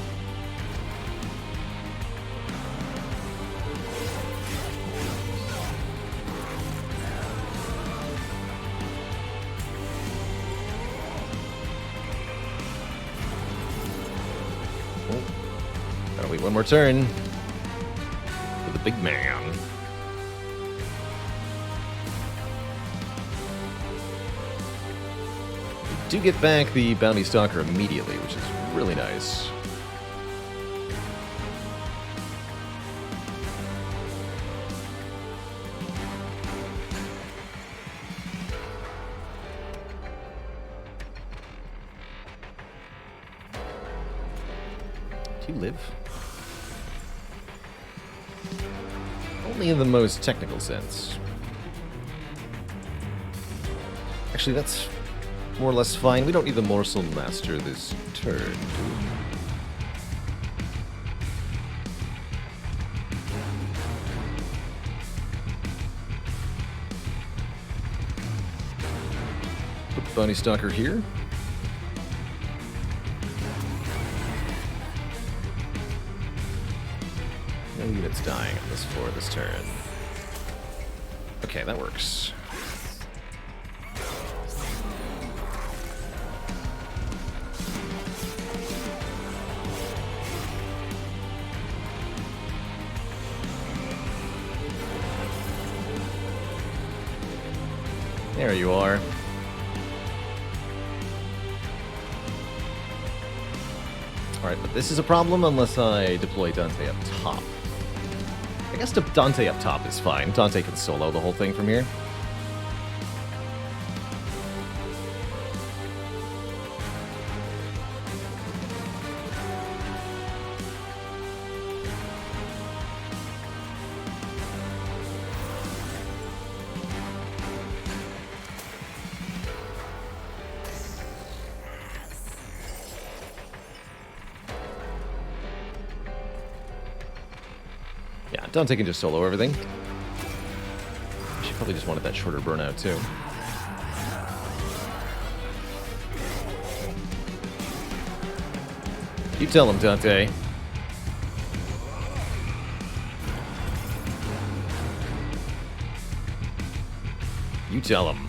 Wait one more turn for the big man. We do get back the Bounty Stalker immediately, which is really nice. Do you live? Only in the most technical sense. Actually, that's more or less fine. We don't need the Morsel Master this turn, do we? Put the Bounty Stalker here. No units dying on this floor this turn. Okay, that works. There you are. Alright, but this is a problem unless I deploy Dante up top. I guess Dante up top is fine. Dante can solo the whole thing from here. Yeah, Dante can just solo everything. She probably just wanted that shorter burnout, too. You tell him, Dante. You tell him.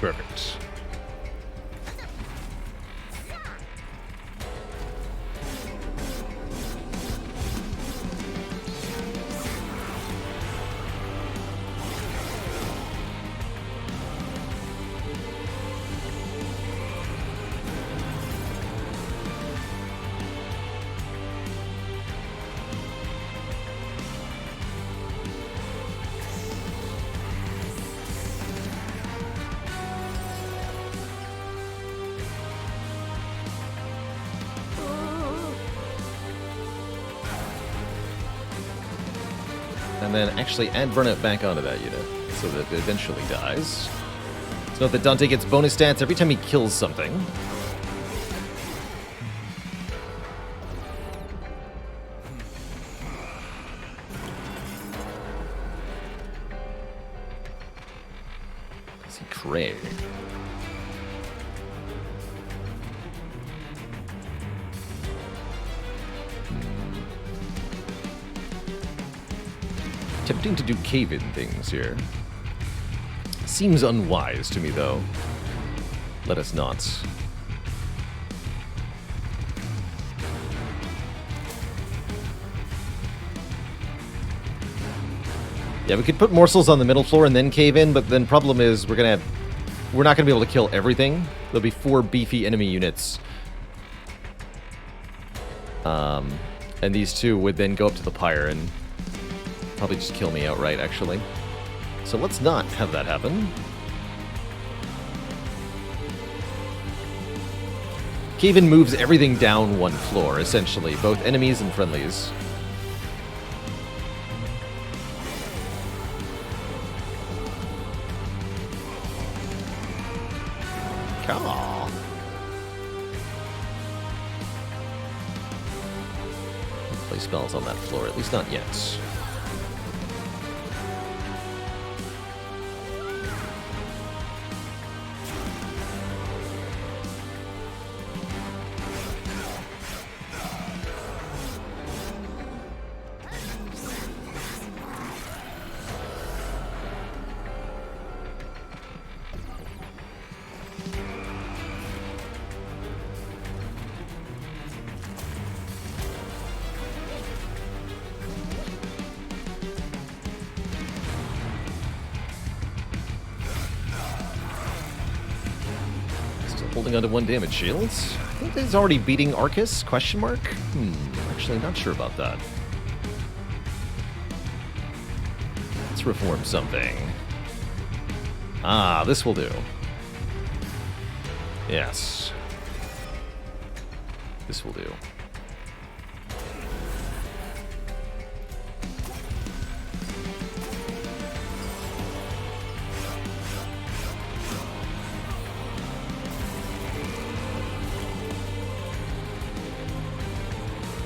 Perfect. And then actually add burnout back onto that unit so that it eventually dies. So note that Dante gets bonus stats every time he kills something. See Cray. Tempting to do cave-in things here. Seems unwise to me, though. Let us not. Yeah, we could put morsels on the middle floor and then cave in, but then problem is we're not gonna be able to kill everything. There'll be 4 beefy enemy units. And these 2 would then go up to the pyre and probably just kill me outright, actually. So let's not have that happen. Cave-in moves everything down 1 floor, essentially, both enemies and friendlies. Caw. Play spells on that floor, at least not yet. Holding onto 1 damage shields. I think he's already beating Arcus? Question mark? Actually not sure about that. Let's reform something. Ah, this will do. Yes. This will do.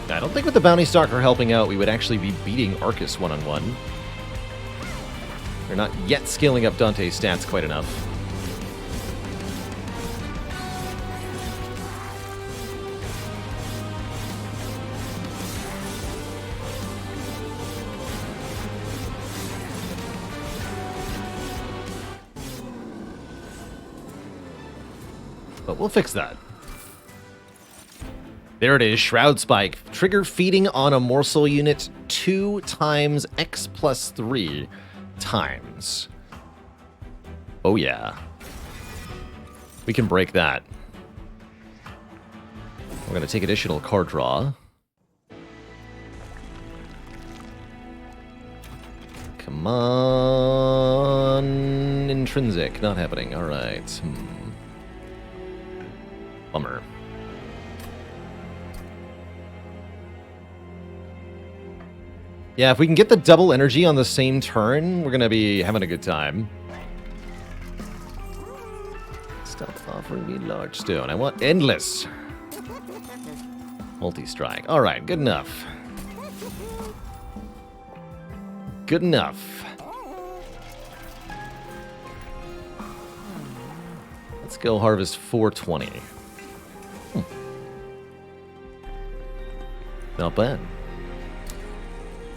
I don't think with the Bounty Stalker helping out, we would actually be beating Arcus one-on-one. We're not yet scaling up Dante's stats quite enough. But we'll fix that. There it is, Shroud Spike. Trigger feeding on a morsel unit 2 times X plus 3 times. Oh yeah. We can break that. We're going to take additional card draw. Come on. Intrinsic. Not happening. Alright. Bummer. Yeah, if we can get the double energy on the same turn, we're going to be having a good time. Stop offering me large stone. I want endless. Multi-strike. Alright, good enough. Good enough. Let's go harvest 420. Not bad.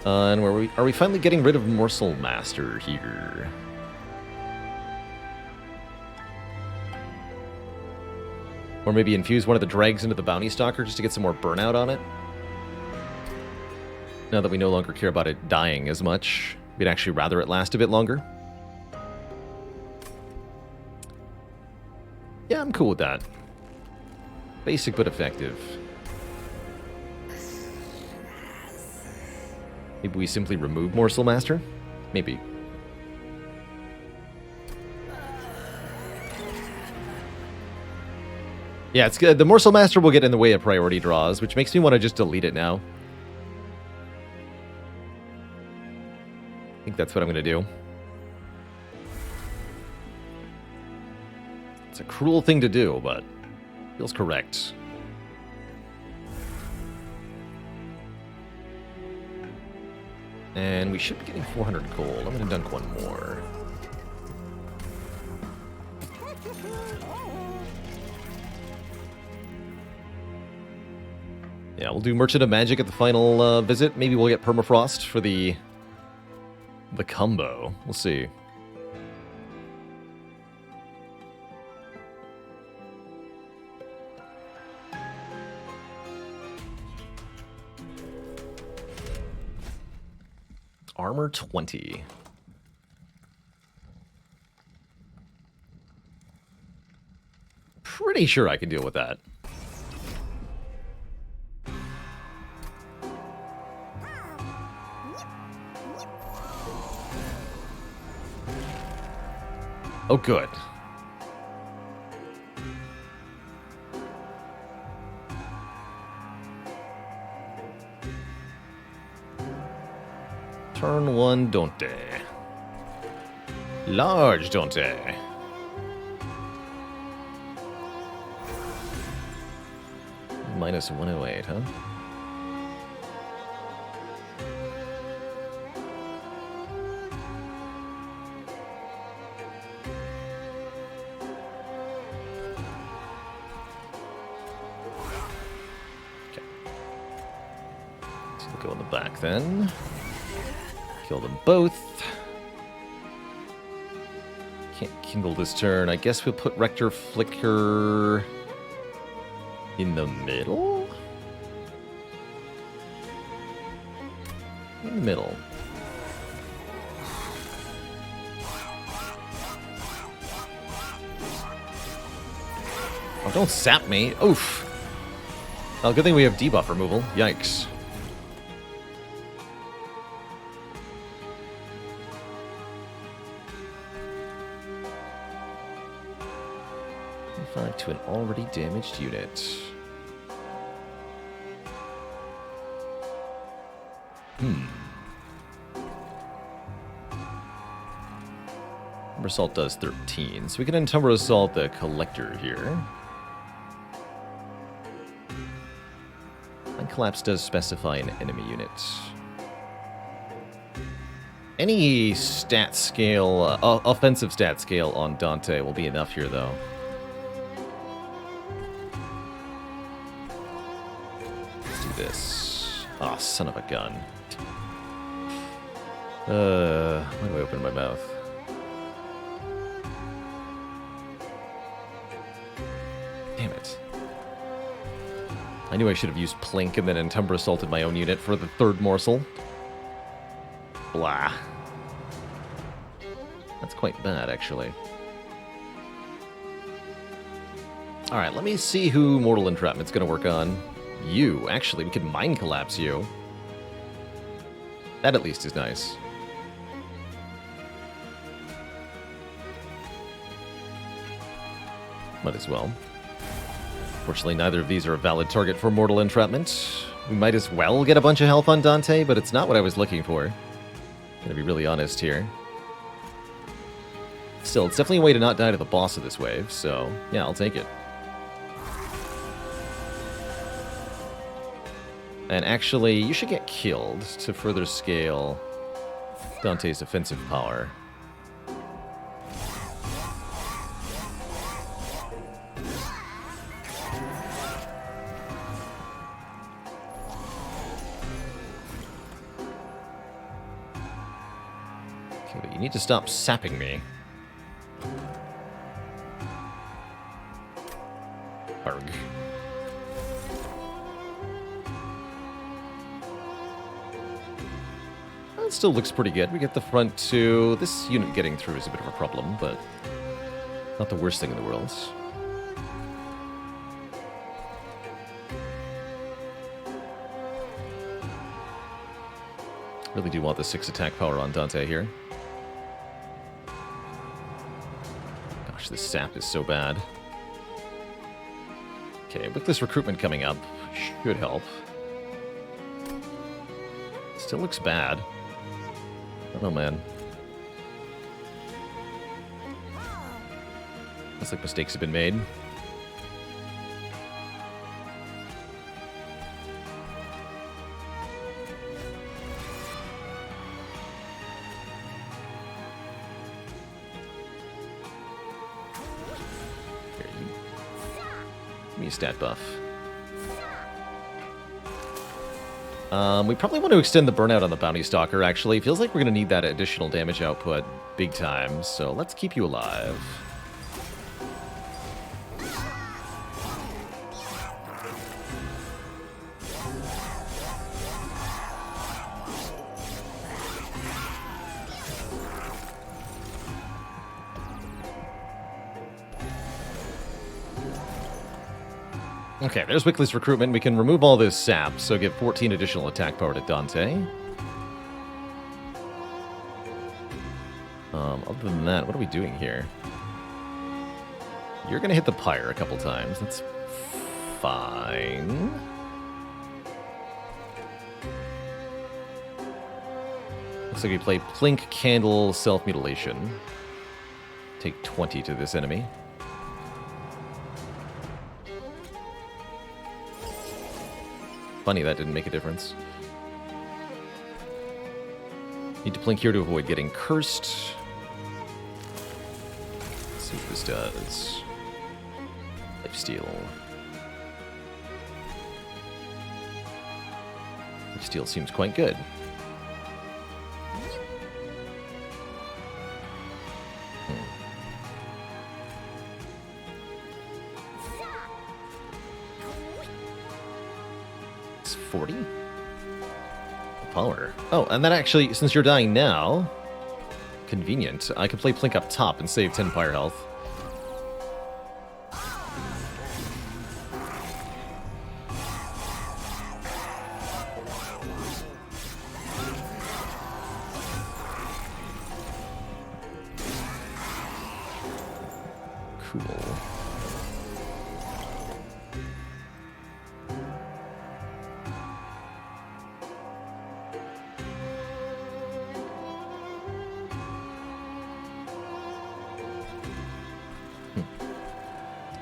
And are we finally getting rid of Morsel Master here? Or maybe infuse one of the dregs into the Bounty Stalker just to get some more burnout on it? Now that we no longer care about it dying as much, we'd actually rather it last a bit longer. Yeah, I'm cool with that. Basic but effective. Maybe we simply remove Morsel Master? Maybe. Yeah, it's good. The Morsel Master will get in the way of priority draws, which makes me want to just delete it now. I think that's what I'm going to do. It's a cruel thing to do, but feels correct. And we should be getting 400 gold. I'm going to dunk one more. Yeah, we'll do Merchant of Magic at the final visit. Maybe we'll get Permafrost for the combo. We'll see. Armor 20. Pretty sure I can deal with that. Oh, good. Turn 1, Dante. Large Dante. Minus 108, huh? Okay. So we'll go in the back then. Kill them both. Can't kindle this turn. I guess we'll put Rector Flicker in the middle? In the middle. Oh, don't sap me. Oof. Oh, good thing we have debuff removal. Yikes. 5 to an already damaged unit. Encumber Assault does 13, so we can Encumber Assault the Collector here. And Collapse does specify an enemy unit. Any stat scale, offensive stat scale on Dante will be enough here, though. Let's do this. Ah, oh, son of a gun. Why do I open my mouth? Damn it. I knew I should have used Plink and then Entumbra assaulted my own unit for the third morsel. Blah. That's quite bad, actually. Alright, let me see who Mortal Entrapment's going to work on. You. Actually, we could Mind Collapse you. That at least is nice. Might as well. Fortunately, neither of these are a valid target for Mortal Entrapment. We might as well get a bunch of health on Dante, but it's not what I was looking for. Gonna be really honest here. Still, it's definitely a way to not die to the boss of this wave, so yeah, I'll take it. And actually, you should get killed to further scale Dante's offensive power. Okay, but you need to stop sapping me. Arg. It still looks pretty good. We get the front two. This unit getting through is a bit of a problem, but not the worst thing in the world. Really do want the 6 attack power on Dante here. Gosh, this sap is so bad. Okay, with this recruitment coming up, should help. Still looks bad. I don't know, man. Looks like mistakes have been made. Here, you. Give me a stat buff. We probably want to extend the burnout on the Bounty Stalker, actually. Feels like we're going to need that additional damage output big time, so let's keep you alive. Okay, there's Wickley's recruitment. We can remove all this sap, so give 14 additional attack power to Dante. Other than that, what are we doing here? You're going to hit the pyre a couple times. That's fine. Looks like we play Plink, Candle, Self-Mutilation. Take 20 to this enemy. Funny, that didn't make a difference. Need to Plink here to avoid getting cursed. Let's see what this does. Lifesteal. Lifesteal seems quite good. It's 40? Power. Oh, and that actually, since you're dying now, convenient. I can play Plink up top and save 10 fire health. Cool.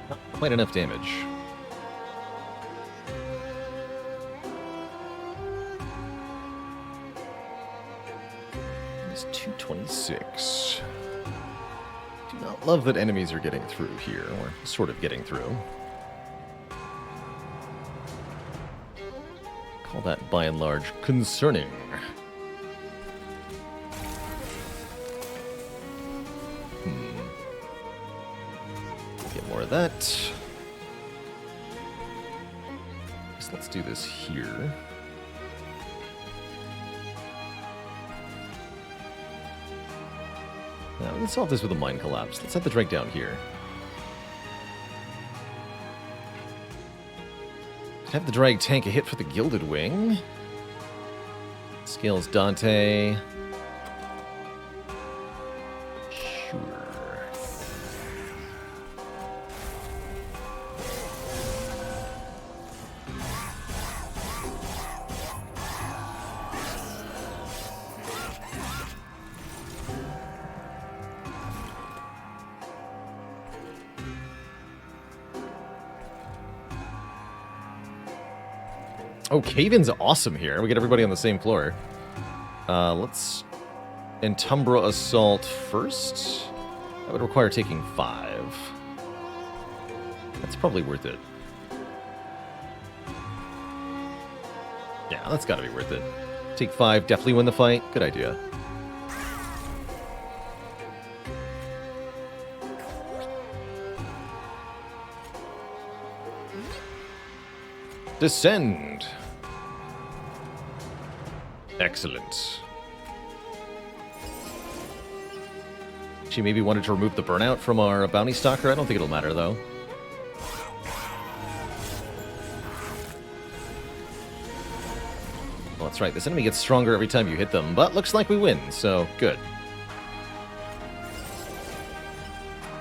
Not quite enough damage. It's 226. Do not love that enemies are getting through here, or sort of getting through. Call that, by and large, concerning. Get more of that. Let's do this here. Now, let's solve this with a Mind Collapse. Let's set the drink down here. Have the drag tank a hit for the Gilded Wing. Scales Dante. Sure. Oh, Cave-In's awesome here. We get everybody on the same floor. Let's Entumbra Assault first. That would require taking 5. That's probably worth it. Yeah, that's gotta be worth it. Take 5, definitely win the fight. Good idea. Descend. Excellent. She maybe wanted to remove the burnout from our bounty stalker. I don't think it'll matter, though. Well, that's right. This enemy gets stronger every time you hit them, but looks like we win, so good.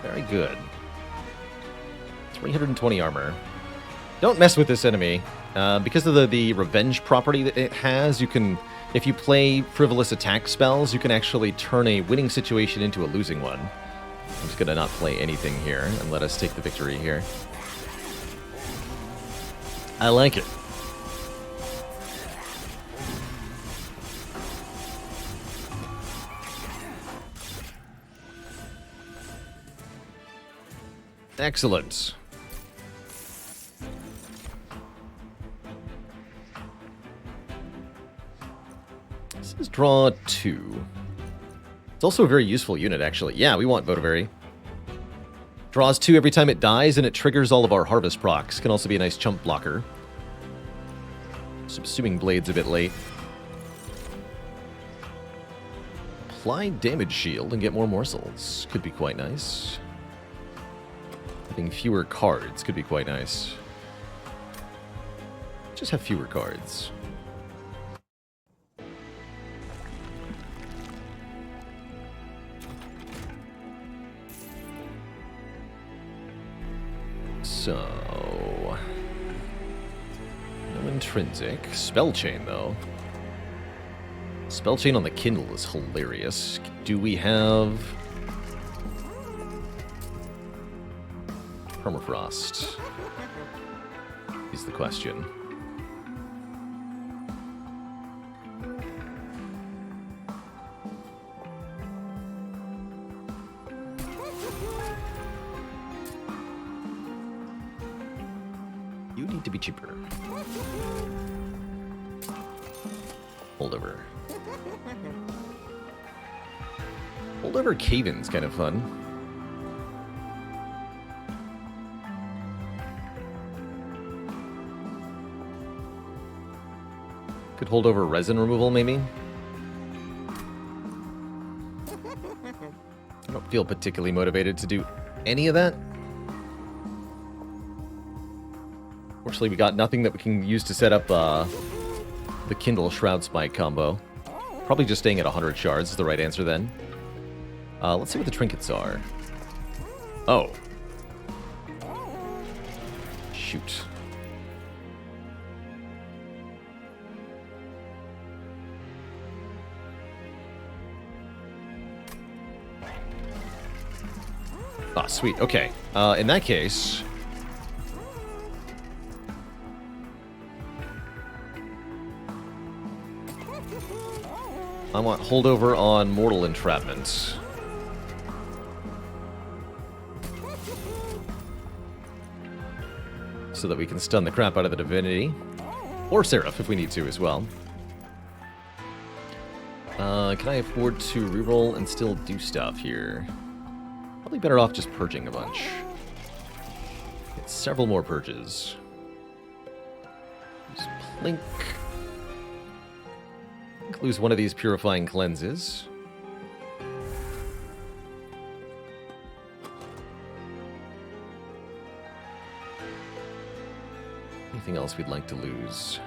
Very good. 320 armor. Don't mess with this enemy. Because of the revenge property that it has, you can, if you play frivolous attack spells, you can actually turn a winning situation into a losing one. I'm just going to not play anything here and let us take the victory here. I like it. Excellent. This is draw 2. It's also a very useful unit, actually. Yeah, we want Votivary. Draws 2 every time it dies, and it triggers all of our harvest procs. Can also be a nice chump blocker. Subsuming Blade's a bit late. Apply Damage Shield and get more morsels. Could be quite nice. Having fewer cards could be quite nice. Just have fewer cards. So, no intrinsic. Spell Chain, though. Spell Chain on the Kindle is hilarious. Do we have Permafrost? Is the question. You need to be cheaper. Holdover. Holdover Cave-In's kind of fun. Could hold over resin removal, maybe? I don't feel particularly motivated to do any of that. Fortunately, we got nothing that we can use to set up the Kindle Shroud Spike combo. Probably just staying at 100 shards is the right answer then. Let's see what the trinkets are. Oh. Shoot. Ah, sweet. Okay. In that case, I want holdover on Mortal Entrapment. So that we can stun the crap out of the Divinity. Or Seraph if we need to as well. Can I afford to reroll and still do stuff here? Probably better off just purging a bunch. Get several more purges. Use Link. Lose one of these purifying cleanses. Anything else we'd like to lose?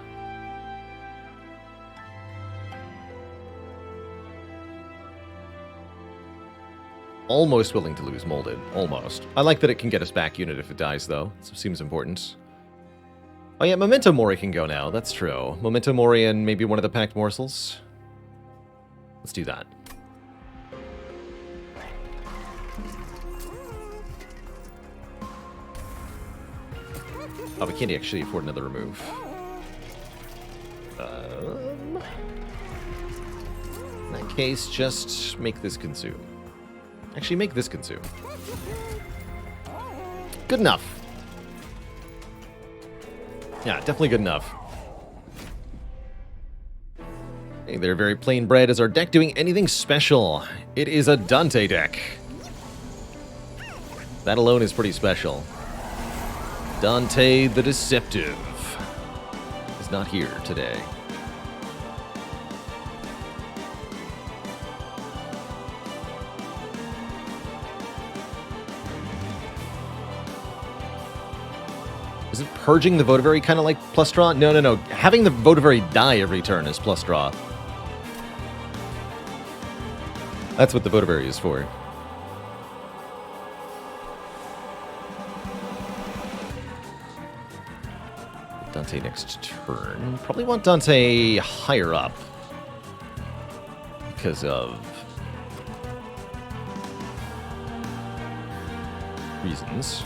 Almost willing to lose Molded. Almost. I like that it can get us back unit if it dies, though. So seems important. Oh yeah, Memento Mori can go now. That's true. Memento Mori and maybe one of the Packed Morsels. Let's do that. Oh, we can't actually afford another remove. In that case, just make this consume. Actually, make this consume. Good enough. Yeah, definitely good enough. Hey there, very plain bread. Is our deck doing anything special? It is a Dante deck. That alone is pretty special. Dante the Deceptive is not here today. Is it purging the Votavary kind of like plus draw? No. Having the Votavary die every turn is plus draw. That's what the Votavary is for. Dante next turn. Probably want Dante higher up. Because of reasons.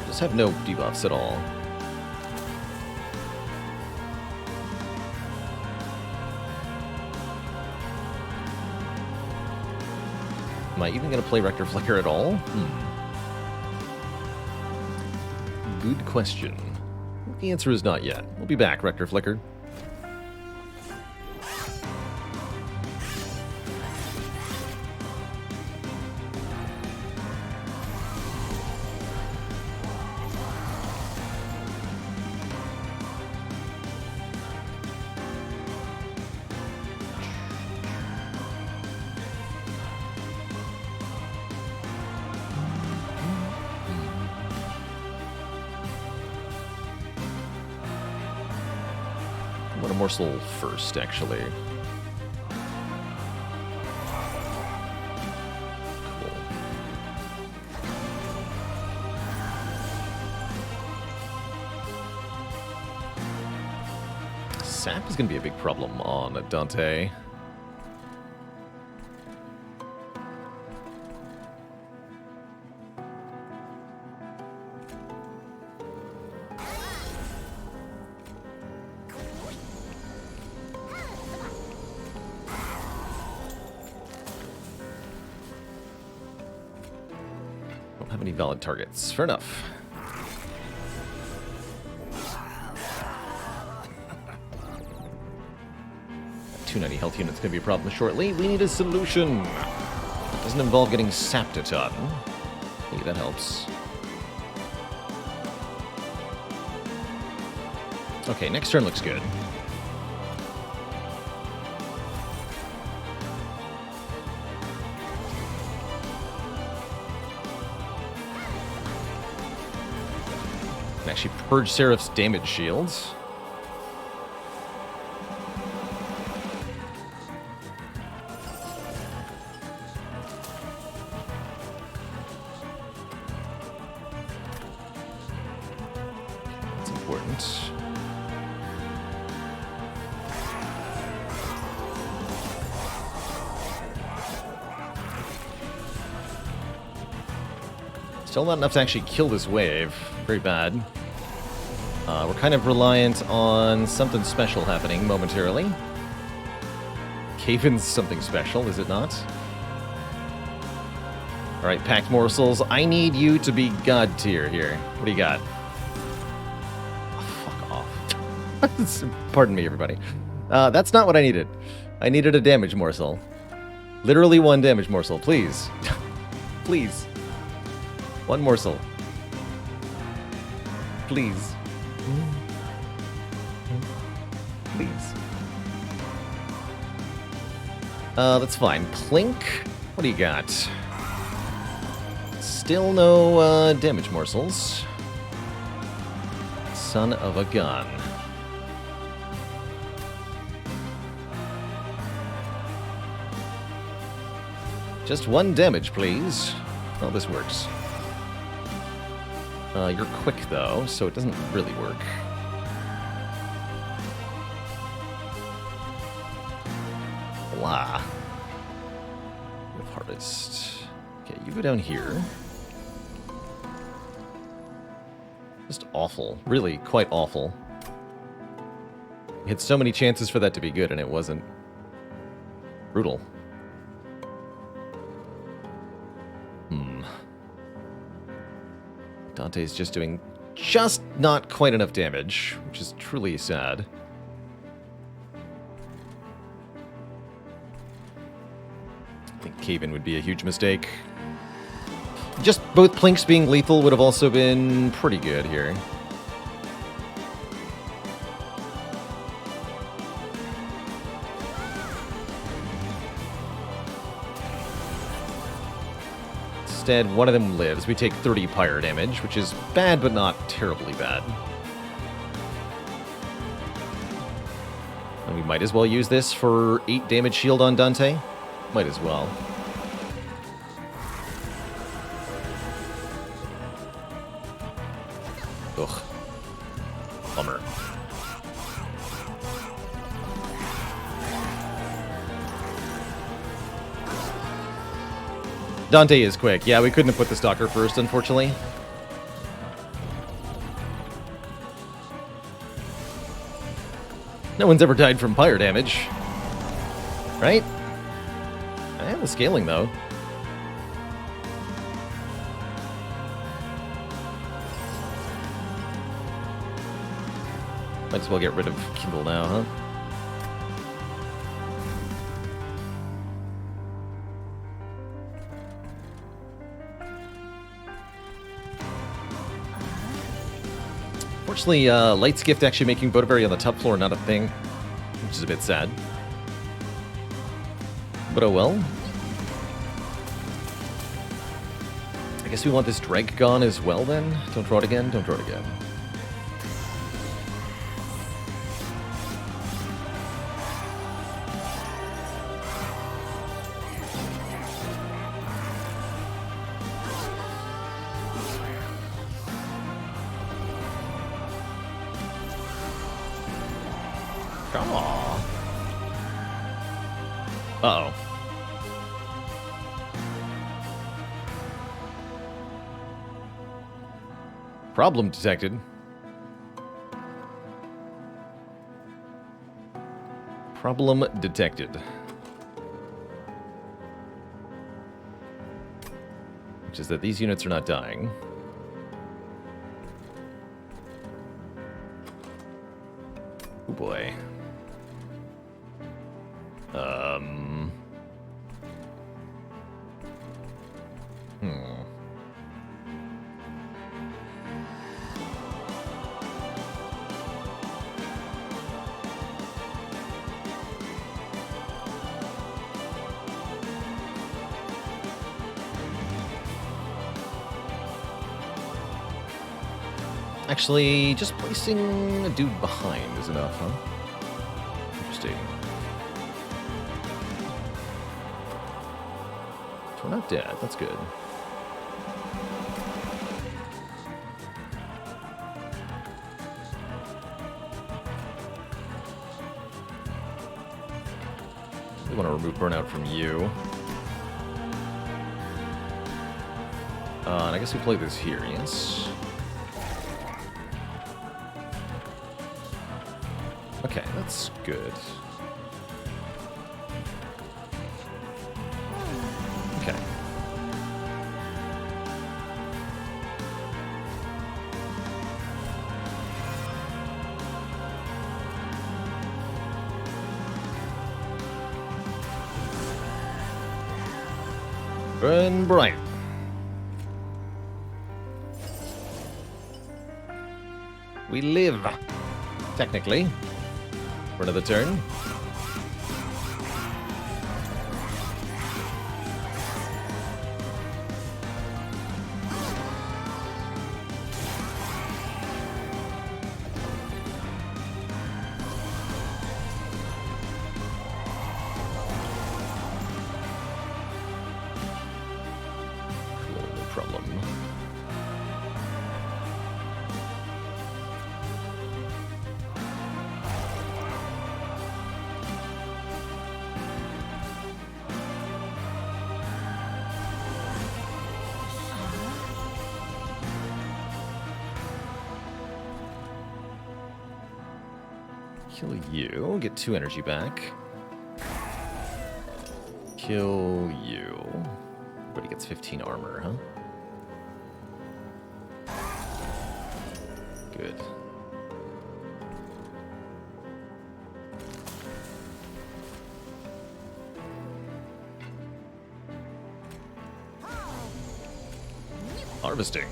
Just have no debuffs at all. Am I even going to play Rector Flicker at all? Good question. The answer is not yet. We'll be back, Rector Flicker. I want a morsel first, actually. Cool. Sap is going to be a big problem on Dante. Don't have any valid targets. Fair enough. That 290 health unit's going to be a problem shortly. We need a solution. It doesn't involve getting sapped a ton. Hey, that helps. Okay, next turn looks good. Actually purge Seraph's damage shields. That's important. Still not enough to actually kill this wave. Very bad. We're kind of reliant on something special happening momentarily. Caven's something special, is it not? Alright, Packed Morsels, I need you to be God tier here. What do you got? Oh, fuck off. Pardon me, everybody. That's not what I needed. I needed a damage morsel. Literally one damage morsel, please. Please. One morsel. Please. Please. That's fine. Plink, what do you got? Still no damage morsels. Son of a gun. Just one damage, please. Oh, this works. You're quick, though, so it doesn't really work. Blah. With hardest. Okay, you go down here. Just awful. Really, quite awful. We had so many chances for that to be good, and it wasn't. Brutal. Dante's just doing just not quite enough damage, which is truly sad. I think cave-in would be a huge mistake. Just both Plinks being lethal would have also been pretty good here. Instead, one of them lives. We take 30 pyre damage, which is bad, but not terribly bad. And we might as well use this for 8 damage shield on Dante. Might as well. Ugh. Bummer. Dante is quick. Yeah, we couldn't have put the Stalker first, unfortunately. No one's ever died from pyre damage. Right? I have the scaling, though. Might as well get rid of Kindle now, huh? Unfortunately, Light's Gift actually making Bodaberry on the top floor not a thing, which is a bit sad. But oh well. I guess we want this Dreg gone as well then? Don't draw it again? Don't draw it again. Uh-oh. Problem detected. Problem detected. Which is that these units are not dying. Oh boy. Actually, just placing a dude behind is enough, huh? Interesting. So we're not dead, that's good. We want to remove burnout from you. And I guess we play this here, yes? Okay, that's good. Okay. Burn bright. We live, technically, for another turn. Kill you, get 2 energy back. Kill you. Everybody gets 15 armor, huh? Good. Harvesting.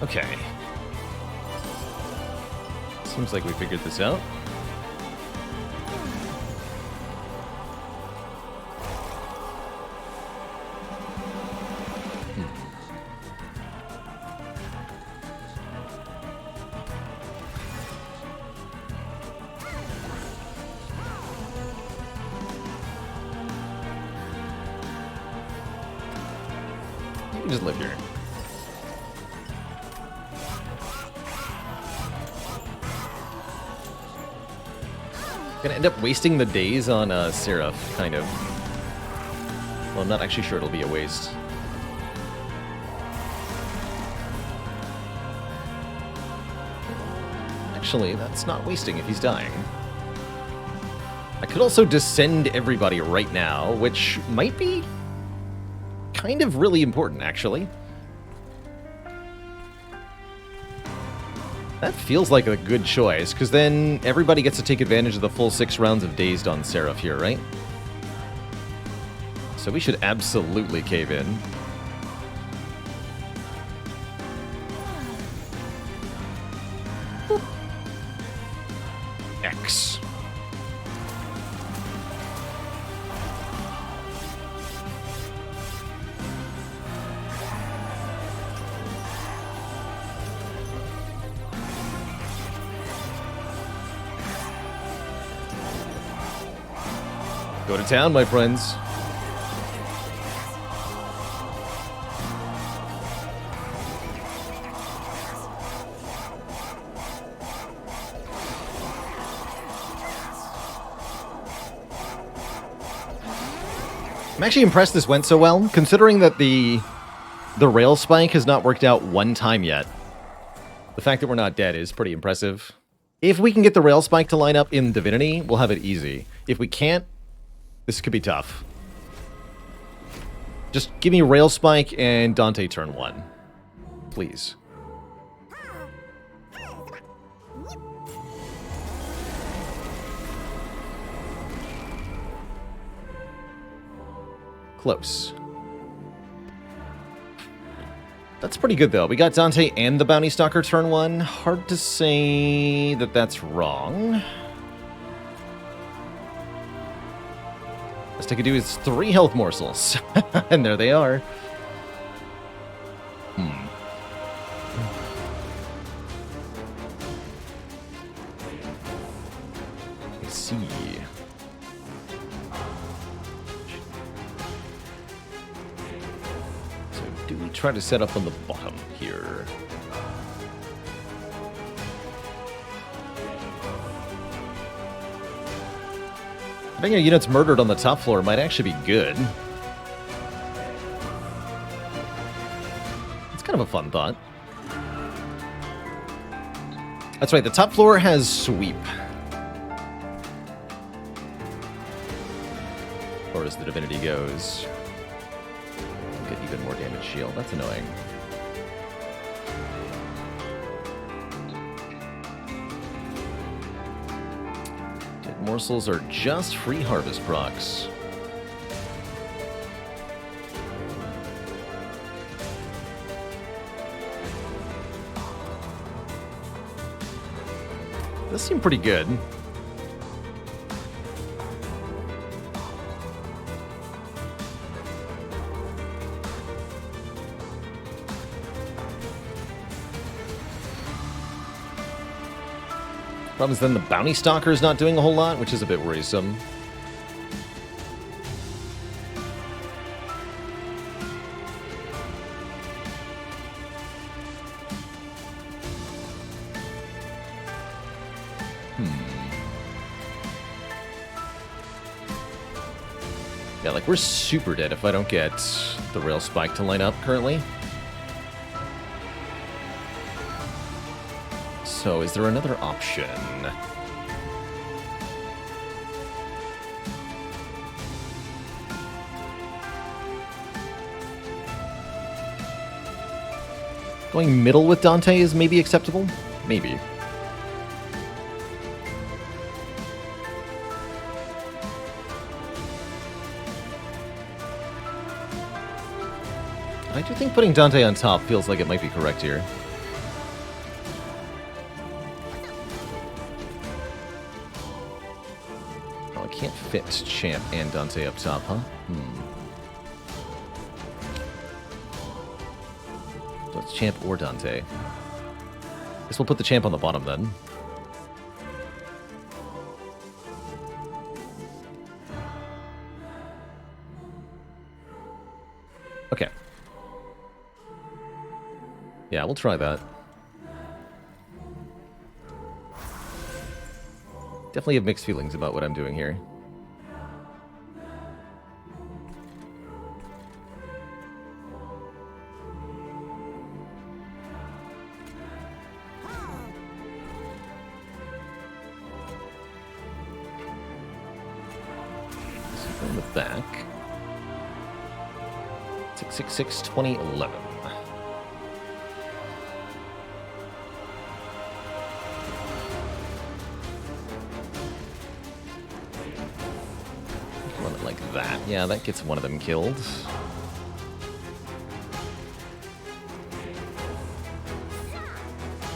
Okay. Seems like we figured this out. You can just live here. Gonna end up wasting the days on Seraph, kind of. Well, I'm not actually sure it'll be a waste. Actually, that's not wasting if he's dying. I could also descend everybody right now, which might be kind of really important, actually. That feels like a good choice, because then everybody gets to take advantage of the full 6 rounds of Dazed on Seraph here, right? So we should absolutely cave in. Boop. X. Go to town, my friends. I'm actually impressed this went so well, considering that the rail spike has not worked out one time yet. The fact that we're not dead is pretty impressive. If we can get the rail spike to line up in Divinity, we'll have it easy. If we can't, this could be tough. Just give me Rail Spike and Dante turn 1. Please. Close. That's pretty good, though. We got Dante and the Bounty Stalker turn 1. Hard to say that that's wrong. Best I could do is 3 health morsels. And there they are. I see. So do we try to set up on the bottom here? Having our units murdered on the top floor might actually be good. It's kind of a fun thought. That's right, the top floor has sweep. as the divinity goes. Get even more damage shield. That's annoying. Dead morsels are just free harvest procs. This seemed pretty good. Problem is then the bounty stalker is not doing a whole lot, which is a bit worrisome. Yeah, like, we're super dead if I don't get the rail spike to line up currently. So, is there another option? Going middle with Dante is maybe acceptable? Maybe. I do think putting Dante on top feels like it might be correct here. Oh, I can't fit Champ and Dante up top, huh? So it's Champ or Dante. Guess we'll put the Champ on the bottom then. Okay. Yeah, we'll try that. Definitely have mixed feelings about what I'm doing here. So from the back. 666-2011. Like that. Yeah, that gets one of them killed.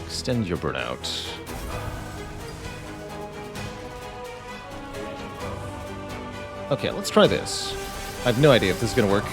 Extend your burnout. Okay, let's try this. I have no idea if this is going to work.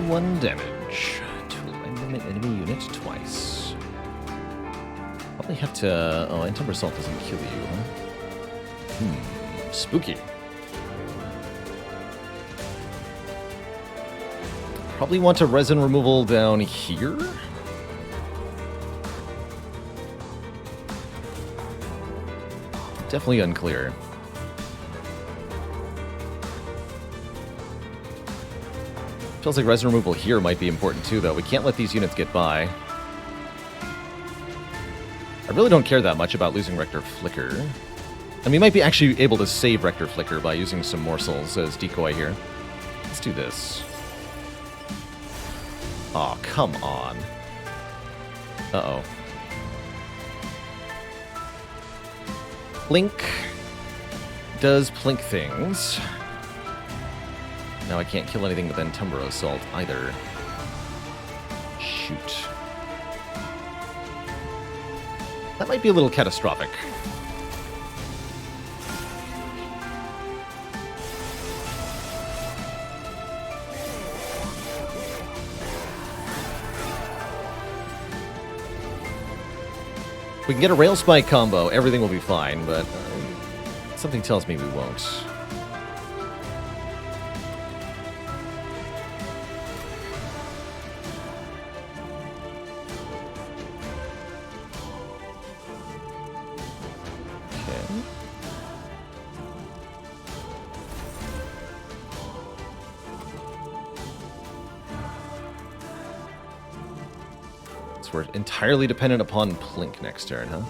One damage to an enemy unit twice. Probably have to. Oh, Antimber Assault doesn't kill you, huh? Spooky. Probably want a resin removal down here. Definitely unclear. Feels like resin removal here might be important too, though. We can't let these units get by. I really don't care that much about losing Rector Flicker. And we might be actually able to save Rector Flicker by using some morsels as decoy here. Let's do this. Aw, come on. Uh-oh. Plink does Plink things. Now I can't kill anything with Entumbro Assault either. Shoot. That might be a little catastrophic. If we can get a Rail Spike combo, everything will be fine, but something tells me we won't. guess we're entirely dependent upon Plink next turn, huh?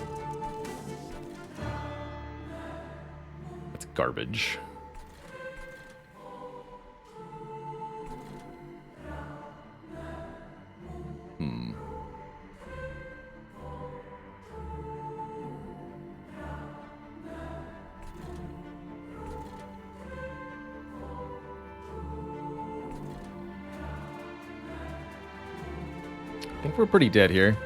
That's garbage. I think we're pretty dead here.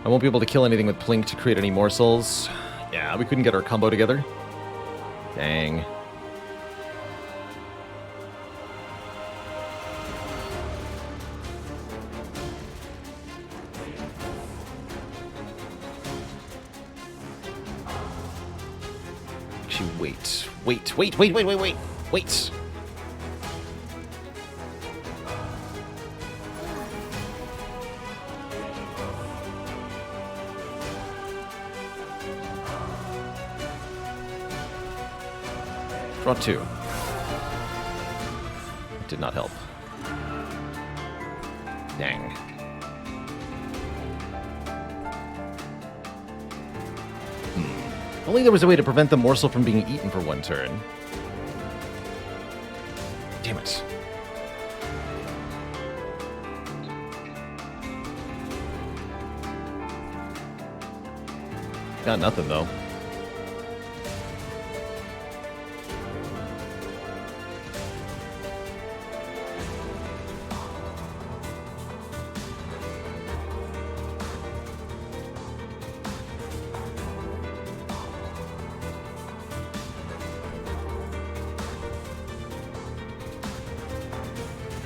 I won't be able to kill anything with Plink to create any morsels. Yeah, we couldn't get our combo together. Dang. Actually, wait. Draw 2. It did not help. Dang. If only there was a way to prevent the morsel from being eaten for one turn. Damn it. Got nothing, though.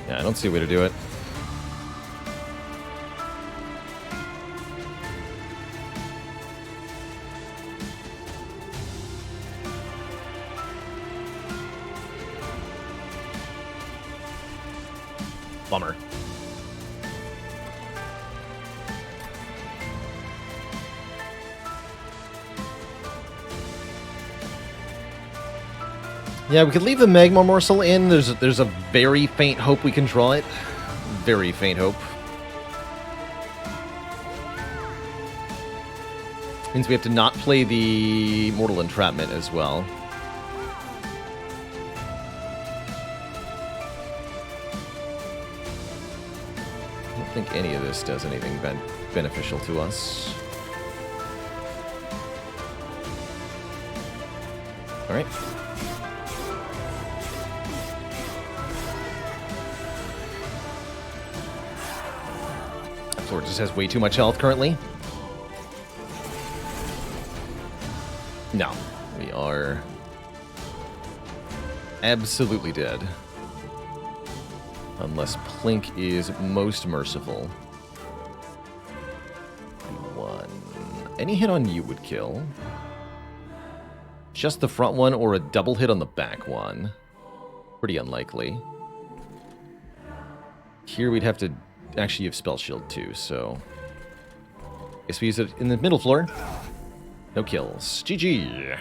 Yeah, I don't see a way to do it. Bummer. Yeah, we could leave the Magma Morsel in. There's a very faint hope we can draw it. Very faint hope. Means we have to not play the Mortal Entrapment as well. I don't think any of this does anything beneficial to us. Alright. Sword just has way too much health currently. No, we are absolutely dead. Unless Plink is most merciful. 1. Any hit on you would kill. Just the front one or a double hit on the back one. Pretty unlikely. Here we'd have to actually have Spell Shield too, so guess we use it in the middle floor. No kills. GG.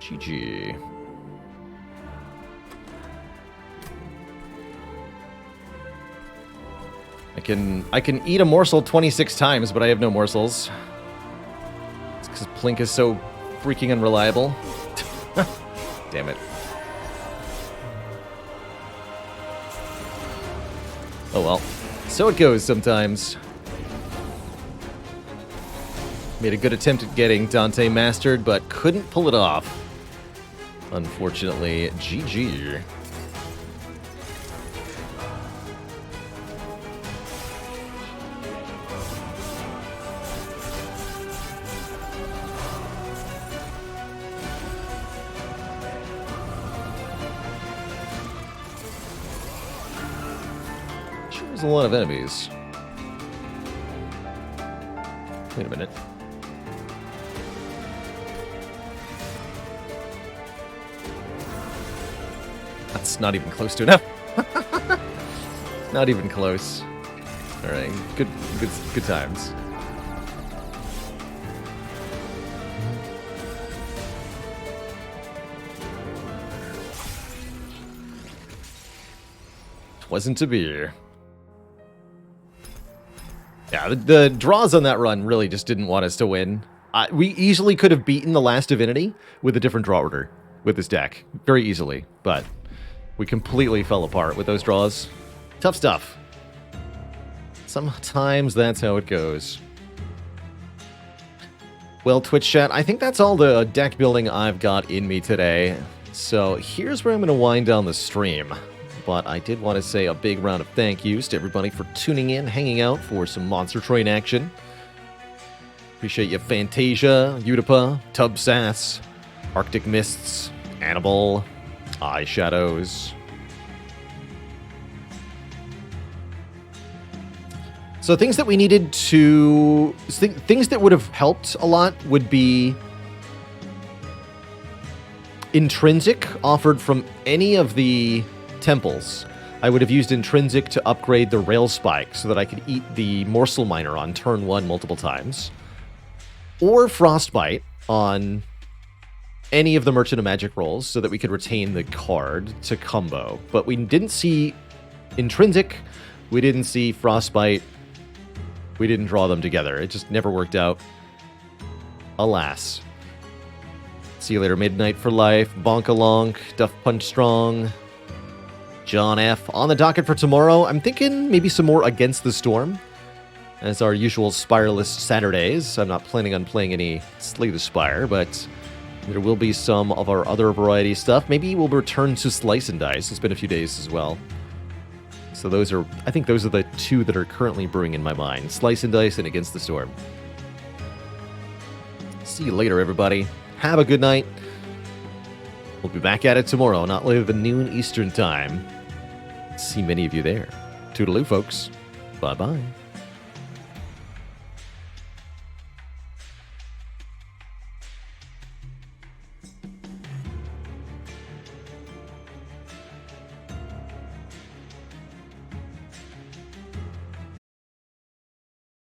GG. I can eat a morsel 26 times, but I have no morsels. It's because Plink is so freaking unreliable. Damn it. Oh well, so it goes sometimes. Made a good attempt at getting Dante mastered, but couldn't pull it off. Unfortunately, GG. A lot of enemies. Wait a minute. That's not even close to enough. Not even close. All right, good times. Wasn't to be. Yeah, the draws on that run really just didn't want us to win. We easily could have beaten the last Divinity with a different draw order with this deck. Very easily, but we completely fell apart with those draws. Tough stuff. Sometimes that's how it goes. Well, Twitch chat, I think that's all the deck building I've got in me today. So here's where I'm going to wind down the stream. But I did want to say a big round of thank yous to everybody for tuning in, hanging out for some Monster Train action. Appreciate you, Fantasia, Utipa, Tub Sass, Arctic Mists, Annabelle, Eye Shadows. So things that we needed to... Things that would have helped a lot would be Intrinsic offered from any of the temples. I would have used Intrinsic to upgrade the Rail Spike so that I could eat the Morsel Miner on turn 1 multiple times. Or Frostbite on any of the Merchant of Magic rolls so that we could retain the card to combo. But we didn't see Intrinsic, we didn't see Frostbite, we didn't draw them together. It just never worked out. Alas. See you later, Midnight for Life, Bonkalonk, Duff Punch Strong, John F. On the docket for tomorrow, I'm thinking maybe some more Against the Storm. As our usual Spireless Saturdays. I'm not planning on playing any Slay the Spire, but there will be some of our other variety stuff. Maybe we'll return to Slice and Dice. It's been a few days as well. So I think those are the two that are currently brewing in my mind. Slice and Dice and Against the Storm. See you later, everybody. Have a good night. We'll be back at it tomorrow, not later than noon Eastern Time. See many of you there. Toodaloo, folks. Bye-bye.